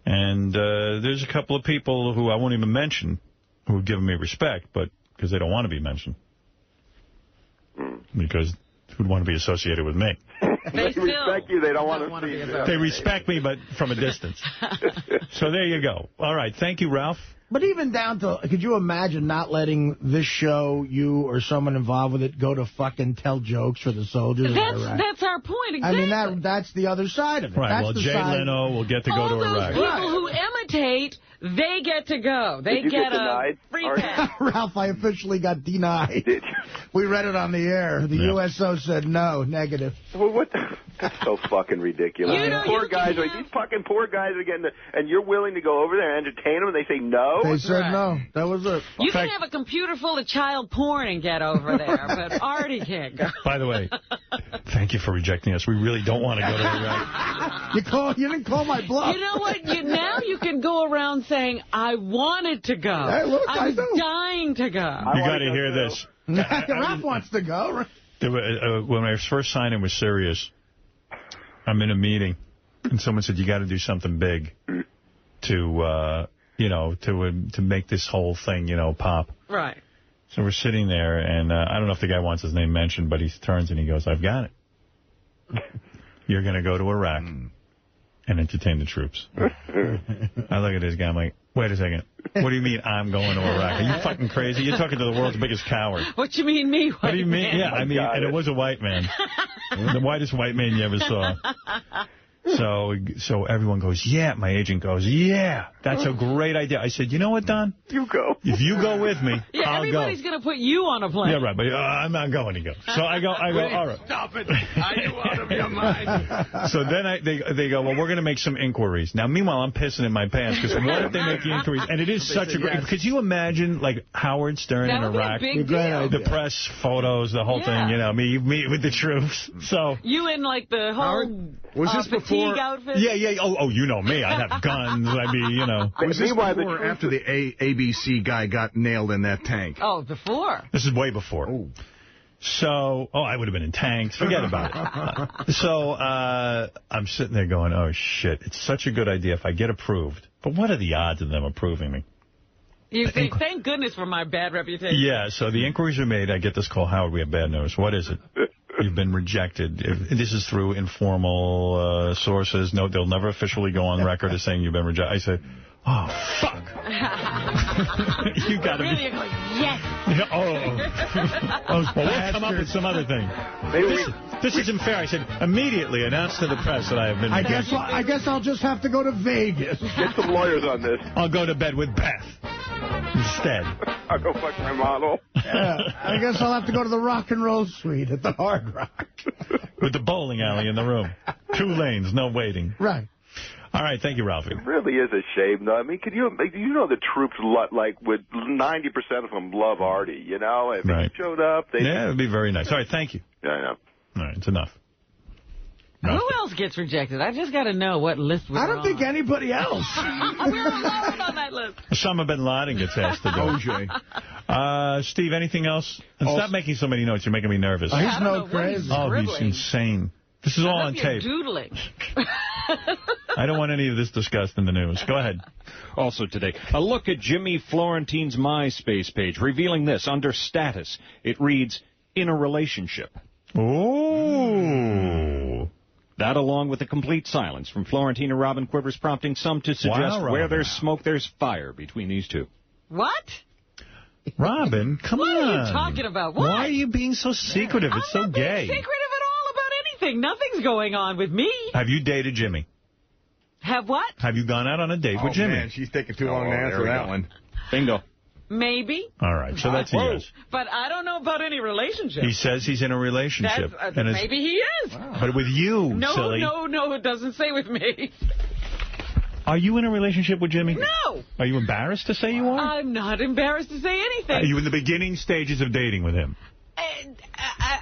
And there's a couple of people who I won't even mention who have given me respect, but because they don't want to be mentioned. Because who'd want to be associated with me? They respect you. They don't want to see you. They respect me, but from a distance. So there you go. All right. Thank you, Ralph. But even down to, could you imagine not letting this show, you or someone involved with it, go to fucking tell jokes for the soldiers? That's our point, exactly. I mean, that's the other side of it. Right, that's well, the Jay side. Leno will get to go to Iraq. All those people who imitate, they get to go. They get a free pass. Ralph, I officially got denied. We read it on the air. The USO said no, negative. Well, what the... That's so fucking ridiculous. Poor guys, these fucking poor guys are getting, and you're willing to go over there and entertain them, and they say no? They said no. That was it. You can have a computer full of child porn and get over there, but Artie can't go. By the way, thank you for rejecting us. We really don't want to go to Iraq. You didn't call my bluff. You know what? Now you can go around saying, I wanted to go. Hey, look, I'm dying to go. You got to hear this. Ralph wants to go. When I first signed in with Sirius, I'm in a meeting, and someone said, you got to do something big to, to make this whole thing, pop. Right. So we're sitting there, and I don't know if the guy wants his name mentioned, but he turns and he goes, I've got it. You're going to go to Iraq and entertain the troops. I look at this guy, I'm like, wait a second. What do you mean I'm going to Iraq? Are you fucking crazy? You're talking to the world's biggest coward. What you mean me, white What do you mean? man? Yeah, I mean, and it was a white man. The whitest white man you ever saw. So everyone goes, yeah. My agent goes, yeah, that's a great idea. I said, you know what, Don? You go. If you go with me, yeah, I'll go. Everybody's going to put you on a plane. Yeah, right, but I'm not going to go. So I go, all right. Stop it. Are you out of your mind? So then they go, well, we're going to make some inquiries. Now, meanwhile, I'm pissing in my pants because what if they make the inquiries? And it is such a great... Could you imagine, like, Howard Stern in Iraq? Be a big deal. The press photos, the whole thing, me with the troops. So you in, like, the whole was this fatigue before? outfit? Yeah. Oh, you know me. I'd have guns. I'd be, Was this before or after the ABC guy got nailed in that tank? Oh, before. This is way before. Oh. So, I would have been in tanks. Forget about it. So, I'm sitting there going, oh, shit. It's such a good idea if I get approved. But what are the odds of them approving me? You think, thank goodness for my bad reputation. Yeah, so the inquiries are made. I get this call, Howard, we have bad news. What is it? You've been rejected. This is through informal sources. No, they'll never officially go on record as saying you've been rejected. I said, oh, fuck. You got to really be... going, yes. Well, we'll come up with some other thing. This isn't fair. I said, immediately announce to the press that I have been rejected. I guess I'll just have to go to Vegas. Get some lawyers on this. I'll go to bed with Beth instead. I'll go fuck my model. Yeah, I guess I'll have to go to the rock and roll suite at the Hard Rock. With the bowling alley in the room. 2 lanes, no waiting. Right. All right, thank you, Ralphie. It really is a shame, though. I mean, do you know the troops, like, with 90% of them love Artie, If right. he showed up, yeah, it would be very nice. All right, thank you. Yeah, I know. All right, it's enough. Who else gets rejected? I just got to know what list we're on. I don't think anybody else. We're alone on that list. Osama bin Laden gets asked to go. Steve, anything else? And stop making so many notes. You're making me nervous. He's no crazy. Oh, he's insane. This is all on tape. Doodling. I don't want any of this discussed in the news. Go ahead. Also today, a look at Jimmy Florentine's MySpace page, revealing this. Under status, it reads, in a relationship. Ooh. That, along with a complete silence from Florentine and Robin Quivers, prompting some to suggest where there's smoke, there's fire between these two. What? Robin, come on. What are you talking about? What? Why are you being so secretive? It's so gay. I'm not being secretive at all about anything. Nothing's going on with me. Have you dated Jimmy? Have what? Have you gone out on a date with Jimmy? Man, she's taking too long to answer that one. Bingo. Maybe. All right, so that's a yes. But I don't know about any relationship. He says he's in a relationship. Maybe he is. Wow. But with you, silly. No, it doesn't say with me. Are you in a relationship with Jimmy? No. Are you embarrassed to say you are? I'm not embarrassed to say anything. Are you in the beginning stages of dating with him?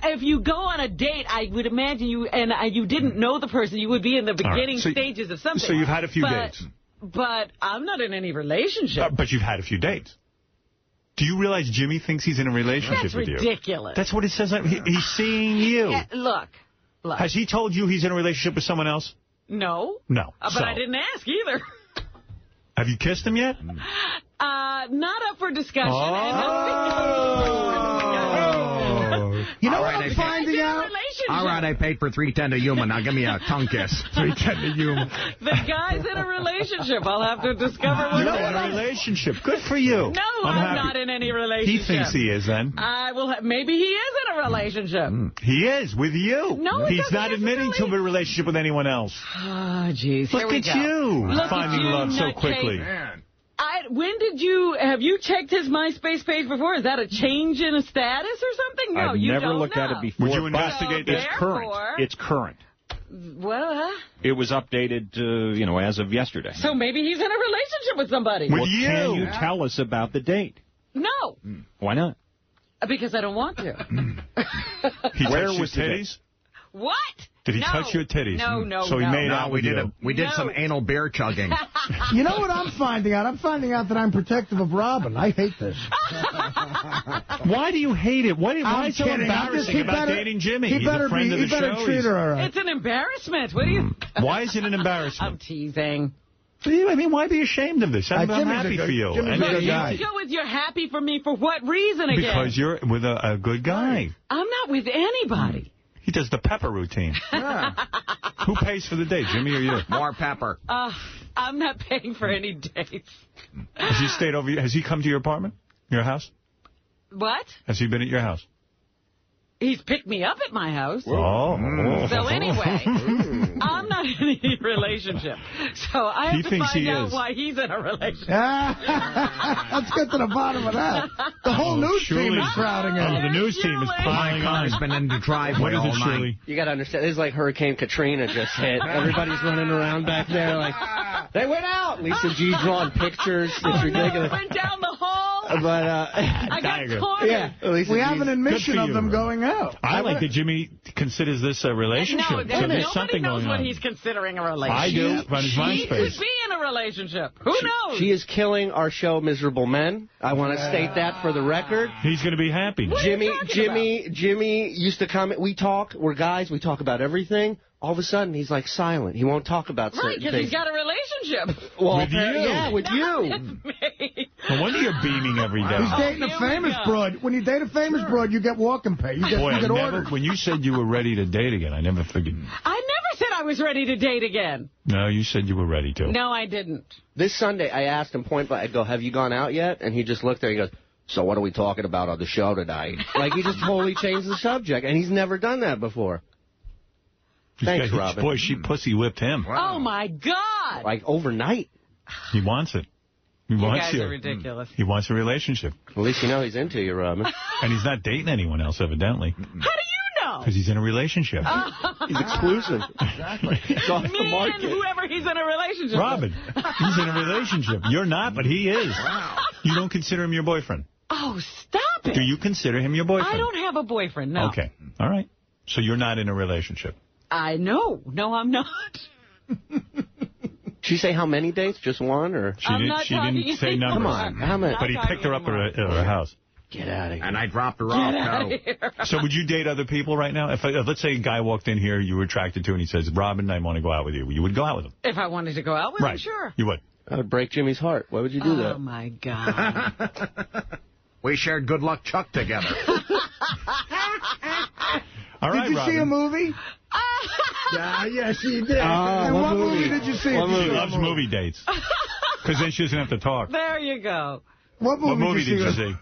If you go on a date, I would imagine you didn't know the person, you would be in the beginning stages of something. So you've had a few dates. But I'm not in any relationship. But you've had a few dates. Do you realize Jimmy thinks he's in a relationship with you? That's ridiculous. That's what it says. He's seeing you. Yeah, look. Has he told you he's in a relationship with someone else? No. No. But I didn't ask either. Have you kissed him yet? Not up for discussion. You know what I'm finding out? All right, I paid for 310 to Yuma. Now give me a tongue kiss. 310 to Yuma. The guy's in a relationship. I'll have to discover what You're in a relationship. Good for you. No, I'm not in any relationship. He thinks he is, then. Maybe he is in a relationship. He is, with you. No, he's not admitting to a relationship with anyone else. Oh, jeez. Look at you. Look finding at you, love so quickly. Have you checked his MySpace page before? Is that a change in a status or something? No, I've you never don't looked know. at it before. Would you investigate It's that? current. It's current. Well, It was updated, as of yesterday. so maybe he's in a relationship with somebody. Well, can you tell us about the date? No, Why not? because I don't want to. Where touched was your the titties? date? What? Did he touch your titties? No. So he made out with you. We did some anal beer chugging. You know what I'm finding out? I'm finding out that I'm protective of Robin. I hate this. Why do you hate it? Why is it so kidding. embarrassing about dating Jimmy? He He's better a friend of the show. treat her all right. It's an embarrassment. What do you... Why is it an embarrassment? I'm teasing. I mean, why be ashamed of this? I'm happy for you. Jimmy's a good guy. You go with you're happy for me for what reason again? Because you're with a good guy. I'm not with anybody. He does the pepper routine. Who pays for the date, Jimmy or you? More pepper. I'm not paying for any dates. Has he stayed over? Has he come to your apartment? Your house? What? Has he been at your house? He's picked me up at my house. Oh. So anyway, I'm not in any relationship. So I have to find out why he's in a relationship. Let's get to the bottom of that. The whole news team is crowding in. Oh, the news team is piling on. Has been in the driveway all night. You got to understand, it's like Hurricane Katrina just hit. Everybody's running around back there like, they went out. Lisa G drawing pictures. It's ridiculous. Went down the hall. But I got cornered. Yeah, we have an admission of them going out. I like that Jimmy considers this a relationship. No, so there's nobody something knows going what on. he's considering a relationship. I do. On his He MySpace. could be in a relationship. Who knows? She is killing our show, Miserable Men. I want to state that for the record. He's going to be happy. Jimmy used to comment. We're guys. We talk about everything. All of a sudden, he's like silent. He won't talk about certain Right, because things. he's got a relationship. Well, with you. Yeah, with you. No wonder you're beaming every day. He's dating a famous broad. When you date a famous broad, you get walking pay. You get, you get ordered. When you said you were ready to date again, I never figured. I never said I was ready to date again. No, you said you were ready to. No, I didn't. This Sunday, I asked him point blank, I go, have you gone out yet? And he just looked there. He goes, so what are we talking about on the show tonight? Like, he just totally changed the subject, and he's never done that before. Thanks, Robin. Boy, she pussy whipped him. Wow. Oh, my God. Like, overnight. He wants it. He wants guys you. are ridiculous. He wants a relationship. At least you know he's into you, Robin. And he's not dating anyone else, evidently. How do you know? Because he's in a relationship. He's exclusive. Exactly. He's off the Me market. and whoever he's in a relationship Robin, he's in a relationship. You're not, but he is. Wow. You don't consider him your boyfriend. Oh, stop it. Do you consider him your boyfriend? I don't have a boyfriend, no. Okay. All right. So you're not in a relationship. I know. No, I'm not. She say how many dates? Just one? Or She didn't say numbers. Come on. How many? But he picked her up at her house. Get out of here. And I dropped her Get off. out of here. So would you date other people right now? If let's say a guy walked in here you were attracted to and he says, Robin, I want to go out with you. You would go out with him? If I wanted to go out with him, sure. You would? I would break Jimmy's heart. Why would you do that? Oh, my God. We shared Good Luck Chuck together. All right, did you Robin. see a movie? Yeah, she did. And what movie did you see? She loves movie dates. Because then she doesn't have to talk. There you go. What movie did you see?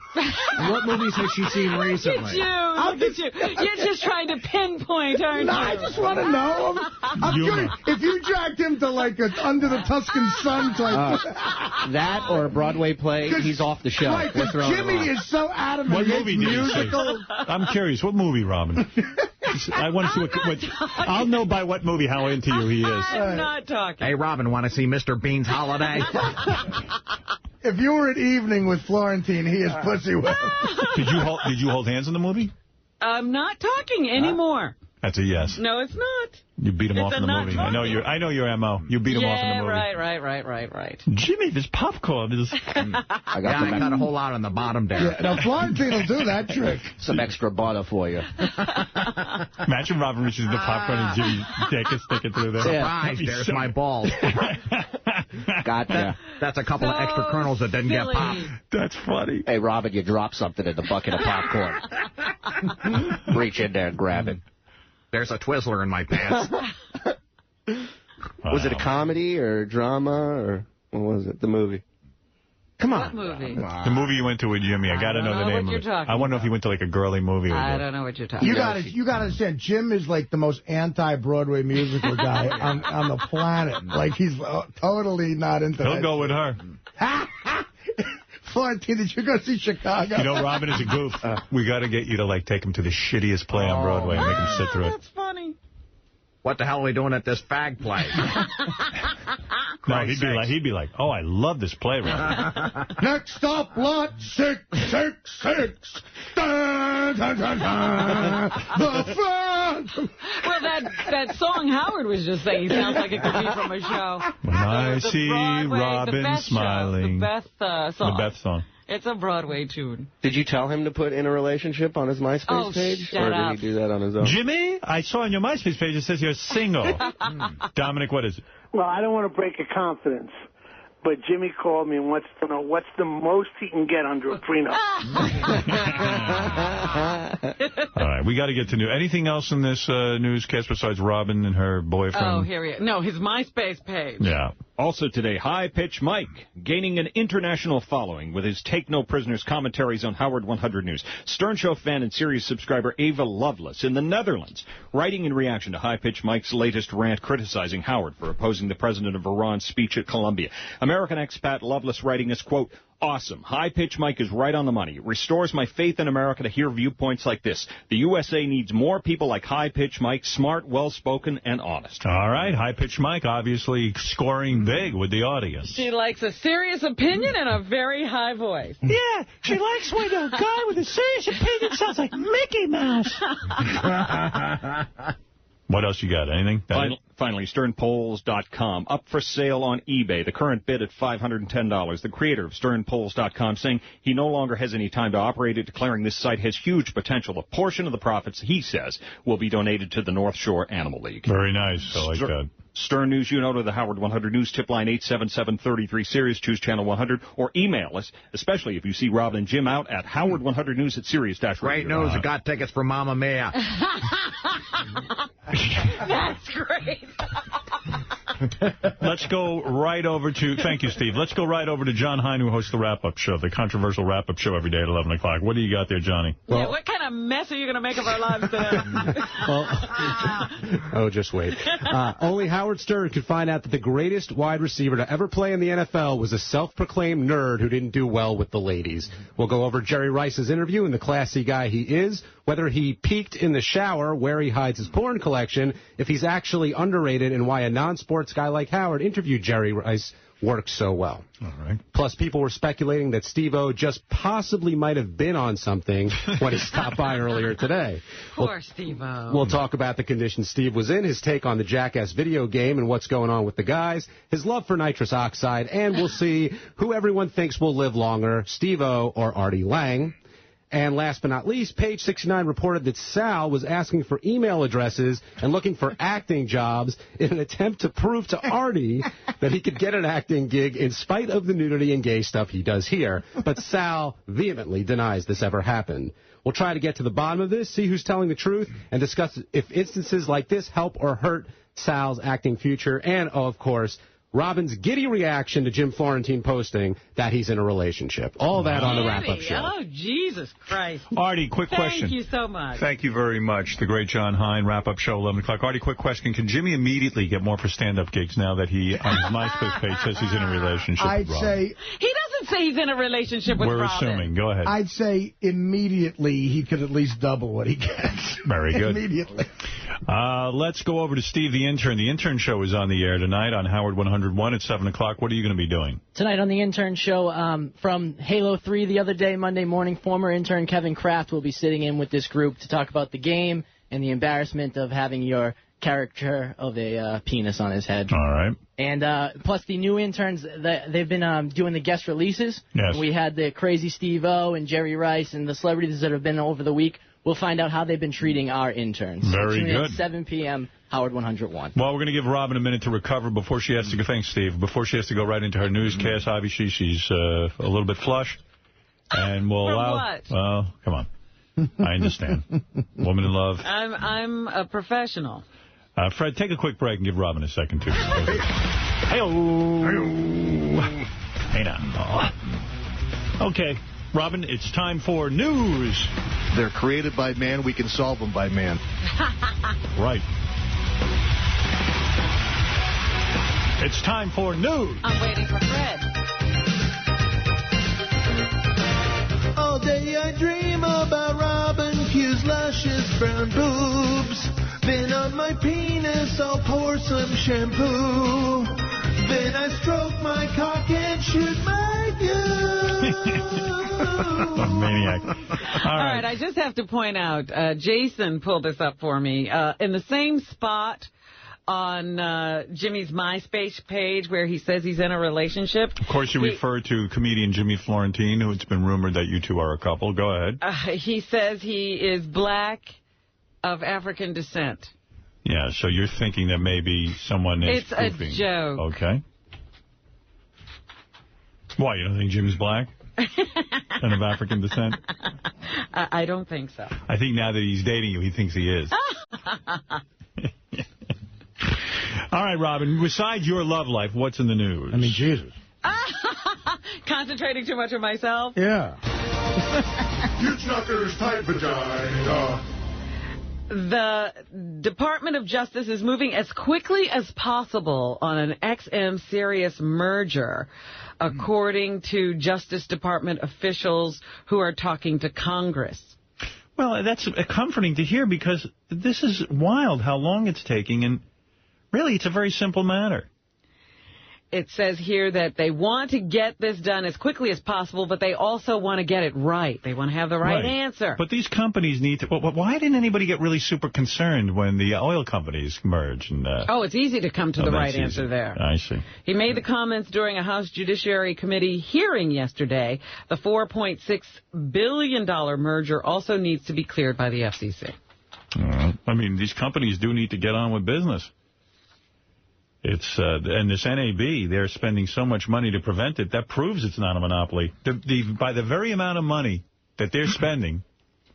What movies has she seen recently? Look at you. You're just trying to pinpoint, aren't you? No, I just want to know. I'm curious. If you dragged him to like a Under the Tuscan Sun type... that or a Broadway play, he's off the show. Right, because Jimmy is so adamant. What movie did you see? I'm curious. What movie, Robin? I want to see what... I'll know by what movie how into you he is. I'm not talking. Hey, Robin, want to see Mr. Bean's Holiday? If you were at evening with Florentine, he is pussy whipped. Did you hold hands in the movie? I'm not talking anymore. That's a yes. No, it's not. You beat him It's off in the not movie. funny. I know your MO. You beat him off in the movie. Right. Jimmy, this popcorn is... I got a whole lot on the bottom there. Yeah, now, Florentine will do that trick. Some extra butter for you. Imagine Robin reaches the popcorn and Jimmy's dick is sticking through there. Surprise, there's my balls. Gotcha. That's a couple of extra kernels that didn't get popped. That's funny. Hey, Robin, you dropped something in the bucket of popcorn. Reach in there and grab it. There's a Twizzler in my pants. Was it a comedy or drama or what was it? The movie? Come on. What movie? The movie you went to with Jimmy. I got to know the name of it. I want to know if you went to like a girly movie. I don't know what you're talking You about. got to understand, Jim is like the most anti-Broadway musical guy on the planet. Like, he's totally not into that. He'll go with her. Florentine, did you go see Chicago? You know, Robin is a goof. We got to get you to, like, take him to the shittiest play on Broadway and make him sit through it. That's funny. What the hell are we doing at this fag play? No, he'd be like, oh, I love this play, Robin. Next stop, lot 666. Dun, dun, dun, dun. The flag. Well, that song Howard was just saying sounds like it could be from a show. When I see Robin smiling. The Beth song. The Beth song. It's a Broadway tune. Did you tell him to put in a relationship on his MySpace page? Shut or up. did he do that on his own? Jimmy, I saw on your MySpace page it says you're single. Dominic, what is it? Well, I don't want to break a confidence, but Jimmy called me and wants to know what's the most he can get under a prenup. All right, we got to get to anything else in this newscast besides Robin and her boyfriend? Oh, here he is. No, his MySpace page. Yeah. Also today, High Pitch Mike, gaining an international following with his Take No Prisoners commentaries on Howard 100 News. Stern Show fan and Sirius subscriber Ava Lovelace in the Netherlands, writing in reaction to High Pitch Mike's latest rant criticizing Howard for opposing the president of Iran's speech at Columbia. American expat Lovelace writing as, quote, awesome. High Pitch Mike is right on the money. It restores my faith in America to hear viewpoints like this. The USA needs more people like High Pitch Mike, smart, well-spoken, and honest. All right, High Pitch Mike obviously scoring big with the audience. She likes a serious opinion and a very high voice. Yeah, she likes when a guy with a serious opinion sounds like Mickey Mouse. What else you got? Anything? Finally, SternPolls.com, up for sale on eBay. The current bid at $510. The creator of SternPolls.com saying he no longer has any time to operate it, declaring this site has huge potential. A portion of the profits, he says, will be donated to the North Shore Animal League. Very nice. I like that. Stern News, you know, to the Howard 100 News tip line 877-33-SIRIUS. Choose channel 100 or email us, especially if you see Robin and Jim out at Howard 100 News at Sirius-Radio. Great news. I got tickets for Mamma Mia. That's great. Let's go right over to, thank you, Steve. Let's go right over to John Hein, who hosts the wrap-up show, the controversial wrap-up show every day at 11 o'clock. What do you got there, Johnny? Well, yeah, what kind of mess are you going to make of our lives today? Oh, just wait. Only Howard Stern could find out that the greatest wide receiver to ever play in the NFL was a self-proclaimed nerd who didn't do well with the ladies. We'll go over Jerry Rice's interview and the classy guy he is, whether he peaked in the shower, where he hides his porn collection, if he's actually underrated, and why a non-sports guy like Howard interviewed Jerry Rice works so well. All right. Plus, people were speculating that Steve-O just possibly might have been on something when he stopped by earlier today. Poor Steve-O. We'll talk about the condition Steve was in, his take on the Jackass video game and what's going on with the guys, his love for nitrous oxide, and we'll see who everyone thinks will live longer, Steve-O or Artie Lang. And last but not least, Page 69 reported that Sal was asking for email addresses and looking for acting jobs in an attempt to prove to Artie that he could get an acting gig in spite of the nudity and gay stuff he does here. But Sal vehemently denies this ever happened. We'll try to get to the bottom of this, see who's telling the truth, and discuss if instances like this help or hurt Sal's acting future. And, oh, of course, Robin's giddy reaction to Jim Florentine posting that he's in a relationship. All that on the wrap-up show. Oh, Jesus Christ. Artie, quick question. Thank you so much. Thank you very much. The great John Hein, wrap-up show, 11 o'clock. Artie, quick question. Can Jimmy immediately get more for stand-up gigs now that he, on his MySpace page, says he's in a relationship with Robin? I'd say... He doesn't say he's in a relationship with We're Robin. assuming. Go ahead. I'd say immediately he could at least double what he gets. Very good. Immediately. Let's go over to Steve the Intern. The Intern Show is on the air tonight on Howard 101 at 7 o'clock. What are you going to be doing? Tonight on the Intern Show, from Halo 3 the other day, Monday morning, former intern Kevin Kraft will be sitting in with this group to talk about the game and the embarrassment of having your caricature of a penis on his head. All right. And plus the new interns, they've been doing the guest releases. Yes. We had the crazy Steve-O and Jerry Rice and the celebrities that have been over the week. We'll find out how they've been treating our interns. Very Tune in good. at 7 p.m., Howard 101. Well, we're going to give Robin a minute to recover before she has to go. Thanks, Steve. Before she has to go right into her newscast. Obviously, she's a little bit flushed. And we'll allow... what? Well, come on. I understand. Woman in love. I'm a professional. Fred, take a quick break and give Robin a second, too. Hey-oh. Hey now. Okay, Robin, it's time for news. They're created by man. We can solve them by man. Right. It's time for news. I'm waiting for Fred. All day I dream about Robin Q's luscious brown boobs. Then on my penis I'll pour some shampoo. Then I stroke my cock and shoot my Maniac. All right, I just have to point out, Jason pulled this up for me. In the same spot on Jimmy's MySpace page where he says he's in a relationship. Of course, you refer to comedian Jimmy Florentine, who it's been rumored that you two are a couple. Go ahead. He says he is black of African descent. Yeah, so you're thinking that maybe someone is It's spoofing. a joke. Okay. Why, you don't think Jim's black? And of African descent? I don't think so. I think now that he's dating you, he thinks he is. All right, Robin, besides your love life, what's in the news? I mean, Jesus. Concentrating too much on myself? Yeah. You chuckers tight vagina. The Department of Justice is moving as quickly as possible on an XM-Sirius merger, according to Justice Department officials who are talking to Congress. Well, that's comforting to hear because this is wild how long it's taking, and really it's a very simple matter. It says here that they want to get this done as quickly as possible, but they also want to get it right. They want to have the right answer. But these companies need to... Well, why didn't anybody get really super concerned when the oil companies merged? And, it's easy to come to the right answer there. I see. He made the comments during a House Judiciary Committee hearing yesterday. The $4.6 billion merger also needs to be cleared by the FCC. I mean, these companies do need to get on with business. It's and this NAB, they're spending so much money to prevent it. That proves it's not a monopoly. By the very amount of money that they're spending,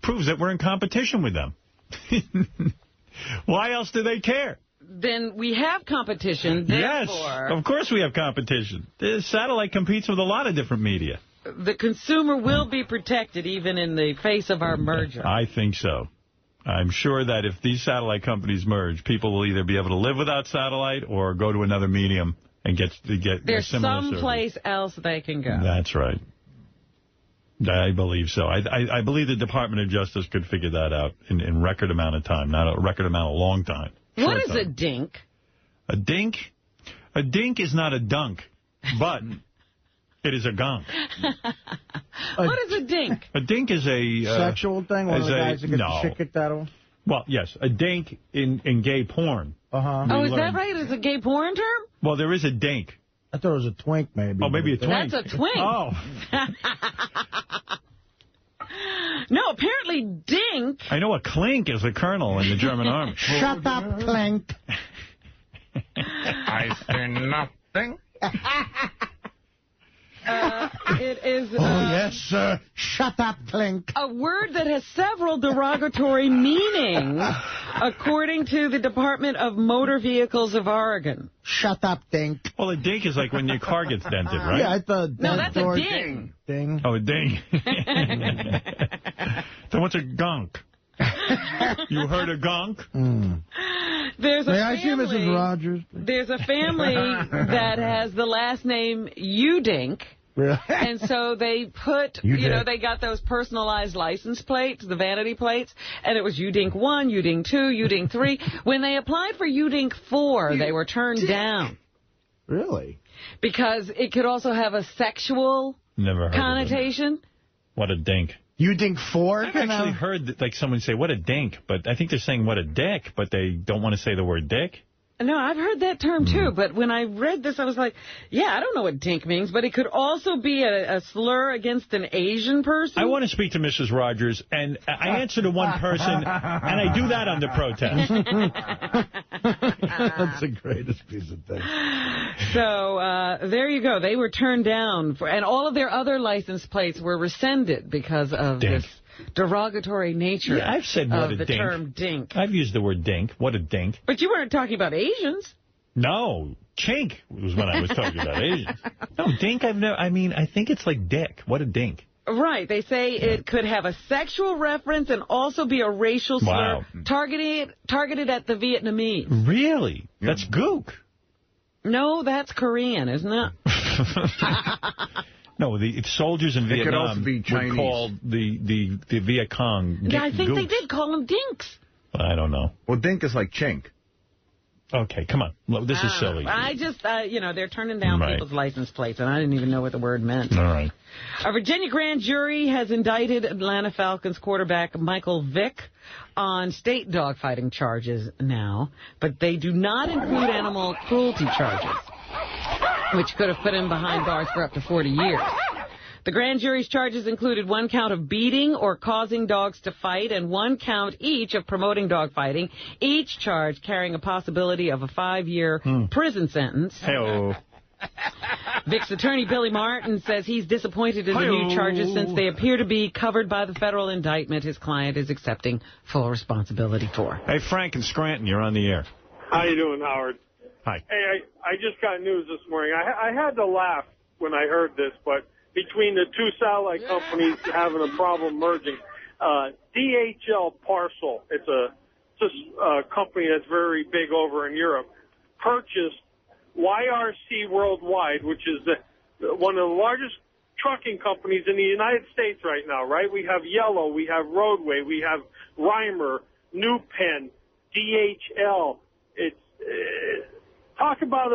proves that we're in competition with them. Why else do they care? Then we have competition. Yes, therefore, of course we have competition. The satellite competes with a lot of different media. The consumer will be protected even in the face of our merger. I think so. I'm sure that if these satellite companies merge, people will either be able to live without satellite or go to another medium and get There's similar someplace else they can go. That's right. I believe so. I believe the Department of Justice could figure that out in record amount of time, not a record amount of long time. What is a dink? A dink? A dink is not a dunk, but it is a gunk. What is a dink? A dink is a... sexual thing? One of the guys that gets the shit kicked out of him? Well, yes, a dink in gay porn. Uh-huh. Oh, is that right? Is a gay porn term? Well, there is a dink. I thought it was a twink, maybe. Oh, maybe a twink. That's a twink. Oh. No, apparently dink. I know a clink is a colonel in the German army. Shut up, clink. I say nothing. It is... oh, yes, sir. Shut up, clink. A word that has several derogatory meanings, according to the Department of Motor Vehicles of Oregon. Shut up, dink. Well, a dink is like when your car gets dented, right? Yeah, I thought... No, that's a ding. Ding. Oh, a ding. So what's a gunk? You heard a gunk? Mm. There's a May family, I see Mrs. Rogers? There's a family that has the last name Udink. Really? And so they put, they got those personalized license plates, the vanity plates, and it was Udink 1, Udink 2, Udink 3. When they applied for Udink 4, they were turned down. Really? Because it could also have a sexual Never heard connotation. Of it. What a dink. You think fork? I've actually heard like someone say, what a dink, but I think they're saying what a dick, but they don't want to say the word dick. No, I've heard that term, too, but when I read this, I was like, yeah, I don't know what dink means, but it could also be a slur against an Asian person. I want to speak to Mrs. Rogers, and I answer to one person, and I do that under protest. That's the greatest piece of thing. So there you go. They were turned down, and all of their other license plates were rescinded because of this derogatory nature I've said what of a the dink. term dink. I've used the word dink. What a dink. But you weren't talking about Asians. No, chink was when I was talking about Asians. No, dink, I think it's like dick. What a dink. Right. They say it could have a sexual reference and also be a racial slur targeted at the Vietnamese. Really? That's gook. No, that's Korean, isn't it? No, the soldiers in Vietnam could also be would call the Viet Cong Yeah, I think gooks. they did call them dinks. I don't know. Well, dink is like chink. Okay, come on. Look, this is silly. I just, they're turning down people's license plates, and I didn't even know what the word meant. All right. A Virginia grand jury has indicted Atlanta Falcons quarterback Michael Vick on state dogfighting charges now, but they do not include animal cruelty charges, which could have put him behind bars for up to 40 years. The grand jury's charges included 1 count of beating or causing dogs to fight and 1 count each of promoting dog fighting, each charge carrying a possibility of a 5-year prison sentence. Hey-oh. Vick's attorney, Billy Martin, says he's disappointed in the new charges since they appear to be covered by the federal indictment his client is accepting full responsibility for. Hey, Frank in Scranton, you're on the air. How you doing, Howard? Hi. Hey, I just got news this morning. I had to laugh when I heard this, but between the two satellite companies having a problem merging, DHL Parcel, it's a company that's very big over in Europe, purchased YRC Worldwide, which is one of the largest trucking companies in the United States right now, right? We have Yellow, we have Roadway, we have Reimer, New Penn, DHL. It's talk about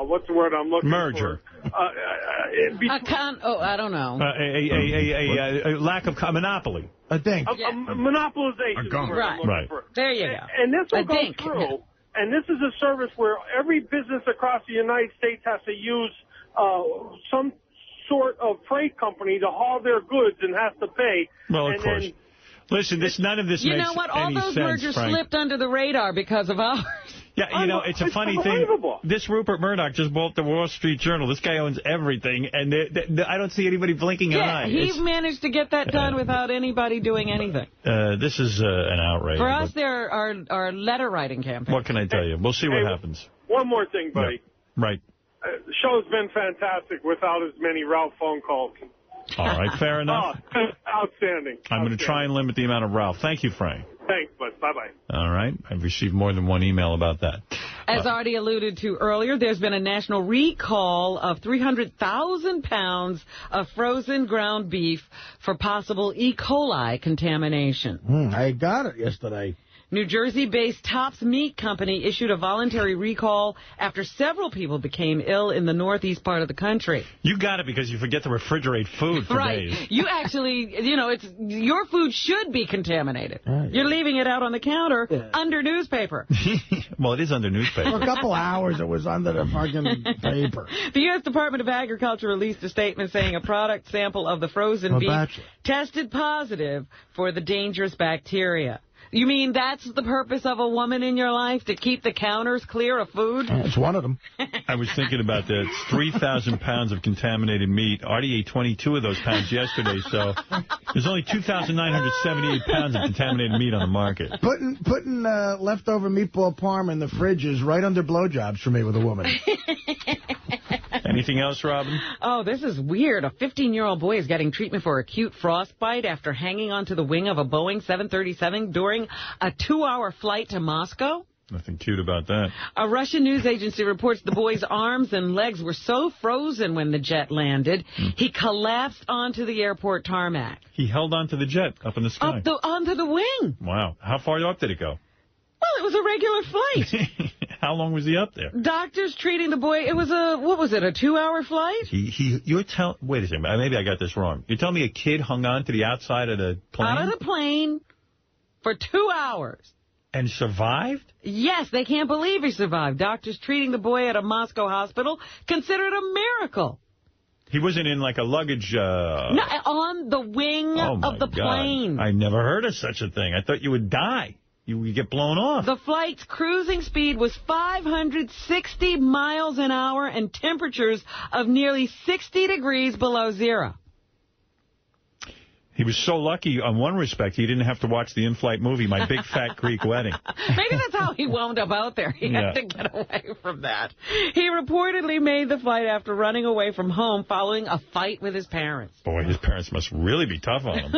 what's the word I'm looking merger. for? I don't know. A lack of monopoly. A dink. A monopolization. is the word I'm looking Right. for. There you go. And this will A go dink. through, and this is a service where every business across the United States has to use some sort of freight company to haul their goods and has to pay. Well, of and course. Then, Listen, none of this You makes know what? All any those sense, mergers Frank. slipped under the radar because of ours. Yeah, it's a funny thing. This Rupert Murdoch just bought the Wall Street Journal. This guy owns everything, and I don't see anybody blinking an eye. He managed to get that done without anybody doing anything. This is an outrage. For us, there are letter writing campaigns. What can I tell you? We'll see what happens. one more thing, buddy. Yeah. Right. The show's been fantastic without as many Ralph phone calls. All right, fair enough. Outstanding. I'm going to try and limit the amount of Ralph. Thank you, Frank. Thanks, bud. Bye-bye. All right. I've received more than one email about that. As already alluded to earlier, there's been a national recall of 300,000 pounds of frozen ground beef for possible E. coli contamination. I got it yesterday. New Jersey-based Tops Meat Company issued a voluntary recall after several people became ill in the northeast part of the country. You got it because you forget to refrigerate food for days. You actually, it's your food should be contaminated. Right. You're leaving it out on the counter under newspaper. Well, it is under newspaper. For a couple hours, it was under the fucking paper. The U.S. Department of Agriculture released a statement saying a product sample of the frozen beef tested positive for the dangerous bacteria. You mean that's the purpose of a woman in your life, to keep the counters clear of food? It's one of them. I was thinking about that. It's 3,000 pounds of contaminated meat. Artie ate 22 of those pounds yesterday, so there's only 2,978 pounds of contaminated meat on the market. Putting leftover meatball parm in the fridge is right under blowjobs for me with a woman. Anything else, Robin? Oh, this is weird. A 15-year-old boy is getting treatment for acute frostbite after hanging onto the wing of a Boeing 737 during a 2-hour flight to Moscow. Nothing cute about that. A Russian news agency reports the boy's arms and legs were so frozen when the jet landed, he collapsed onto the airport tarmac. He held onto the jet up in the sky. Onto the wing. Wow. How far up did it go? Well, it was a regular flight. How long was he up there? Doctors treating the boy. It was a 2-hour flight? Wait a second. Maybe I got this wrong. You're telling me a kid hung on to the outside of the plane? Out of the plane for 2 hours. And survived? Yes, they can't believe he survived. Doctors treating the boy at a Moscow hospital consider it a miracle. He wasn't in like a luggage... No, on the wing of the plane. God. I never heard of such a thing. I thought you would die. You would get blown off. The flight's cruising speed was 560 miles an hour and temperatures of nearly 60 degrees below zero. He was so lucky on one respect he didn't have to watch the in-flight movie, My Big Fat Greek Wedding. Maybe that's how he wound up out there. He had to get away from that. He reportedly made the flight after running away from home following a fight with his parents. Boy, his parents must really be tough on him.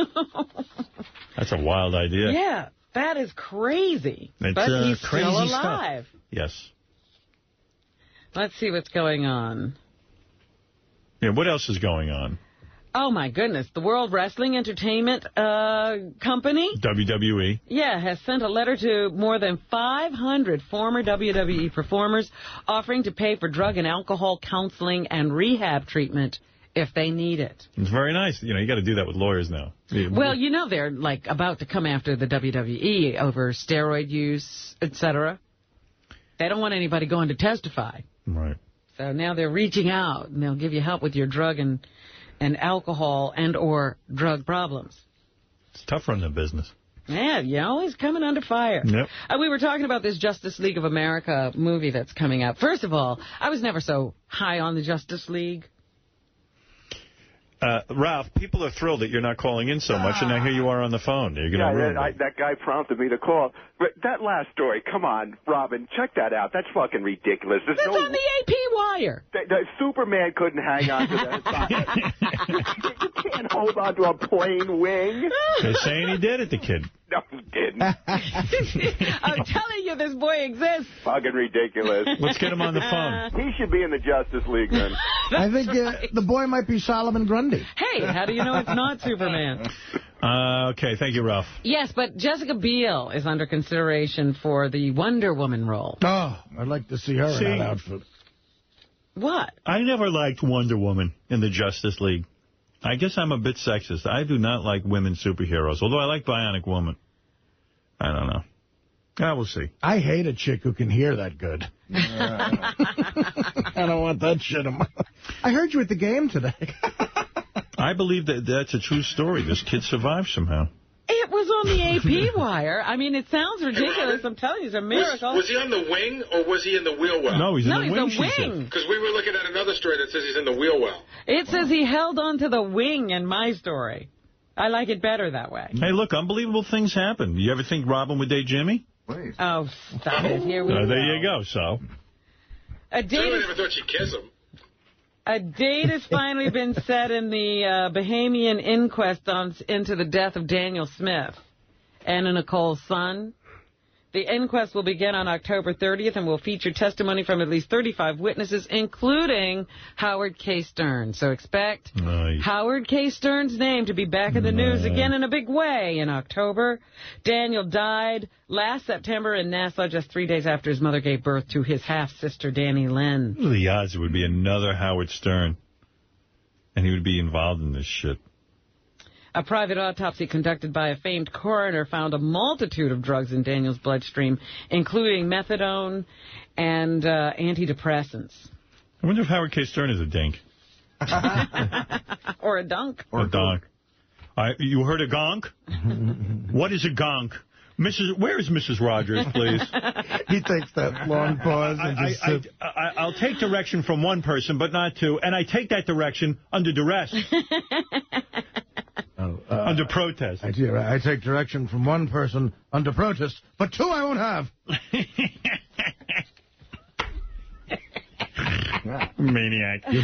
That's a wild idea. Yeah, that is crazy. It's, but he's crazy still alive. Stuff. Yes. Let's see what's going on. Yeah, what else is going on? Oh, my goodness. The World Wrestling Entertainment Company, WWE, has sent a letter to more than 500 former WWE performers offering to pay for drug and alcohol counseling and rehab treatment if they need it. It's very nice. You got to do that with lawyers now. Well, they're like about to come after the WWE over steroid use, etc. They don't want anybody going to testify. Right. So now they're reaching out, and they'll give you help with your drug and alcohol and or drug problems. It's tough running a business. Yeah, you're always coming under fire. Yep. We were talking about this Justice League of America movie that's coming out. First of all, I was never so high on the Justice League. Ralph, people are thrilled that you're not calling in so much, and now here you are on the phone. You're gonna ruin it. That guy prompted me to call. But that last story, come on, Robin, check that out. That's fucking ridiculous. It's on the AP wire. Superman couldn't hang on to that. You can't hold on to a plain wing. They're saying he did it, the kid. No, he didn't. I'm telling you, this boy exists. Fucking ridiculous. Let's get him on the phone. He should be in the Justice League, then. I think the boy might be Solomon Grundy. Hey, how do you know it's not Superman? Okay, thank you, Ralph. Yes, but Jessica Biel is under consideration for the Wonder Woman role. Oh, I'd like to see her in that outfit. What? I never liked Wonder Woman in the Justice League. I guess I'm a bit sexist. I do not like women superheroes, although I like Bionic Woman. I don't know. Yeah, we'll see. I hate a chick who can hear that good. I don't want that shit in my... I heard you at the game today. I believe that that's a true story. This kid survived somehow. It was on the AP wire. I mean, it sounds ridiculous. I'm telling you, it's a miracle. Was he on the wing or was he in the wheel well? No, he's in the wing. Because we were looking at another story that says he's in the wheel well. It says he held on to the wing in my story. I like it better that way. Hey, look, unbelievable things happen. You ever think Robin would date Jimmy? Please. Oh, stop it. Here we go. There you go, so. I never thought she'd kiss him. A date has finally been set in the Bahamian inquest into the death of Daniel Smith, Anna Nicole's son. The inquest will begin on October 30th and will feature testimony from at least 35 witnesses, including Howard K. Stern. So expect Howard K. Stern's name to be back in the news again in a big way in October. Daniel died last September in Nassau, just 3 days after his mother gave birth to his half-sister, Danny Lynn. What are the odds it would be another Howard Stern? And he would be involved in this shit. A private autopsy conducted by a famed coroner found a multitude of drugs in Daniel's bloodstream, including methadone and antidepressants. I wonder if Howard K. Stern is a dink. Or a dunk. Or a donk. You heard a gonk? What is a gonk? Where is Mrs. Rogers, please? He takes that long pause and just sits. I'll take direction from one person, but not two, and I take that direction under duress. Under protest. I take direction from one person under protest, but two I won't have. Maniac. You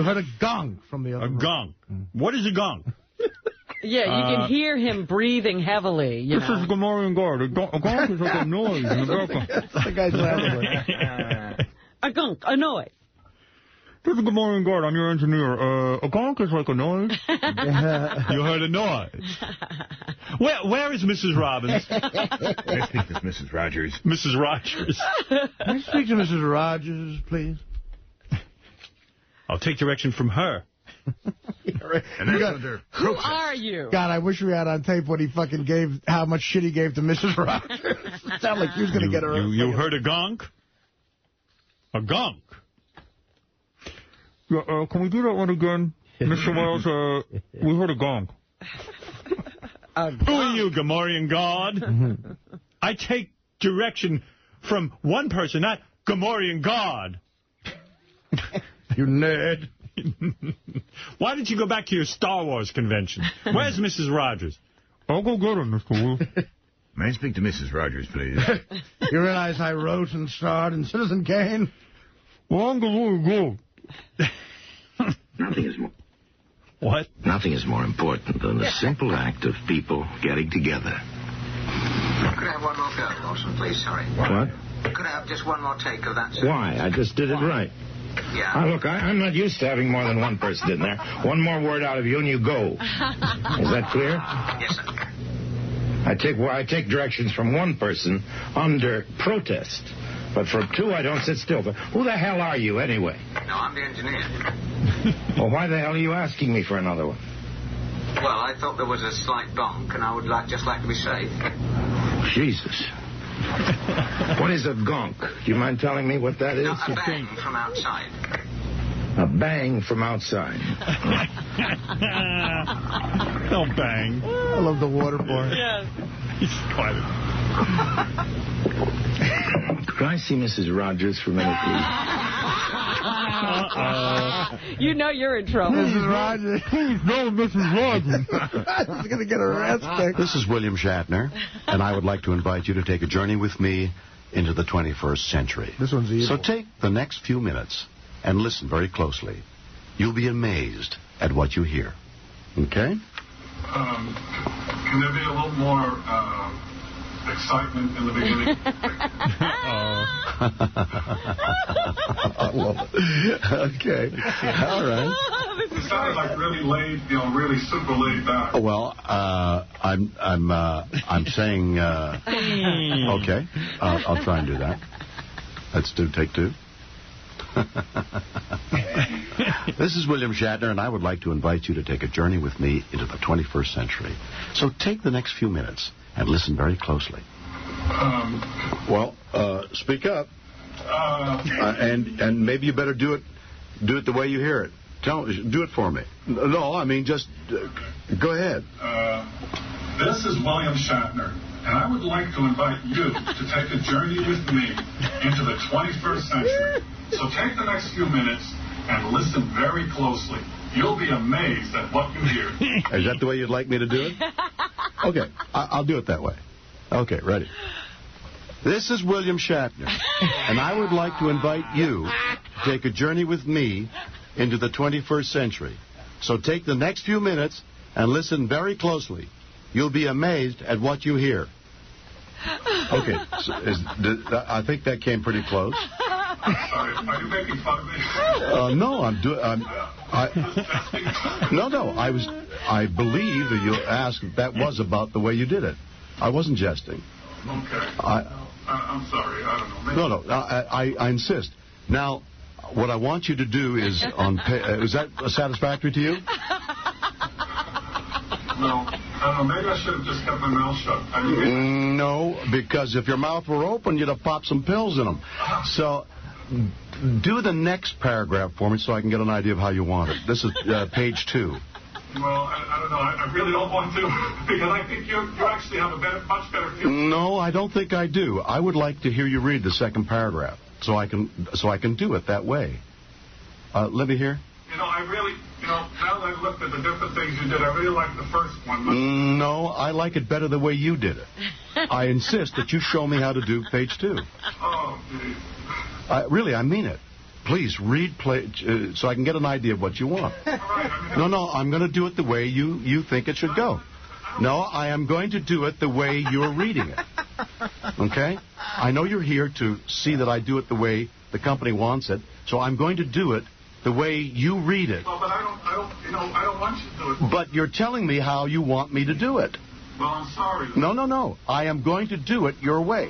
heard a gong from the other room. A gong. What is a gong? Yeah, you can hear him breathing heavily. This is Gamorrean Guard. A gong is like a noise in the background. That's the guy's language. A gong, a noise. This is Good Morning God. I'm your engineer. A gonk is like a noise. You heard a noise. Where is Mrs. Robbins? I speak to Mrs. Rogers. Mrs. Rogers. Can I speak to Mrs. Rogers, please? I'll take direction from her. Who are you? God, I wish we had on tape what he fucking gave, how much shit he gave to Mrs. Rogers. It sounded like he was going to get her. You heard a gonk? A gonk. Yeah, can we do that one again? Mr. Wells, we heard a gonk. Who are you, Gamorrean God? I take direction from one person, not Gamorrean God. You nerd. Why did you go back to your Star Wars convention? Where's Mrs. Rogers? I'll go get her, Mr. Wolf. May I speak to Mrs. Rogers, please? You realize I wrote and starred in Citizen Kane? Well, I'm going to go. Nothing is more. What? Nothing is more important than the simple act of people getting together. Could I have one more go, Lawson, please? Sorry. What? Could I have just one more take of that? Sir? Why? I just did it right. Yeah. Look, I'm not used to having more than one person in there. One more word out of you and you go. Is that clear? Yes, sir. I take directions from one person under protest. But from two, I don't sit still. But who the hell are you, anyway? No, I'm the engineer. Well, why the hell are you asking me for another one? Well, I thought there was a slight bonk, and I would just like to be safe. Jesus. What is a gonk? Do you mind telling me what that is? No, a bang from outside. A bang from outside. Don't bang. I love the water boy. Yes. He's quiet. Could I see Mrs. Rogers for a minute, please? You know you're in trouble. Mrs. Rogers. Please, no, Mrs. Rogers. He's going to get arrested. This is William Shatner, and I would like to invite you to take a journey with me into the 21st century. This one's evil. So take the next few minutes and listen very closely. You'll be amazed at what you hear. Okay? Can there be a little more excitement in the beginning? I love it. Okay. All right. It sounded like really laid, really super laid back. Well, I'm saying, okay, I'll try and do that. Let's take two. This is William Shatner, and I would like to invite you to take a journey with me into the 21st century. So take the next few minutes and listen very closely. Speak up. And maybe you better do it the way you hear it. Do it for me. No, I mean, just go ahead. This is William Shatner, and I would like to invite you to take a journey with me into the 21st century. So take the next few minutes and listen very closely. You'll be amazed at what you hear. Is that the way you'd like me to do it? Okay, I'll do it that way. Okay, ready. This is William Shatner, and I would like to invite you to take a journey with me into the 21st century. So take the next few minutes and listen very closely. You'll be amazed at what you hear. Okay, I think that came pretty close. Sorry, are you making fun of me? No, I believe that you asked if that was about the way you did it. I wasn't jesting. Okay. I'm sorry. I don't know. No, I insist. Now, what I want you to do is is that satisfactory to you? Well, I don't know. Maybe I should have just kept my mouth shut. No, because if your mouth were open, you'd have popped some pills in them. So do the next paragraph for me so I can get an idea of how you want it. This is page 2. Well, I don't know. I really don't want to, because I think you actually have a much better feel. No, I don't think I do. I would like to hear you read the second paragraph so I can do it that way. Let me hear. I really, now that I've looked at the different things you did, I really like the first one. No, I like it better the way you did it. I insist that you show me how to do page 2. Oh, geez. Really, I mean it. Please read so I can get an idea of what you want. No, I'm going to do it the way you think it should go. No, I am going to do it the way you're reading it. Okay? I know you're here to see that I do it the way the company wants it, so I'm going to do it the way you read it. Well, but I don't want you to do it. But you're telling me how you want me to do it. Well, I'm sorry. No. I am going to do it your way.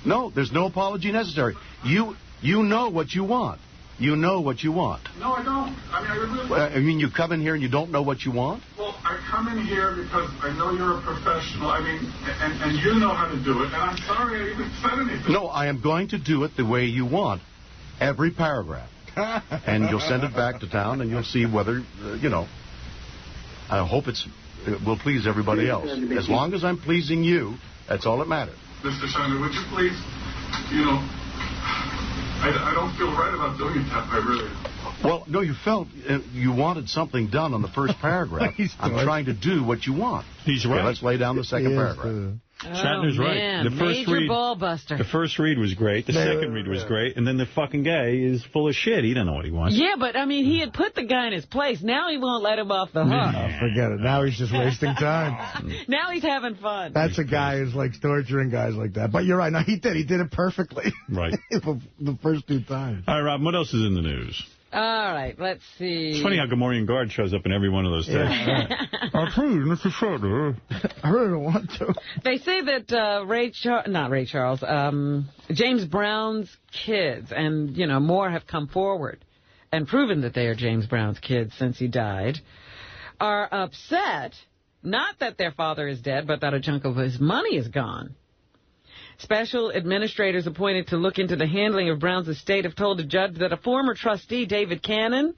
No, there's no apology necessary. You know what you want. You know what you want. No, I don't. I mean, you come in here and you don't know what you want? Well, I come in here because I know you're a professional. I mean, and you know how to do it. And I'm sorry I even said anything. No, I am going to do it the way you want. Every paragraph. And you'll send it back to town, and you'll see whether, I hope it will please everybody else. As long as I'm pleasing you, that's all that matters. Mr. Shatner, would you please, I don't feel right about doing it that way, really. Well, no, you felt you wanted something done on the first paragraph. I'm trying to do what you want. He's right. Okay, let's lay down the second paragraph. Shatner's right. The first major ball buster. The first read was great. The second read was great. And then the fucking guy is full of shit. He don't know what he wants. Yeah, but, I mean, he had put the guy in his place. Now he won't let him off the hook. Oh, forget it. Now he's just wasting time. Now he's having fun. That's a guy who's, like, torturing guys like that. But you're right. No, he did. He did it perfectly. Right. The first 2 times. All right, Rob, what else is in the news? All right, let's see. It's funny how Gamorrean Guard shows up in every one of those things. Please, Mr. Schroeder. I really don't want to. They say that James Brown's kids, and, more have come forward and proven that they are James Brown's kids since he died, are upset, not that their father is dead, but that a chunk of his money is gone. Special administrators appointed to look into the handling of Brown's estate have told a judge that a former trustee, David Cannon,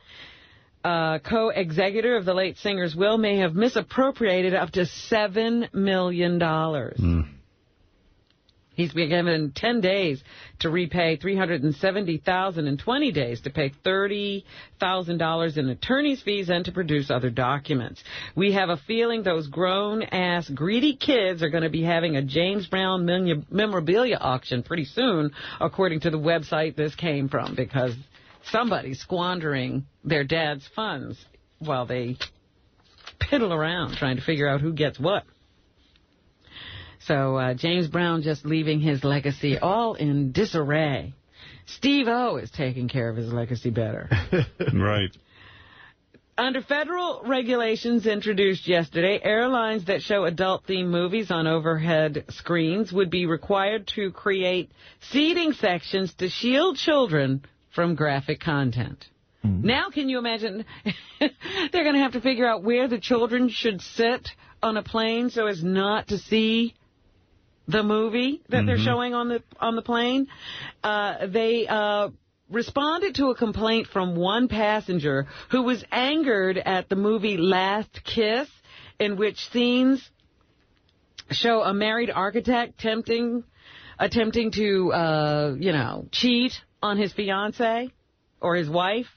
co-executor of the late singer's will, may have misappropriated up to $7 million. He's been given 10 days to repay $370,000 and 20 days to pay $30,000 in attorney's fees and to produce other documents. We have a feeling those grown-ass greedy kids are going to be having a James Brown memorabilia auction pretty soon, according to the website this came from, because somebody's squandering their dad's funds while they piddle around trying to figure out who gets what. So James Brown just leaving his legacy all in disarray. Steve-O is taking care of his legacy better. Right. Under federal regulations introduced yesterday, airlines that show adult-themed movies on overhead screens would be required to create seating sections to shield children from graphic content. Now, can you imagine they're going to have to figure out where the children should sit on a plane so as not to see the movie that they're showing on the plane? They responded to a complaint from one passenger who was angered at the movie Last Kiss, in which scenes show a married architect attempting to, cheat on his fiancée or his wife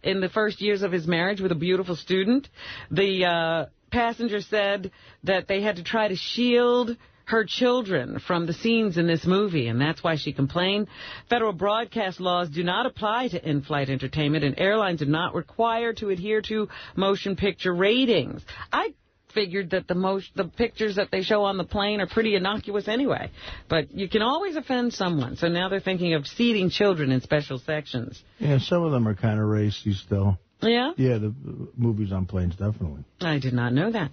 in the first years of his marriage with a beautiful student. The passenger said that they had to try to shield her children from the scenes in this movie, and that's why she complained. Federal broadcast laws do not apply to in-flight entertainment, and airlines are not required to adhere to motion picture ratings. I figured that the pictures that they show on the plane are pretty innocuous anyway, but you can always offend someone, so now they're thinking of seating children in special sections. Yeah, some of them are kind of racy still. Yeah? Yeah, the movies on planes, definitely. I did not know that.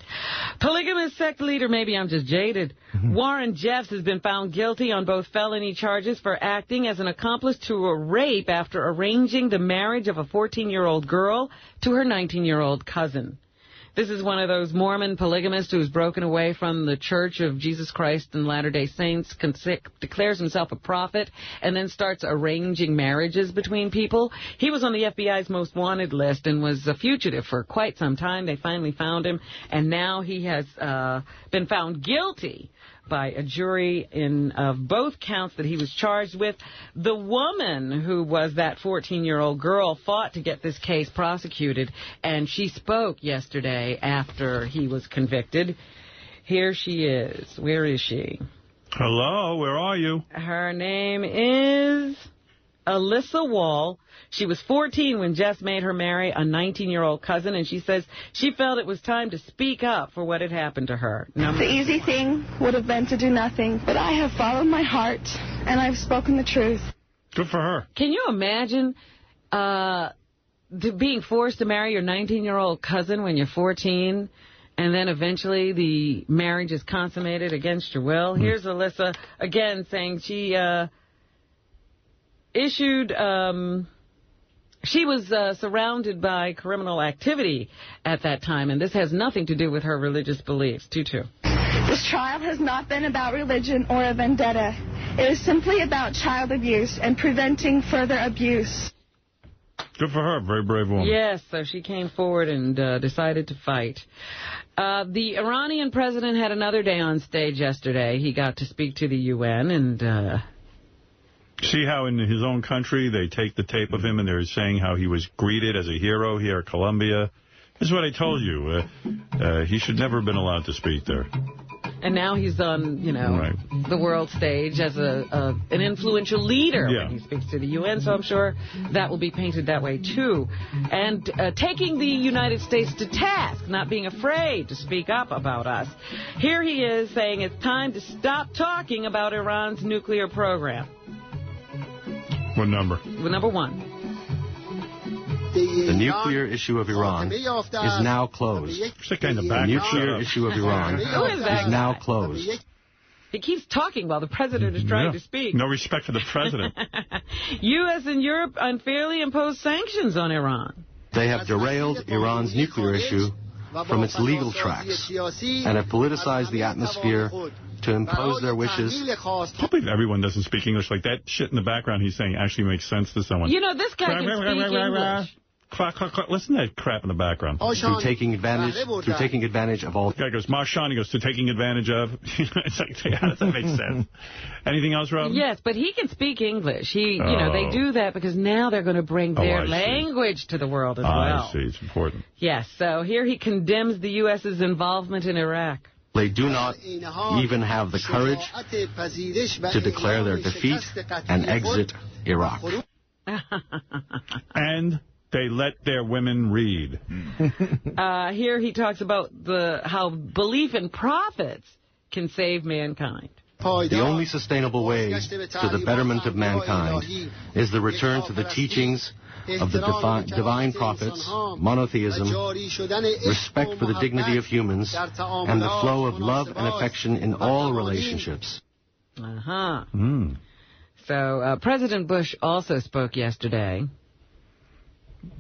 Polygamous sect leader, maybe I'm just jaded, Warren Jeffs has been found guilty on both felony charges for acting as an accomplice to a rape after arranging the marriage of a 14-year-old girl to her 19-year-old cousin. This is one of those Mormon polygamists who's broken away from the Church of Jesus Christ and Latter-day Saints, declares himself a prophet, and then starts arranging marriages between people. He was on the FBI's most wanted list and was a fugitive for quite some time. They finally found him, and now he has been found guilty by a jury of both counts that he was charged with. The woman who was that 14-year-old girl fought to get this case prosecuted, and she spoke yesterday after he was convicted. Here she is. Where is she? Hello, where are you? Her name is Alyssa Wall. She was 14 when Jess made her marry a 19-year-old cousin, and she says she felt it was time to speak up for what had happened to her. The easy thing would have been to do nothing, but I have followed my heart, and I've spoken the truth. Good for her. Can you imagine being forced to marry your 19-year-old cousin when you're 14, and then eventually the marriage is consummated against your will. Here's Alyssa again saying she issued... She was surrounded by criminal activity at that time, and this has nothing to do with her religious beliefs. Tutu. This trial has not been about religion or a vendetta. It is simply about child abuse and preventing further abuse. Good for her. Very brave woman. Yes, so she came forward and decided to fight. The Iranian president had another day on stage yesterday. He got to speak to the UN and... See how in his own country they take the tape of him and they're saying how he was greeted as a hero here at Columbia. This is what I told you. He should never have been allowed to speak there. And now he's on, the world stage as an influential leader when he speaks to the UN, so I'm sure that will be painted that way, too. And taking the United States to task, not being afraid to speak up about us. Here he is saying it's time to stop talking about Iran's nuclear program. What number? Number 1. The nuclear issue of Iran is now closed. The nuclear issue of Iran is now closed. He keeps talking while the president is trying to speak. No respect for the president. U.S. and Europe unfairly imposed sanctions on Iran. They have derailed Iran's nuclear issue from its legal tracks and have politicized the atmosphere to impose their wishes. I can't believe everyone doesn't speak English. Like that shit in the background he's saying actually makes sense to someone. This guy can speak English. Listen to that crap in the background. Through taking advantage of all. The guy goes, Marshawn, he goes, to taking advantage of. It's like, how does that make sense? Anything else, Robin? Yes, but he can speak English. They do that because now they're going to bring their language to the world as well. I see. It's important. Yes, so here he condemns the U.S.'s involvement in Iraq. They do not even have the courage to declare their defeat and exit Iraq. And they let their women read. Here he talks about how belief in prophets can save mankind. The only sustainable way to the betterment of mankind is the return to the teachings of the divine prophets, monotheism, respect for the dignity of humans, and the flow of love and affection in all relationships. So President Bush also spoke yesterday.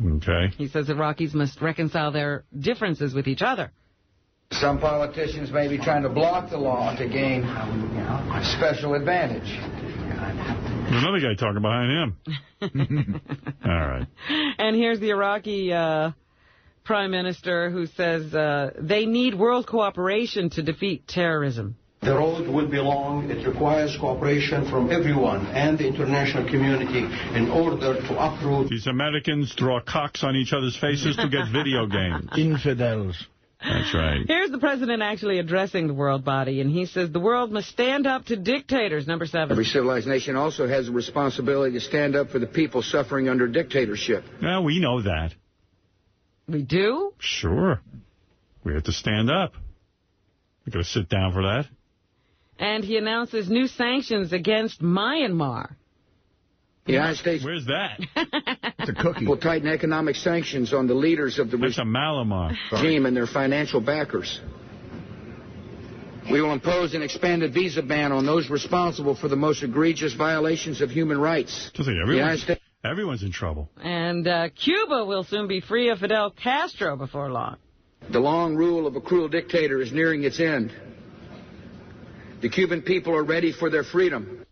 Okay. He says Iraqis must reconcile their differences with each other. Some politicians may be trying to block the law to gain special advantage. There's another guy talking behind him. All right. And here's the Iraqi prime minister who says they need world cooperation to defeat terrorism. The road will be long. It requires cooperation from everyone and the international community in order to uproot... These Americans draw cocks on each other's faces to get video games. Infidels. That's right. Here's the president actually addressing the world body, and he says the world must stand up to dictators. Number 7. Every civilized nation also has a responsibility to stand up for the people suffering under dictatorship. Yeah, we know that. We do? Sure. We have to stand up. We're going to sit down for that. And he announces new sanctions against Myanmar. The United States... Where's that? It's a cookie. Will tighten economic sanctions on the leaders of the regime and their financial backers. We will impose an expanded visa ban on those responsible for the most egregious violations of human rights. Everyone's in trouble. And Cuba will soon be free of Fidel Castro before long. The long rule of a cruel dictator is nearing its end. The Cuban people are ready for their freedom.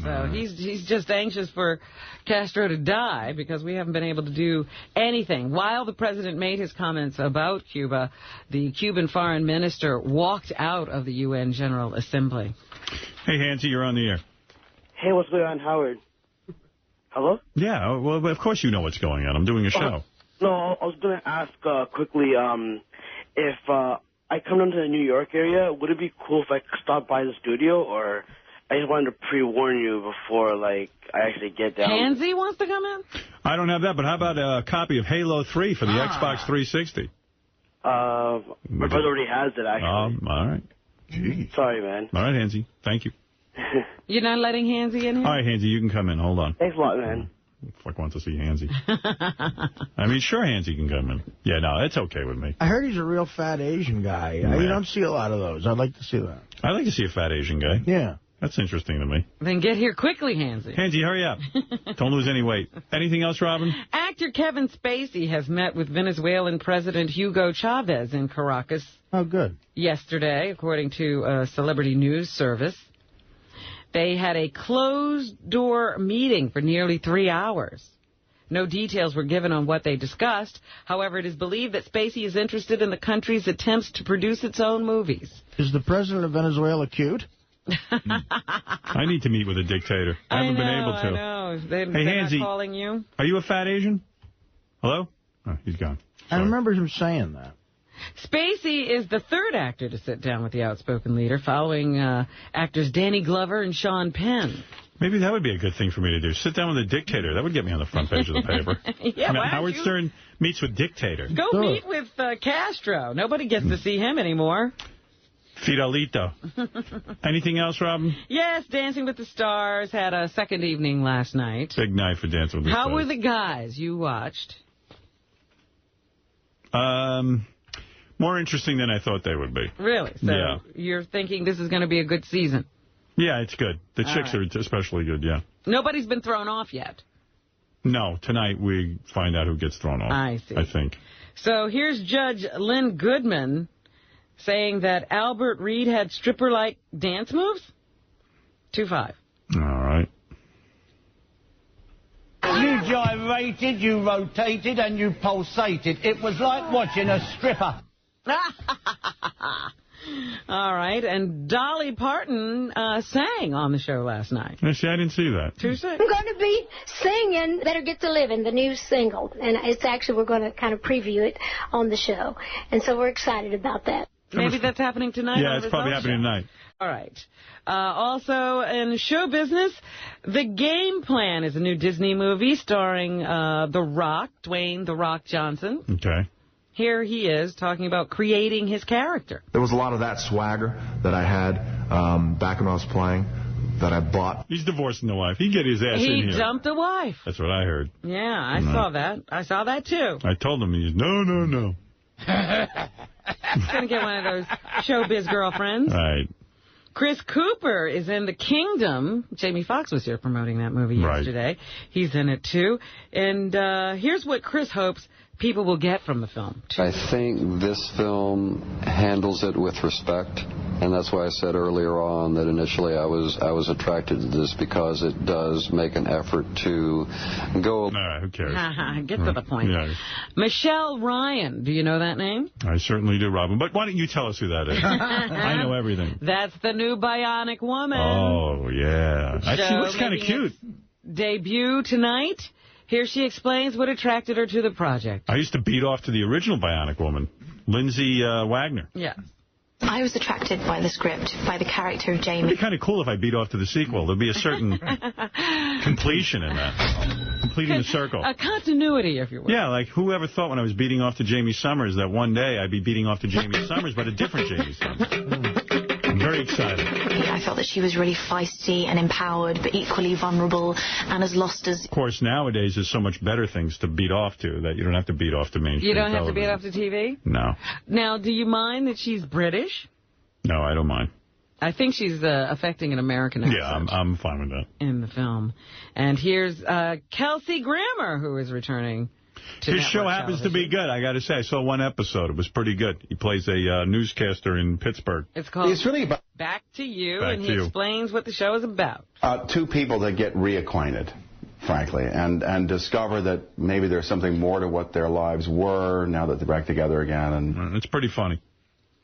So he's just anxious for Castro to die because we haven't been able to do anything. While the president made his comments about Cuba, the Cuban foreign minister walked out of the UN General Assembly. Hey, Hansie, you're on the air. Hey, what's going on, Howard? Hello? Yeah, well, of course you know what's going on. I'm doing a show. No, I was going to ask quickly, if I come down to the New York area, would it be cool if I could stop by the studio, or... I just wanted to pre-warn you before, I actually get down. Hansie wants to come in? I don't have that, but how about a copy of Halo 3 for the Xbox 360? My brother already has it, actually. All right. Gee. Sorry, man. All right, Hansie. Thank you. You're not letting Hansie in here? All right, Hansie, you can come in. Hold on. Thanks a lot, man. Fuck wants to see Hansy. I mean, sure, Hansy can come in. Yeah, no, it's okay with me. I heard he's a real fat Asian guy. You don't see a lot of those. I'd like to see that. I'd like to see a fat Asian guy. Yeah. That's interesting to me. Then get here quickly, Hansy. Hansy, hurry up. Don't lose any weight. Anything else, Robin? Actor Kevin Spacey has met with Venezuelan President Hugo Chavez in Caracas. Oh, good. Yesterday, according to a celebrity news service. They had a closed-door meeting for nearly 3 hours. No details were given on what they discussed. However, it is believed that Spacey is interested in the country's attempts to produce its own movies. Is the president of Venezuela cute? I need to meet with a dictator. I haven't been able to. I know. They're Hansy, not calling you. Are you a fat Asian? Hello? Oh, he's gone. Sorry. I remember him saying that. Spacey is the third actor to sit down with the outspoken leader, following actors Danny Glover and Sean Penn. Maybe that would be a good thing for me to do. Sit down with a dictator. That would get me on the front page of the paper. Yeah, Howard Stern meets with dictator. Go meet with Castro. Nobody gets to see him anymore. Fidelito. Anything else, Robin? Yes, Dancing with the Stars had a second evening last night. Big night for Dancing with the Stars. How were the guys you watched? More interesting than I thought they would be. Really? So you're thinking this is going to be a good season? Yeah, it's good. The chicks are especially good, yeah. Nobody's been thrown off yet? No, tonight we find out who gets thrown off. I see. I think. So here's Judge Lynn Goodman saying that Albert Reed had stripper-like dance moves? 2-5. All right. You gyrated, you rotated, and you pulsated. It was like watching a stripper. All right, and Dolly Parton sang on the show last night. See, I didn't see that. 2-6. I'm going to be singing Better Get to Living, the new single. And it's actually, we're going to kind of preview it on the show. And so we're excited about that. Maybe that's happening tonight? Yeah, it's probably happening tonight. All right. Also, in show business, The Game Plan is a new Disney movie starring The Rock, Dwayne The Rock Johnson. Okay. Here he is talking about creating his character. There was a lot of that swagger that I had back when I was playing that I bought. He's divorcing the wife. He'd get his ass in here. He dumped a wife. That's what I heard. Yeah, I saw that. I saw that, too. I told him, no. He's going to get one of those showbiz girlfriends. Right. Chris Cooper is in The Kingdom. Jamie Foxx was here promoting that movie yesterday. He's in it, too. And here's what Chris hopes people will get from the film. I think this film handles it with respect, and that's why I said earlier on that initially I was attracted to this, because it does make an effort to go... All right, who cares? Get to the point. Yeah. Michelle Ryan, do you know that name? I certainly do, Robin. But why don't you tell us who that is? I know everything. That's the new Bionic Woman. Oh, yeah. She looks kind of cute. Debut tonight. Here she explains what attracted her to the project. I used to beat off to the original Bionic Woman, Lindsay Wagner. Yeah. I was attracted by the script, by the character of Jamie. It would be kind of cool if I beat off to the sequel. There'd be a certain completion in that. Completing the circle. A continuity, if you will. Yeah, like whoever thought when I was beating off to Jamie Summers that one day I'd be beating off to Jamie Summers, but a different Jamie Summers. I'm very excited. I felt that she was really feisty and empowered, but equally vulnerable and as lost as... Of course, nowadays there's so much better things to beat off to that you don't have to beat off to mainstream You don't have television. to beat off to TV? No. Now, do you mind that she's British? No, I don't mind. I think she's affecting an American accent. Yeah, I'm fine with that. In the film. And here's Kelsey Grammer, who is returning to His show happens to be good, I got to say. I saw one episode. It was pretty good. He plays a newscaster in Pittsburgh. It's called really about Back to You, Back and to he You. explains what the show is about. Two people that get reacquainted, frankly, and discover that maybe there's something more to what their lives were now that they're back together again. And it's pretty funny.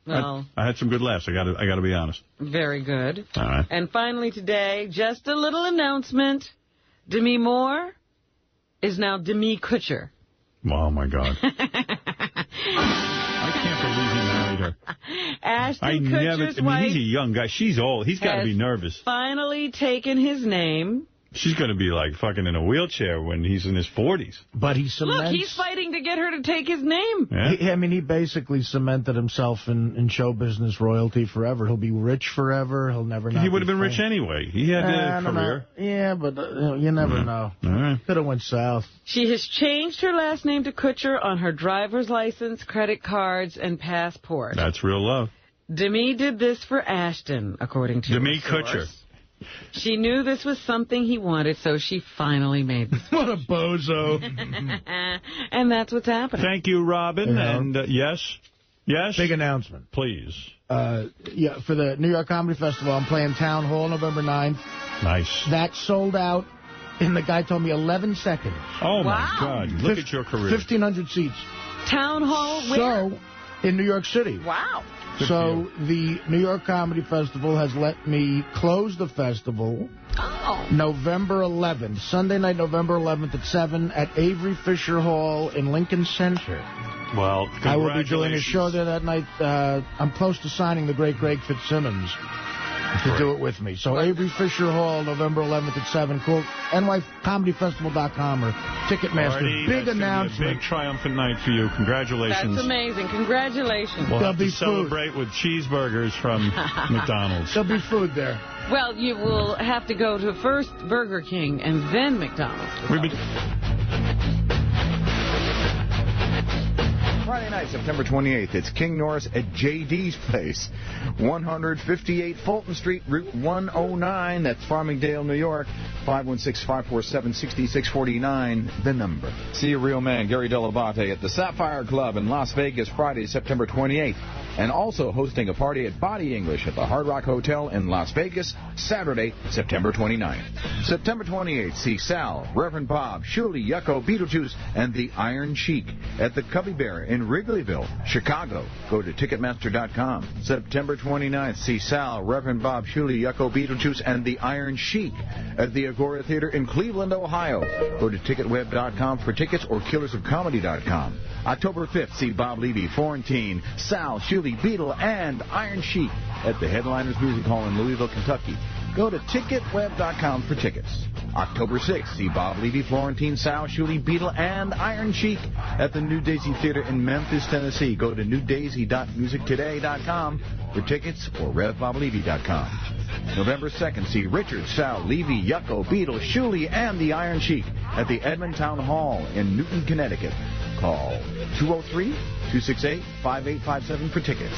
Well, I had some good laughs. I got to be honest. Very good. All right. And finally today, just a little announcement. Demi Moore is now Demi Kutcher. Oh, my God. I can't believe he married her. Ashton Kutcher's wife he's a young guy. She's old. He's got to be nervous. Finally taken his name She's going to be like fucking in a wheelchair when he's in his 40s. But he cements... Look, he's fighting to get her to take his name. Yeah. He basically cemented himself in show business royalty forever. He'll be rich forever. He'll never not He would have been rich anyway. He had a career. Yeah, but you never know. All right. Could have went south. She has changed her last name to Kutcher on her driver's license, credit cards, and passport. That's real love. Demi did this for Ashton, according to Demi her source. Kutcher. She knew this was something he wanted, so she finally made this. What a bozo. And that's what's happening. Thank you, Robin. Yeah. And yes? Big announcement. Please. Yeah, for the New York Comedy Festival, I'm playing Town Hall November 9th. Nice. That sold out in, the guy told me, 11 seconds. Oh, my God. Look at your career. 1,500 seats. Town Hall where? So, in New York City. Wow. So the New York Comedy Festival has let me close the festival November 11th, Sunday night, November 11th at 7 at Avery Fisher Hall in Lincoln Center. Well, I will be doing a show there that night. I'm close to signing the great Greg Fitzsimmons to do it with me. So Avery Fisher Hall, November 11th at 7. Cool. NYComedyFestival.com or Ticketmaster. Marty, big that's announcement. Be a big triumphant night for you. Congratulations. That's amazing. Congratulations. We'll have to celebrate with cheeseburgers from McDonald's. There'll be food there. Well, you will have to go to first Burger King and then McDonald's. Friday night, September 28th, it's King Norris at JD's Place, 158 Fulton Street, Route 109. That's Farmingdale, New York. 516-547-6649, the number. See a real man, Gary Dell'Abate, at the Sapphire Club in Las Vegas, Friday, September 28th. And also hosting a party at Body English at the Hard Rock Hotel in Las Vegas, Saturday, September 29th. September 28th, see Sal, Reverend Bob, Shuli, Yucko, Beetlejuice, and the Iron Sheik at the Cubby Bear in Wrigleyville, Chicago. Go to Ticketmaster.com. September 29th, see Sal, Reverend Bob, Shuli, Yucko, Beetlejuice, and the Iron Sheik at the Agora Theater in Cleveland, Ohio. Go to Ticketweb.com for tickets or KillersOfComedy.com. October 5th, see Bob Levy, Florentine, Sal, Shuli, Beetle, and Iron Sheik at the Headliners Music Hall in Louisville, Kentucky. Go to Ticketweb.com for tickets. October 6th, see Bob Levy, Florentine, Sal, Shuli, Beetle, and Iron Sheik at the New Daisy Theater in Memphis, Tennessee. Go to newdaisy.musictoday.com for tickets or RevBobLevy.com. November 2nd, see Richard, Sal, Levy, Yucko, Beetle, Shuli, and the Iron Sheik at the Edmond Town Hall in Newton, Connecticut. Call 203-268-5857 for tickets.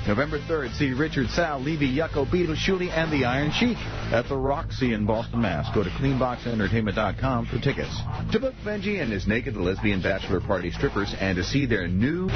November 3rd, see Richard, Sal, Levy, Yucko, Beetle, Shuli, and the Iron Sheik at the Roxy in Boston, Mass. Go to CleanBoxEntertainment.com for tickets. To book Benji and his naked lesbian bachelor party strippers and to see their new...